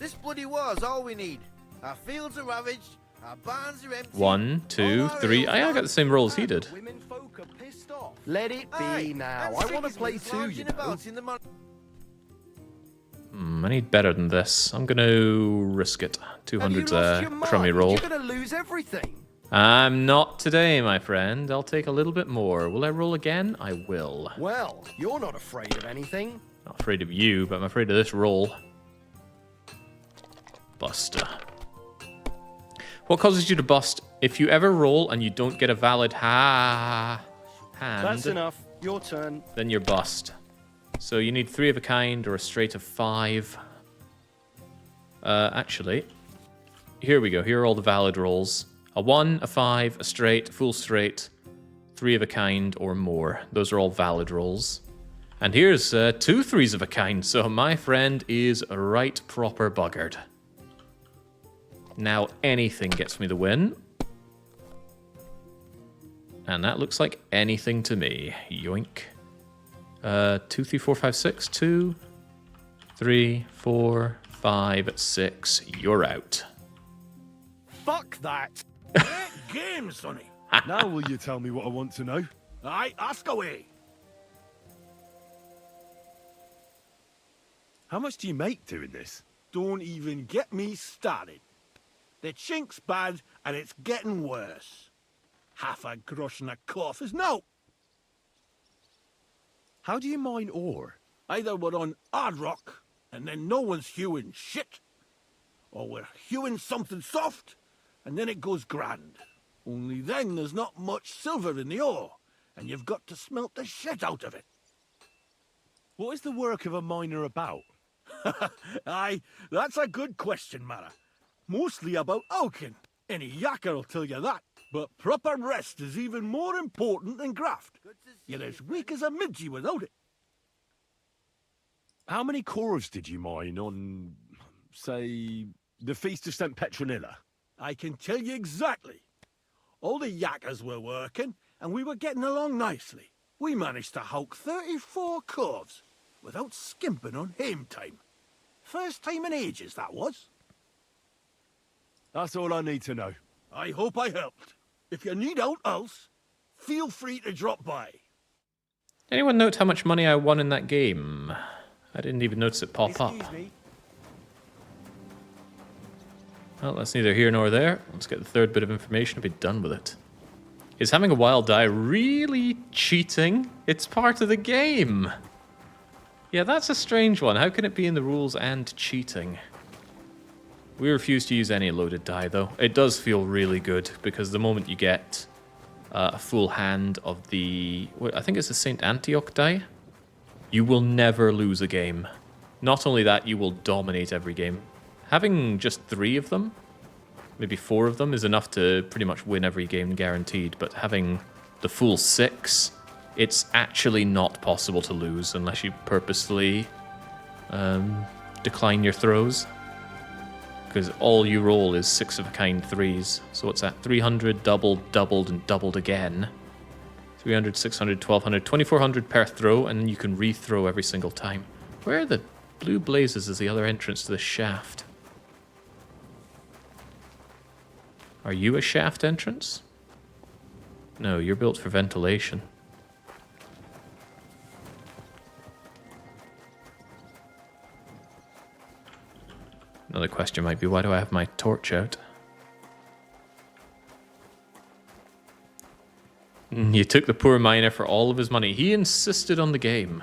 [SPEAKER 9] This bloody war's all we need. Our fields are ravaged, our barns are empty.
[SPEAKER 1] 1, 2, 3. I got the same roll as he did.
[SPEAKER 6] Women folk are pissed off. Let it be now. I want to play too, you know.
[SPEAKER 1] I need better than this. I'm going to risk it. 200's a crummy roll.
[SPEAKER 6] You're going to lose everything.
[SPEAKER 1] I'm not today, my friend. I'll take a little bit more. Will I roll again? I will.
[SPEAKER 6] Well, you're not afraid of anything.
[SPEAKER 1] Not afraid of you, but I'm afraid of this roll. Buster. What causes you to bust? If you ever roll and you don't get a valid hand...
[SPEAKER 6] That's enough. Your turn.
[SPEAKER 1] Then you're bust. So you need 3 of a kind or a straight of 5. Actually, here we go. Here are all the valid rolls. A 1, a 5, a straight, full straight, 3 of a kind or more. Those are all valid rolls. And here's 2 3s of a kind, so my friend is right proper buggered. Now anything gets me the win. And that looks like anything to me. Yoink. 2, 3, 4, 5, 6. 2, 3, 4, 5, 6. You're out.
[SPEAKER 4] Fuck that. Game, Sonny.
[SPEAKER 5] Now will you tell me what I want to know?
[SPEAKER 4] Aye, ask away.
[SPEAKER 5] How much do you make doing this?
[SPEAKER 4] don't even get me started. The chink's bad, and it's getting worse. Half a grosh and a cough is no.
[SPEAKER 5] How do you mine ore?
[SPEAKER 4] Either we're on hard rock, and then no one's hewing shit, or we're hewing something soft, and then it goes grand. Only then there's not much silver in the ore, and you've got to smelt the shit out of it.
[SPEAKER 5] What is the work of a miner about?
[SPEAKER 4] Aye, that's a good question, Mara. Mostly about oaken. Any yakker will tell you that. But proper rest is even more important than graft. You're as weak as a midgie without it.
[SPEAKER 5] How many corves did you mine on, say, the Feast of St. Petronilla?
[SPEAKER 4] I can tell you exactly. All the yakkers were working, and we were getting along nicely. We managed to hulk 34 corves without skimping on hame time. First time in ages, that was.
[SPEAKER 5] That's all I need to know.
[SPEAKER 4] I hope I helped. If you need out else, feel free to drop by.
[SPEAKER 1] Anyone note how much money I won in that game? I didn't even notice it pop up. Well, that's neither here nor there. Let's get the third bit of information and be done with it. Is having a wild die really cheating? It's part of the game. Yeah, that's a strange one. How can it be in the rules and cheating? We refuse to use any loaded die, though. It does feel really good, because the moment you get a full hand of the... I think it's the St. Antioch die, you will never lose a game. Not only that, you will dominate every game. Having just 3 of them, maybe 4 of them, is enough to pretty much win every game guaranteed, but having the full 6, it's actually not possible to lose unless you purposefully decline your throws. Because all you roll is 6-of-a-kind 3s. So what's that? 300, doubled, doubled, and doubled again. 300, 600, 1200, 2400 per throw, and then you can re-throw every single time. Where are the blue blazes as the other entrance to the shaft? Are you a shaft entrance? No, you're built for ventilation. Another question might be, why do I have my torch out? You took the poor miner for all of his money. He insisted on the game.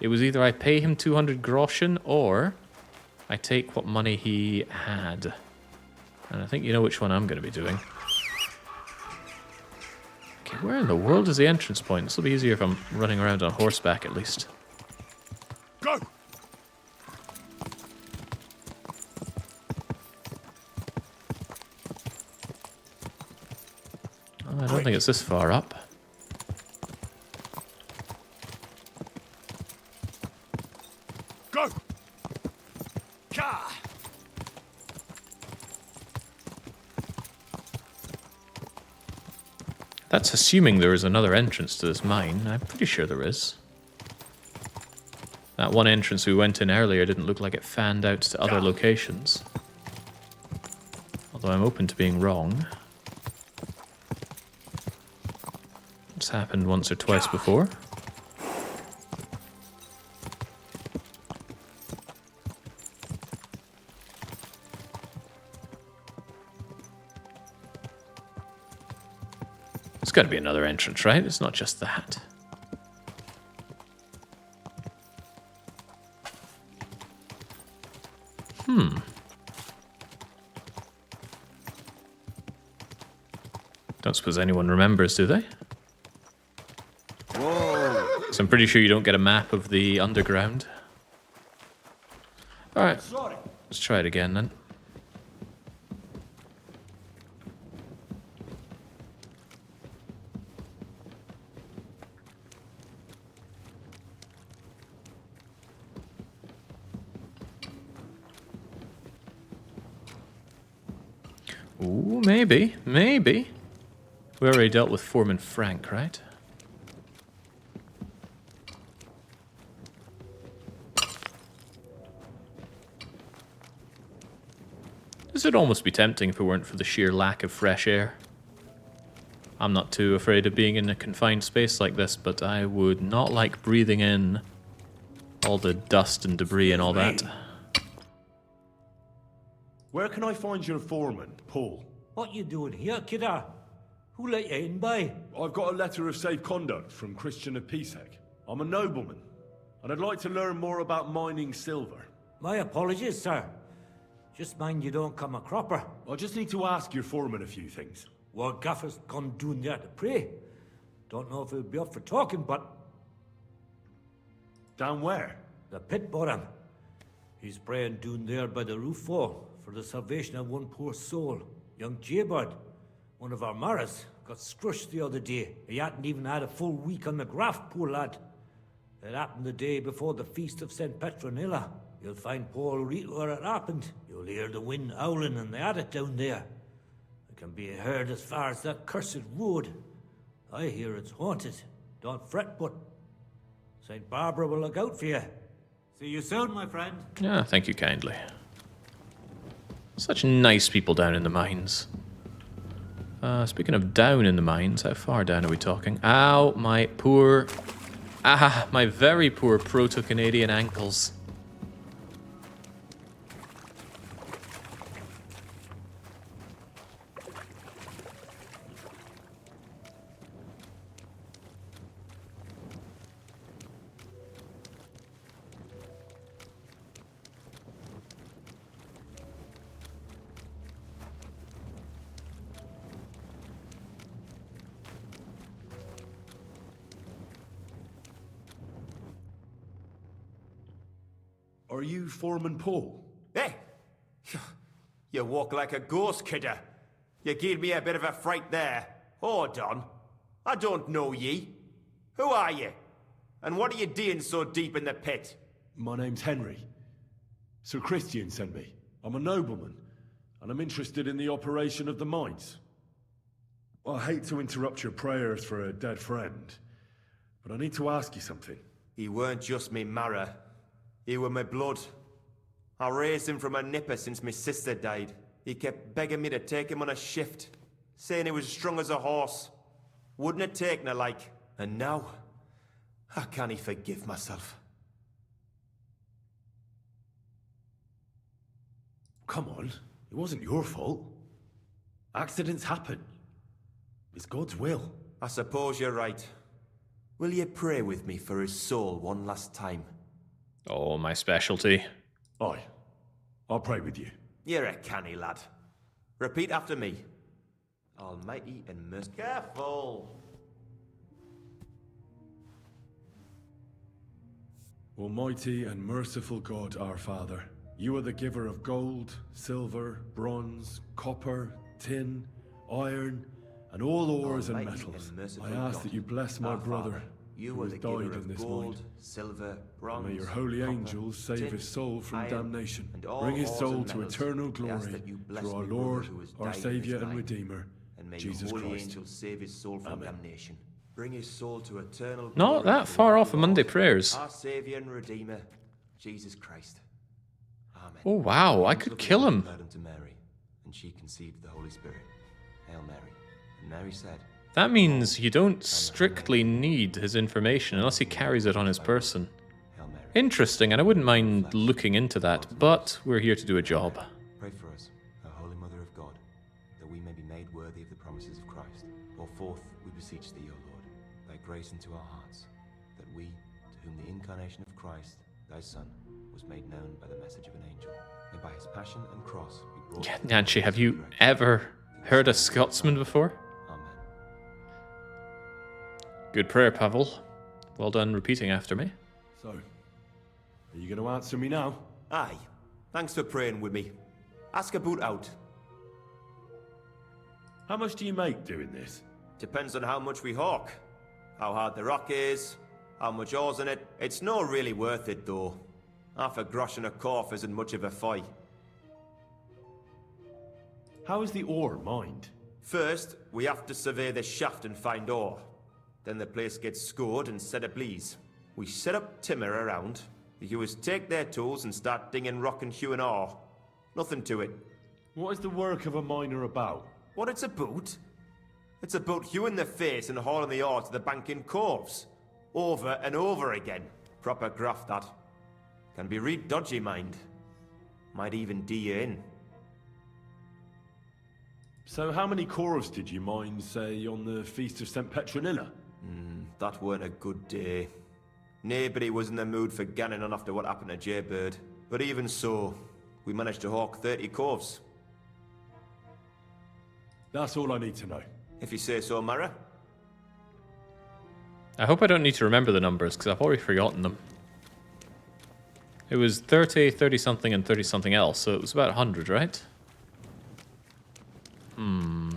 [SPEAKER 1] It was either I pay him 200 groschen, or I take what money he had. And I think you know which one I'm going to be doing. Okay, where in the world is the entrance point? This will be easier if I'm running around on horseback at least.
[SPEAKER 4] Go!
[SPEAKER 1] I don't think it's this far up.
[SPEAKER 4] Go! Ka!
[SPEAKER 1] That's assuming there is another entrance to this mine. I'm pretty sure there is. That one entrance we went in earlier didn't look like it fanned out to other locations. Although I'm open to being wrong. It's happened once or twice before. There's got to be another entrance, right? It's not just that. Don't suppose anyone remembers, do they?
[SPEAKER 4] Whoa!
[SPEAKER 1] So I'm pretty sure you don't get a map of the underground. Alright, let's try it again then. Ooh, maybe, maybe. We already dealt with Foreman Frank, right? This would almost be tempting if it weren't for the sheer lack of fresh air. I'm not too afraid of being in a confined space like this, but I would not like breathing in all the dust and debris and all that.
[SPEAKER 5] Where can I find your foreman, Paul?
[SPEAKER 8] What you doing here, kidder? Who let you in, by?
[SPEAKER 5] I've got a letter of safe conduct from Christian of Pisek. I'm a nobleman, and I'd like to learn more about mining silver.
[SPEAKER 8] My apologies, sir. Just mind you don't come a cropper.
[SPEAKER 5] I just need to ask your foreman a few things.
[SPEAKER 8] What Gaffer's gone doing there to pray? Don't know if he'll be up for talking, but...
[SPEAKER 5] Down where?
[SPEAKER 8] The pit bottom. He's praying down there by the roof fall for the salvation of one poor soul. Young Jaybird, one of our maras, got scrushed the other day. He hadn't even had a full week on the graft, poor lad. It happened the day before the feast of St. Petronilla. You'll find Paul read where it happened. You'll hear the wind howling and the adit down there. It can be heard as far as that cursed road. I hear it's haunted. Don't fret, but St. Barbara will look out for you. See you soon, my friend.
[SPEAKER 1] Yeah, thank you kindly. Such nice people down in the mines. Speaking of down in the mines, how far down are we talking? Ow, my poor... my very poor Proto-Canadian ankles.
[SPEAKER 5] Are you Foreman Paul?
[SPEAKER 13] Hey! You walk like a ghost, kidder. You gave me a bit of a fright there. Hold on. I don't know ye. Who are you? And what are you doing so deep in the pit?
[SPEAKER 5] My name's Henry. Sir Christian sent me. I'm a nobleman, and I'm interested in the operation of the mines. I hate to interrupt your prayers for a dead friend, but I need to ask you something.
[SPEAKER 13] He weren't just me marrow. He were my blood. I raised him from a nipper since my sister died. He kept begging me to take him on a shift, saying he was strong as a horse. Wouldn't have taken her like. And now, I can't forgive myself.
[SPEAKER 5] Come on, it wasn't your fault. Accidents happen. It's God's will.
[SPEAKER 13] I suppose you're right. Will you pray with me for his soul one last time?
[SPEAKER 1] Oh, my specialty.
[SPEAKER 5] Aye. I'll pray with you.
[SPEAKER 13] You're a canny lad. Repeat after me. Almighty and merciful. Careful!
[SPEAKER 5] Almighty and merciful God, our Father, you are the giver of gold, silver, bronze, copper, tin, iron, and all ores and metals. I ask that you bless my brother, who has died in this mine.
[SPEAKER 13] Silver, bronze,
[SPEAKER 5] May your holy angels save his soul from damnation. Bring his soul to eternal glory through our Lord, our Saviour and Redeemer, Jesus Christ.
[SPEAKER 13] Angels save his soul from damnation. Bring his soul to eternal glory.
[SPEAKER 1] Not that far off of Monday prayers.
[SPEAKER 13] Our Saviour and Redeemer, Jesus Christ. Amen.
[SPEAKER 1] Oh wow, I could kill him.
[SPEAKER 13] To Mary, and she conceived the Holy Spirit. Hail Mary. And Mary said,
[SPEAKER 1] That means you don't strictly need his information unless he carries it on his person. Interesting, and I wouldn't mind looking into that, but we're here to do a job.
[SPEAKER 13] Pray for us, O Holy Mother of God, that we may be made worthy of the promises of Christ. Pour forth, we beseech thee, O Lord, thy grace into our hearts, that we, to whom the incarnation of Christ, thy Son, was made known by the message of an angel, may by his passion and cross be brought...
[SPEAKER 1] Yeah, Nancy, have you ever heard a Scotsman before? Good prayer, Pavel. Well done repeating after me.
[SPEAKER 5] So, are you going to answer me now?
[SPEAKER 13] Aye. Thanks for praying with me. Ask a boot out.
[SPEAKER 5] How much do you make doing this?
[SPEAKER 13] Depends on how much we hawk. How hard the rock is, how much ore's in it. It's not really worth it, though. Half a grosh and a corf isn't much of a fight.
[SPEAKER 5] How is the ore mined?
[SPEAKER 13] First, we have to survey the shaft and find ore. Then the place gets scored and set ablaze. We set up timber around. The hewers take their tools and start dinging rock and hewing ore. Nothing to it.
[SPEAKER 5] What is the work of a miner about?
[SPEAKER 13] What it's about? It's about hewing the face and hauling the ore to the bank in coves. Over and over again. Proper graft, that. Can be real dodgy, mind. Might even do you in.
[SPEAKER 5] So how many corves did you mine, say, on the Feast of St. Petronilla?
[SPEAKER 13] That weren't a good day. Nobody was in the mood for ganning on after what happened to Jaybird. But even so, we managed to hawk 30 corves.
[SPEAKER 5] That's all I need to know.
[SPEAKER 13] If you say so, Mara.
[SPEAKER 1] I hope I don't need to remember the numbers, because I've already forgotten them. It was 30, 30-something, and 30-something else, so it was about 100, right?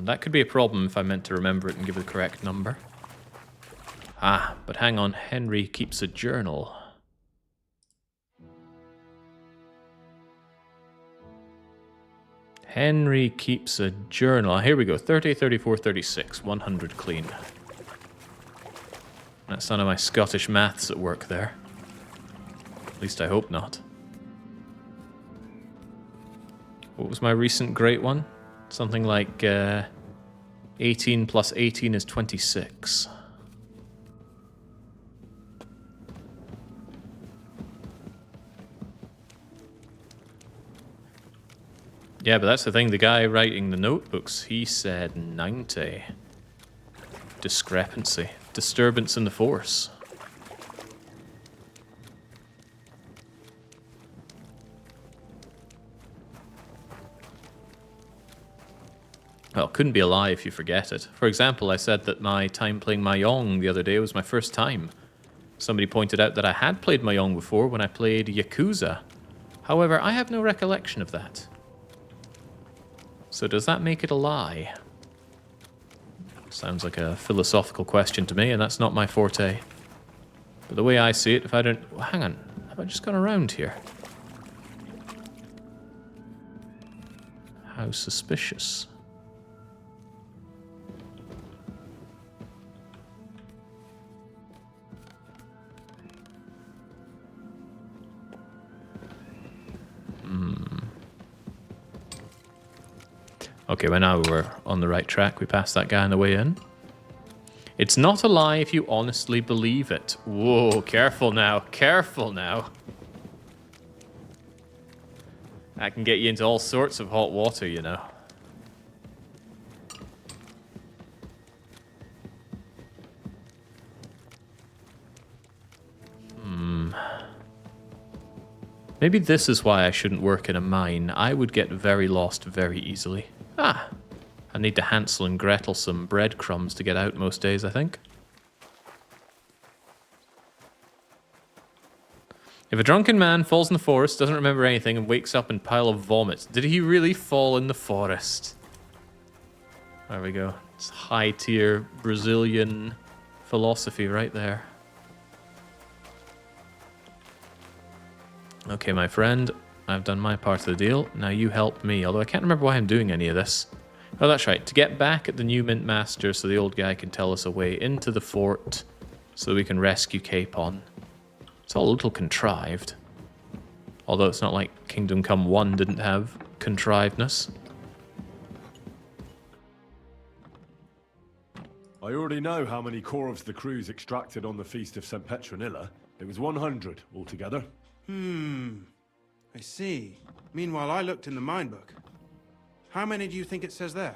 [SPEAKER 1] That could be a problem if I meant to remember it and give it the correct number. Ah, but hang on, Henry keeps a journal. Henry keeps a journal. Here we go, 30, 34, 36, 100 clean. That's none of my Scottish maths at work there. At least I hope not. What was my recent great one? Something like 18 plus 18 is 26. Yeah, but that's the thing. The guy writing the notebooks, he said 90. Discrepancy. Disturbance in the force. Well, it couldn't be a lie if you forget it. For example, I said that my time playing Mahjong the other day was my first time. Somebody pointed out that I had played Mahjong before when I played Yakuza. However, I have no recollection of that. So does that make it a lie? Sounds like a philosophical question to me, and that's not my forte. But the way I see it, if I don't... Well, hang on. Have I just gone around here? How suspicious. Okay, well now we're on the right track. We passed that guy on the way in. It's not a lie if you honestly believe it. Whoa, careful now. Careful now. That can get you into all sorts of hot water, you know. Maybe this is why I shouldn't work in a mine. I would get very lost very easily. Ah, I need to Hansel and Gretel some breadcrumbs to get out most days, I think. If a drunken man falls in the forest, doesn't remember anything, and wakes up in a pile of vomit, did he really fall in the forest? There we go. It's high-tier Brazilian philosophy right there. Okay, my friend, I've done my part of the deal. Now you help me, although I can't remember why I'm doing any of this. Oh, that's right. To get back at the new Mint Master so the old guy can tell us a way into the fort so we can rescue Capon. It's all a little contrived. Although it's not like Kingdom Come 1 didn't have contrivedness.
[SPEAKER 5] I already know how many corves the crews extracted on the Feast of St. Petronilla. It was 100 altogether.
[SPEAKER 12] I see. Meanwhile, I looked in the mine book. How many do you think it says there?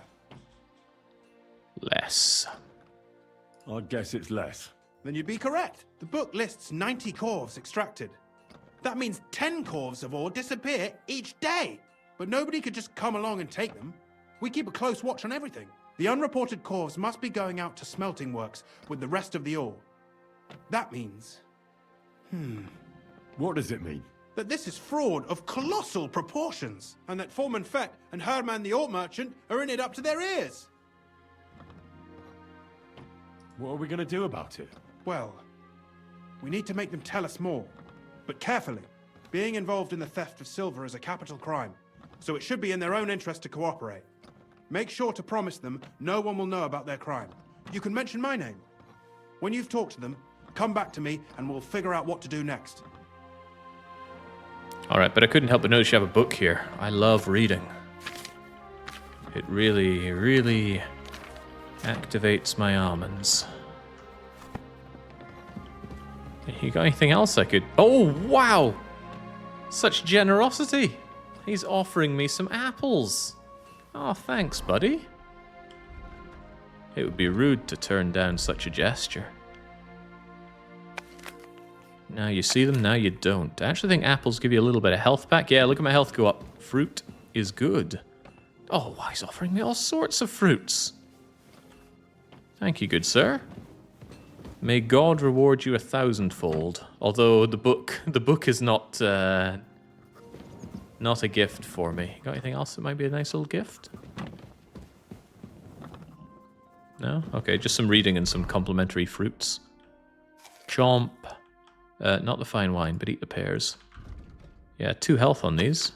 [SPEAKER 1] Less.
[SPEAKER 5] I'd guess it's less.
[SPEAKER 12] Then you'd be correct. The book lists 90 corves extracted. That means 10 corves of ore disappear each day. But nobody could just come along and take them. We keep a close watch on everything. The unreported corves must be going out to smelting works with the rest of the ore. That means...
[SPEAKER 5] What does it mean?
[SPEAKER 12] That this is fraud of colossal proportions, and that Foreman Fett and Herman the ore merchant are in it up to their ears.
[SPEAKER 5] What are we going to do about it?
[SPEAKER 12] Well, we need to make them tell us more, but carefully. Being involved in the theft of silver is a capital crime, so it should be in their own interest to cooperate. Make sure to promise them no one will know about their crime. You can mention my name. When you've talked to them, come back to me and we'll figure out what to do next.
[SPEAKER 1] Alright, but I couldn't help but notice you have a book here. I love reading. It really, really activates my almonds. You got anything else I could... Oh, wow! Such generosity! He's offering me some apples. Oh, thanks, buddy. It would be rude to turn down such a gesture. Now you see them, now you don't. I actually think apples give you a little bit of health back. Yeah, look at my health go up. Fruit is good. Oh, wow, he's offering me all sorts of fruits. Thank you, good sir. May God reward you 1,000-fold. Although the book is not a gift for me. Got anything else that might be a nice little gift? No? Okay, just some reading and some complimentary fruits. Chomp. Not the fine wine, but eat the pears. Yeah, 2 health on these.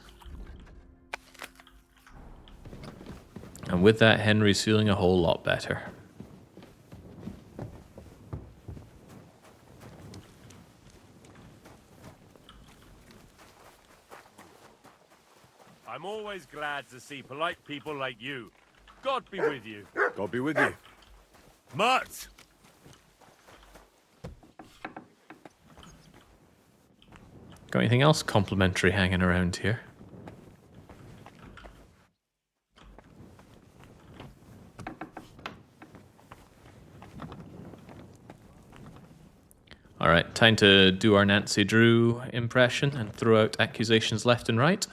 [SPEAKER 1] And with that, Henry's feeling a whole lot better.
[SPEAKER 18] I'm always glad to see polite people like you. God be with you.
[SPEAKER 5] God be with you.
[SPEAKER 18] Mutt!
[SPEAKER 1] Got anything else complimentary hanging around here? Alright, time to do our Nancy Drew impression and throw out accusations left and right.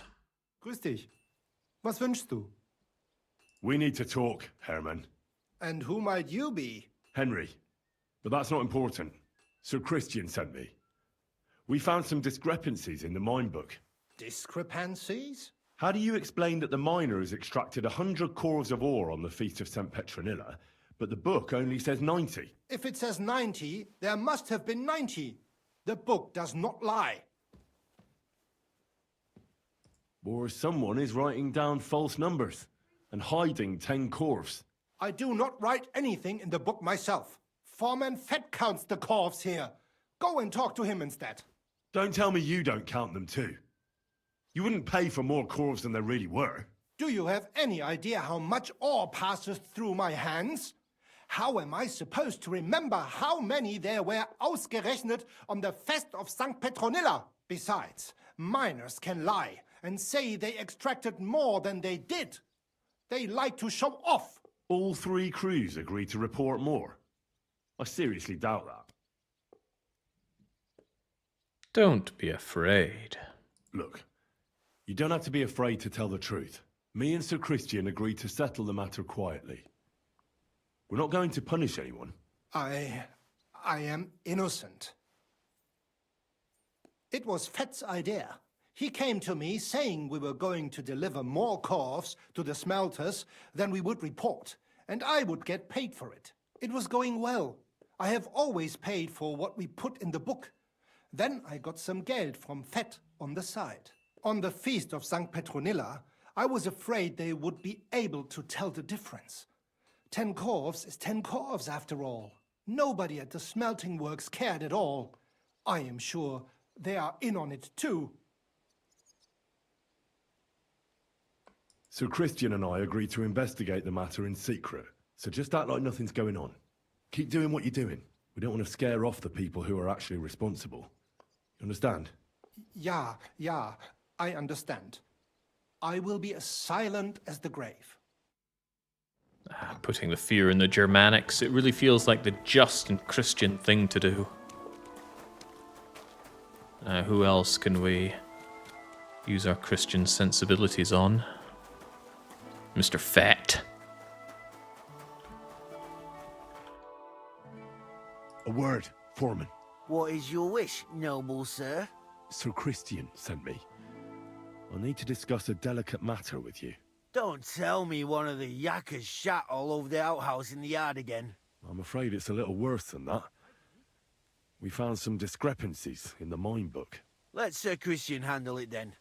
[SPEAKER 19] Grüß dich. Was wünschst du?
[SPEAKER 5] We need to talk, Herman.
[SPEAKER 19] And who might you be?
[SPEAKER 5] Henry. But that's not important. Sir Christian sent me. We found some discrepancies in the mine book.
[SPEAKER 19] Discrepancies?
[SPEAKER 5] How do you explain that the miner has extracted 100 cores of ore on the Feast of St. Petronilla, but the book only says 90?
[SPEAKER 19] If it says 90, there must have been 90. The book does not lie.
[SPEAKER 5] Or someone is writing down false numbers and hiding 10 cores.
[SPEAKER 19] I do not write anything in the book myself. Foreman Fett counts the corves here. Go and talk to him instead.
[SPEAKER 5] Don't tell me you don't count them too. You wouldn't pay for more corves than there really were.
[SPEAKER 19] Do you have any idea how much ore passes through my hands? How am I supposed to remember how many there were ausgerechnet on the Fest of St. Petronilla? Besides, miners can lie and say they extracted more than they did. They like to show off.
[SPEAKER 5] All 3 crews agreed to report more. I seriously doubt that.
[SPEAKER 1] Don't be afraid.
[SPEAKER 5] Look, you don't have to be afraid to tell the truth. Me and Sir Christian agreed to settle the matter quietly. We're not going to punish anyone.
[SPEAKER 19] I am innocent. It was Fett's idea. He came to me saying we were going to deliver more corves to the smelters than we would report, and I would get paid for it. It was going well. I have always paid for what we put in the book. Then I got some geld from Fett on the side. On the Feast of St. Petronilla, I was afraid they would be able to tell the difference. 10 corves is 10 corves after all. Nobody at the smelting works cared at all. I am sure they are in on it too.
[SPEAKER 5] Sir Christian and I agreed to investigate the matter in secret, so just act like nothing's going on. Keep doing what you're doing. We don't want to scare off the people who are actually responsible. You understand?
[SPEAKER 19] Yeah, I understand. I will be as silent as the grave.
[SPEAKER 1] Putting the fear in the Germanics, it really feels like the just and Christian thing to do. Who else can we use our Christian sensibilities on? Mr. Fett.
[SPEAKER 5] A word, Foreman.
[SPEAKER 9] What is your wish, noble sir?
[SPEAKER 5] Sir Christian sent me. I need to discuss a delicate matter with you.
[SPEAKER 9] Don't tell me one of the yakkers shat all over the outhouse in the yard again.
[SPEAKER 5] I'm afraid it's a little worse than that. We found some discrepancies in the mine book.
[SPEAKER 9] Let Sir Christian handle it then.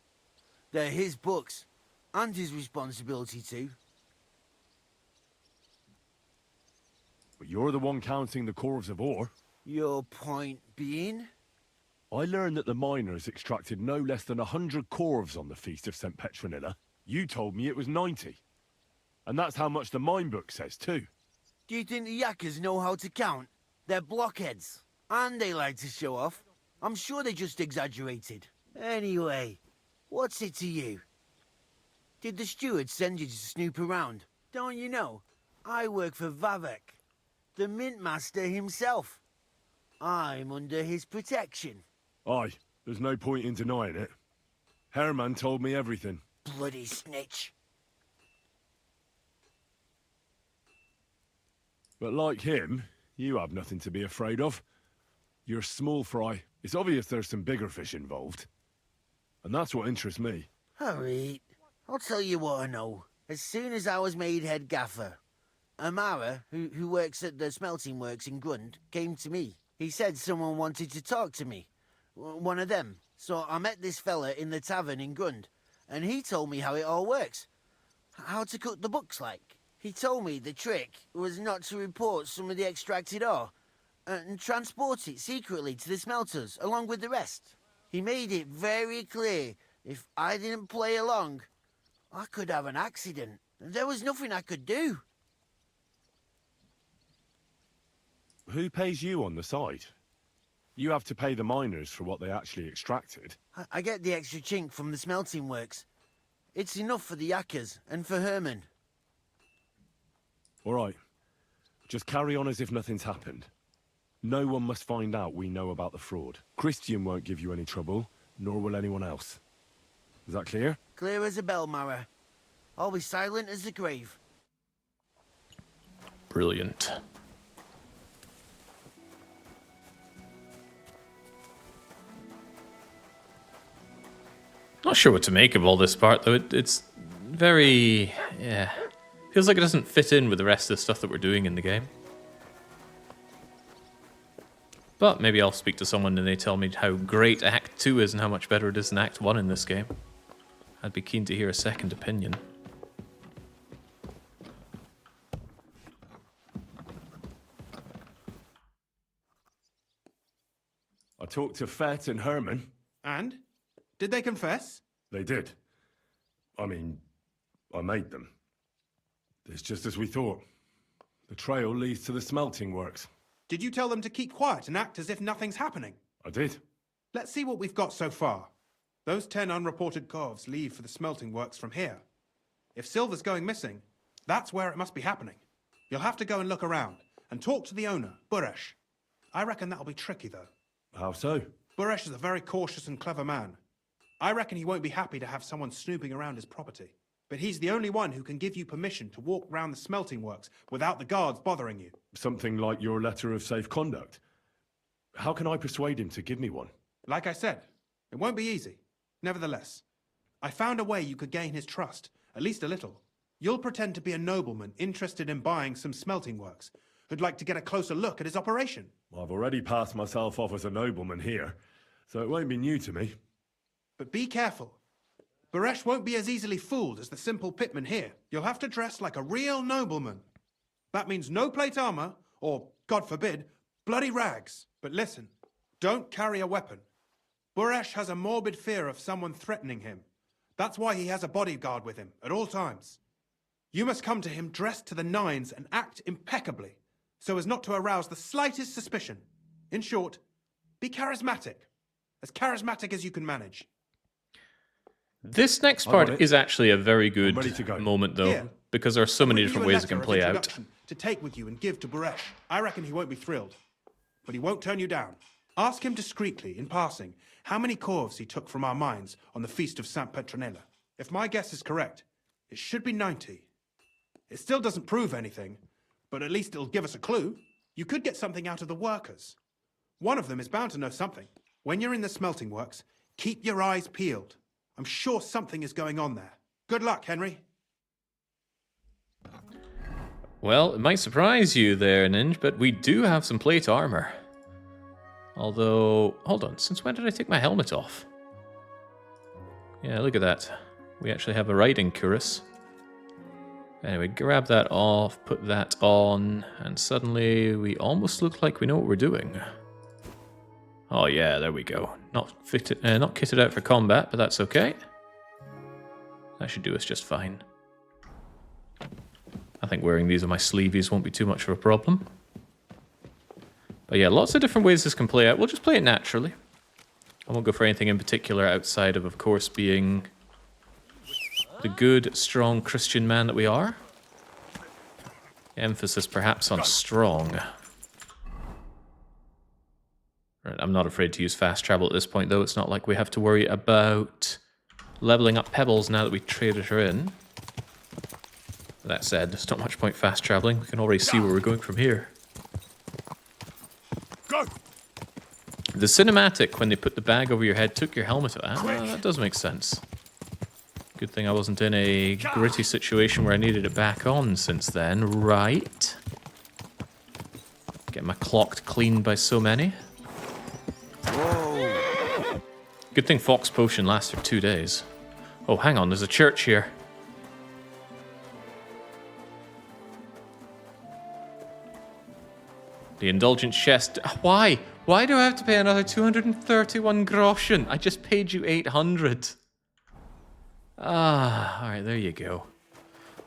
[SPEAKER 9] They're his books, and his responsibility too.
[SPEAKER 5] But you're the one counting the corves of ore.
[SPEAKER 9] Your point being?
[SPEAKER 5] I learned that the miners extracted no less than 100 corves on the Feast of St. Petronilla. You told me it was 90. And that's how much the mine book says too.
[SPEAKER 9] Do you think the yakkers know how to count? They're blockheads. And they like to show off. I'm sure they just exaggerated. Anyway, what's it to you? Did the steward send you to snoop around? Don't you know? I work for Vavek. The Mint Master himself. I'm under his protection.
[SPEAKER 5] Aye, there's no point in denying it. Herman told me everything.
[SPEAKER 9] Bloody snitch.
[SPEAKER 5] But like him, you have nothing to be afraid of. You're small fry. It's obvious there's some bigger fish involved. And that's what interests me.
[SPEAKER 9] Alright, I'll tell you what I know. As soon as I was made head gaffer, Amara, who works at the smelting works in Grund, came to me. He said someone wanted to talk to me. One of them. So I met this fella in the tavern in Grund, and he told me how it all works. How to cook the books like. He told me the trick was not to report some of the extracted ore, and transport it secretly to the smelters, along with the rest. He made it very clear, if I didn't play along, I could have an accident. There was nothing I could do.
[SPEAKER 5] Who pays you on the side? You have to pay the miners for what they actually extracted.
[SPEAKER 9] I get the extra chink from the smelting works. It's enough for the yakkers and for Herman.
[SPEAKER 5] All right. Just carry on as if nothing's happened. No one must find out we know about the fraud. Christian won't give you any trouble, nor will anyone else. Is that clear?
[SPEAKER 9] Clear as a bell, Mara. I'll be silent as the grave.
[SPEAKER 1] Brilliant. Not sure what to make of all this part, though. It's very... yeah. Feels like it doesn't fit in with the rest of the stuff that we're doing in the game. But maybe I'll speak to someone and they tell me how great Act 2 is and how much better it is than Act 1 in this game. I'd be keen to hear a second opinion.
[SPEAKER 5] I talked to Fett and Herman.
[SPEAKER 12] And? Did they confess?
[SPEAKER 5] They did. I mean, I made them. It's just as we thought. The trail leads to the smelting works.
[SPEAKER 12] Did you tell them to keep quiet and act as if nothing's happening?
[SPEAKER 5] I did.
[SPEAKER 12] Let's see what we've got so far. Those 10 unreported corves leave for the smelting works from here. If silver's going missing, that's where it must be happening. You'll have to go and look around and talk to the owner, Buresh. I reckon that'll be tricky, though.
[SPEAKER 5] How so?
[SPEAKER 12] Buresh is a very cautious and clever man. I reckon he won't be happy to have someone snooping around his property. But he's the only one who can give you permission to walk round the smelting works without the guards bothering you.
[SPEAKER 5] Something like your letter of safe conduct. How can I persuade him to give me one?
[SPEAKER 12] Like I said, it won't be easy. Nevertheless, I found a way you could gain his trust, at least a little. You'll pretend to be a nobleman interested in buying some smelting works, who'd like to get a closer look at his operation.
[SPEAKER 5] I've already passed myself off as a nobleman here, so it won't be new to me.
[SPEAKER 12] But be careful. Buresh won't be as easily fooled as the simple pitman here. You'll have to dress like a real nobleman. That means no plate armor, or, God forbid, bloody rags. But listen, don't carry a weapon. Buresh has a morbid fear of someone threatening him. That's why he has a bodyguard with him at all times. You must come to him dressed to the nines and act impeccably, so as not to arouse the slightest suspicion. In short, be charismatic as you can manage.
[SPEAKER 1] This next part is actually a very good moment, though,
[SPEAKER 12] Here,
[SPEAKER 1] because there are so many different ways it can play out.
[SPEAKER 12] To take with you and give to Buresh. I reckon he won't be thrilled, but he won't turn you down. Ask him discreetly, in passing, how many corves he took from our mines on the feast of Saint Petronella. If my guess is correct, it should be 90. It still doesn't prove anything, but at least it'll give us a clue. You could get something out of the workers. One of them is bound to know something. When you're in the smelting works, keep your eyes peeled. I'm sure something is going on there. Good luck, Henry.
[SPEAKER 1] Well, it might surprise you there, Ninja, but we do have some plate armor. Although, hold on, since when did I take my helmet off? Yeah, look at that. We actually have a riding cuirass. Anyway, grab that off, put that on, and suddenly we almost look like we know what we're doing. Oh yeah, there we go. Not kitted out for combat, but that's okay. That should do us just fine. I think wearing these on my sleeveys won't be too much of a problem. But yeah, lots of different ways this can play out. We'll just play it naturally. I won't go for anything in particular outside of course, being the good, strong Christian man that we are. Emphasis perhaps on strong. Right, I'm not afraid to use fast travel at this point, though. It's not like we have to worry about leveling up pebbles now that we traded her in. That said, there's not much point fast traveling. We can already see where we're going from here.
[SPEAKER 4] Go!
[SPEAKER 1] The cinematic, when they put the bag over your head, took your helmet off. Ah, that does make sense. Good thing I wasn't in a gritty situation where I needed it back on since then. Right. Get my clocked cleaned by so many.
[SPEAKER 14] Whoa.
[SPEAKER 1] Good thing Fox Potion lasts for 2 days. Oh, hang on, there's a church here. The indulgent chest. Why? Why do I have to pay another 231 groschen? I just paid you 800. Ah, alright, there you go.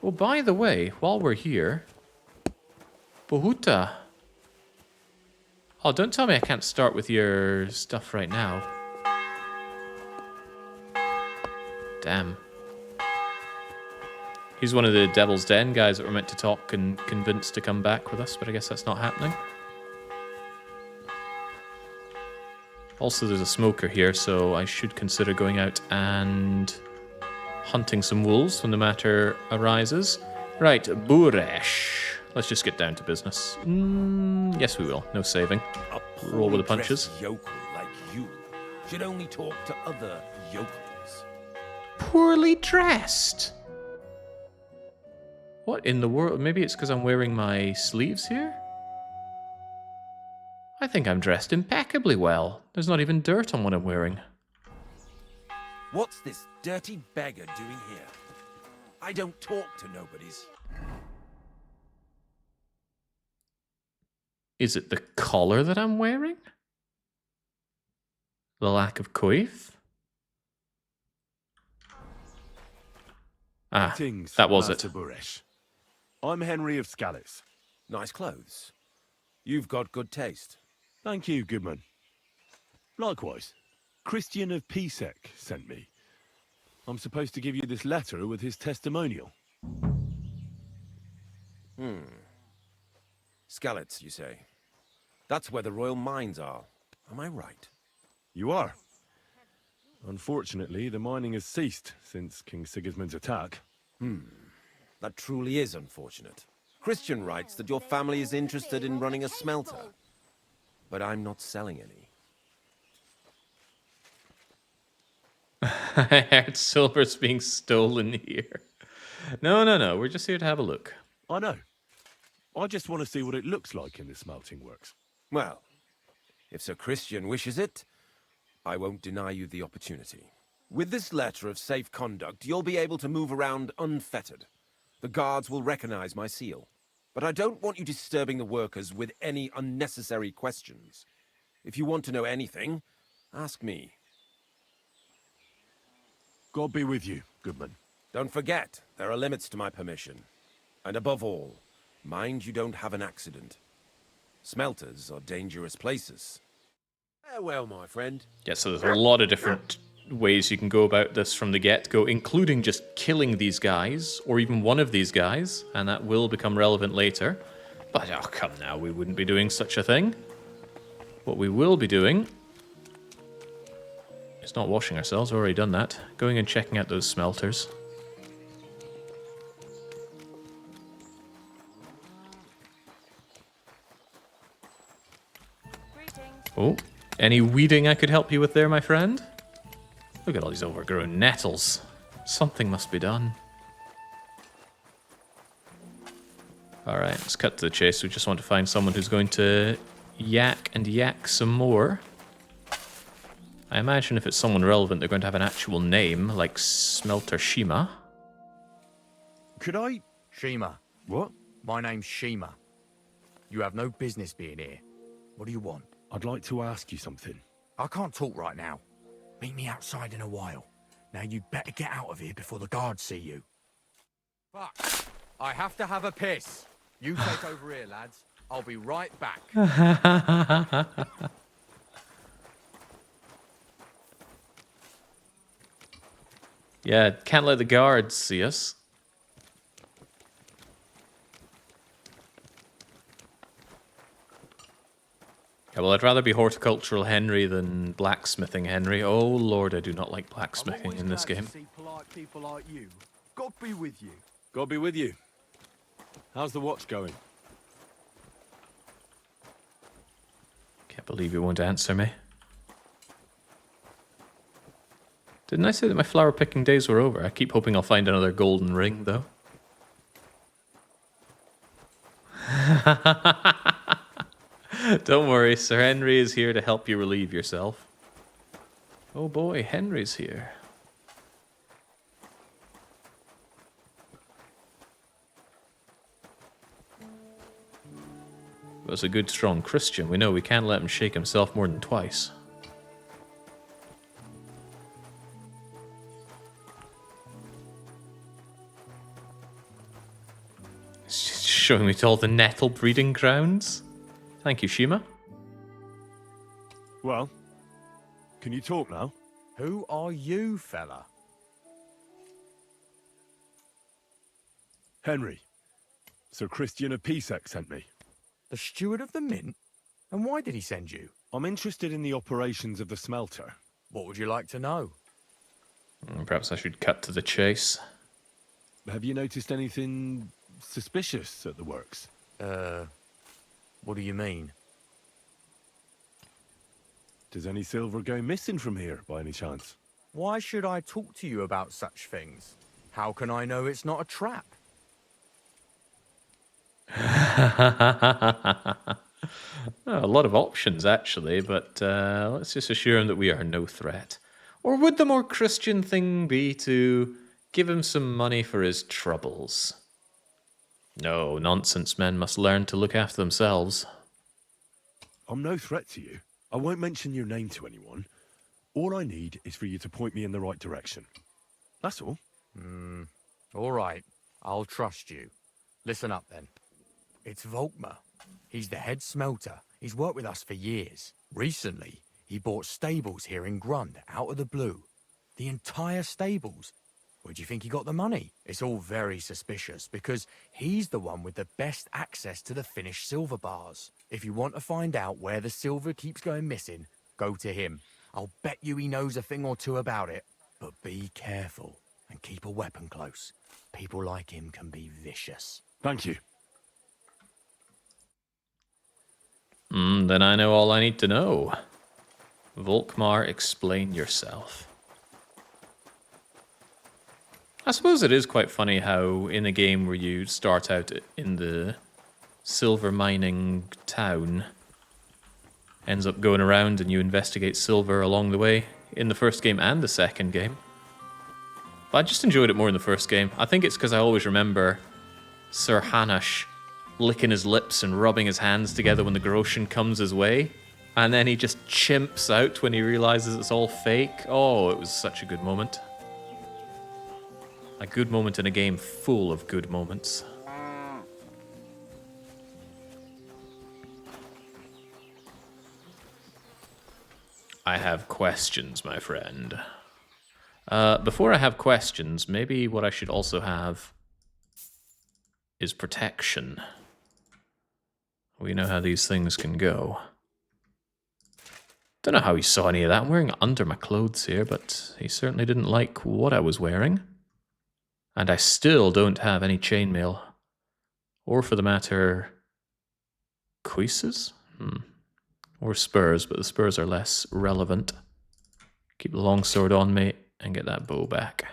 [SPEAKER 1] Oh, by the way, while we're here... Bohuta. Oh, don't tell me I can't start with your stuff right now. Damn. He's one of the Devil's Den guys that were meant to talk and convince to come back with us, but I guess that's not happening. Also, there's a smoker here, so I should consider going out and hunting some wolves when the matter arises. Right, Buresh. Let's just get down to business. Yes, we will. No saving. Roll with the punches.
[SPEAKER 7] A yokel like you should only talk to other yokels.
[SPEAKER 1] Poorly dressed? What in the world? Maybe it's because I'm wearing my sleeves here? I think I'm dressed impeccably well. There's not even dirt on what I'm wearing.
[SPEAKER 7] What's this dirty beggar doing here? I don't talk to nobodies.
[SPEAKER 1] Is it the collar that I'm wearing? The lack of coif? Ah,
[SPEAKER 5] Greetings,
[SPEAKER 1] that was
[SPEAKER 5] Master
[SPEAKER 1] it.
[SPEAKER 5] Buresh. I'm Henry of Scalitz.
[SPEAKER 7] Nice clothes. You've got good taste.
[SPEAKER 5] Thank you, Goodman. Likewise, Christian of Pisek sent me. I'm supposed to give you this letter with his testimonial.
[SPEAKER 7] Scalitz, you say? That's where the royal mines are. Am I right?
[SPEAKER 5] You are. Unfortunately, the mining has ceased since King Sigismund's attack.
[SPEAKER 7] That truly is unfortunate. Christian writes that your family is interested in running a smelter. But I'm not selling any.
[SPEAKER 1] I heard silver's being stolen here. No. We're just here to have a look.
[SPEAKER 5] I know. I just want to see what it looks like in the smelting works.
[SPEAKER 7] Well, if Sir Christian wishes it, I won't deny you the opportunity. With this letter of safe conduct, you'll be able to move around unfettered. The guards will recognize my seal. But I don't want you disturbing the workers with any unnecessary questions. If you want to know anything, ask me.
[SPEAKER 5] God be with you, Goodman.
[SPEAKER 7] Don't forget, there are limits to my permission. And above all, mind you don't have an accident. Smelters are dangerous places. Farewell, my friend.
[SPEAKER 1] Yeah, so there's a lot of different ways you can go about this from the get-go, including just killing these guys, or even one of these guys, and that will become relevant later. But, oh, come now, we wouldn't be doing such a thing. What we will be doing is not washing ourselves, we've already done that. Going and checking out those smelters. Oh, any weeding I could help you with there, my friend? Look at all these overgrown nettles. Something must be done. Alright, let's cut to the chase. We just want to find someone who's going to yak and yak some more. I imagine if it's someone relevant, they're going to have an actual name, like Smelter Shima.
[SPEAKER 5] Could I...
[SPEAKER 6] Shima.
[SPEAKER 5] What?
[SPEAKER 6] My name's Shima. You have no business being here. What do you want?
[SPEAKER 5] I'd like to ask you something.
[SPEAKER 6] I can't talk right now. Meet me outside in a while. Now you'd better get out of here before the guards see you. Fuck. I have to have a piss. You take over here, lads. I'll be right back.
[SPEAKER 1] Yeah, can't let the guards see us. Yeah, well, I'd rather be horticultural Henry than blacksmithing Henry. Oh lord, I do not like blacksmithing in this game.
[SPEAKER 6] See polite people like you. God be with you.
[SPEAKER 23] God be with you. How's the watch going?
[SPEAKER 1] Can't believe you won't answer me. Didn't I say that my flower picking days were over? I keep hoping I'll find another golden ring, though. Don't worry, Sir Henry is here to help you relieve yourself. Oh boy, Henry's here. As a good, strong Christian, we know we can't let him shake himself more than twice. She's showing me to all the nettle breeding grounds. Thank you, Shima.
[SPEAKER 5] Well, can you talk now?
[SPEAKER 6] Who are you, fella?
[SPEAKER 5] Henry. Sir Christian of Pisek sent me.
[SPEAKER 6] The steward of the mint? And why did he send you?
[SPEAKER 5] I'm interested in the operations of the smelter.
[SPEAKER 6] What would you like to know?
[SPEAKER 1] Perhaps I should cut to the chase.
[SPEAKER 5] Have you noticed anything suspicious at the works?
[SPEAKER 6] What do you mean?
[SPEAKER 5] Does any silver go missing from here, by any chance?
[SPEAKER 6] Why should I talk to you about such things? How can I know it's not a trap?
[SPEAKER 1] A lot of options, actually, but let's just assure him that we are no threat. Or would the more Christian thing be to give him some money for his troubles? No, nonsense men must learn to look after themselves.
[SPEAKER 5] I'm no threat to you. I won't mention your name to anyone. All I need is for you to point me in the right direction. That's all.
[SPEAKER 6] All right. I'll trust you. Listen up, then. It's Volkmar. He's the head smelter. He's worked with us for years. Recently, he bought stables here in Grund, out of the blue. The entire stables. Where do you think he got the money? It's all very suspicious, because he's the one with the best access to the finished silver bars. If you want to find out where the silver keeps going missing, go to him. I'll bet you he knows a thing or two about it. But be careful, and keep a weapon close. People like him can be vicious.
[SPEAKER 5] Thank you.
[SPEAKER 1] Then I know all I need to know. Volkmar, explain yourself. I suppose it is quite funny how in a game where you start out in the silver mining town, ends up going around and you investigate silver along the way in the first game and the second game. But I just enjoyed it more in the first game. I think it's because I always remember Sir Hanash licking his lips and rubbing his hands together when the Groshan comes his way. And then he just chimps out when he realizes it's all fake. Oh, it was such a good moment. A good moment in a game full of good moments. I have questions, my friend. Before I have questions, maybe what I should also have is protection. We know how these things can go. Don't know how he saw any of that. I'm wearing it under my clothes here, but he certainly didn't like what I was wearing. And I still don't have any chainmail. Or for the matter, cuisses? Or spurs, but the spurs are less relevant. Keep the longsword on me and get that bow back.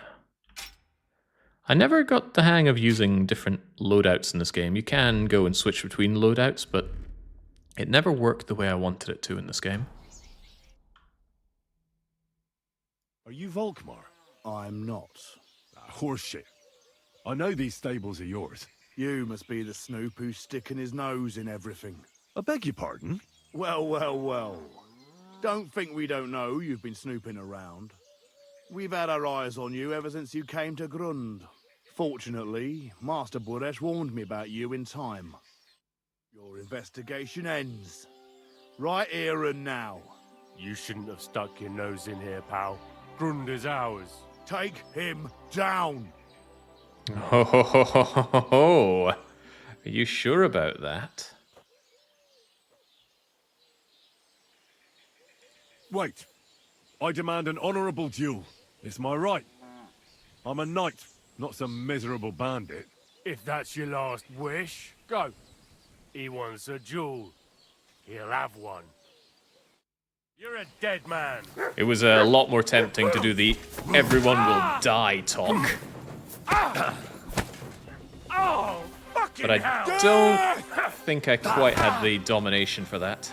[SPEAKER 1] I never got the hang of using different loadouts in this game. You can go and switch between loadouts, but it never worked the way I wanted it to in this game.
[SPEAKER 5] Are you Volkmar?
[SPEAKER 10] I'm not.
[SPEAKER 5] Horseshit. I know these stables are yours.
[SPEAKER 10] You must be the snoop who's sticking his nose in everything.
[SPEAKER 5] I beg your pardon?
[SPEAKER 10] Well, well, well. Don't think we don't know you've been snooping around. We've had our eyes on you ever since you came to Grund. Fortunately, Master Buresh warned me about you in time. Your investigation ends. Right here and now.
[SPEAKER 18] You shouldn't have stuck your nose in here, pal. Grund is ours.
[SPEAKER 10] Take him down.
[SPEAKER 1] Ho ho ho ho ho ho. Are you sure about that?
[SPEAKER 5] Wait. I demand an honorable duel. It's my right. I'm a knight, not some miserable bandit.
[SPEAKER 18] If that's your last wish, go. He wants a duel. He'll have one. You're a dead man.
[SPEAKER 1] It was a lot more tempting to do the everyone will die talk.
[SPEAKER 18] Oh, fucking
[SPEAKER 1] But I
[SPEAKER 18] hell.
[SPEAKER 1] don't think I quite had the domination for that.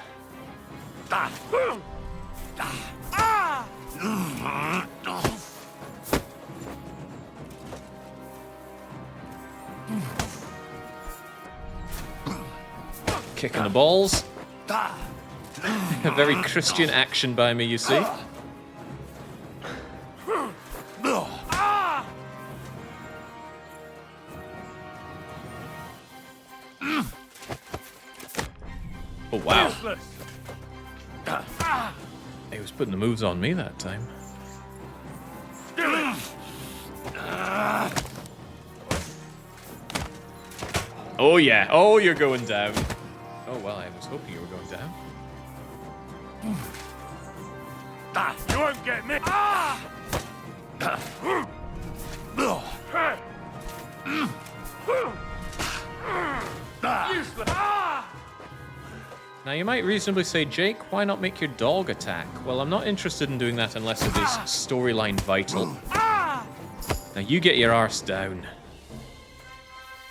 [SPEAKER 1] Kicking the balls. A very Christian action by me, you see. Oh, wow. He was putting the moves on me that time. Oh, yeah. Oh, you're going down. Oh, well, I was hoping you were going down.
[SPEAKER 18] You won't get me.
[SPEAKER 1] Now, you might reasonably say, Jake, why not make your dog attack? Well, I'm not interested in doing that unless it is storyline vital. Now, you get your arse down.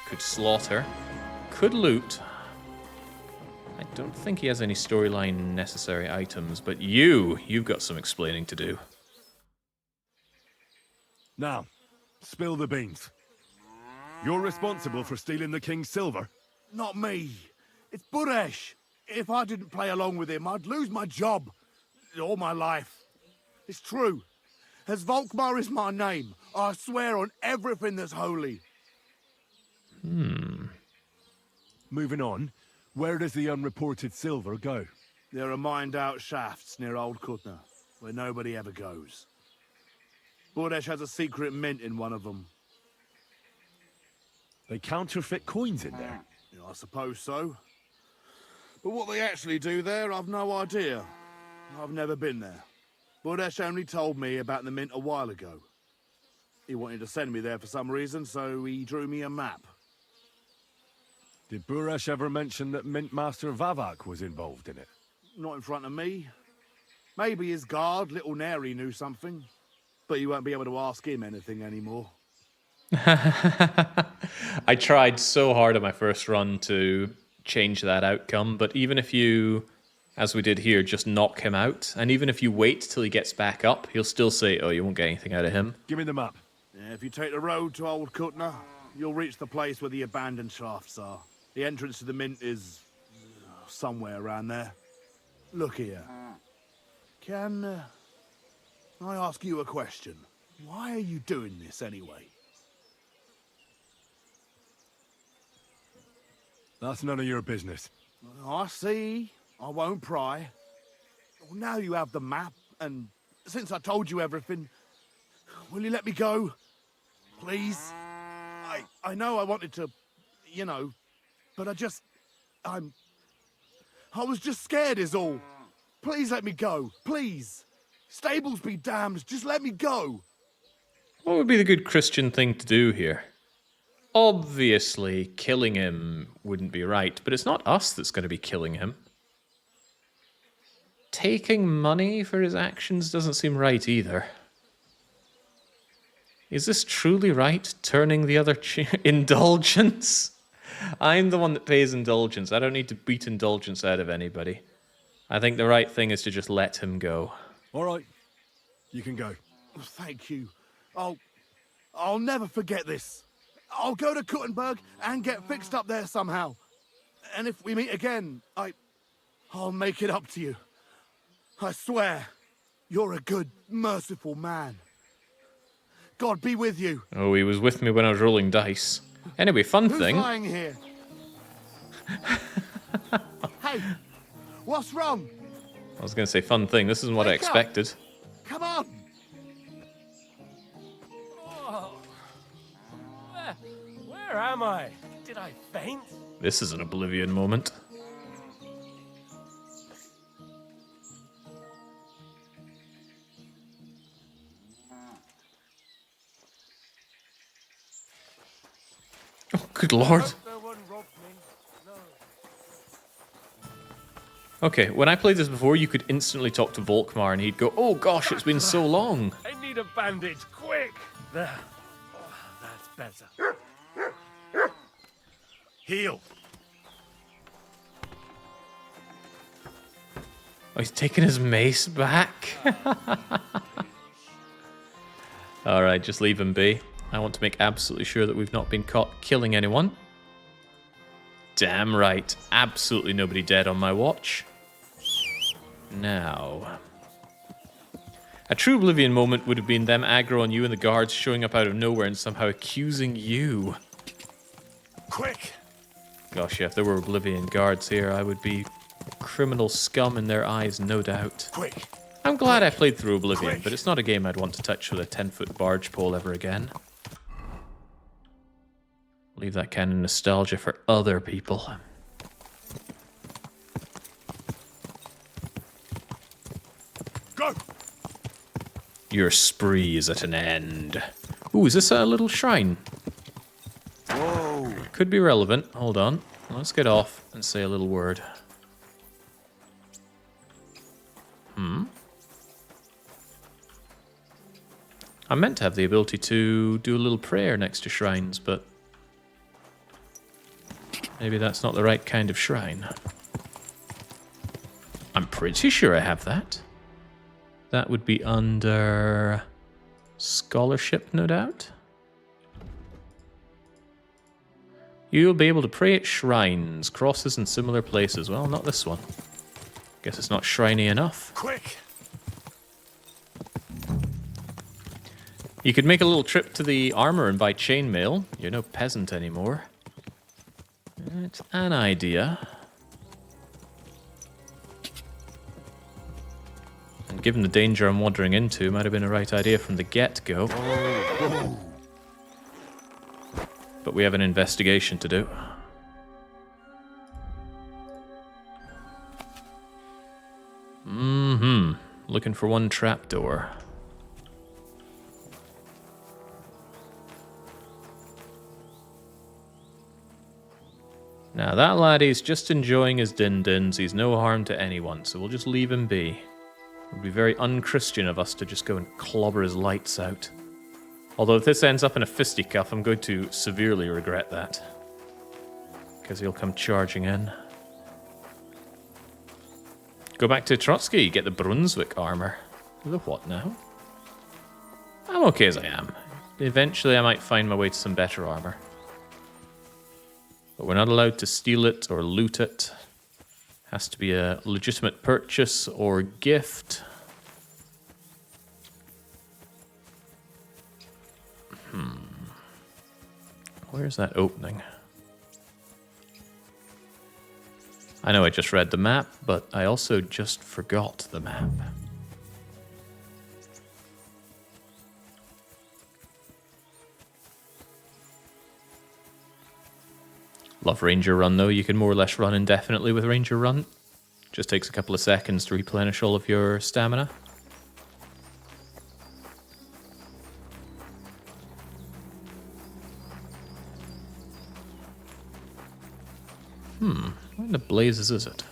[SPEAKER 1] Could slaughter. Could loot. I don't think he has any storyline necessary items, but you've got some explaining to do.
[SPEAKER 5] Now, spill the beans. You're responsible for stealing the king's silver?
[SPEAKER 4] Not me. It's Buresh. If I didn't play along with him, I'd lose my job. All my life. It's true. As Volkmar is my name, I swear on everything that's holy.
[SPEAKER 5] Moving on, where does the unreported silver go?
[SPEAKER 4] There are mined-out shafts near Old Kutna, where nobody ever goes. Buresh has a secret mint in one of them.
[SPEAKER 5] They counterfeit coins in there?
[SPEAKER 4] Yeah, I suppose so. But what they actually do there, I've no idea. I've never been there. Buresh only told me about the mint a while ago. He wanted to send me there for some reason, so he drew me a map.
[SPEAKER 5] Did Buresh ever mention that Mint Master Vavak was involved in it?
[SPEAKER 4] Not in front of me. Maybe his guard, Little Neri, knew something. But you won't be able to ask him anything anymore.
[SPEAKER 1] I tried so hard on my first run to change that outcome, but even if you, as we did here, just knock him out, and even if you wait till he gets back up, he'll still say, oh, you won't get anything out of him.
[SPEAKER 5] Give me the map.
[SPEAKER 4] Yeah, if you take the road to Old Kutna, you'll reach the place where the abandoned shafts are. The entrance to the mint is somewhere around there. Look here. Can I ask you a question? Why are you doing this anyway?
[SPEAKER 5] That's none of your business.
[SPEAKER 4] I see. I won't pry. Well, now you have the map, and since I told you everything, will you let me go? Please? I know I wanted to, you know, but I was just scared is all. Please let me go. Please. Stables be damned. Just let me go.
[SPEAKER 1] What would be the good Christian thing to do here? Obviously, killing him wouldn't be right, but it's not us that's going to be killing him. Taking money for his actions doesn't seem right either. Is this truly right, turning the other indulgence? I'm the one that pays indulgence. I don't need to beat indulgence out of anybody. I think the right thing is to just let him go.
[SPEAKER 5] All right. You can go.
[SPEAKER 4] Thank you. I'll never forget this. I'll go to Kuttenberg and get fixed up there somehow. And if we meet again, I'll make it up to you. I swear, you're a good, merciful man. God be with you.
[SPEAKER 1] Oh, he was with me when I was rolling dice. Anyway, fun thing.
[SPEAKER 4] Who's lying here? Hey, what's wrong?
[SPEAKER 1] I was going to say fun thing. This isn't what I
[SPEAKER 4] Wake up.
[SPEAKER 1] expected.
[SPEAKER 4] Come on.
[SPEAKER 18] Where am I? Did I faint?
[SPEAKER 1] This is an Oblivion moment. Good lord. Okay, when I played this before, you could instantly talk to Volkmar and he'd go, oh gosh, it's been so long.
[SPEAKER 18] I need a bandage, quick! There. Oh, that's better.
[SPEAKER 5] Heal.
[SPEAKER 1] Oh, he's taking his mace back. Alright, just leave him be. I want to make absolutely sure that we've not been caught killing anyone. Damn right. Absolutely nobody dead on my watch. Now. A true Oblivion moment would have been them aggro on you and the guards showing up out of nowhere and somehow accusing you.
[SPEAKER 5] Quick!
[SPEAKER 1] Gosh, yeah, if there were Oblivion guards here, I would be criminal scum in their eyes, no doubt.
[SPEAKER 5] Quick!
[SPEAKER 1] I'm glad I played through Oblivion, but it's not a game I'd want to touch with a 10-foot barge pole ever again. Leave that kind of nostalgia for other people.
[SPEAKER 5] Go!
[SPEAKER 1] Your spree is at an end. Ooh, is this a little shrine?
[SPEAKER 5] Whoa!
[SPEAKER 1] Could be relevant. Hold on. Let's get off and say a little word. I meant to have the ability to do a little prayer next to shrines, but maybe that's not the right kind of shrine. I'm pretty sure I have that. That would be under scholarship, no doubt. You'll be able to pray at shrines, crosses, and similar places. Well, not this one. Guess it's not shriny enough.
[SPEAKER 5] Quick!
[SPEAKER 1] You could make a little trip to the armor and buy chainmail. You're no peasant anymore. It's an idea. And given the danger I'm wandering into, might have been a right idea from the get-go. But we have an investigation to do. Looking for one trapdoor. Now that laddie's just enjoying his din-dins. He's no harm to anyone, so we'll just leave him be. It would be very unchristian of us to just go and clobber his lights out. Although if this ends up in a fisticuff, I'm going to severely regret that. Because he'll come charging in. Go back to Trotsky, get the Brunswick armor. The what now? I'm okay as I am. Eventually I might find my way to some better armor. But we're not allowed to steal it or loot it. Has to be a legitimate purchase or gift. Where's that opening? I know I just read the map, but I also just forgot the map. Love Ranger Run, though. You can more or less run indefinitely with Ranger Run. Just takes a couple of seconds to replenish all of your stamina. Where in the blazes is it?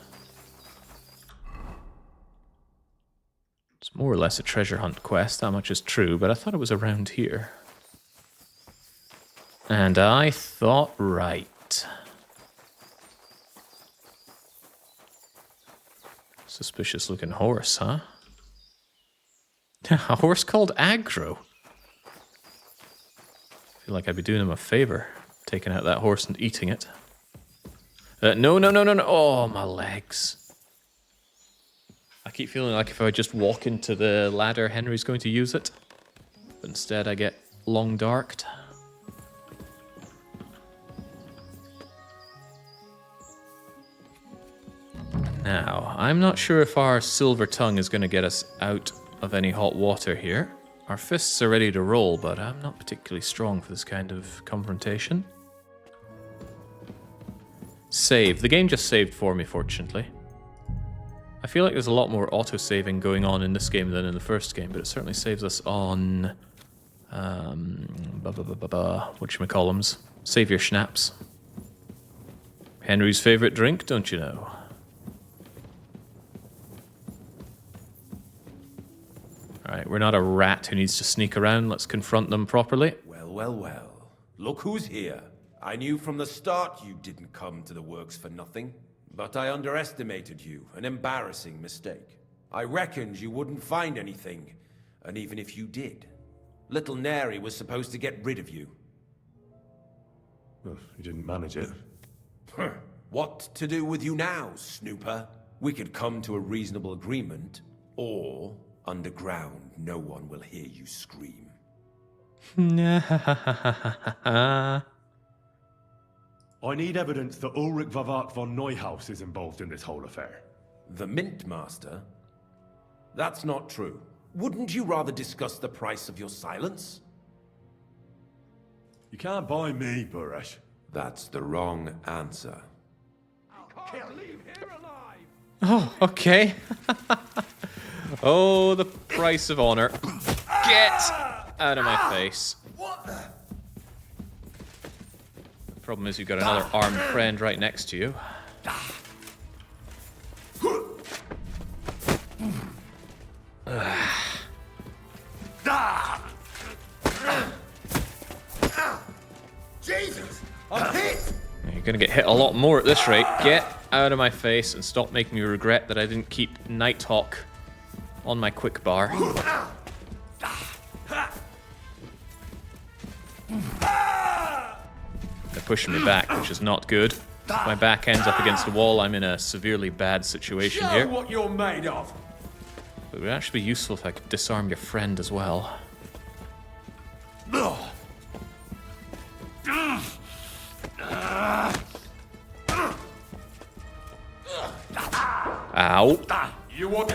[SPEAKER 1] It's more or less a treasure hunt quest, that much is true, but I thought it was around here. And I thought right. Suspicious looking horse, huh? A horse called Aggro. I feel like I'd be doing him a favor, taking out that horse and eating it. No. Oh, my legs. I keep feeling like if I just walk into the ladder, Henry's going to use it. But instead I get long darked. Now, I'm not sure if our silver tongue is going to get us out of any hot water here. Our fists are ready to roll, but I'm not particularly strong for this kind of confrontation. Save. The game just saved for me, fortunately. I feel like there's a lot more auto-saving going on in this game than in the first game, but it certainly saves us on... whatchamacallums. Save your schnapps. Henry's favorite drink, don't you know? Alright, we're not a rat who needs to sneak around. Let's confront them properly.
[SPEAKER 7] Well, well, well. Look who's here. I knew from the start you didn't come to the works for nothing. But I underestimated you. An embarrassing mistake. I reckoned you wouldn't find anything. And even if you did, little Neri was supposed to get rid of you.
[SPEAKER 23] Well, you didn't manage it.
[SPEAKER 7] What to do with you now, snooper? We could come to a reasonable agreement, or underground, no one will hear you scream.
[SPEAKER 23] I need evidence that Ulrich Vavak von Neuhaus is involved in this whole affair.
[SPEAKER 7] The Mint Master? That's not true. Wouldn't you rather discuss the price of your silence?
[SPEAKER 23] You can't buy me, Buresh.
[SPEAKER 7] That's the wrong answer.
[SPEAKER 1] Oh, okay. Oh, the price of honor. Get out of my face. The problem is you've got another armed friend right next to you.
[SPEAKER 15] Jesus! I'm hit!
[SPEAKER 1] You're gonna get hit a lot more at this rate. Get out of my face and stop making me regret that I didn't keep Nighthawk on my quick bar. They're pushing me back, which is not good. If my back ends up against the wall, I'm in a severely bad situation here.
[SPEAKER 15] what you're made of!
[SPEAKER 1] But it would actually be useful if I could disarm your friend as well. Ow.
[SPEAKER 15] You want...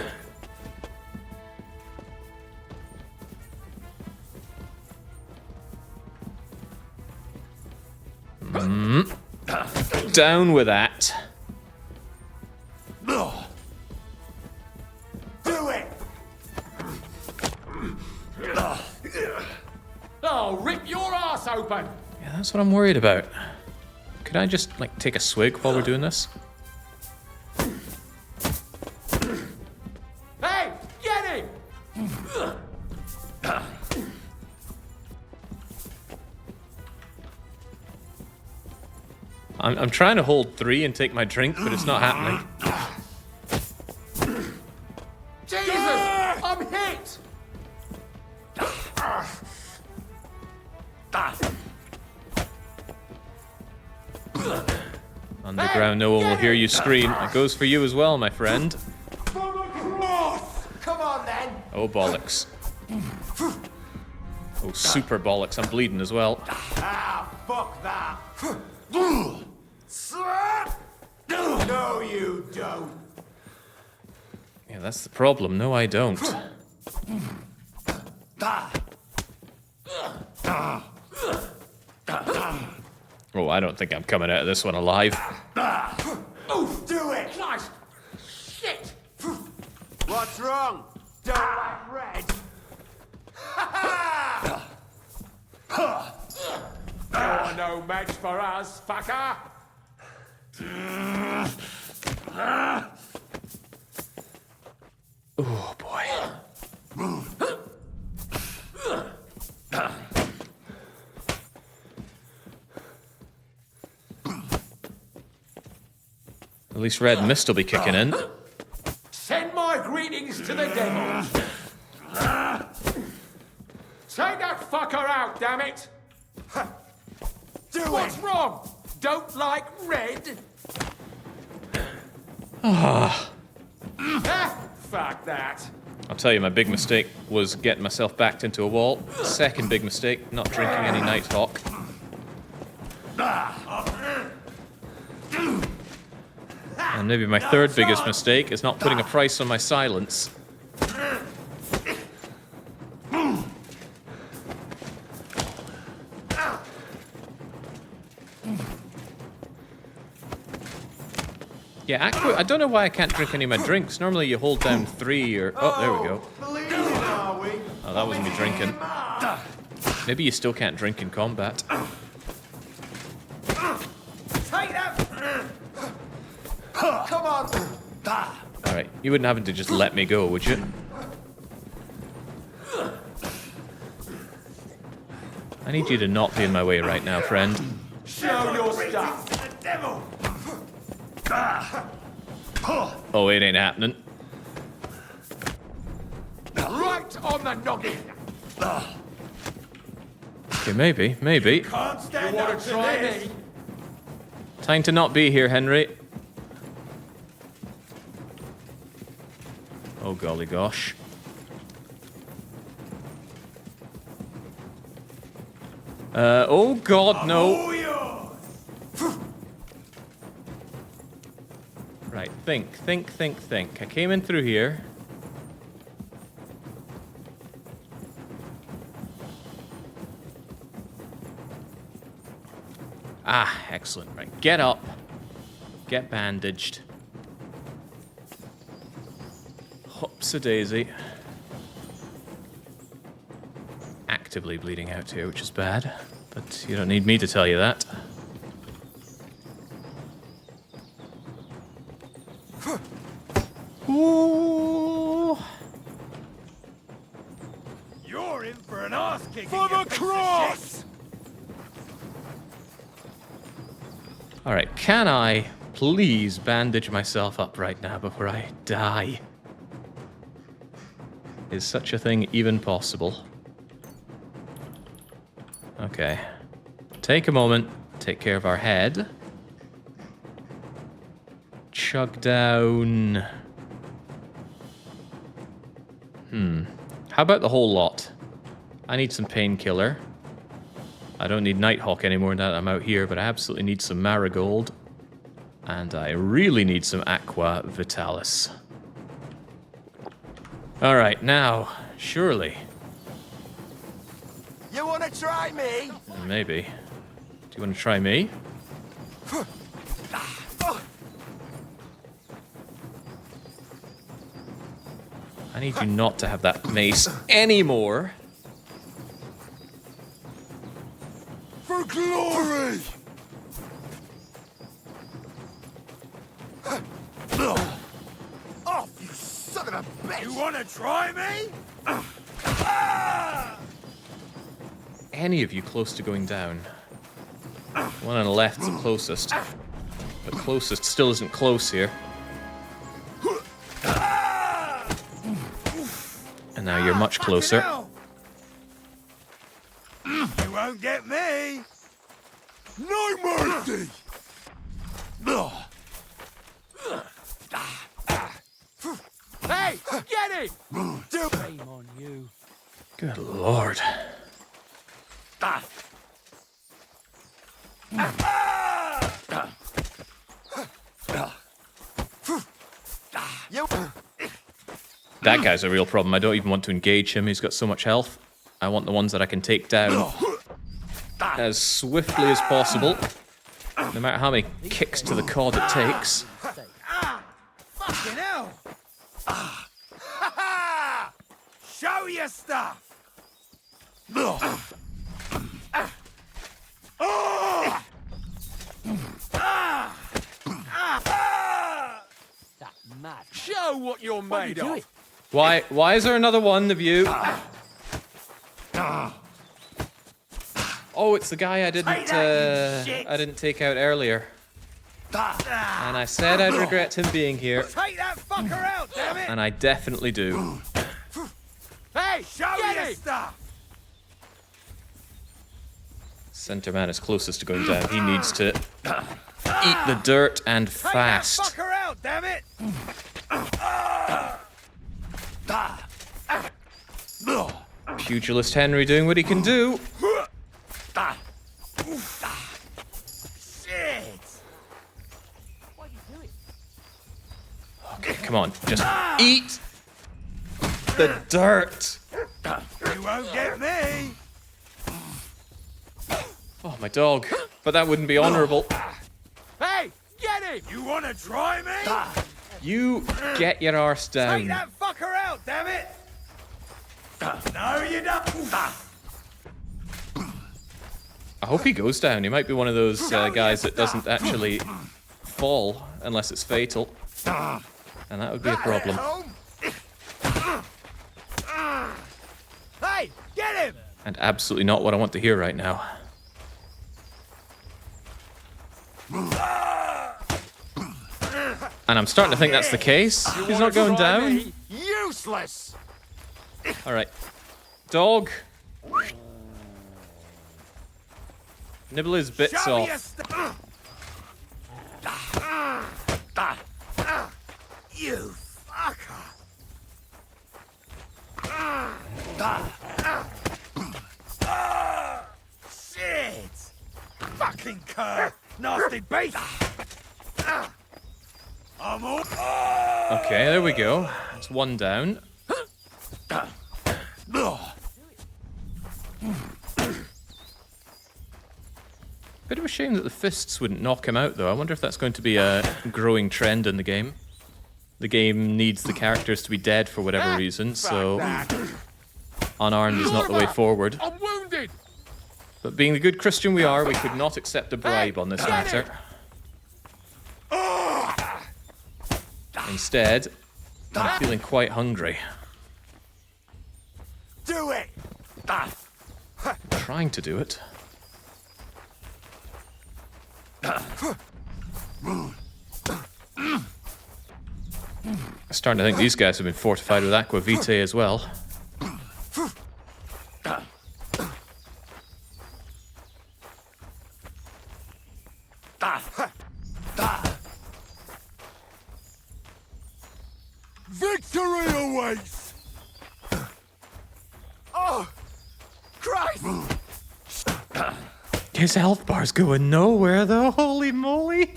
[SPEAKER 1] Down with that.
[SPEAKER 15] Do it! Oh, rip your ass open!
[SPEAKER 1] Yeah, that's what I'm worried about. Could I just, like, take a swig while we're doing this?
[SPEAKER 15] Hey, get him!
[SPEAKER 1] I'm trying to hold 3 and take my drink, but it's not happening.
[SPEAKER 15] Jesus! I'm hit!
[SPEAKER 1] Underground, no one will hear you scream. It goes for you as well, my friend.
[SPEAKER 15] Come on, then!
[SPEAKER 1] Oh, bollocks. Oh, super bollocks. I'm bleeding as well.
[SPEAKER 15] Ah, fuck that! No, you don't.
[SPEAKER 1] Yeah, that's the problem. No, I don't. Oh, I don't think I'm coming out of this one alive.
[SPEAKER 15] Oh, do it! Christ! Shit! What's wrong? Don't like red? You're no match for us, fucker!
[SPEAKER 1] Oh, boy. At least red mist will be kicking in.
[SPEAKER 15] Send my greetings to the devil! Take that fucker out, damn it! What's wrong? Don't like red?
[SPEAKER 1] Ah.
[SPEAKER 15] Fuck that.
[SPEAKER 1] I'll tell you, my big mistake was getting myself backed into a wall. Second big mistake, not drinking any Nighthawk. And maybe my third biggest mistake is not putting a price on my silence. Yeah, I don't know why I can't drink any of my drinks. Normally you hold down 3 or... Oh, there we go. Oh, that wasn't me drinking. Maybe you still can't drink in combat. You wouldn't happen to just let me go, would you? I need you to not be in my way right now, friend.
[SPEAKER 18] Show your stuff.
[SPEAKER 1] Oh, it ain't happening.
[SPEAKER 18] Right on the noggin.
[SPEAKER 1] Okay, maybe.
[SPEAKER 18] Can't stand you want to try me?
[SPEAKER 1] Time to not be here, Henry. Oh, golly gosh. Oh god, no. Right, think. I came in through here. Ah, excellent. Right, get up. Get bandaged. Hops-a-daisy. Actively bleeding out here, which is bad. But you don't need me to tell you that. Ooh.
[SPEAKER 18] You're in for an ass kicking. For the cross!
[SPEAKER 1] Alright, can I please bandage myself up right now before I die? Is such a thing even possible? Okay. Take a moment, take care of our head. Chug down. How about the whole lot? I need some painkiller. I don't need Nighthawk anymore now that I'm out here, but I absolutely need some Marigold. And I really need some Aqua Vitalis. Alright, now, surely.
[SPEAKER 18] You want to try me?
[SPEAKER 1] Maybe. Do you want to try me? I need you not to have that mace anymore.
[SPEAKER 18] For glory! Off, you son of a bitch! You want to try me?
[SPEAKER 1] Any of you close to going down? One on the left's the closest. But closest still isn't close here. And now you're much closer.
[SPEAKER 18] You won't get me! No mercy! Hey, get it! Shame on you.
[SPEAKER 1] Good lord. That guy's a real problem. I don't even want to engage him. He's got so much health. I want the ones that I can take down as swiftly as possible. No matter how many kicks to the cod it takes.
[SPEAKER 18] Fucking hell! Show your stuff! Show what you're made of!
[SPEAKER 1] Why is there another one of you? Oh, it's the guy I didn't take out earlier. And I said I'd regret him being here.
[SPEAKER 18] Take that fucker out, damn it!
[SPEAKER 1] And I definitely do.
[SPEAKER 18] Hey, show your stuff!
[SPEAKER 1] Center man is closest to going down. He needs to eat the dirt and fast.
[SPEAKER 18] Take that fucker out, damn it!
[SPEAKER 1] Pugilist Henry doing what he can do.
[SPEAKER 18] Shit!
[SPEAKER 1] Okay, come on. Just eat the dirt.
[SPEAKER 18] You won't get me!
[SPEAKER 1] Oh, my dog. But that wouldn't be honorable.
[SPEAKER 18] Hey, get him! You want to try me?
[SPEAKER 1] You get your arse down.
[SPEAKER 18] Take that fucker out, damn it! No, you don't!
[SPEAKER 1] I hope he goes down. He might be one of those guys that doesn't actually fall unless it's fatal. And that would be a problem.
[SPEAKER 6] Hey, get him!
[SPEAKER 1] And absolutely not what I want to hear right now. And I'm starting to think that's the case. He's not going down.
[SPEAKER 6] Useless!
[SPEAKER 1] Alright. Dog. Nibble his bits off.
[SPEAKER 6] You fucker! Shit! Fucking cur! Nasty beast! I'm all.
[SPEAKER 1] Okay, there we go. That's one down. Bit of a shame that the fists wouldn't knock him out, though. I wonder if that's going to be a growing trend in the game. The game needs the characters to be dead for whatever reason, so unarmed is not the way forward.
[SPEAKER 18] I'm wounded.
[SPEAKER 1] But being the good Christian we are, we could not accept a bribe on this matter. Instead, I'm feeling quite hungry.
[SPEAKER 6] Do it!
[SPEAKER 1] Trying to do it. I'm starting to think these guys have been fortified with aqua vitae as well.
[SPEAKER 6] Victory awaits! Oh! Christ!
[SPEAKER 1] His health bar's going nowhere, though. Holy moly!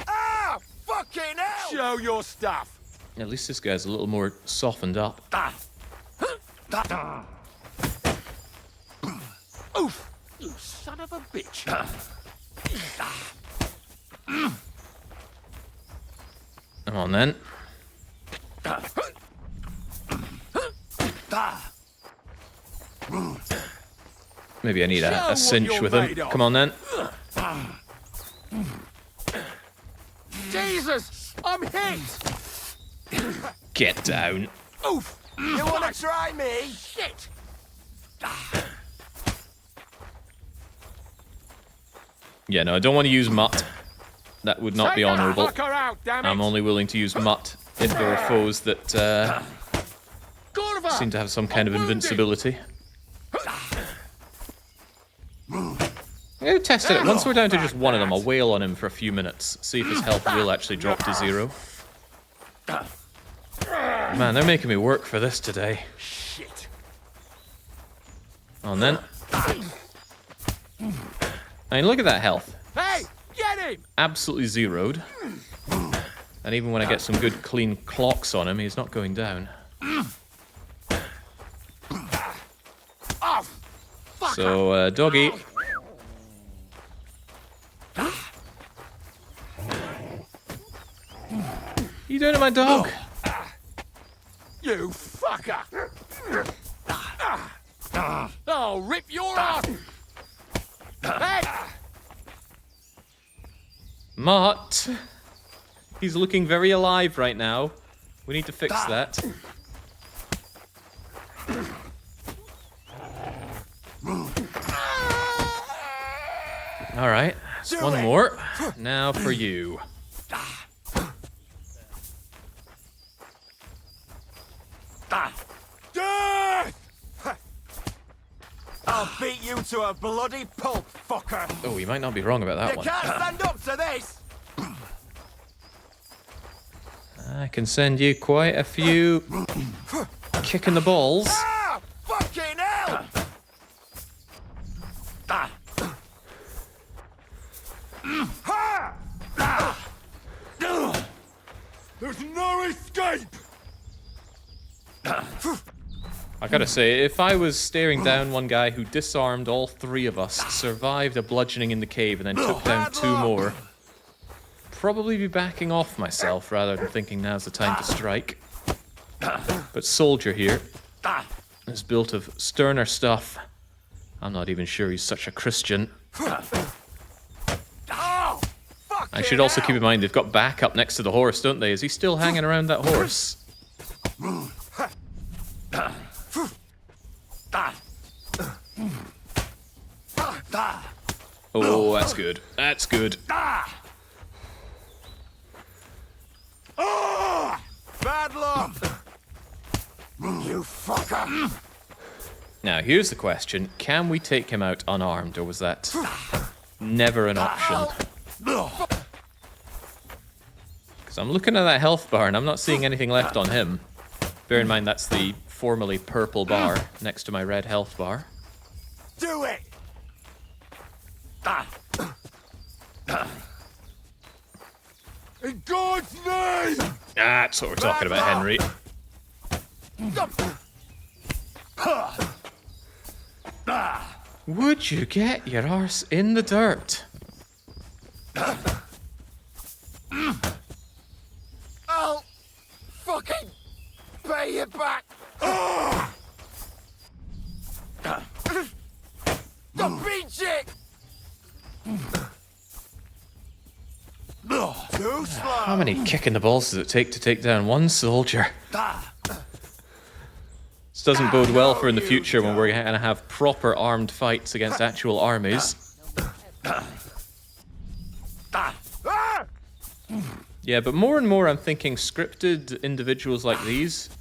[SPEAKER 6] Ah! Fucking hell! Show your stuff!
[SPEAKER 1] At least this guy's a little more softened up.
[SPEAKER 6] Oof! You son of a bitch!
[SPEAKER 1] Come on, then. Maybe I need a cinch with him. Come on, then.
[SPEAKER 6] Jesus! I'm hit!
[SPEAKER 1] Get down.
[SPEAKER 6] Oof! You wanna try me? Shit!
[SPEAKER 1] Yeah, no, I don't want to use mutt. That would not be honourable.
[SPEAKER 18] Out,
[SPEAKER 1] I'm only willing to use mutt if there are foes that seem to have some kind of invincibility. I'm going to test it. Once we're down to just one of them, I'll wail on him for a few minutes. See if his health will actually drop to 0. Man, they're making me work for this today.
[SPEAKER 6] Shit.
[SPEAKER 1] On then. I mean, look at that health.
[SPEAKER 6] Hey! Get him!
[SPEAKER 1] Absolutely zeroed. And even when I get some good clean clocks on him, he's not going down.
[SPEAKER 6] Oh,
[SPEAKER 1] So, doggy. You doing to my dog?
[SPEAKER 6] you fucker! I'll rip your ass! Hey!
[SPEAKER 1] Mutt! He's looking very alive right now. We need to fix that. Alright, one more. Now for you.
[SPEAKER 6] Death! I'll beat you to a bloody pulp, fucker!
[SPEAKER 1] Oh, you might not be wrong about that
[SPEAKER 6] You
[SPEAKER 1] one.
[SPEAKER 6] can't stand up to this!
[SPEAKER 1] I can send you quite a few kicking the balls.
[SPEAKER 6] Ah! Fucking hell! There's no escape!
[SPEAKER 1] I gotta say, if I was staring down one guy who disarmed all 3 of us, survived a bludgeoning in the cave, and then took down 2 more, probably be backing off myself rather than thinking now's the time to strike. But Soldier here is built of sterner stuff. I'm not even sure he's such a Christian.
[SPEAKER 6] Oh! Fuck
[SPEAKER 1] I should also keep in mind they've got backup next to the horse, don't they? Is he still hanging around that horse? Oh, that's good. That's good.
[SPEAKER 14] Bad luck! You fucker!
[SPEAKER 1] Now, here's the question. Can we take him out unarmed, or was that never an option? Because I'm looking at that health bar, and I'm not seeing anything left on him. Bear in mind, that's the formerly purple bar next to my red health bar.
[SPEAKER 14] Do it! In God's name!
[SPEAKER 1] That's what we're talking about, Henry. Would you get your arse in the dirt?
[SPEAKER 14] I'll fucking pay you back! The beach it! Too slow!
[SPEAKER 1] How many kick in the balls does it take to take down one soldier? This doesn't bode well for in the future when we're going to have proper armed fights against actual armies. Yeah, but more and more I'm thinking scripted individuals like these,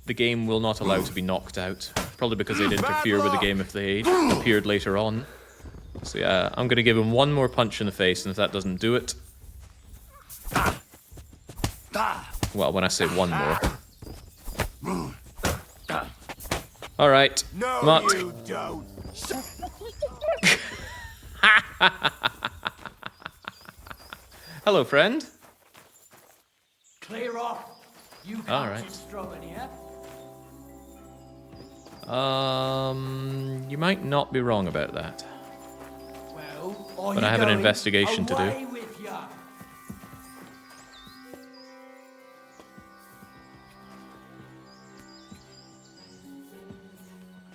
[SPEAKER 1] the game will not allow to be knocked out. Probably because they'd interfere with the game if they appeared later on. So yeah, I'm going to give him one more punch in the face, and if that doesn't do it... Well, when I say one more... Alright, Mutt.
[SPEAKER 14] You don't.
[SPEAKER 1] Hello, friend.
[SPEAKER 15] Clear off. You can't
[SPEAKER 1] Alright.
[SPEAKER 15] just stroll in here.
[SPEAKER 1] You might not be wrong about that.
[SPEAKER 15] Well,
[SPEAKER 1] But I have an investigation to do.
[SPEAKER 15] Away with ya.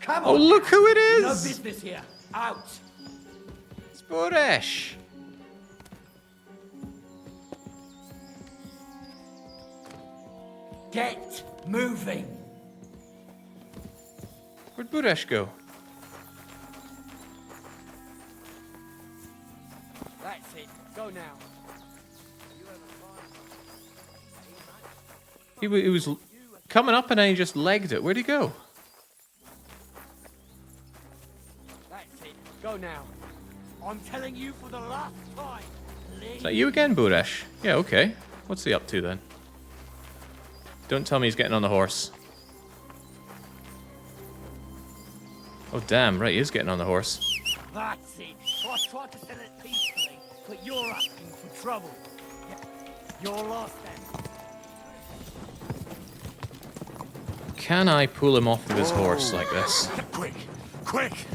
[SPEAKER 15] Come
[SPEAKER 1] Oh,
[SPEAKER 15] on.
[SPEAKER 1] look who it is!
[SPEAKER 15] No business here. Out.
[SPEAKER 1] It's Boresh.
[SPEAKER 15] Get moving.
[SPEAKER 1] Where'd Boresh go?
[SPEAKER 15] That's it. Go now.
[SPEAKER 1] He was coming up and then he just legged it. Where'd he go?
[SPEAKER 15] That's it. Go now. I'm telling you for the last time.
[SPEAKER 1] Is that you again, Boresh? Yeah, okay. What's he up to then? Don't tell me he's getting on the horse. Oh, damn, right, he is getting on the horse.
[SPEAKER 15] That's it. I tried to sell it peacefully, but you're asking for trouble. You're lost then.
[SPEAKER 1] Can I pull him off of his horse like this?
[SPEAKER 14] Quick! Quick!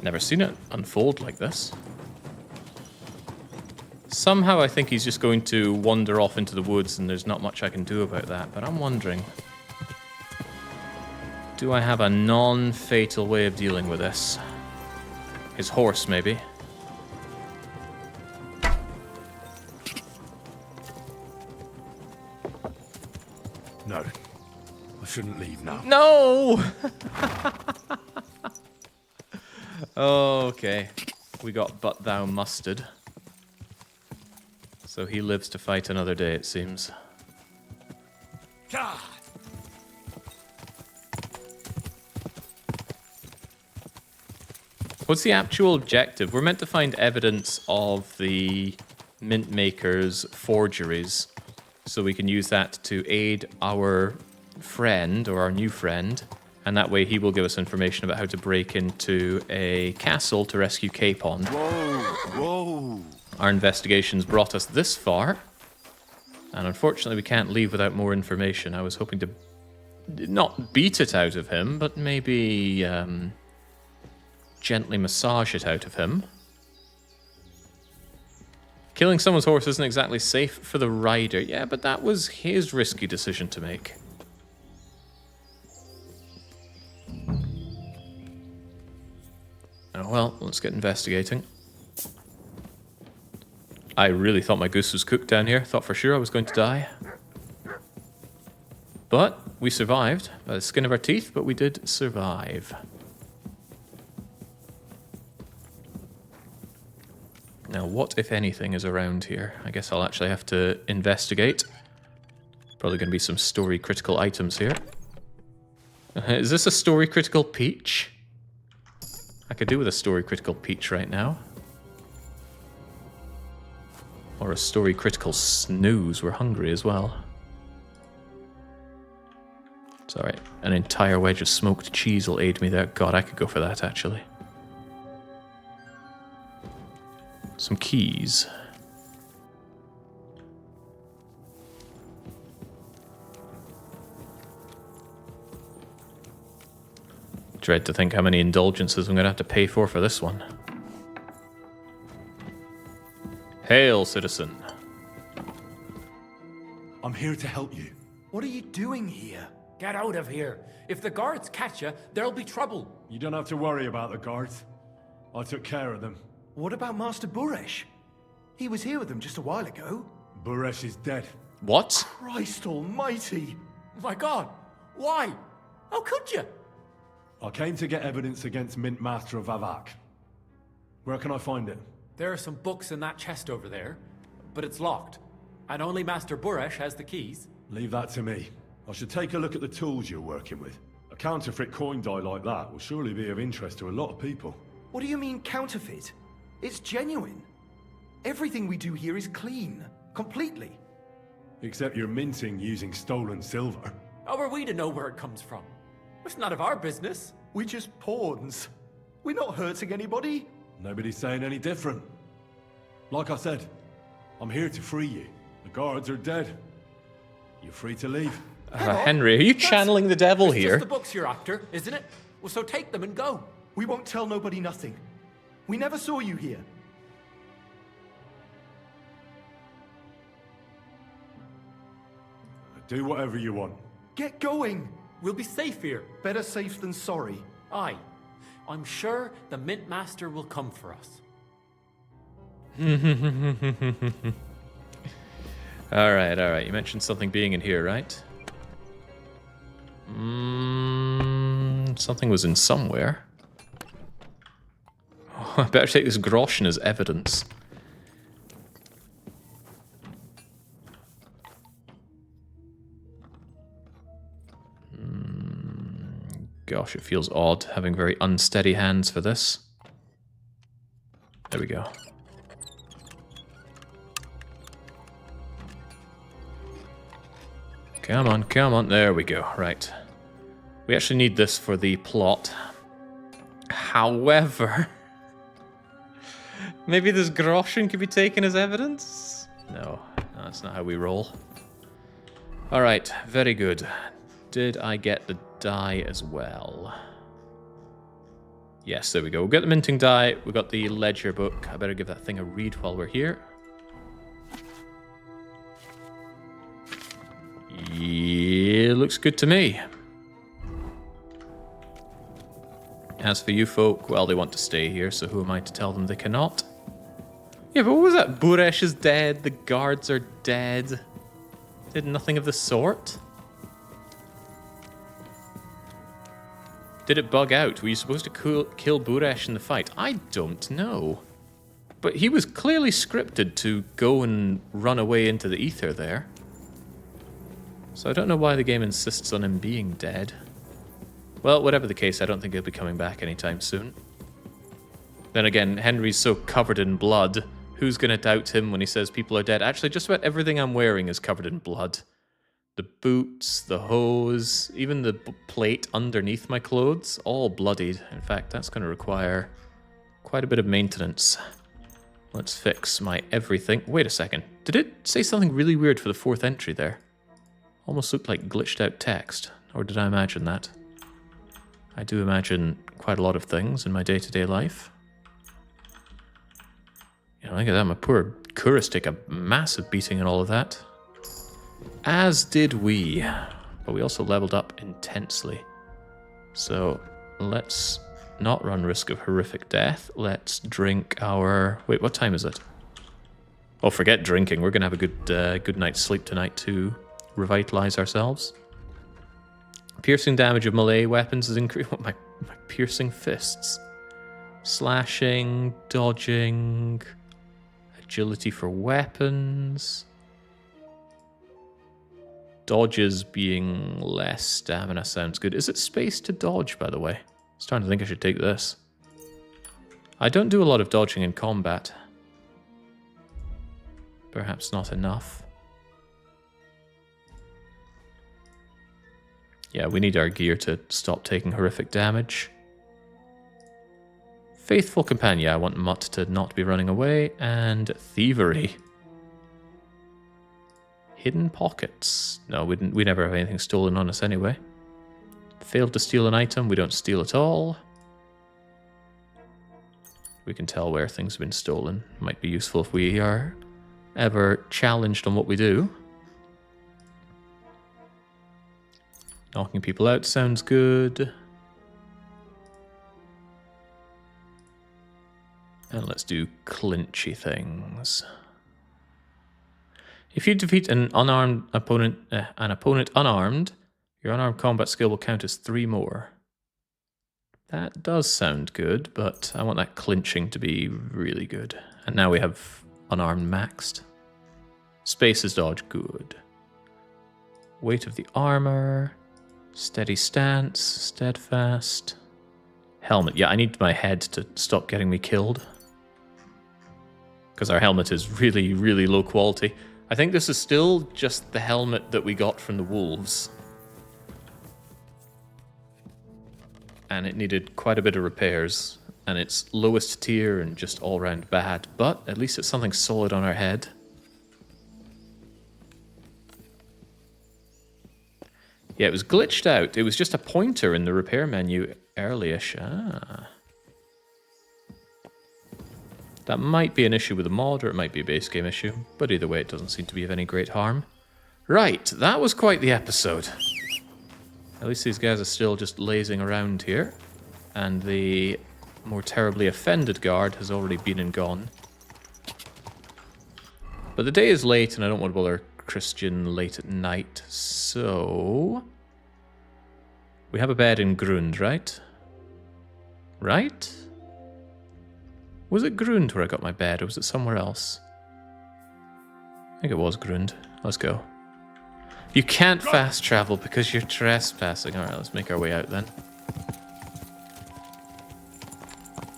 [SPEAKER 1] Never seen it unfold like this. Somehow I think he's just going to wander off into the woods and there's not much I can do about that, but I'm wondering... Do I have a non-fatal way of dealing with this? His horse, maybe?
[SPEAKER 5] No. I shouldn't leave now.
[SPEAKER 1] No! Okay. We got But Thou Mustard. So he lives to fight another day, it seems.
[SPEAKER 15] God.
[SPEAKER 1] What's the actual objective? We're meant to find evidence of the mint maker's forgeries, so we can use that to aid our friend, or our new friend, and that way he will give us information about how to break into a castle to rescue Capon.
[SPEAKER 14] Whoa! Whoa!
[SPEAKER 1] Our investigations brought us this far, and unfortunately we can't leave without more information. I was hoping to not beat it out of him, but maybe gently massage it out of him. Killing someone's horse isn't exactly safe for the rider. Yeah, but that was his risky decision to make. Oh well, let's get investigating. I really thought my goose was cooked down here. Thought for sure I was going to die. But we survived by the skin of our teeth, but we did survive. Now, what, if anything, is around here? I guess I'll actually have to investigate. Probably going to be some story-critical items here. Is this a story-critical peach? I could do with a story-critical peach right now. Or a story-critical snooze. We're hungry as well. It's alright. An entire wedge of smoked cheese will aid me there. God, I could go for that, actually. Some keys. Dread to think how many indulgences I'm going to have to pay for this one. Hail, citizen.
[SPEAKER 5] I'm here to help you.
[SPEAKER 3] What are you doing here? Get out of here. If the guards catch you, there'll be trouble.
[SPEAKER 5] You don't have to worry about the guards. I took care of them.
[SPEAKER 3] What about Master Buresh? He was here with them just a while ago.
[SPEAKER 5] Buresh is dead.
[SPEAKER 1] What?
[SPEAKER 3] Christ almighty! My God! Why? How could you?
[SPEAKER 5] I came to get evidence against Mint Master of Vavak. Where can I find it?
[SPEAKER 3] There are some books in that chest over there, but it's locked. And only Master Buresh has the keys.
[SPEAKER 5] Leave that to me. I should take a look at the tools you're working with. A counterfeit coin die like that will surely be of interest to a lot of people.
[SPEAKER 3] What do you mean counterfeit? It's genuine. Everything we do here is clean. Completely.
[SPEAKER 5] Except you're minting using stolen silver.
[SPEAKER 3] How are we to know where it comes from? It's none of our business. We're just pawns. We're not hurting anybody.
[SPEAKER 5] Nobody's saying any different. Like I said, I'm here to free you. The guards are dead. You're free to leave.
[SPEAKER 1] Henry, are you channeling the devil
[SPEAKER 3] It's
[SPEAKER 1] here?
[SPEAKER 3] just the books you're after, isn't it? Well, so take them and go. We won't tell nobody nothing. We never saw you here.
[SPEAKER 5] Do whatever you want.
[SPEAKER 3] Get going. We'll be safe here. Better safe than sorry. Aye. I'm sure the Mint Master will come for us.
[SPEAKER 1] Alright, alright. You mentioned something being in here, right? Something was in somewhere. Oh, I better take this groschen as evidence. Gosh, it feels odd having very unsteady hands for this. There we go. Come on, come on. There we go. Right. We actually need this for the plot. However, maybe this groschen could be taken as evidence? No, that's not how we roll. Alright, very good. Did I get the die as well? Yes, there we go. We've got the minting die. We've got the ledger book. I better give that thing a read while we're here. Yeah, looks good to me. As for you folk, well, they want to stay here, so who am I to tell them they cannot? Yeah, but what was that? Buresh is dead. The guards are dead. Did nothing of the sort? Did it bug out? Were you supposed to kill Buresh in the fight? I don't know. But he was clearly scripted to go and run away into the ether there. So I don't know why the game insists on him being dead. Well, whatever the case, I don't think he'll be coming back anytime soon. Then again, Henry's so covered in blood. Who's going to doubt him when he says people are dead? Actually, just about everything I'm wearing is covered in blood. The boots, the hose, even the plate underneath my clothes, all bloodied. In fact, that's going to require quite a bit of maintenance. Let's fix my everything. Wait a second. Did it say something really weird for the fourth entry there? Almost looked like glitched out text. Or did I imagine that? I do imagine quite a lot of things in my day-to-day life. You know, look at that. My poor Kurus take a massive beating and all of that. As did we. But we also leveled up intensely. So let's not run risk of horrific death. Let's drink our... Wait, what time is it? Oh, forget drinking. We're going to have a good night's sleep tonight to revitalize ourselves. Piercing damage of melee weapons is increased. What, my piercing fists? Slashing, dodging, agility for weapons. Dodges being less stamina sounds good. Is it space to dodge, by the way? I was starting to think I should take this. I don't do a lot of dodging in combat. Perhaps not enough. Yeah, we need our gear to stop taking horrific damage. Faithful companion, I want Mutt to not be running away. And thievery. Hidden pockets. No, we never have anything stolen on us anyway. Failed to steal an item, we don't steal at all. We can tell where things have been stolen. Might be useful if we are ever challenged on what we do. Knocking people out sounds good. And let's do clinchy things. If you defeat an unarmed opponent, unarmed, your unarmed combat skill will count as 3 more. That does sound good, but I want that clinching to be really good. And now we have unarmed maxed. Spaces dodge, good. Weight of the armor. Steady stance, steadfast. Helmet. Yeah, I need my head to stop getting me killed. Because our helmet is really, really low quality. I think this is still just the helmet that we got from the wolves. And it needed quite a bit of repairs. And it's lowest tier and just all round bad. But at least it's something solid on our head. Yeah, it was glitched out. It was just a pointer in the repair menu early-ish. Ah. That might be an issue with the mod, or it might be a base game issue. But either way, it doesn't seem to be of any great harm. Right, that was quite the episode. At least these guys are still just lazing around here. And the more terribly offended guard has already been and gone. But the day is late, and I don't want to bother Christian late at night, so we have a bed in Grund, right? Right? Was it Grund where I got my bed, or was it somewhere else? I think it was Grund. Let's go. You can't fast travel because you're trespassing. Alright, let's make our way out then.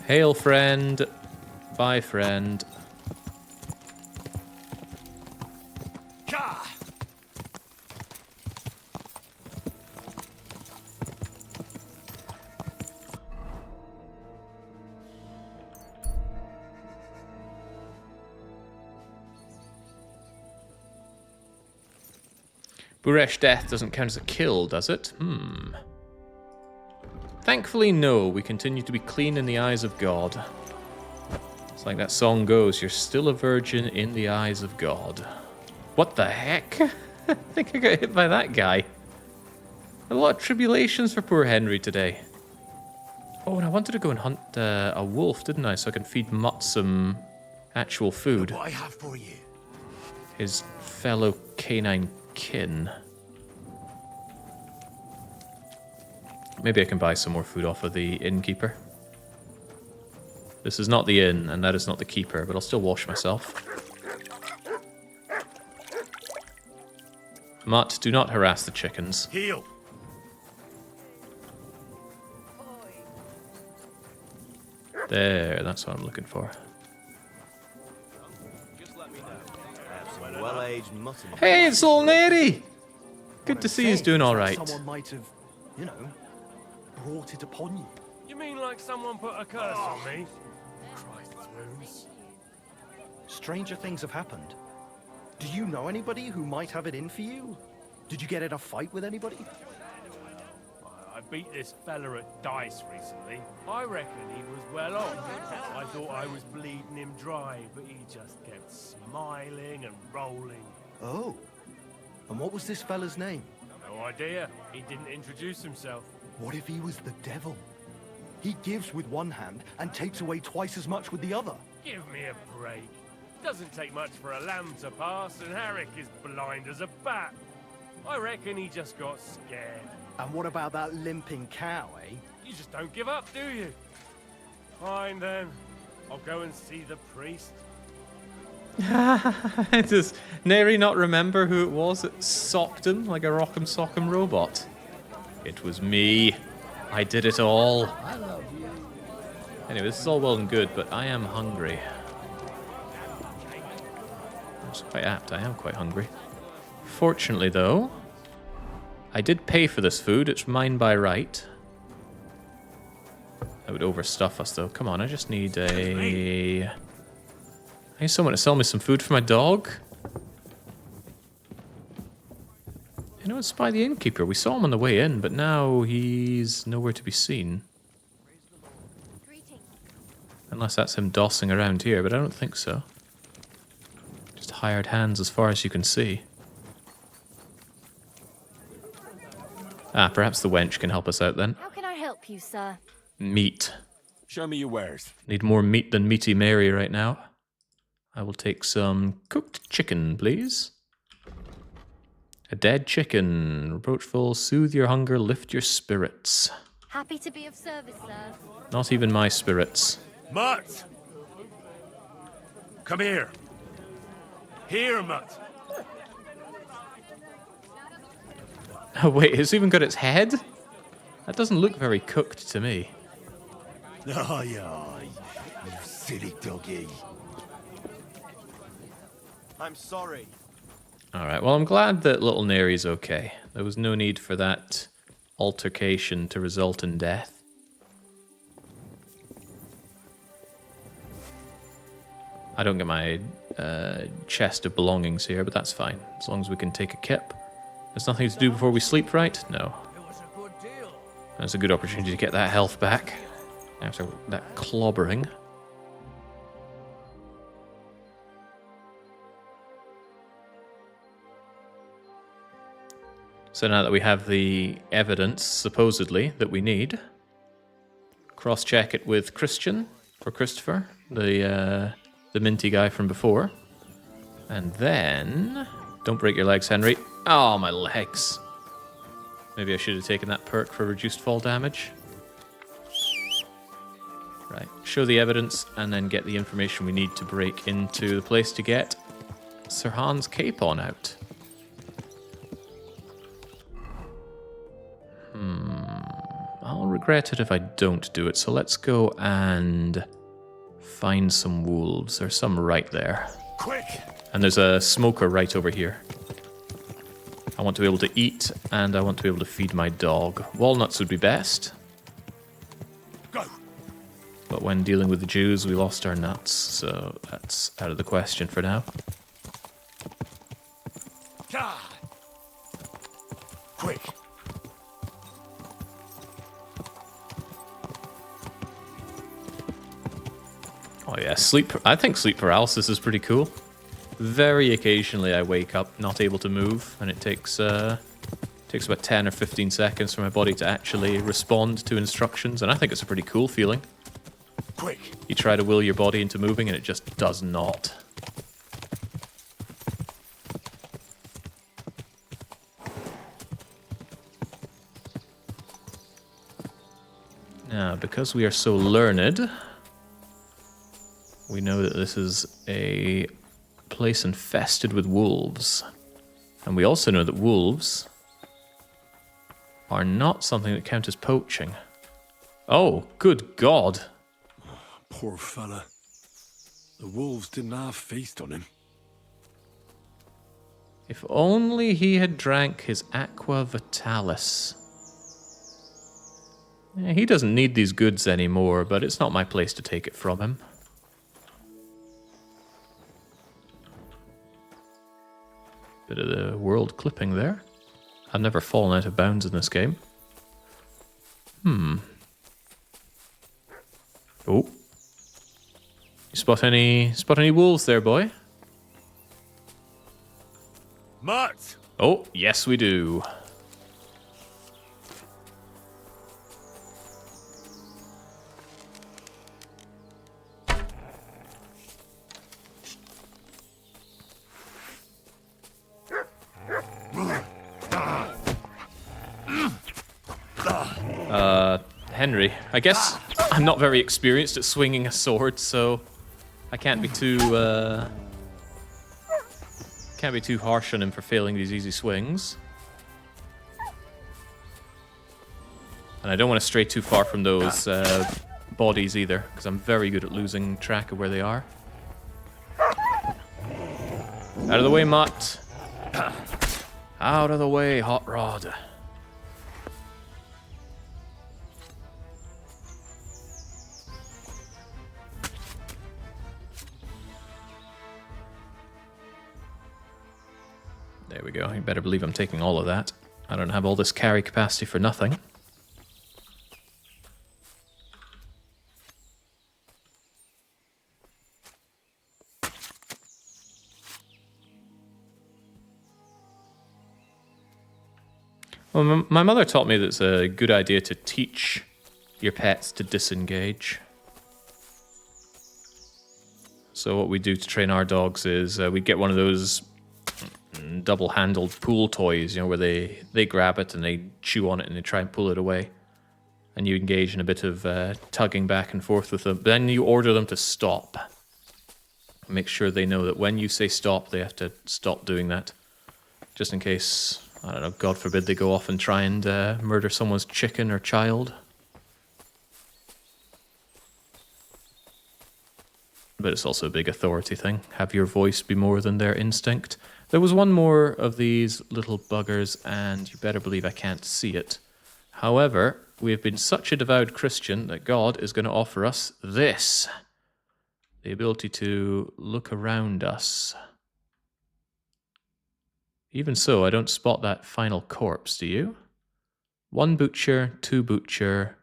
[SPEAKER 1] Hail, friend. Bye, friend. Buresh death doesn't count as a kill, does it? Thankfully, no. We continue to be clean in the eyes of God. It's like that song goes, you're still a virgin in the eyes of God. What the heck? I think I got hit by that guy. A lot of tribulations for poor Henry today. Oh, and I wanted to go and hunt a wolf, didn't I? So I can feed Mutt some actual food.
[SPEAKER 6] What I have for you.
[SPEAKER 1] His fellow canine kin. Maybe I can buy some more food off of the innkeeper. This is not the inn, and that is not the keeper, but I'll still wash myself. Mutt, do not harass the chickens.
[SPEAKER 6] Heal.
[SPEAKER 1] There, that's what I'm looking for.
[SPEAKER 13] Well-aged mutton.
[SPEAKER 1] Hey, it's old Neri! Good to see he's doing alright.
[SPEAKER 17] Someone might have, you know, brought it upon you.
[SPEAKER 18] You mean like someone put a curse on me? Christ's wounds.
[SPEAKER 17] Stranger things have happened. Do you know anybody who might have it in for you? Did you get in a fight with anybody?
[SPEAKER 18] I beat this fella at dice recently. I reckon he was well off. I thought I was bleeding him dry, but he just kept smiling and rolling.
[SPEAKER 17] Oh. And what was this fella's name?
[SPEAKER 18] No idea. He didn't introduce himself.
[SPEAKER 17] What if he was the devil? He gives with one hand and takes away twice as much with the other.
[SPEAKER 18] Give me a break. Doesn't take much for a lamb to pass, and Herrick is blind as a bat. I reckon he just got scared.
[SPEAKER 17] And what about that limping cow, eh?
[SPEAKER 18] You just don't give up, do you? Fine then. I'll go and see the priest.
[SPEAKER 1] Does Neri not remember who it was that socked him like a rock'em sock'em robot? It was me. I did it all. Anyway, this is all well and good, but I am hungry. That's quite apt. I am quite hungry. Fortunately, though, I did pay for this food. It's mine by right. That would overstuff us, though. Come on, I just need a... I need someone to sell me some food for my dog. You know, it's by the innkeeper. We saw him on the way in, but now he's nowhere to be seen. Unless that's him dossing around here, but I don't think so. Just hired hands as far as you can see. Ah, perhaps the wench can help us out then.
[SPEAKER 11] How can I help you, sir?
[SPEAKER 1] Meat.
[SPEAKER 6] Show me your wares.
[SPEAKER 1] Need more meat than Meaty Mary right now. I will take some cooked chicken, please. A dead chicken. Reproachful, soothe your hunger, lift your spirits.
[SPEAKER 11] Happy to be of service, sir.
[SPEAKER 1] Not even my spirits.
[SPEAKER 23] Mutt! Come here. Here, Mutt.
[SPEAKER 1] Oh, wait, it's even got its head? That doesn't look very cooked to me.
[SPEAKER 4] Aye, aye, you silly doggy.
[SPEAKER 13] I'm sorry.
[SPEAKER 1] Alright, well, I'm glad that little Neri's okay. There was no need for that altercation to result in death. I don't get my chest of belongings here, but that's fine. As long as we can take a kip. There's nothing to do before we sleep, right? No. That's a good opportunity to get that health back after that clobbering. So now that we have the evidence, supposedly, that we need, cross-check it with Christian, or Christopher, the minty guy from before. And then... Don't break your legs, Henry. Oh, my legs. Maybe I should have taken that perk for reduced fall damage. Right, show the evidence and then get the information we need to break into the place to get Sir Hans' capon out. I'll regret it if I don't do it, so let's go and find some wolves. There's some right there.
[SPEAKER 4] Quick!
[SPEAKER 1] And there's a smoker right over here. I want to be able to eat, and I want to be able to feed my dog. Walnuts would be best.
[SPEAKER 4] Go.
[SPEAKER 1] But when dealing with the Jews, we lost our nuts, so that's out of the question for now.
[SPEAKER 4] Quick!
[SPEAKER 1] Oh yeah, sleep. I think sleep paralysis is pretty cool. Very occasionally I wake up not able to move, and it takes about 10 or 15 seconds for my body to actually respond to instructions, and I think it's a pretty cool feeling.
[SPEAKER 4] Quick!
[SPEAKER 1] You try to will your body into moving, and it just does not. Now, because we are so learned, we know that this is a place infested with wolves. And we also know that wolves are not something that count as poaching. Oh, good God.
[SPEAKER 5] Poor fella. The wolves didn't half feast on him.
[SPEAKER 1] If only he had drank his aqua vitalis. Yeah, he doesn't need these goods anymore, but it's not my place to take it from him. Bit of the world clipping there. I've never fallen out of bounds in this game. Oh. You spot any wolves there, boy?
[SPEAKER 23] Mutt!
[SPEAKER 1] Oh, yes we do. Henry. I guess I'm not very experienced at swinging a sword, so I can't be too harsh on him for failing these easy swings. And I don't want to stray too far from those bodies either, because I'm very good at losing track of where they are. Out of the way, Mutt. Out of the way, Hot Rod. There we go. You better believe I'm taking all of that. I don't have all this carry capacity for nothing. Well, my mother taught me that it's a good idea to teach your pets to disengage. So what we do to train our dogs is we get one of those double-handled pool toys, you know, where they grab it and they chew on it and they try and pull it away. And you engage in a bit of tugging back and forth with them. Then you order them to stop. Make sure they know that when you say stop, they have to stop doing that. Just in case, I don't know, God forbid they go off and try and murder someone's chicken or child. But it's also a big authority thing. Have your voice be more than their instinct. There was one more of these little buggers, and you better believe I can't see it. However, we have been such a devout Christian that God is going to offer us this. The ability to look around us. Even so, I don't spot that final corpse, do you? 1 butcher, 2 butcher.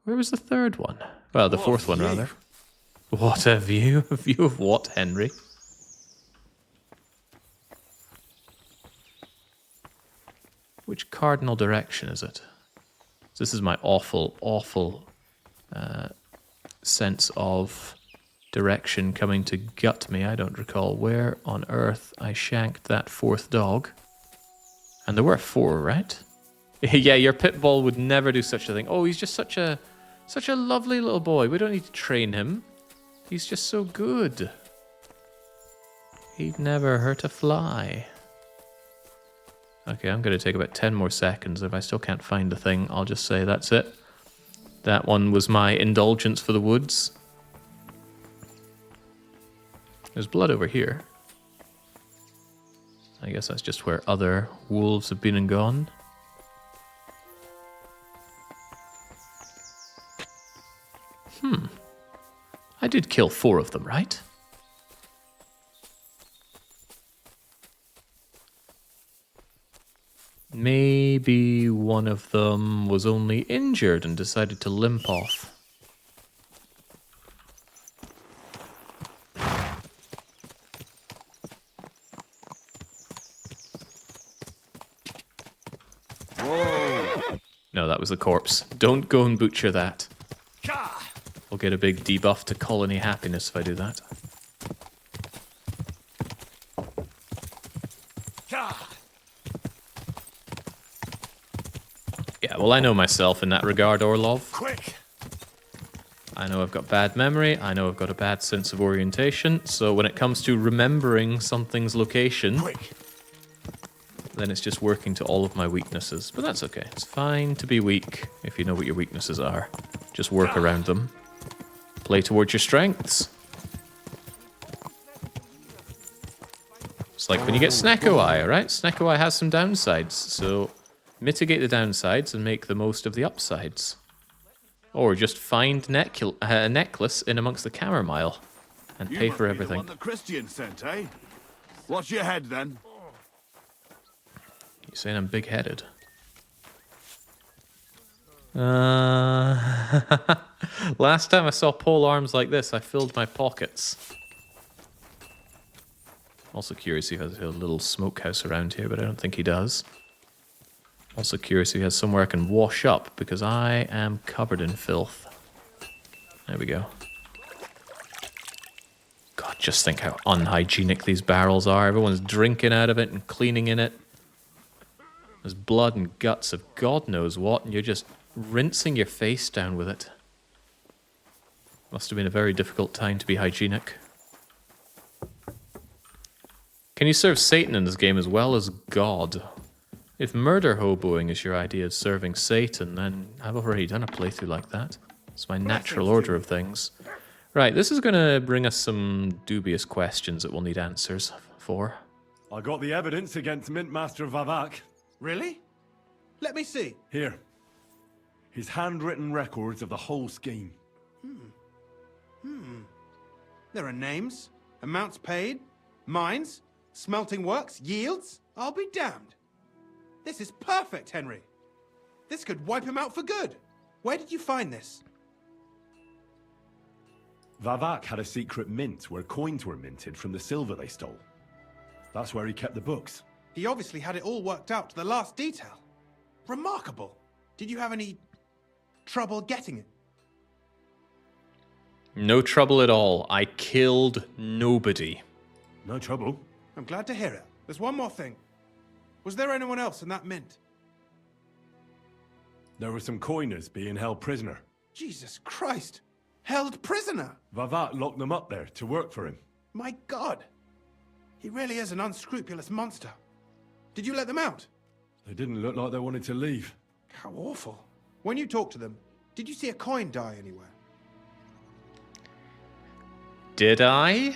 [SPEAKER 1] Where was the third one? Well, the fourth one, rather. What a view. A view of what, Henry? Which cardinal direction is it? This is my awful, awful sense of direction coming to gut me. I don't recall where on earth I shanked that 4th dog. And there were 4, right? Yeah, your pit bull would never do such a thing. Oh, he's just such a lovely little boy. We don't need to train him. He's just so good. He'd never hurt a fly. Okay, I'm going to take about 10 more seconds. If I still can't find the thing, I'll just say that's it. That one was my indulgence for the woods. There's blood over here. I guess that's just where other wolves have been and gone. I did kill 4 of them, right? Maybe one of them was only injured and decided to limp off.
[SPEAKER 14] Whoa!
[SPEAKER 1] No, that was the corpse. Don't go and butcher that. We'll get a big debuff to colony happiness if I do that. Yeah, well, I know myself in that regard, Orlov.
[SPEAKER 4] Quick!
[SPEAKER 1] I know I've got bad memory, I know I've got a bad sense of orientation, so when it comes to remembering something's location, then it's just working to all of my weaknesses. But that's okay. It's fine to be weak if you know what your weaknesses are. Just work around them. Play towards your strengths. It's like when you get Snecko Eye, right? Snecko Eye has some downsides, so mitigate the downsides and make the most of the upsides. Or just find a necklace in amongst the chamomile and pay for everything.
[SPEAKER 4] You must be the one the Christian sent, eh? What's your head, then?
[SPEAKER 1] You saying I'm big-headed? Last time I saw pole arms like this, I filled my pockets. Also curious if he has a little smokehouse around here, but I don't think he does. Also curious if he has somewhere I can wash up, because I am covered in filth. There we go. God, just think how unhygienic these barrels are. Everyone's drinking out of it and cleaning in it. There's blood and guts of God knows what, and you're just rinsing your face down with it. Must have been a very difficult time to be hygienic. Can you serve Satan in this game as well as God? If murder hoboing is your idea of serving Satan, then I've already done a playthrough like that. It's my natural order of things. Right, this is going to bring us some dubious questions that we'll need answers for.
[SPEAKER 5] I got the evidence against Mint Master Vavak.
[SPEAKER 12] Really? Let me see.
[SPEAKER 5] Here. His handwritten records of the whole scheme.
[SPEAKER 12] There are names, amounts paid, mines, smelting works, yields. I'll be damned. This is perfect, Henry. This could wipe him out for good. Where did you find this?
[SPEAKER 5] Vavak had a secret mint where coins were minted from the silver they stole. That's where he kept the books.
[SPEAKER 12] He obviously had it all worked out to the last detail. Remarkable. Did you have any trouble getting it?
[SPEAKER 1] No trouble at all. I killed nobody.
[SPEAKER 5] No trouble.
[SPEAKER 12] I'm glad to hear it. There's one more thing. Was there anyone else in that mint?
[SPEAKER 5] There were some coiners being held prisoner.
[SPEAKER 12] Jesus Christ. Held prisoner?
[SPEAKER 5] Vavak locked them up there to work for him.
[SPEAKER 12] My God. He really is an unscrupulous monster. Did you let them out?
[SPEAKER 5] They didn't look like they wanted to leave.
[SPEAKER 12] How awful. When you talked to them, did you see a coin die anywhere?
[SPEAKER 1] Did I?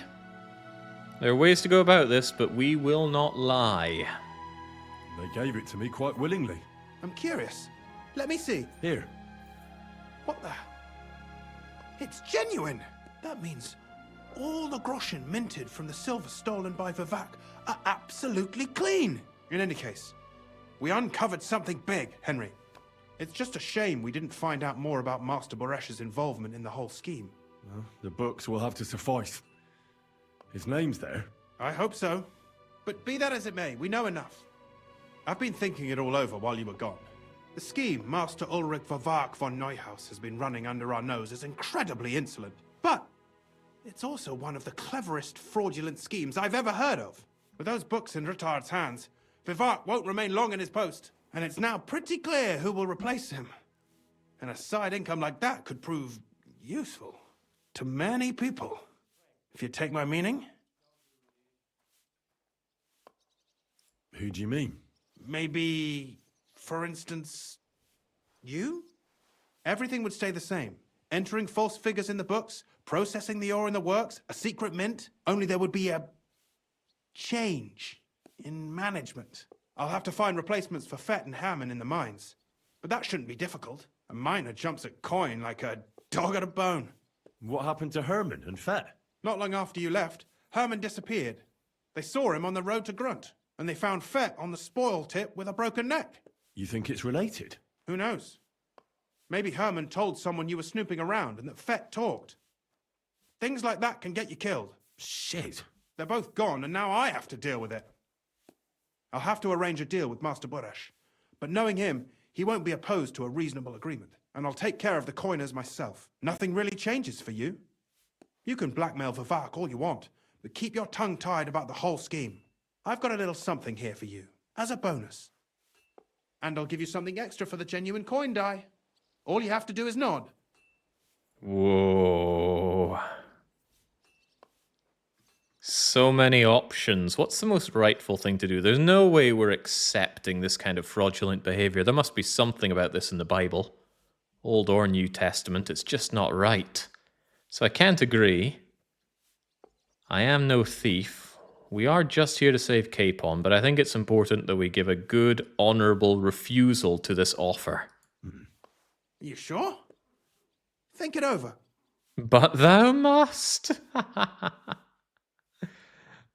[SPEAKER 1] There are ways to go about this, but we will not lie.
[SPEAKER 5] They gave it to me quite willingly.
[SPEAKER 12] I'm curious. Let me see.
[SPEAKER 5] Here.
[SPEAKER 12] What the? It's genuine! That means all the groschen minted from the silver stolen by Vivak are absolutely clean! In any case, we uncovered something big, Henry. It's just a shame we didn't find out more about Master Boresh's involvement in the whole scheme.
[SPEAKER 5] Well, the books will have to suffice. His name's there.
[SPEAKER 12] I hope so. But be that as it may, we know enough. I've been thinking it all over while you were gone. The scheme Master Ulrich Vavak von Neuhaus has been running under our nose is incredibly insolent. But it's also one of the cleverest fraudulent schemes I've ever heard of. With those books in Rittard's hands, Vivak won't remain long in his post. And it's now pretty clear who will replace him. And a side income like that could prove useful to many people. If you take my meaning.
[SPEAKER 5] Who do you mean?
[SPEAKER 12] Maybe, for instance, you? Everything would stay the same. Entering false figures in the books, processing the ore in the works, a secret mint. Only there would be a change in management. I'll have to find replacements for Fett and Hammond in the mines. But that shouldn't be difficult. A miner jumps at coin like a dog at a bone.
[SPEAKER 5] What happened to Herman and Fett?
[SPEAKER 12] Not long after you left, Herman disappeared. They saw him on the road to Grunt, and they found Fett on the spoil tip with a broken neck.
[SPEAKER 5] You think it's related?
[SPEAKER 12] Who knows? Maybe Herman told someone you were snooping around and that Fett talked. Things like that can get you killed.
[SPEAKER 5] Shit.
[SPEAKER 12] They're both gone, and now I have to deal with it. I'll have to arrange a deal with Master Boresh. But knowing him, he won't be opposed to a reasonable agreement. And I'll take care of the coiners myself. Nothing really changes for you. You can blackmail Vivak all you want, but keep your tongue tied about the whole scheme. I've got a little something here for you, as a bonus. And I'll give you something extra for the genuine coin die. All you have to do is nod.
[SPEAKER 1] Whoa. So many options. What's the most rightful thing to do? There's no way we're accepting this kind of fraudulent behavior. There must be something about this in the Bible. Old or New Testament. It's just not right. So I can't agree. I am no thief. We are just here to save Capon, but I think it's important that we give a good, honourable refusal to this offer.
[SPEAKER 12] Are you sure? Think it over.
[SPEAKER 1] But thou must.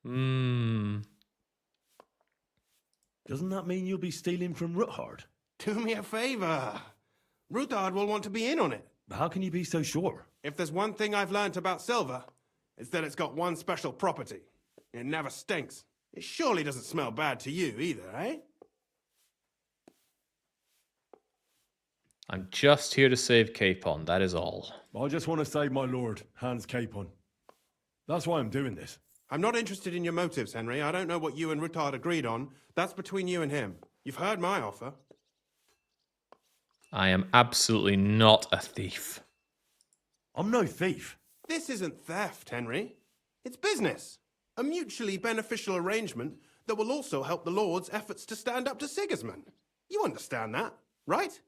[SPEAKER 5] Doesn't that mean you'll be stealing from Ruthard?
[SPEAKER 12] Do me a favour. Ruthard will want to be in on it.
[SPEAKER 5] How can you be so sure?
[SPEAKER 12] If there's one thing I've learnt about silver, it's that it's got one special property. It never stinks. It surely doesn't smell bad to you either, eh?
[SPEAKER 1] I'm just here to save Capon, that is all.
[SPEAKER 5] I just want to save my lord, Hans Capon. That's why I'm doing this.
[SPEAKER 12] I'm not interested in your motives, Henry. I don't know what you and Ruthard agreed on. That's between you and him. You've heard my offer.
[SPEAKER 1] I am absolutely not a thief.
[SPEAKER 23] I'm no thief.
[SPEAKER 12] This isn't theft, Henry. It's business. A mutually beneficial arrangement that will also help the Lord's efforts to stand up to Sigismund. You understand that, right?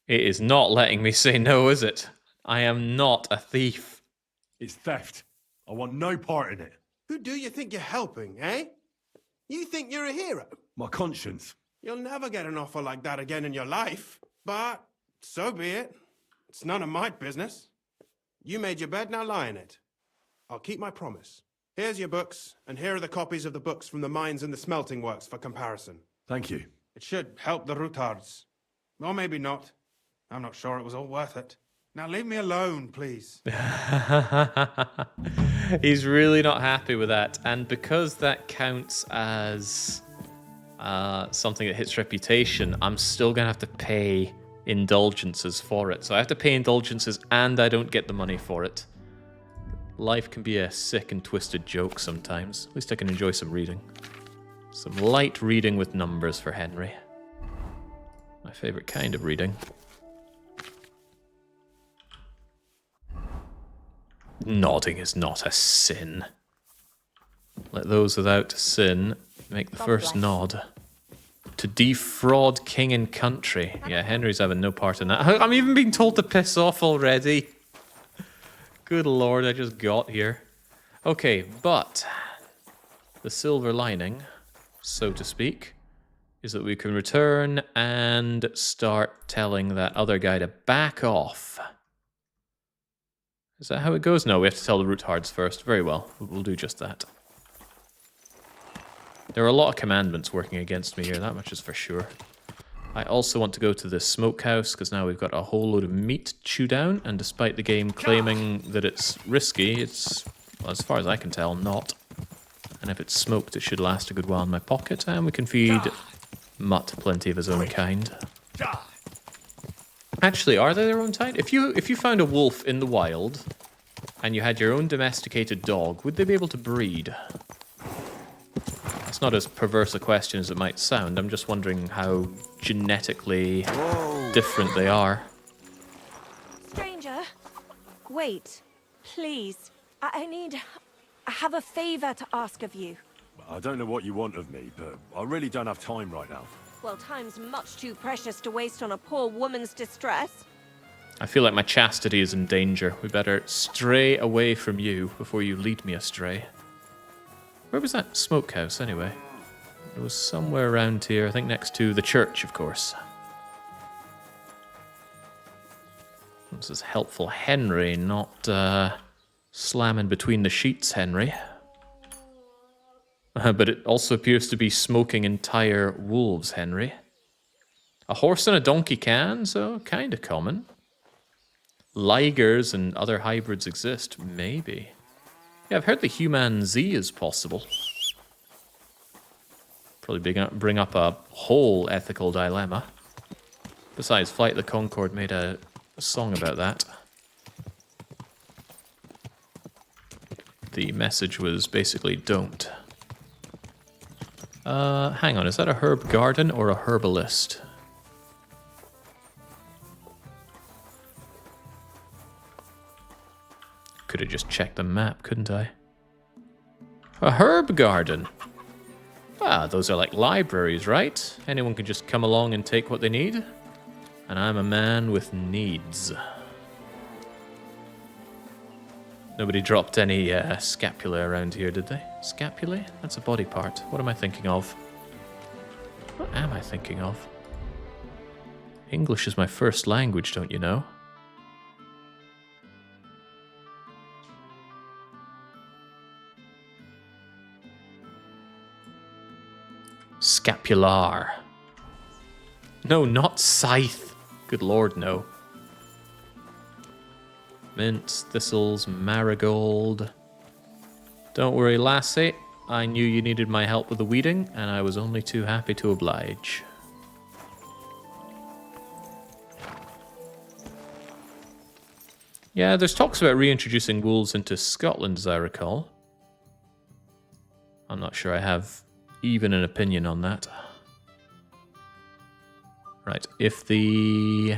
[SPEAKER 1] It is not letting me say no, is it? I am not a thief.
[SPEAKER 23] It's theft. I want no part in it.
[SPEAKER 12] Who do you think you're helping, eh? You think you're a hero?
[SPEAKER 23] My conscience.
[SPEAKER 12] You'll never get an offer like that again in your life. But so be it. It's none of my business. You made your bed, now lie in it. I'll keep my promise. Here's your books, and here are the copies of the books from the mines and the smelting works for comparison.
[SPEAKER 23] Thank you.
[SPEAKER 12] It should help the Rutards. Or maybe not. I'm not sure it was all worth it. Now leave me alone, please.
[SPEAKER 1] He's really not happy with that. And because that counts as something that hits reputation, I'm still going to have to pay indulgences for it. So I have to pay indulgences and I don't get the money for it. Life can be a sick and twisted joke sometimes. At least I can enjoy some reading. Some light reading with numbers for Henry. My favorite kind of reading. Nodding is not a sin. Let those without sin make the first nod. To defraud king and country. Yeah, Henry's having no part in that. I'm even being told to piss off already. Good lord, I just got here. Okay, but the silver lining, so to speak, is that we can return and start telling that other guy to back off. Is that how it goes? No, we have to tell the Rutards first. Very well, we'll do just that. There are a lot of commandments working against me here, that much is for sure. I also want to go to the smokehouse, because now we've got a whole load of meat to chew down, and despite the game claiming that it's risky, it's, well, as far as I can tell, not. And if it's smoked, it should last a good while in my pocket, and we can feed Mutt plenty of his own kind. Actually, are they their own kind? If you found a wolf in the wild, and you had your own domesticated dog, would they be able to breed? It's not as perverse a question as it might sound. I'm just wondering how genetically different they are.
[SPEAKER 11] Stranger, wait, please. I have a favor to ask of you.
[SPEAKER 5] I don't know what you want of me, but I really don't have time right now.
[SPEAKER 11] Well, time's much too precious to waste on a poor woman's distress.
[SPEAKER 1] I feel like my chastity is in danger. We better stray away from you before you lead me astray. Where was that smokehouse, anyway? It was somewhere around here, I think next to the church, of course. This is helpful Henry, not slamming between the sheets Henry. But it also appears to be smoking entire wolves, Henry. A horse and a donkey can, so kind of common. Ligers and other hybrids exist, maybe. Yeah, I've heard the human Z is possible. Probably bring up a whole ethical dilemma. Besides, Flight of the Conchord made a song about that. The message was basically don't. Hang on, is that a herb garden or a herbalist? Could have just checked the map, couldn't I? A herb garden. Ah, those are like libraries, right? Anyone can just come along and take what they need. And I'm a man with needs. Nobody dropped any scapula around here, did they? Scapulae? That's a body part. What am I thinking of? What am I thinking of? English is my first language, don't you know? Scapular. No, not scythe. Good lord, no. Mints, thistles, marigold. Don't worry, lassie. I knew you needed my help with the weeding, and I was only too happy to oblige. Yeah, there's talks about reintroducing wolves into Scotland, as I recall. I'm not sure I have even an opinion on that. Right, if the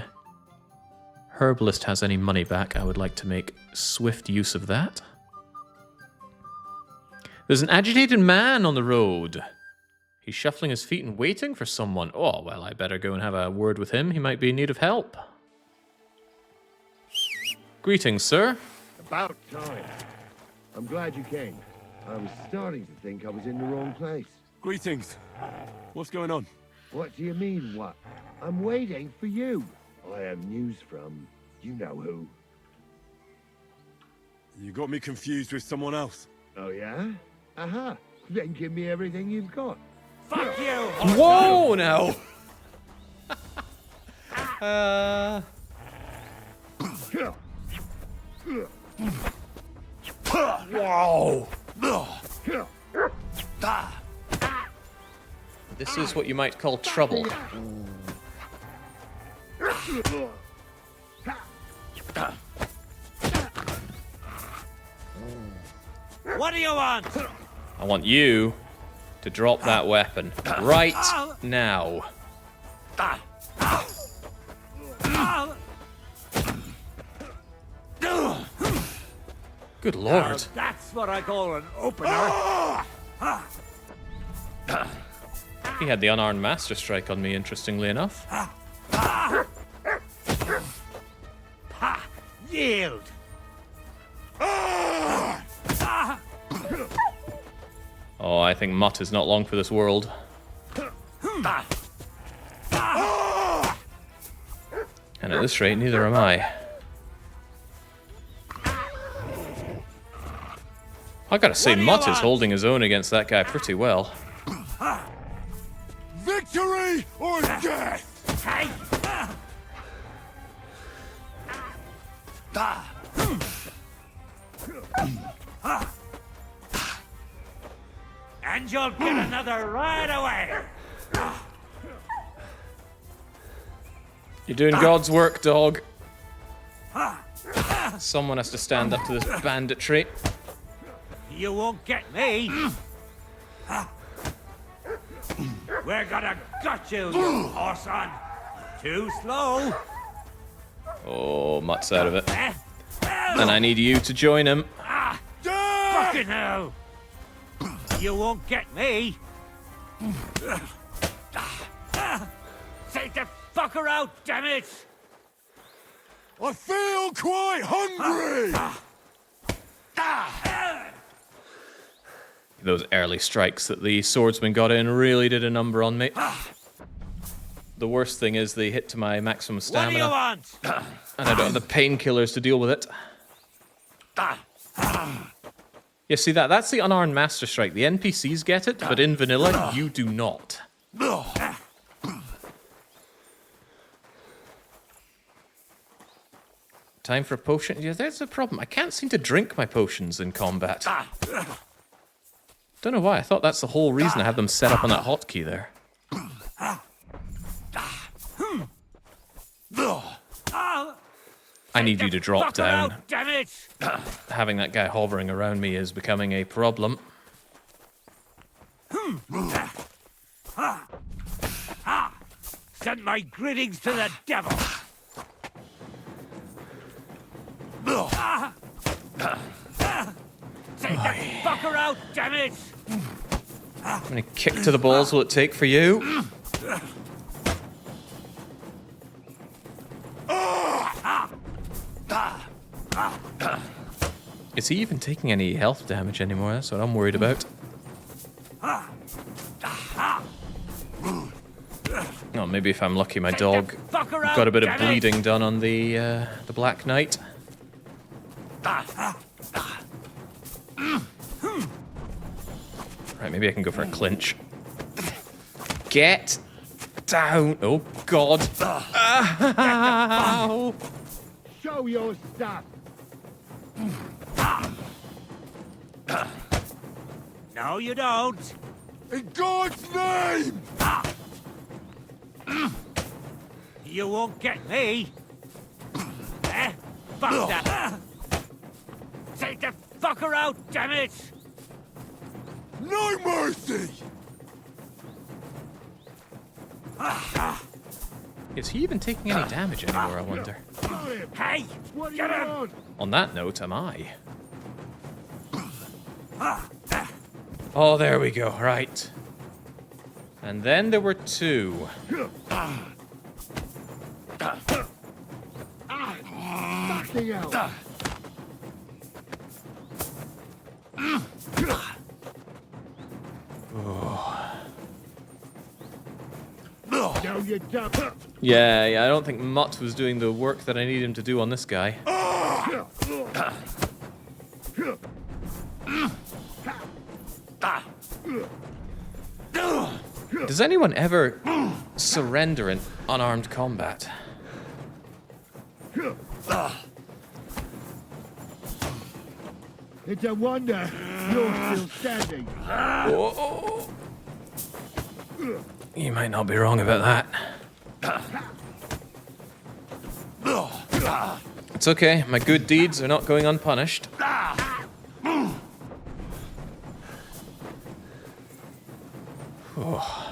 [SPEAKER 1] herbalist has any money back, I would like to make swift use of that. There's an agitated man on the road. He's shuffling his feet and waiting for someone. Oh, well, I better go and have a word with him. He might be in need of help. Greetings, sir.
[SPEAKER 16] About time. I'm glad you came. I was starting to think I was in the wrong place.
[SPEAKER 23] Greetings. What's going on?
[SPEAKER 16] What do you mean, what? I'm waiting for you. I have news from you know who.
[SPEAKER 5] You got me confused with someone else.
[SPEAKER 16] Oh, yeah? Aha. Then give me everything you've got.
[SPEAKER 15] Fuck you!
[SPEAKER 1] Whoa, now!
[SPEAKER 16] Wow!
[SPEAKER 1] This is what you might call trouble.
[SPEAKER 15] What do you want?
[SPEAKER 1] I want you to drop that weapon right now. Good lord.
[SPEAKER 15] Now that's what I call an opener.
[SPEAKER 1] He had the unarmed master strike on me, interestingly enough.
[SPEAKER 15] Yield.
[SPEAKER 1] Oh, I think Mutt is not long for this world. And at this rate, neither am I. I gotta say, Mutt is holding his own against that guy pretty well.
[SPEAKER 14] Victory or death!
[SPEAKER 15] And you'll get another right away.
[SPEAKER 1] You're doing God's work, dog. Someone has to stand up to this banditry.
[SPEAKER 15] You won't get me. We're gonna gut you, you horse on. Too slow.
[SPEAKER 1] Oh, Mutt's out of it. And I need you to join him.
[SPEAKER 15] Fucking hell. You won't get me. Take the fucker out, damn it!
[SPEAKER 14] I feel quite hungry!
[SPEAKER 1] Those early strikes that the swordsman got in really did a number on me. The worst thing is they hit to my maximum stamina.
[SPEAKER 15] What do you want?
[SPEAKER 1] And I don't have the painkillers to deal with it. Yeah, see that's the unarmed master strike. The NPCs get it, but in vanilla, you do not. Time for a potion? Yeah, there's a problem. I can't seem to drink my potions in combat. Don't know why. I thought that's the whole reason I have them set up on that hotkey there. I need you to drop down.
[SPEAKER 15] Out, damn it!
[SPEAKER 1] Having that guy hovering around me is becoming a problem.
[SPEAKER 15] Send my greetings to the devil. Take the fucker out, damn it!
[SPEAKER 1] How many kick to the balls will it take for you? Is he even taking any health damage anymore? That's what I'm worried about. Oh, maybe if I'm lucky, my dog got a bit of bleeding done on the Black Knight. Right, maybe I can go for a clinch. Get down! Oh God! Ow!
[SPEAKER 16] Show your stuff.
[SPEAKER 15] No, you don't.
[SPEAKER 14] In God's name!
[SPEAKER 15] You won't get me. Fuck that. Take the fucker out, damn it!
[SPEAKER 14] No mercy!
[SPEAKER 1] Is he even taking any damage anymore, I wonder?
[SPEAKER 15] Hey! Get him!
[SPEAKER 1] On that note, am I? Oh, there we go, right. And then there were two.
[SPEAKER 16] Fucking hell. No, you don't.
[SPEAKER 1] Yeah, I don't think Mutt was doing the work that I need him to do on this guy. Does anyone ever surrender in unarmed combat?
[SPEAKER 16] It's a wonder you're still standing.
[SPEAKER 1] Oh. You might not be wrong about that. It's okay, my good deeds are not going unpunished. Oh.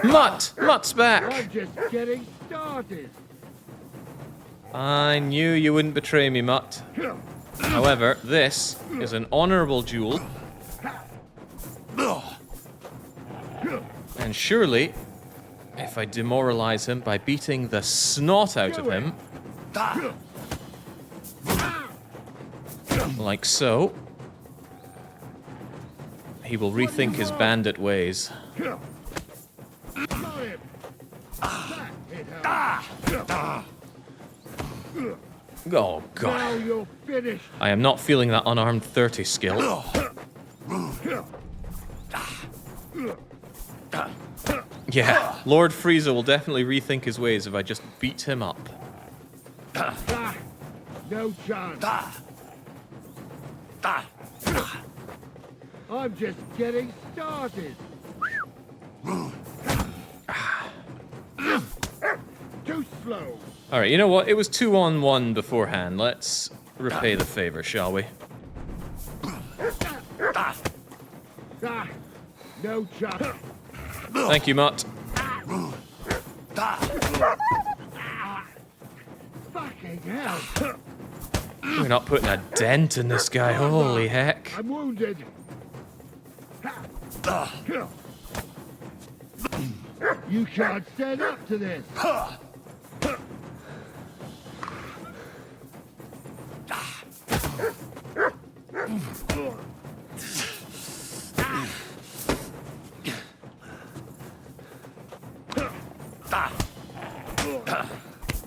[SPEAKER 1] Mutt's back!
[SPEAKER 16] I'm just getting started.
[SPEAKER 1] I knew you wouldn't betray me, Mutt. However, this is an honorable duel. And surely, if I demoralize him by beating the snot out of him, like so, he will rethink his bandit ways. Oh, God.
[SPEAKER 16] Now you're finished.
[SPEAKER 1] I am not feeling that unarmed 30 skill. Yeah, Lord Frieza will definitely rethink his ways if I just beat him up.
[SPEAKER 16] No chance. I'm just getting started. Too slow.
[SPEAKER 1] Alright, you know what? It was 2-on-1 beforehand. Let's repay the favor, shall we?
[SPEAKER 16] No chance.
[SPEAKER 1] Thank you, Mutt.
[SPEAKER 16] Fucking hell.
[SPEAKER 1] We're not putting a dent in this guy. Holy heck.
[SPEAKER 16] I'm wounded. You can't stand up to this.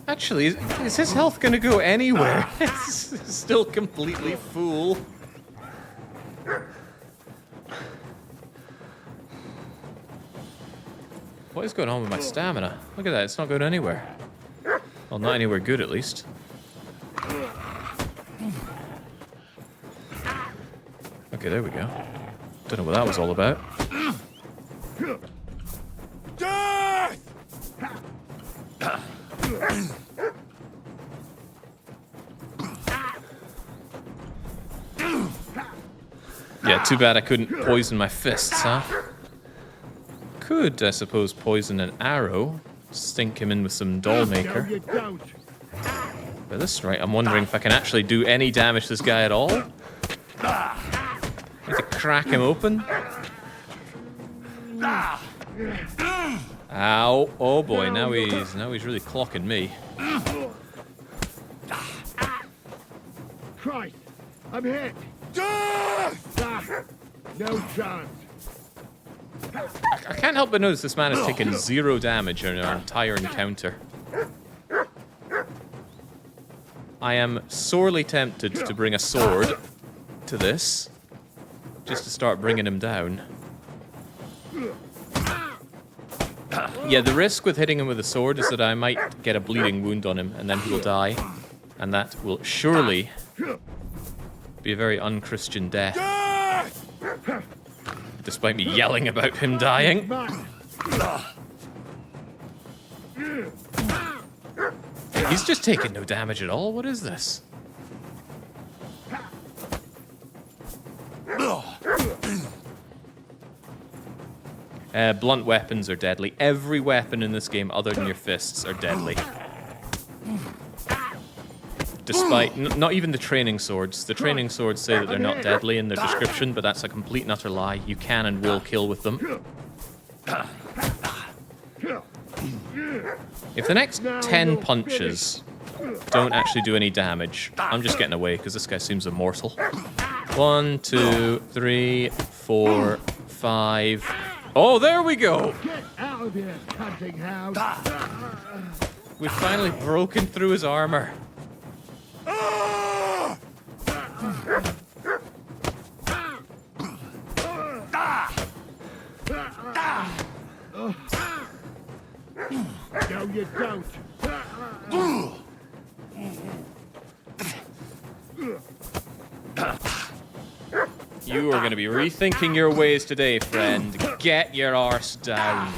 [SPEAKER 1] Actually, is his health gonna go anywhere? It's still completely full. What is going on with my stamina? Look at that, it's not going anywhere. Well, not anywhere good, at least. Okay, there we go. Don't know what that was all about. Yeah, too bad I couldn't poison my fists, huh? Could, I suppose, poison an arrow, stink him in with some doll maker. But this rate, I'm wondering if I can actually do any damage to this guy at all. Need to crack him open. Ow! Oh boy, now he's really clocking me.
[SPEAKER 16] Christ, I'm hit. No chance.
[SPEAKER 1] I can't help but notice this man has taken 0 damage in our entire encounter. I am sorely tempted to bring a sword to this, just to start bringing him down. Yeah, the risk with hitting him with a sword is that I might get a bleeding wound on him, and then he will die. And that will surely be a very unchristian death. Despite me yelling about him dying. He's just taking no damage at all. What is this? Blunt weapons are deadly. Every weapon in this game other than your fists are deadly. Despite, not even the training swords. The training swords say that they're not deadly in their description, but that's a complete and utter lie. You can and will kill with them. If the next 10 punches don't actually do any damage, I'm just getting away, because this guy seems immortal. 1, 2, 3, 4, 5... Oh, there we go!
[SPEAKER 16] Get out of here, cunting hound!
[SPEAKER 1] We've finally broken through his armor.
[SPEAKER 16] No, you don't.
[SPEAKER 1] You are going to be rethinking your ways today, friend. Get your arse down.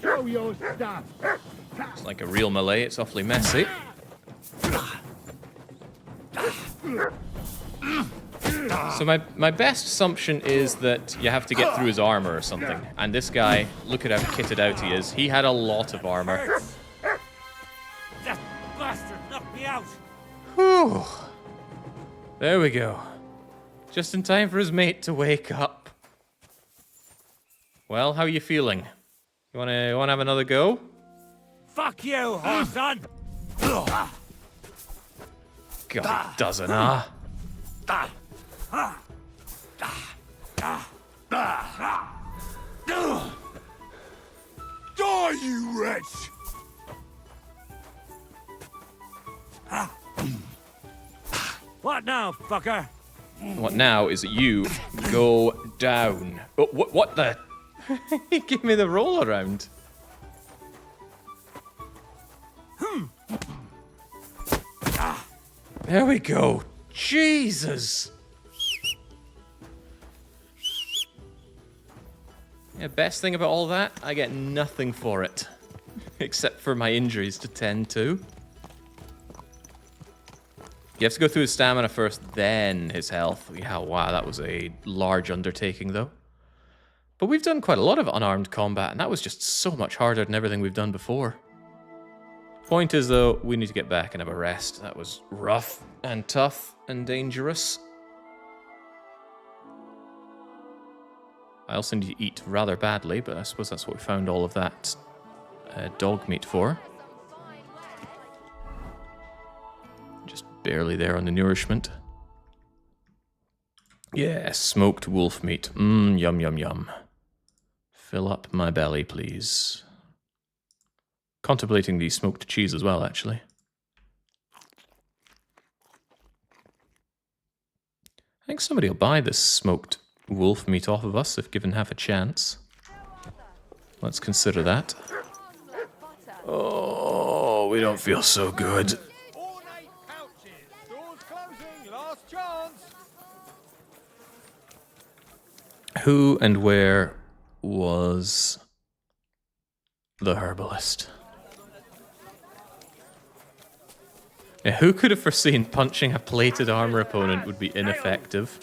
[SPEAKER 16] Show your stuff.
[SPEAKER 1] It's like a real melee. It's awfully messy. So my best assumption is that you have to get through his armor or something. And this guy, look at how kitted out he is. He had a lot of armor.
[SPEAKER 8] That bastard knocked me out.
[SPEAKER 1] Whew. There we go. Just in time for his mate to wake up. Well, how are you feeling? You wanna have another go?
[SPEAKER 8] Fuck you, Horson!
[SPEAKER 1] God, it doesn't, huh?
[SPEAKER 4] Die, you wretch!
[SPEAKER 8] What now, fucker?
[SPEAKER 1] What now is that you go down. Oh, what the? He gave me the roll around. There we go. Jesus. Yeah, best thing about all that, I get nothing for it. Except for my injuries to tend to. You have to go through his stamina first, then his health. Yeah, wow, that was a large undertaking, though. But we've done quite a lot of unarmed combat, and that was just so much harder than everything we've done before. Point is, though, we need to get back and have a rest. That was rough and tough and dangerous. I also need to eat rather badly, but I suppose that's what we found all of that dog meat for. Just barely there on the nourishment. Yeah, smoked wolf meat. Mmm, yum, yum, yum. Fill up my belly, please. Contemplating the smoked cheese as well, actually. I think somebody will buy this smoked wolf meat off of us if given half a chance. Let's consider that. Oh, we don't feel so good. Who and where was the herbalist? Yeah, who could have foreseen punching a plated armor opponent would be ineffective?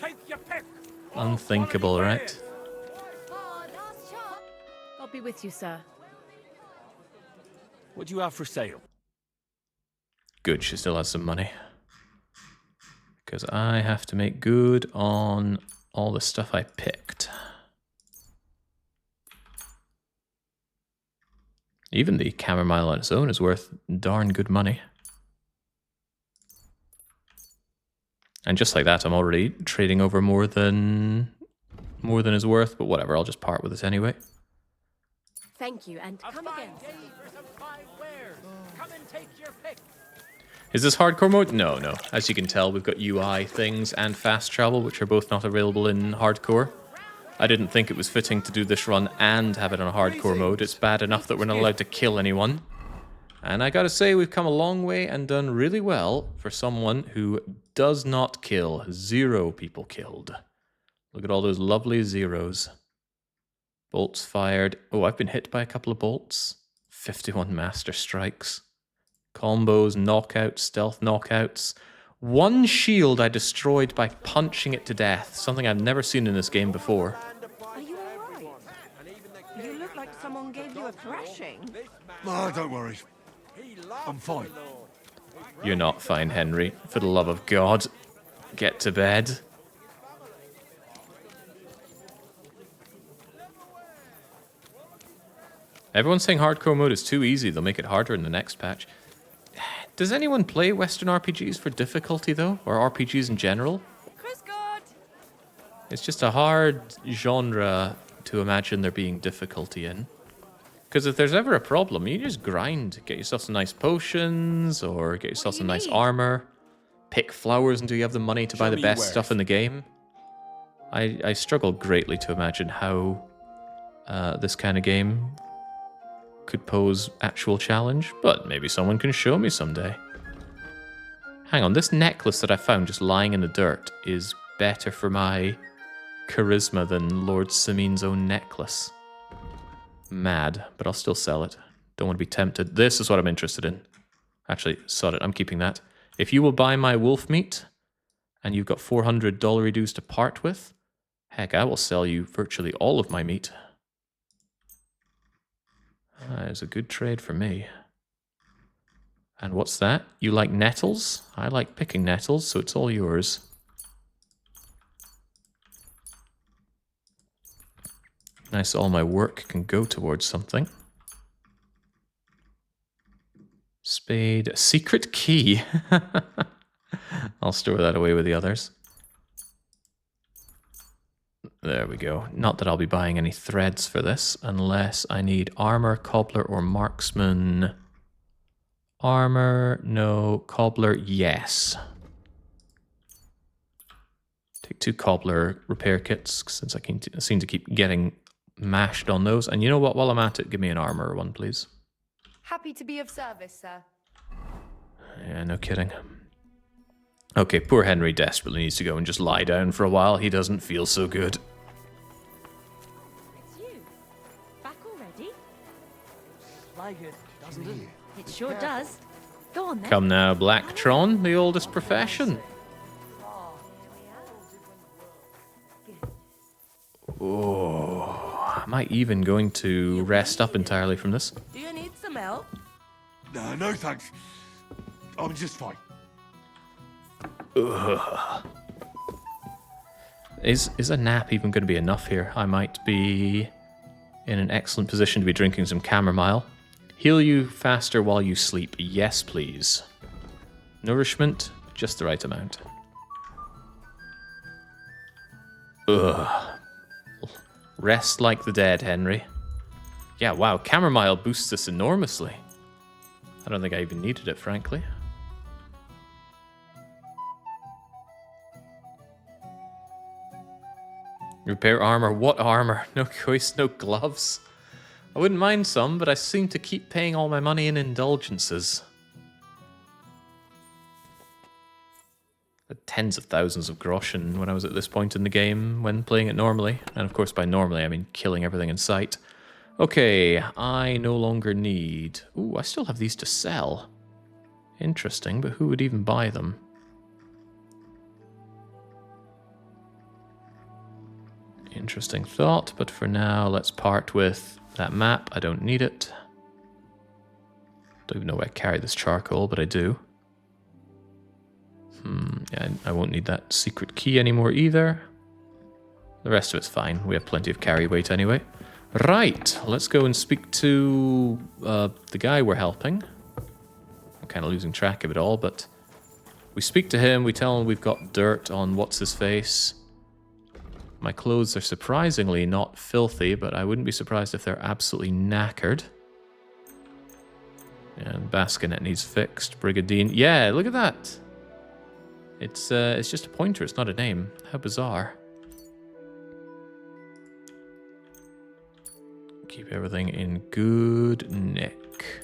[SPEAKER 1] Unthinkable, right?
[SPEAKER 20] I'll be with you, sir.
[SPEAKER 18] What do you have for sale?
[SPEAKER 1] Good, she still has some money. Because I have to make good on all the stuff I picked. Even the chamomile on its own is worth darn good money. And just like that, I'm already trading over more than is worth, but whatever, I'll just part with it anyway.
[SPEAKER 11] Thank you, and come again.
[SPEAKER 3] Come and take your pick.
[SPEAKER 1] Is this hardcore mode? No, no. As you can tell, we've got UI things and fast travel, which are both not available in hardcore. I didn't think it was fitting to do this run and have it on a hardcore mode. It's bad enough that we're not allowed to kill anyone. And I gotta say, we've come a long way and done really well for someone who does not kill. 0 people killed. Look at all those lovely zeros. Bolts fired. Oh, I've been hit by a couple of bolts. 51 master strikes. Combos, knockouts, stealth knockouts. One shield I destroyed by punching it to death. Something I've never seen in this game before.
[SPEAKER 11] Are you alright? You look like someone gave you a thrashing.
[SPEAKER 5] Oh, don't worry. I'm fine.
[SPEAKER 1] You're not fine, Henry. For the love of God, get to bed. Everyone's saying hardcore mode is too easy. They'll make it harder in the next patch. Does anyone play Western RPGs for difficulty, though? Or RPGs in general? It's just a hard genre to imagine there being difficulty in. Because if there's ever a problem, you just grind. Get yourself some nice potions, or get yourself some nice armor. Pick flowers until you have the money to buy the best stuff in the game. I struggle greatly to imagine how this kind of game could pose actual challenge, but maybe someone can show me someday. Hang on, this necklace that I found just lying in the dirt is better for my charisma than Lord Samin's own necklace. Mad, but I'll still sell it. Don't want to be tempted. This is what I'm interested in. Actually, sod it, I'm keeping that. If you will buy my wolf meat, and you've got $400 dues to part with, heck, I will sell you virtually all of my meat. That is a good trade for me. And what's that? You like nettles? I like picking nettles, so it's all yours. Nice, all my work can go towards something. Spade, a secret key. I'll store that away with the others. There we go. Not that I'll be buying any threads for this, unless I need armor, cobbler, or marksman. Armor, no. Cobbler, yes. Take 2 cobbler repair kits, since I seem to keep getting mashed on those. And you know what? While I'm at it, give me an armor one, please.
[SPEAKER 20] Happy to be of service, sir.
[SPEAKER 1] Yeah, no kidding. Okay, poor Henry desperately needs to go and just lie down for a while. He doesn't feel so good.
[SPEAKER 11] It's you. Back already?
[SPEAKER 15] Like it, doesn't it?
[SPEAKER 11] It sure does. Go on then.
[SPEAKER 1] Come now, Blacktron, the oldest profession. Oh, am I even going to rest up entirely from this?
[SPEAKER 11] Do you need some help?
[SPEAKER 5] No thanks. I'm just fine.
[SPEAKER 1] Ugh. Is a nap even going to be enough here? I might be in an excellent position to be drinking some chamomile. Heal you faster while you sleep. Yes, please. Nourishment, just the right amount. Ugh. Rest like the dead, Henry. Yeah, wow, chamomile boosts us enormously. I don't think I even needed it, frankly. Repair armor. What armor? No choice, no gloves. I wouldn't mind some, but I seem to keep paying all my money in indulgences. Tens of thousands of groschen when I was at this point in the game when playing it normally. And of course by normally I mean killing everything in sight. Okay, I no longer need... Ooh, I still have these to sell. Interesting, but who would even buy them? Interesting thought, but for now let's part with that map. I don't need it. Don't even know why I carry this charcoal, but I do. Yeah, I won't need that secret key anymore either. The rest of it's fine. We have plenty of carry weight anyway. Right, let's go and speak to the guy we're helping. I'm kind of losing track of it all, but we speak to him. We tell him we've got dirt on what's-his-face. My clothes are surprisingly not filthy, but I wouldn't be surprised if they're absolutely knackered. And Bassinet needs fixed. Brigadine. Yeah, look at that. It's just a pointer, it's not a name. How bizarre. Keep everything in good nick.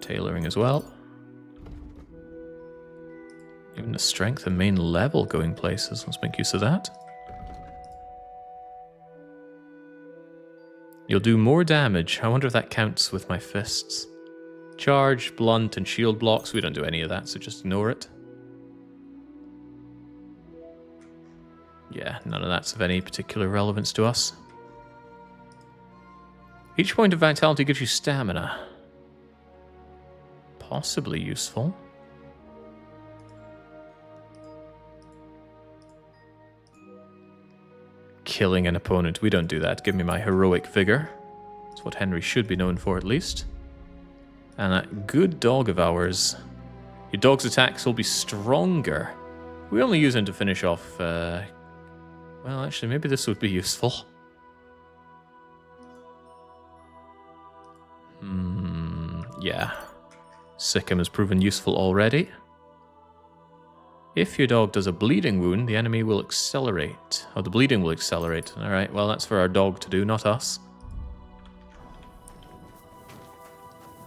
[SPEAKER 1] Tailoring as well. Even the strength and main level going places. Let's make use of that. You'll do more damage. I wonder if that counts with my fists. Charge, blunt, and shield blocks. We don't do any of that, so just ignore it. Yeah, none of that's of any particular relevance to us. Each point of vitality gives you stamina. Possibly useful. Killing an opponent. We don't do that. Give me my heroic vigor. That's what Henry should be known for, at least. And that good dog of ours. Your dog's attacks will be stronger. We only use him to finish off... well, actually, maybe this would be useful. Yeah. Sikkim has proven useful already. If your dog does a bleeding wound, the enemy will accelerate. Oh, the bleeding will accelerate. Alright, well, that's for our dog to do, not us.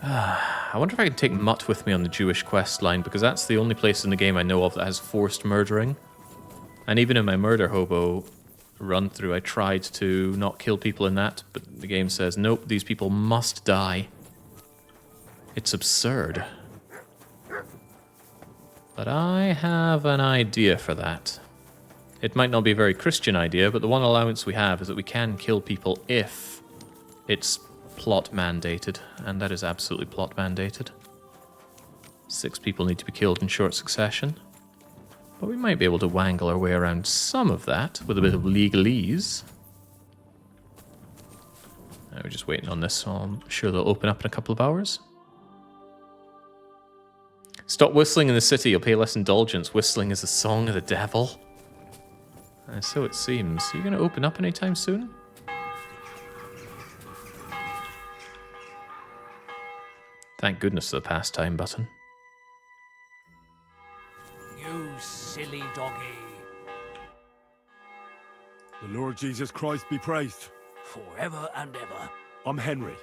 [SPEAKER 1] I wonder if I can take Mutt with me on the Jewish quest line, because that's the only place in the game I know of that has forced murdering. And even in my murder hobo run through, I tried to not kill people in that, but the game says, nope, these people must die. It's absurd. But I have an idea for that. It might not be a very Christian idea, but the one allowance we have is that we can kill people if it's plot mandated, and that is absolutely plot mandated. 6 people need to be killed in short succession. But we might be able to wangle our way around some of that with a bit of legalese. Now we're just waiting on this, so I'm sure they'll open up in a couple of hours. Stop whistling in the city, you'll pay less indulgence. Whistling is a song of the devil. And so it seems. Are you going to open up anytime soon? Thank goodness for the pastime button.
[SPEAKER 8] You silly doggy.
[SPEAKER 5] The Lord Jesus Christ be praised.
[SPEAKER 8] Forever and ever.
[SPEAKER 5] I'm Henry.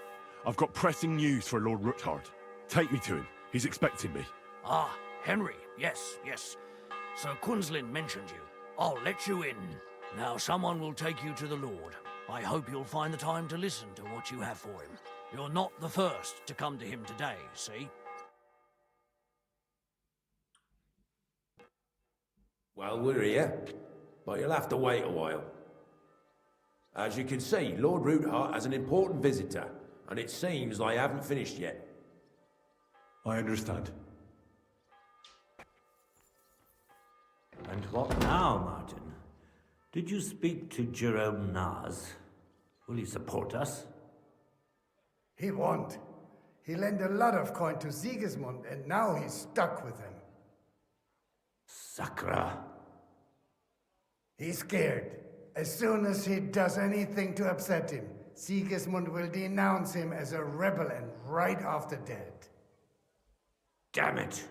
[SPEAKER 5] I've got pressing news for Lord Ruthard. Take me to him. He's expecting me.
[SPEAKER 8] Ah, Henry. Yes, yes. Sir Quinslin mentioned you. I'll let you in. Now someone will take you to the Lord. I hope you'll find the time to listen to what you have for him. You're not the first to come to him today, see?
[SPEAKER 7] Well, we're here, but you'll have to wait a while. As you can see, Lord Roothart has an important visitor, and it seems I haven't finished yet.
[SPEAKER 5] I understand.
[SPEAKER 8] And what now, Martin? Did you speak to Jerome Naz? Will he support us?
[SPEAKER 10] He won't. He lent a lot of coin to Sigismund, and now he's stuck with him.
[SPEAKER 8] Sakra.
[SPEAKER 10] He's scared. As soon as he does anything to upset him, Sigismund will denounce him as a rebel and right off the dead.
[SPEAKER 8] Damn it!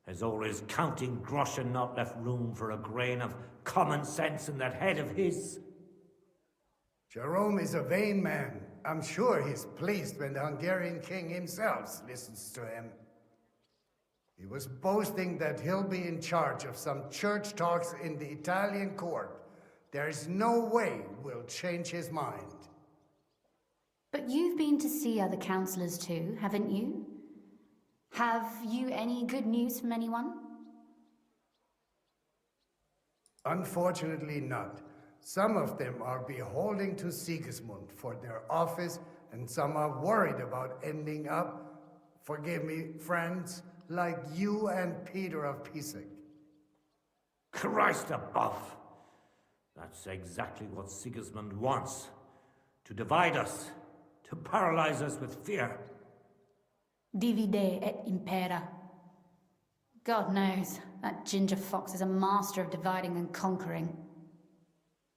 [SPEAKER 8] There's always counting groschen not left room for a grain of common sense in that head of his.
[SPEAKER 10] Jerome is a vain man. I'm sure he's pleased when the Hungarian king himself listens to him. He was boasting that he'll be in charge of some church talks in the Italian court. There is no way we'll change his mind.
[SPEAKER 2] But you've been to see other councillors too, haven't you? Have you any good news from anyone?
[SPEAKER 10] Unfortunately not. Some of them are beholding to Sigismund for their office, and some are worried about ending up, forgive me, friends, like you and Peter of Pisak.
[SPEAKER 8] Christ above! That's exactly what Sigismund wants. To divide us, to paralyze us with fear.
[SPEAKER 2] Divide et impera. God knows, that ginger fox is a master of dividing and conquering.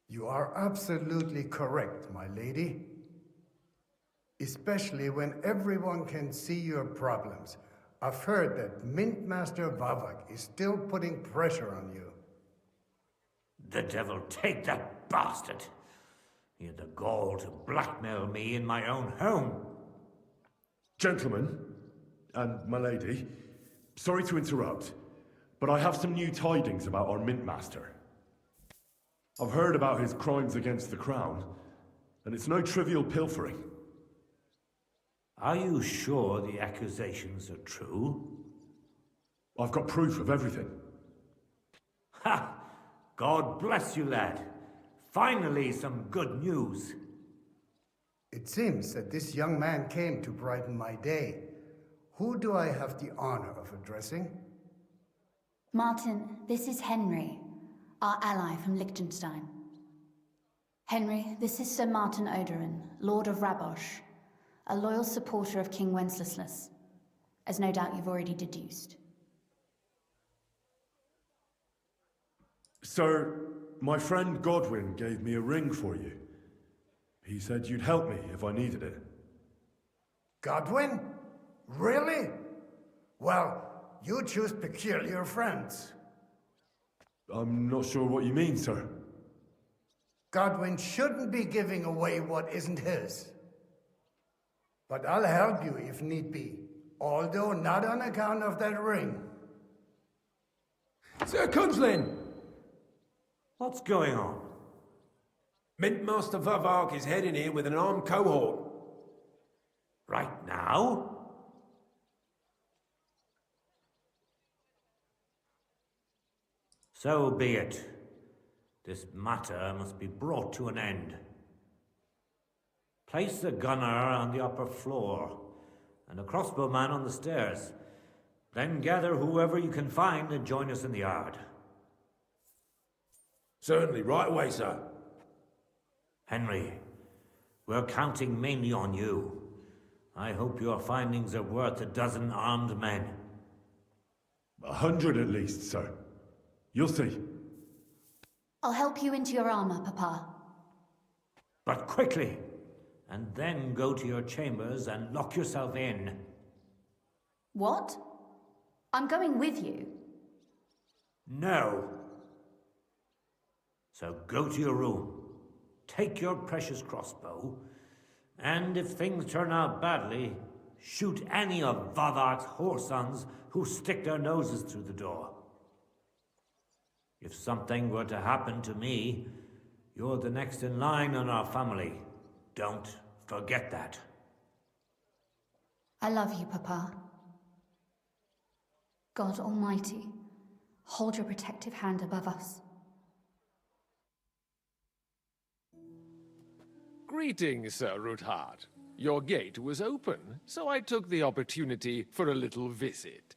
[SPEAKER 10] You are absolutely correct, my lady. Especially when everyone can see your problems. I've heard that Mint Master Vavak is still putting pressure on you.
[SPEAKER 8] The devil take that bastard! He had the gall to blackmail me in my own home.
[SPEAKER 5] Gentlemen, and my lady, sorry to interrupt, but I have some new tidings about our Mint Master. I've heard about his crimes against the crown, And it's no trivial pilfering.
[SPEAKER 8] Are you sure the accusations are true?
[SPEAKER 5] I've got proof of everything.
[SPEAKER 8] Ha! God bless you, lad. Finally, some good news.
[SPEAKER 10] It seems that this young man came to brighten my day. Who do I have the honor of addressing?
[SPEAKER 2] Martin, this is Henry, our ally from Liechtenstein. Henry, this is Sir Martin Oderin, Lord of Rabosh, a loyal supporter of King Wenceslas, as no doubt you've already deduced.
[SPEAKER 5] Sir, my friend Godwin gave me a ring for you. He said you'd help me if I needed it.
[SPEAKER 10] Godwin? Really? Well, you choose peculiar friends.
[SPEAKER 5] I'm not sure what you mean, sir.
[SPEAKER 10] Godwin shouldn't be giving away what isn't his. But I'll help you if need be, although not on account of that ring.
[SPEAKER 7] Sir Kunzlin!
[SPEAKER 8] What's going on?
[SPEAKER 7] Mint Master Vavark is heading here with an armed cohort.
[SPEAKER 8] Right now? So be it. This matter must be brought to an end. Place the gunner on the upper floor, and a crossbowman on the stairs. Then gather whoever you can find and join us in the yard.
[SPEAKER 7] Certainly, right away, sir.
[SPEAKER 8] Henry, we're counting mainly on you. I hope your findings are worth a dozen armed men.
[SPEAKER 5] 100 at least, sir. You'll see.
[SPEAKER 2] I'll help you into your armor, Papa.
[SPEAKER 8] But quickly, and then go to your chambers and lock yourself in.
[SPEAKER 2] What? I'm going with you.
[SPEAKER 8] No. So go to your room, take your precious crossbow, and if things turn out badly, shoot any of Vavark's whoresons who stick their noses through the door. If something were to happen to me, you're the next in line in our family. Don't forget that.
[SPEAKER 2] I love you, Papa. God Almighty, hold your protective hand above us.
[SPEAKER 19] Greetings, Sir Ruthard. Your gate was open, so I took the opportunity for a little visit.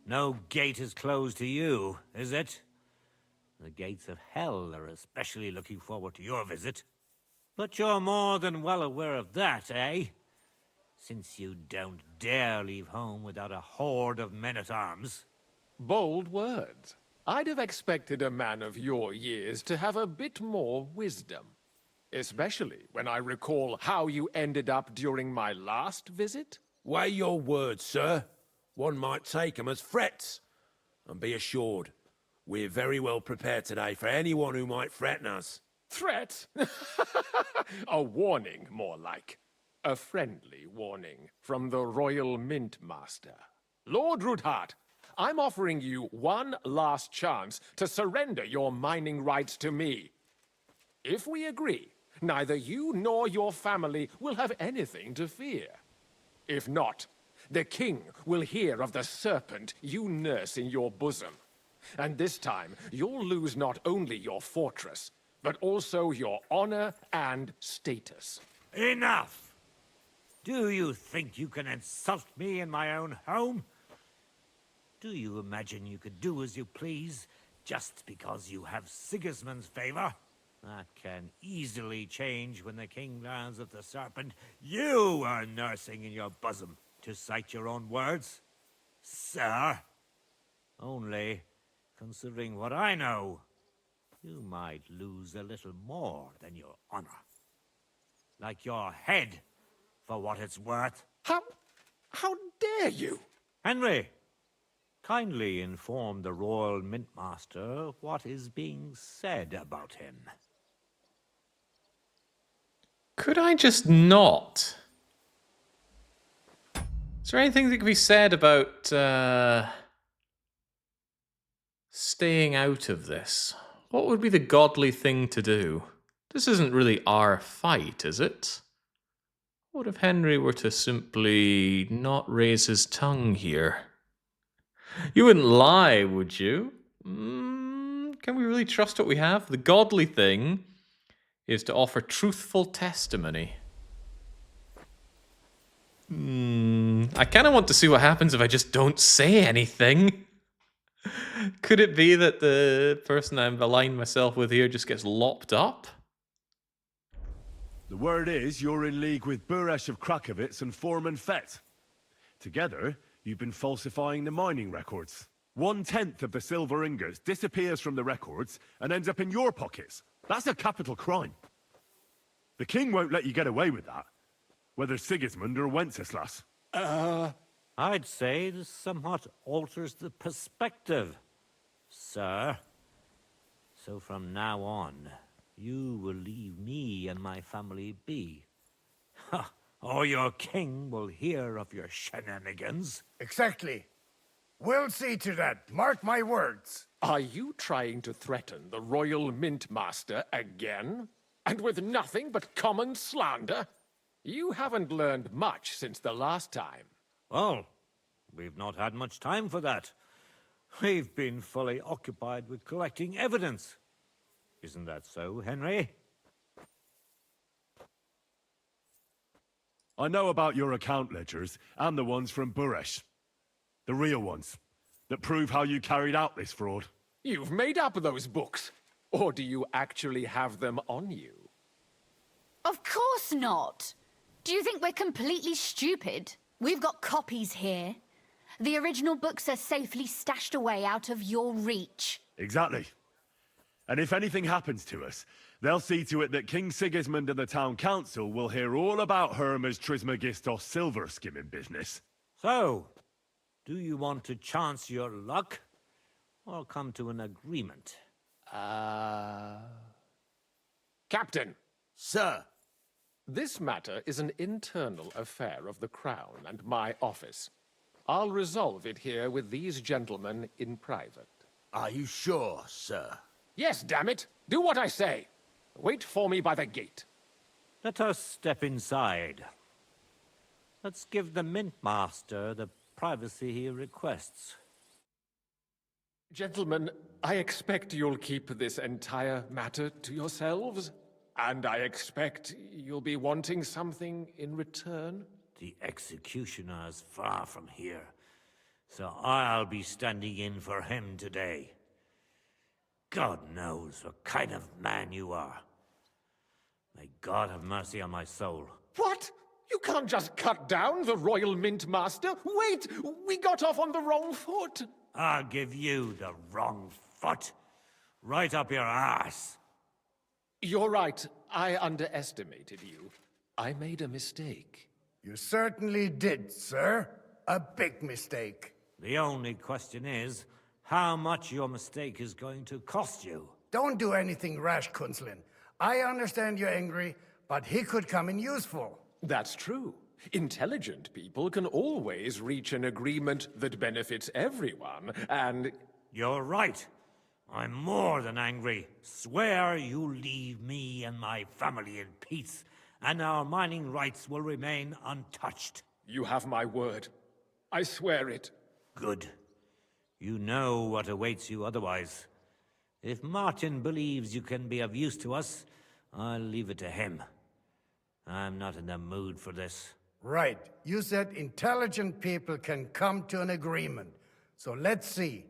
[SPEAKER 8] No gate is closed to you, is it? The gates of hell are especially looking forward to your visit. But you're more than well aware of that, eh? Since you don't dare leave home without a horde of men-at-arms.
[SPEAKER 19] Bold words. I'd have expected a man of your years to have a bit more wisdom. Especially when I recall how you ended up during my last visit.
[SPEAKER 7] Weigh your words, sir. One might take them as threats. And be assured, we're very well prepared today for anyone who might threaten us.
[SPEAKER 19] Threat? A warning, more like. A friendly warning from the Royal Mint Master. Lord Ruthard, I'm offering you one last chance to surrender your mining rights to me. If we agree, neither you nor your family will have anything to fear. If not, the king will hear of the serpent you nurse in your bosom. And this time, you'll lose not only your fortress, but also your honor and status.
[SPEAKER 8] Enough! Do you think you can insult me in my own home? Do you imagine you could do as you please just because you have Sigismund's favor? That can easily change when the king learns of the serpent you are nursing in your bosom, to cite your own words, sir. Only, considering what I know, you might lose a little more than your honor. Like your head, for what it's worth.
[SPEAKER 19] How dare you?
[SPEAKER 8] Henry, kindly inform the Royal Mintmaster what is being said about him.
[SPEAKER 1] Could I just not? Is there anything that could be said about staying out of this? What would be the godly thing to do? This isn't really our fight, is it? What if Henry were to simply not raise his tongue here? You wouldn't lie, would you? Can we really trust what we have? The godly thing is to offer truthful testimony. I kind of want to see what happens if I just don't say anything. Could it be that the person I've aligned myself with here just gets lopped up?
[SPEAKER 5] The word is you're in league with Buresh of Krakowitz and Foreman Fett. Together, you've been falsifying the mining records. 1/10 of the silver ingots disappears from the records and ends up in your pockets. That's a capital crime. The king won't let you get away with that, whether Sigismund or Wenceslas.
[SPEAKER 8] I'd say this somewhat alters the perspective, sir. So from now on, you will leave me and my family be. Or your king will hear of your shenanigans.
[SPEAKER 10] Exactly. We'll see to that. Mark my words.
[SPEAKER 19] Are you trying to threaten the Royal Mint Master again? And with nothing but common slander? You haven't learned much since the last time.
[SPEAKER 8] Well, we've not had much time for that. We've been fully occupied with collecting evidence. Isn't that so, Henry?
[SPEAKER 5] I know about your account ledgers and the ones from Buresh. The real ones, that prove how you carried out this fraud.
[SPEAKER 19] You've made up those books. Or do you actually have them on you?
[SPEAKER 2] Of course not. Do you think we're completely stupid? We've got copies here. The original books are safely stashed away out of your reach.
[SPEAKER 5] Exactly. And if anything happens to us, they'll see to it that King Sigismund and the town council will hear all about Herma's Trismegistos silver skimming business.
[SPEAKER 8] So, do you want to chance your luck, or come to an agreement?
[SPEAKER 19] Captain!
[SPEAKER 10] Sir!
[SPEAKER 19] This matter is an internal affair of the Crown and my office. I'll resolve it here with these gentlemen in private.
[SPEAKER 10] Are you sure, sir?
[SPEAKER 19] Yes, damn it! Do what I say! Wait for me by the gate.
[SPEAKER 8] Let us step inside. Let's give the Mint Master the privacy he requests.
[SPEAKER 19] Gentlemen, I expect you'll keep this entire matter to yourselves. And I expect you'll be wanting something in return.
[SPEAKER 8] The executioner is far from here, so I'll be standing in for him today. God knows what kind of man you are. May God have mercy on my soul.
[SPEAKER 19] What? You can't just cut down the Royal Mint Master? Wait! We got off on the wrong foot!
[SPEAKER 8] I'll give you the wrong foot. Right up your ass.
[SPEAKER 19] You're right. I underestimated you. I made a mistake.
[SPEAKER 10] You certainly did, sir. A big mistake.
[SPEAKER 8] The only question is, how much your mistake is going to cost you.
[SPEAKER 10] Don't do anything rash, Kunslin. I understand you're angry, but he could come in useful.
[SPEAKER 19] That's true. Intelligent people can always reach an agreement that benefits everyone, and...
[SPEAKER 8] You're right. I'm more than angry. Swear you leave me and my family in peace, and our mining rights will remain untouched.
[SPEAKER 19] You have my word. I swear it.
[SPEAKER 8] Good. You know what awaits you otherwise. If Martin believes you can be of use to us, I'll leave it to him. I'm not in the mood for this.
[SPEAKER 10] Right. You said intelligent people can come to an agreement. So let's see.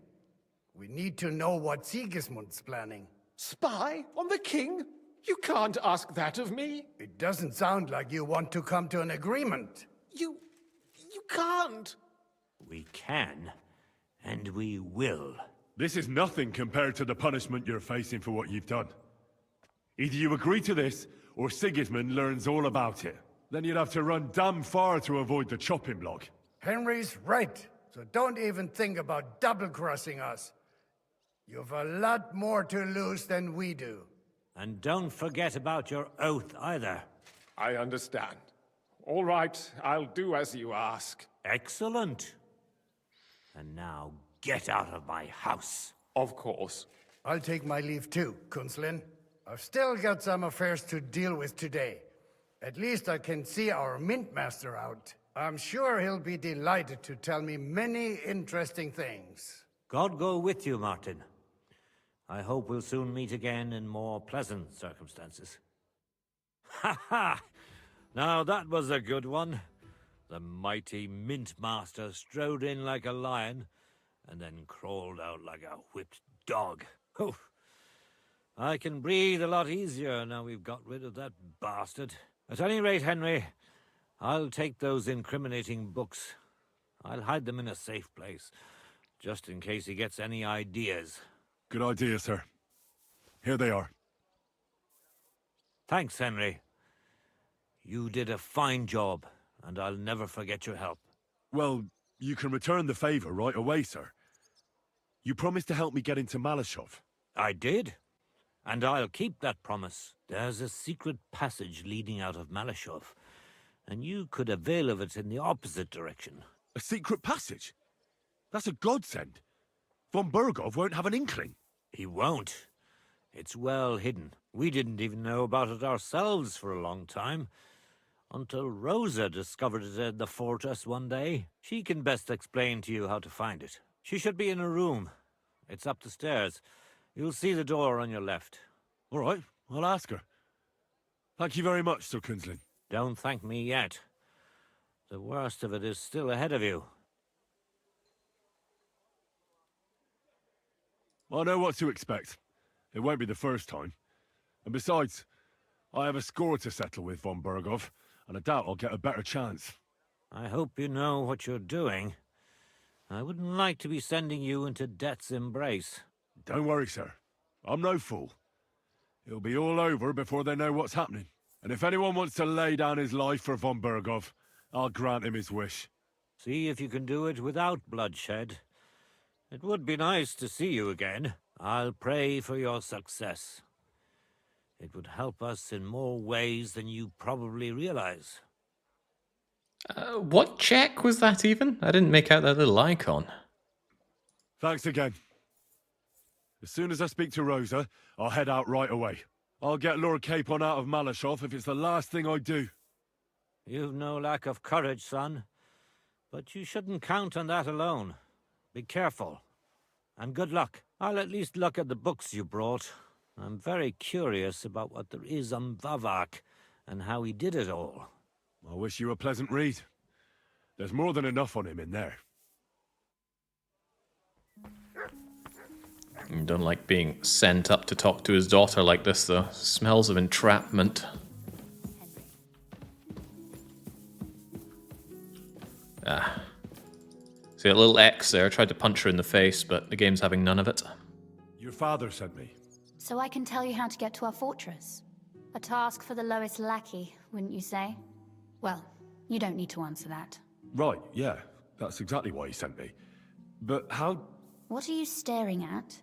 [SPEAKER 10] We need to know what Sigismund's planning.
[SPEAKER 19] Spy on the king? You can't ask that of me.
[SPEAKER 10] It doesn't sound like you want to come to an agreement.
[SPEAKER 19] You can't.
[SPEAKER 8] We can, and we will.
[SPEAKER 5] This is nothing compared to the punishment you're facing for what you've done. Either you agree to this, or Sigismund learns all about it. Then you'd have to run damn far to avoid the chopping block.
[SPEAKER 10] Henry's right, so don't even think about double-crossing us. You've a lot more to lose than we do.
[SPEAKER 8] And don't forget about your oath either.
[SPEAKER 19] I understand. All right, I'll do as you ask.
[SPEAKER 8] Excellent. And now get out of my house.
[SPEAKER 19] Of course.
[SPEAKER 10] I'll take my leave too, Kunslin. I've still got some affairs to deal with today. At least I can see our Mint Master out. I'm sure he'll be delighted to tell me many interesting things.
[SPEAKER 8] God go with you, Martin. I hope we'll soon meet again in more pleasant circumstances. Ha ha! Now that was a good one. The mighty Mint Master strode in like a lion, and then crawled out like a whipped dog. Oof. I can breathe a lot easier now we've got rid of that bastard. At any rate, Henry, I'll take those incriminating books. I'll hide them in a safe place, just in case he gets any ideas.
[SPEAKER 5] Good idea, sir. Here they are.
[SPEAKER 8] Thanks, Henry. You did a fine job, and I'll never forget your help.
[SPEAKER 5] Well, you can return the favor right away, sir. You promised to help me get into Malashov.
[SPEAKER 8] I did. And I'll keep that promise. There's a secret passage leading out of Malashov, and you could avail of it in the opposite direction.
[SPEAKER 5] A secret passage? That's a godsend. Von Bergov won't have an inkling.
[SPEAKER 8] He won't. It's well hidden. We didn't even know about it ourselves for a long time, until Rosa discovered it in the fortress one day. She can best explain to you how to find it. She should be in a room. It's up the stairs. You'll see the door on your left.
[SPEAKER 5] All right, I'll ask her. Thank you very much, Sir Kinsling.
[SPEAKER 8] Don't thank me yet. The worst of it is still ahead of you.
[SPEAKER 5] I know what to expect. It won't be the first time. And besides, I have a score to settle with Von Bergov, and I doubt I'll get a better chance.
[SPEAKER 8] I hope you know what you're doing. I wouldn't like to be sending you into death's embrace.
[SPEAKER 5] Don't worry, sir. I'm no fool. It'll be all over before they know what's happening. And if anyone wants to lay down his life for Von Bergov, I'll grant him his wish.
[SPEAKER 8] See if you can do it without bloodshed. It would be nice to see you again. I'll pray for your success. It would help us in more ways than you probably realize.
[SPEAKER 1] What check was that even? I didn't make out that little icon.
[SPEAKER 5] Thanks again. As soon as I speak to Rosa, I'll head out right away. I'll get Lord Capon out of Malashov if it's the last thing I do.
[SPEAKER 8] You've no lack of courage, son. But you shouldn't count on that alone. Be careful. And good luck. I'll at least look at the books you brought. I'm very curious about what there is on Vavak and how he did it all.
[SPEAKER 5] I wish you a pleasant read. There's more than enough on him in there.
[SPEAKER 1] I don't like being sent up to talk to his daughter like this, though. Smells of entrapment. Ah. See, a little X there. I tried to punch her in the face, but the game's having none of it.
[SPEAKER 5] Your father sent me.
[SPEAKER 2] So I can tell you how to get to our fortress. A task for the lowest lackey, wouldn't you say? Well, you don't need to answer that.
[SPEAKER 5] Right, yeah. That's exactly why he sent me. But how...
[SPEAKER 2] What are you staring at?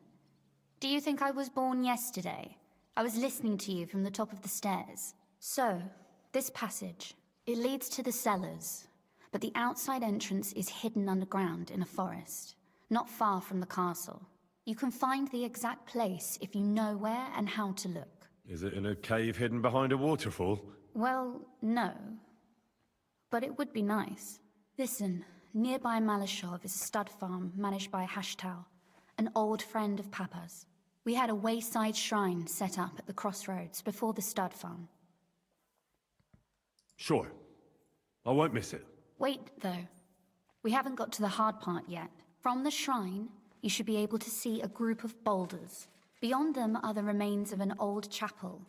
[SPEAKER 2] Do you think I was born yesterday? I was listening to you from the top of the stairs. So, this passage, it leads to the cellars, but the outside entrance is hidden underground in a forest, not far from the castle. You can find the exact place if you know where and how to look.
[SPEAKER 5] Is it in a cave hidden behind a waterfall?
[SPEAKER 2] Well, no. But it would be nice. Listen, nearby Malashov is a stud farm managed by Hashtal, an old friend of Papa's. We had a wayside shrine set up at the crossroads before the stud farm.
[SPEAKER 5] Sure. I won't miss it.
[SPEAKER 2] Wait, though. We haven't got to the hard part yet. From the shrine, you should be able to see a group of boulders. Beyond them are the remains of an old chapel.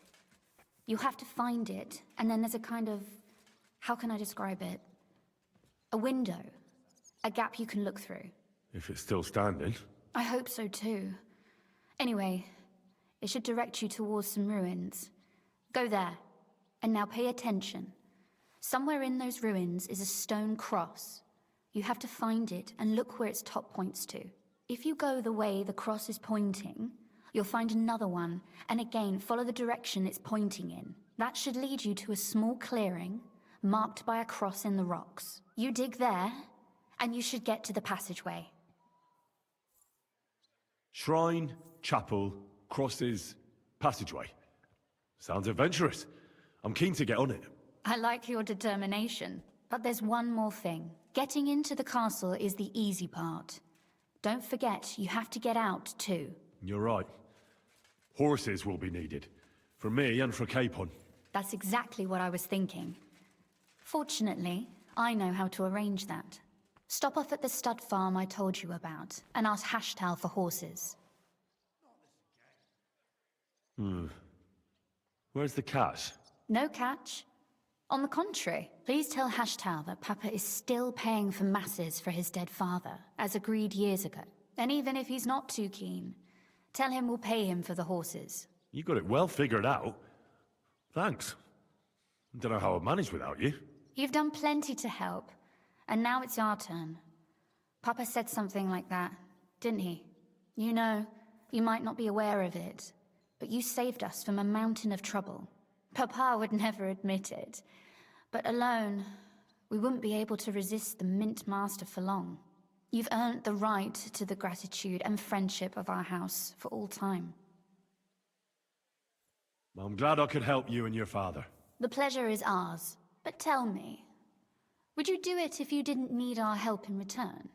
[SPEAKER 2] You have to find it, and then there's a kind of... how can I describe it? A window. A gap you can look through.
[SPEAKER 5] If it's still standing.
[SPEAKER 2] I hope so too. Anyway, it should direct you towards some ruins. Go there. And now pay attention. Somewhere in those ruins is a stone cross. You have to find it and look where its top points to. If you go the way the cross is pointing, you'll find another one, and again follow the direction it's pointing in. That should lead you to a small clearing, marked by a cross in the rocks. You dig there, and you should get to the passageway.
[SPEAKER 5] Shrine, chapel, crosses, passageway. Sounds adventurous. I'm keen to get on it.
[SPEAKER 2] I like your determination. But there's one more thing. Getting into the castle is the easy part. Don't forget, you have to get out too.
[SPEAKER 5] You're right. Horses will be needed. For me and for Capon.
[SPEAKER 2] That's exactly what I was thinking. Fortunately, I know how to arrange that. Stop off at the stud farm I told you about, and ask Hashtal for horses.
[SPEAKER 5] Where's the cash?
[SPEAKER 2] No catch. On the contrary, please tell Hashtal that Papa is still paying for masses for his dead father, as agreed years ago. And even if he's not too keen, tell him we'll pay him for the horses.
[SPEAKER 5] You got it well figured out. Thanks. Don't know how I'd manage without you.
[SPEAKER 2] You've done plenty to help, and now it's our turn. Papa said something like that, didn't he? You know, you might not be aware of it, but you saved us from a mountain of trouble. Papa would never admit it, but alone, we wouldn't be able to resist the Mint Master for long. You've earned the right to the gratitude and friendship of our house for all time.
[SPEAKER 5] I'm glad I could help you and your father.
[SPEAKER 2] The pleasure is ours, but tell me, would you do it if you didn't need our help in return?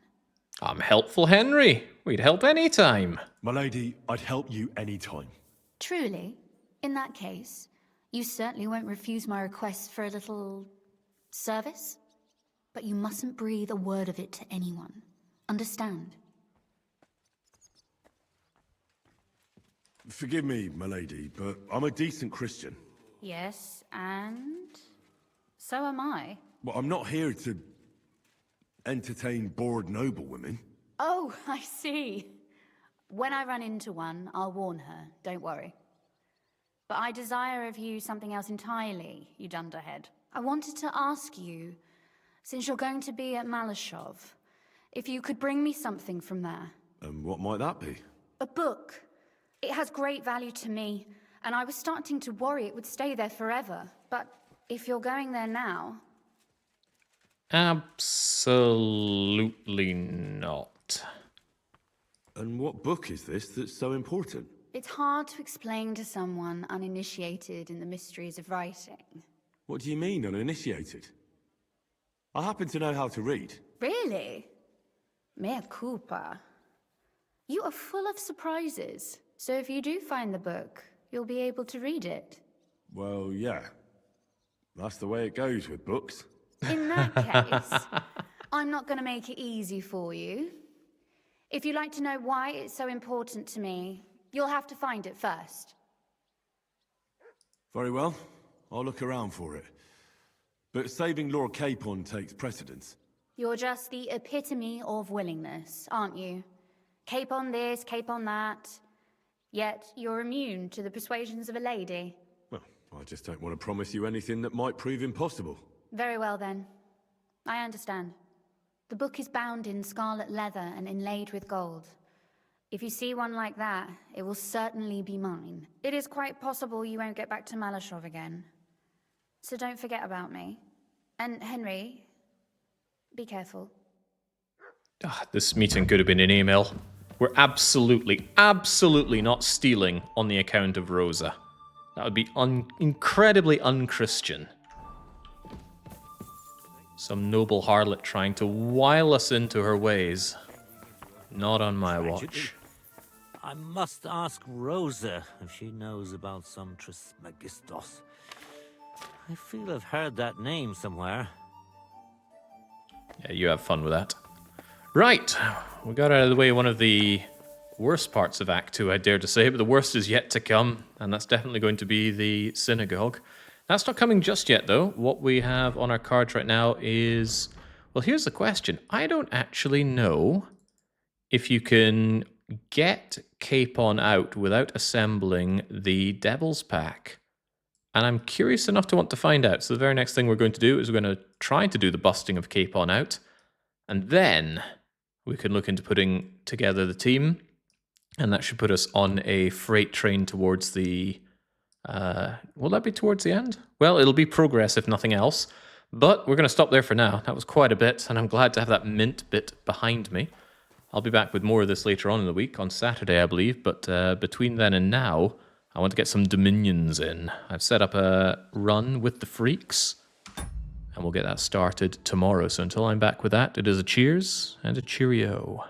[SPEAKER 1] I'm helpful, Henry. We'd help any time.
[SPEAKER 5] My lady, I'd help you any time.
[SPEAKER 2] Truly? In that case, you certainly won't refuse my request for a little service? But you mustn't breathe a word of it to anyone. Understand?
[SPEAKER 5] Forgive me, my lady, but I'm a decent Christian.
[SPEAKER 2] Yes, and so am I.
[SPEAKER 5] But I'm not here to entertain bored noblewomen.
[SPEAKER 2] Oh, I see. When I run into one, I'll warn her, don't worry. But I desire of you something else entirely, you dunderhead. I wanted to ask you, since you're going to be at Malashov, if you could bring me something from there.
[SPEAKER 5] And what might that be?
[SPEAKER 2] A book. It has great value to me, and I was starting to worry it would stay there forever. But if you're going there now...
[SPEAKER 1] Absolutely not.
[SPEAKER 5] And what book is this that's so important?
[SPEAKER 2] It's hard to explain to someone uninitiated in the mysteries of writing.
[SPEAKER 5] What do you mean, uninitiated? I happen to know how to read.
[SPEAKER 2] Really? Mea culpa. You are full of surprises. So if you do find the book, you'll be able to read it.
[SPEAKER 5] Well, yeah. That's the way it goes with books.
[SPEAKER 2] In that case, I'm not going to make it easy for you. If you'd like to know why it's so important to me, you'll have to find it first.
[SPEAKER 5] Very well. I'll look around for it. But saving Lord Capon takes precedence.
[SPEAKER 2] You're just the epitome of willingness, aren't you? Cape on this, cape on that. Yet you're immune to the persuasions of a lady.
[SPEAKER 5] Well, I just don't want to promise you anything that might prove impossible.
[SPEAKER 2] Very well then. I understand. The book is bound in scarlet leather and inlaid with gold. If you see one like that, it will certainly be mine. It is quite possible you won't get back to Malashov again. So don't forget about me. And Henry, be careful.
[SPEAKER 1] This meeting could have been an email. We're absolutely not stealing on the account of Rosa. That would be incredibly unchristian. Some noble harlot trying to wile us into her ways. Not on my watch.
[SPEAKER 8] I must ask Rosa if she knows about some Trismegistos. I feel I've heard that name somewhere.
[SPEAKER 1] Yeah, you have fun with that. Right, we got out of the way one of the worst parts of Act 2, I dare to say, but the worst is yet to come, and that's definitely going to be the synagogue. That's not coming just yet, though. What we have on our cards right now is... Well, here's the question. I don't actually know if you can get Capon out without assembling the Devil's Pack. And I'm curious enough to want to find out. So the very next thing we're going to do is we're going to try to do the busting of Capon out. And then we can look into putting together the team. And that should put us on a freight train towards the... will that be towards the end? Well, it'll be progress if nothing else. But we're going to stop there for now. That was quite a bit, and I'm glad to have that mint bit behind me. I'll be back with more of this later on in the week, on Saturday, I believe. But between then and now, I want to get some dominions in. I've set up a run with the freaks, and we'll get that started tomorrow. So until I'm back with that, it is a cheers and a cheerio.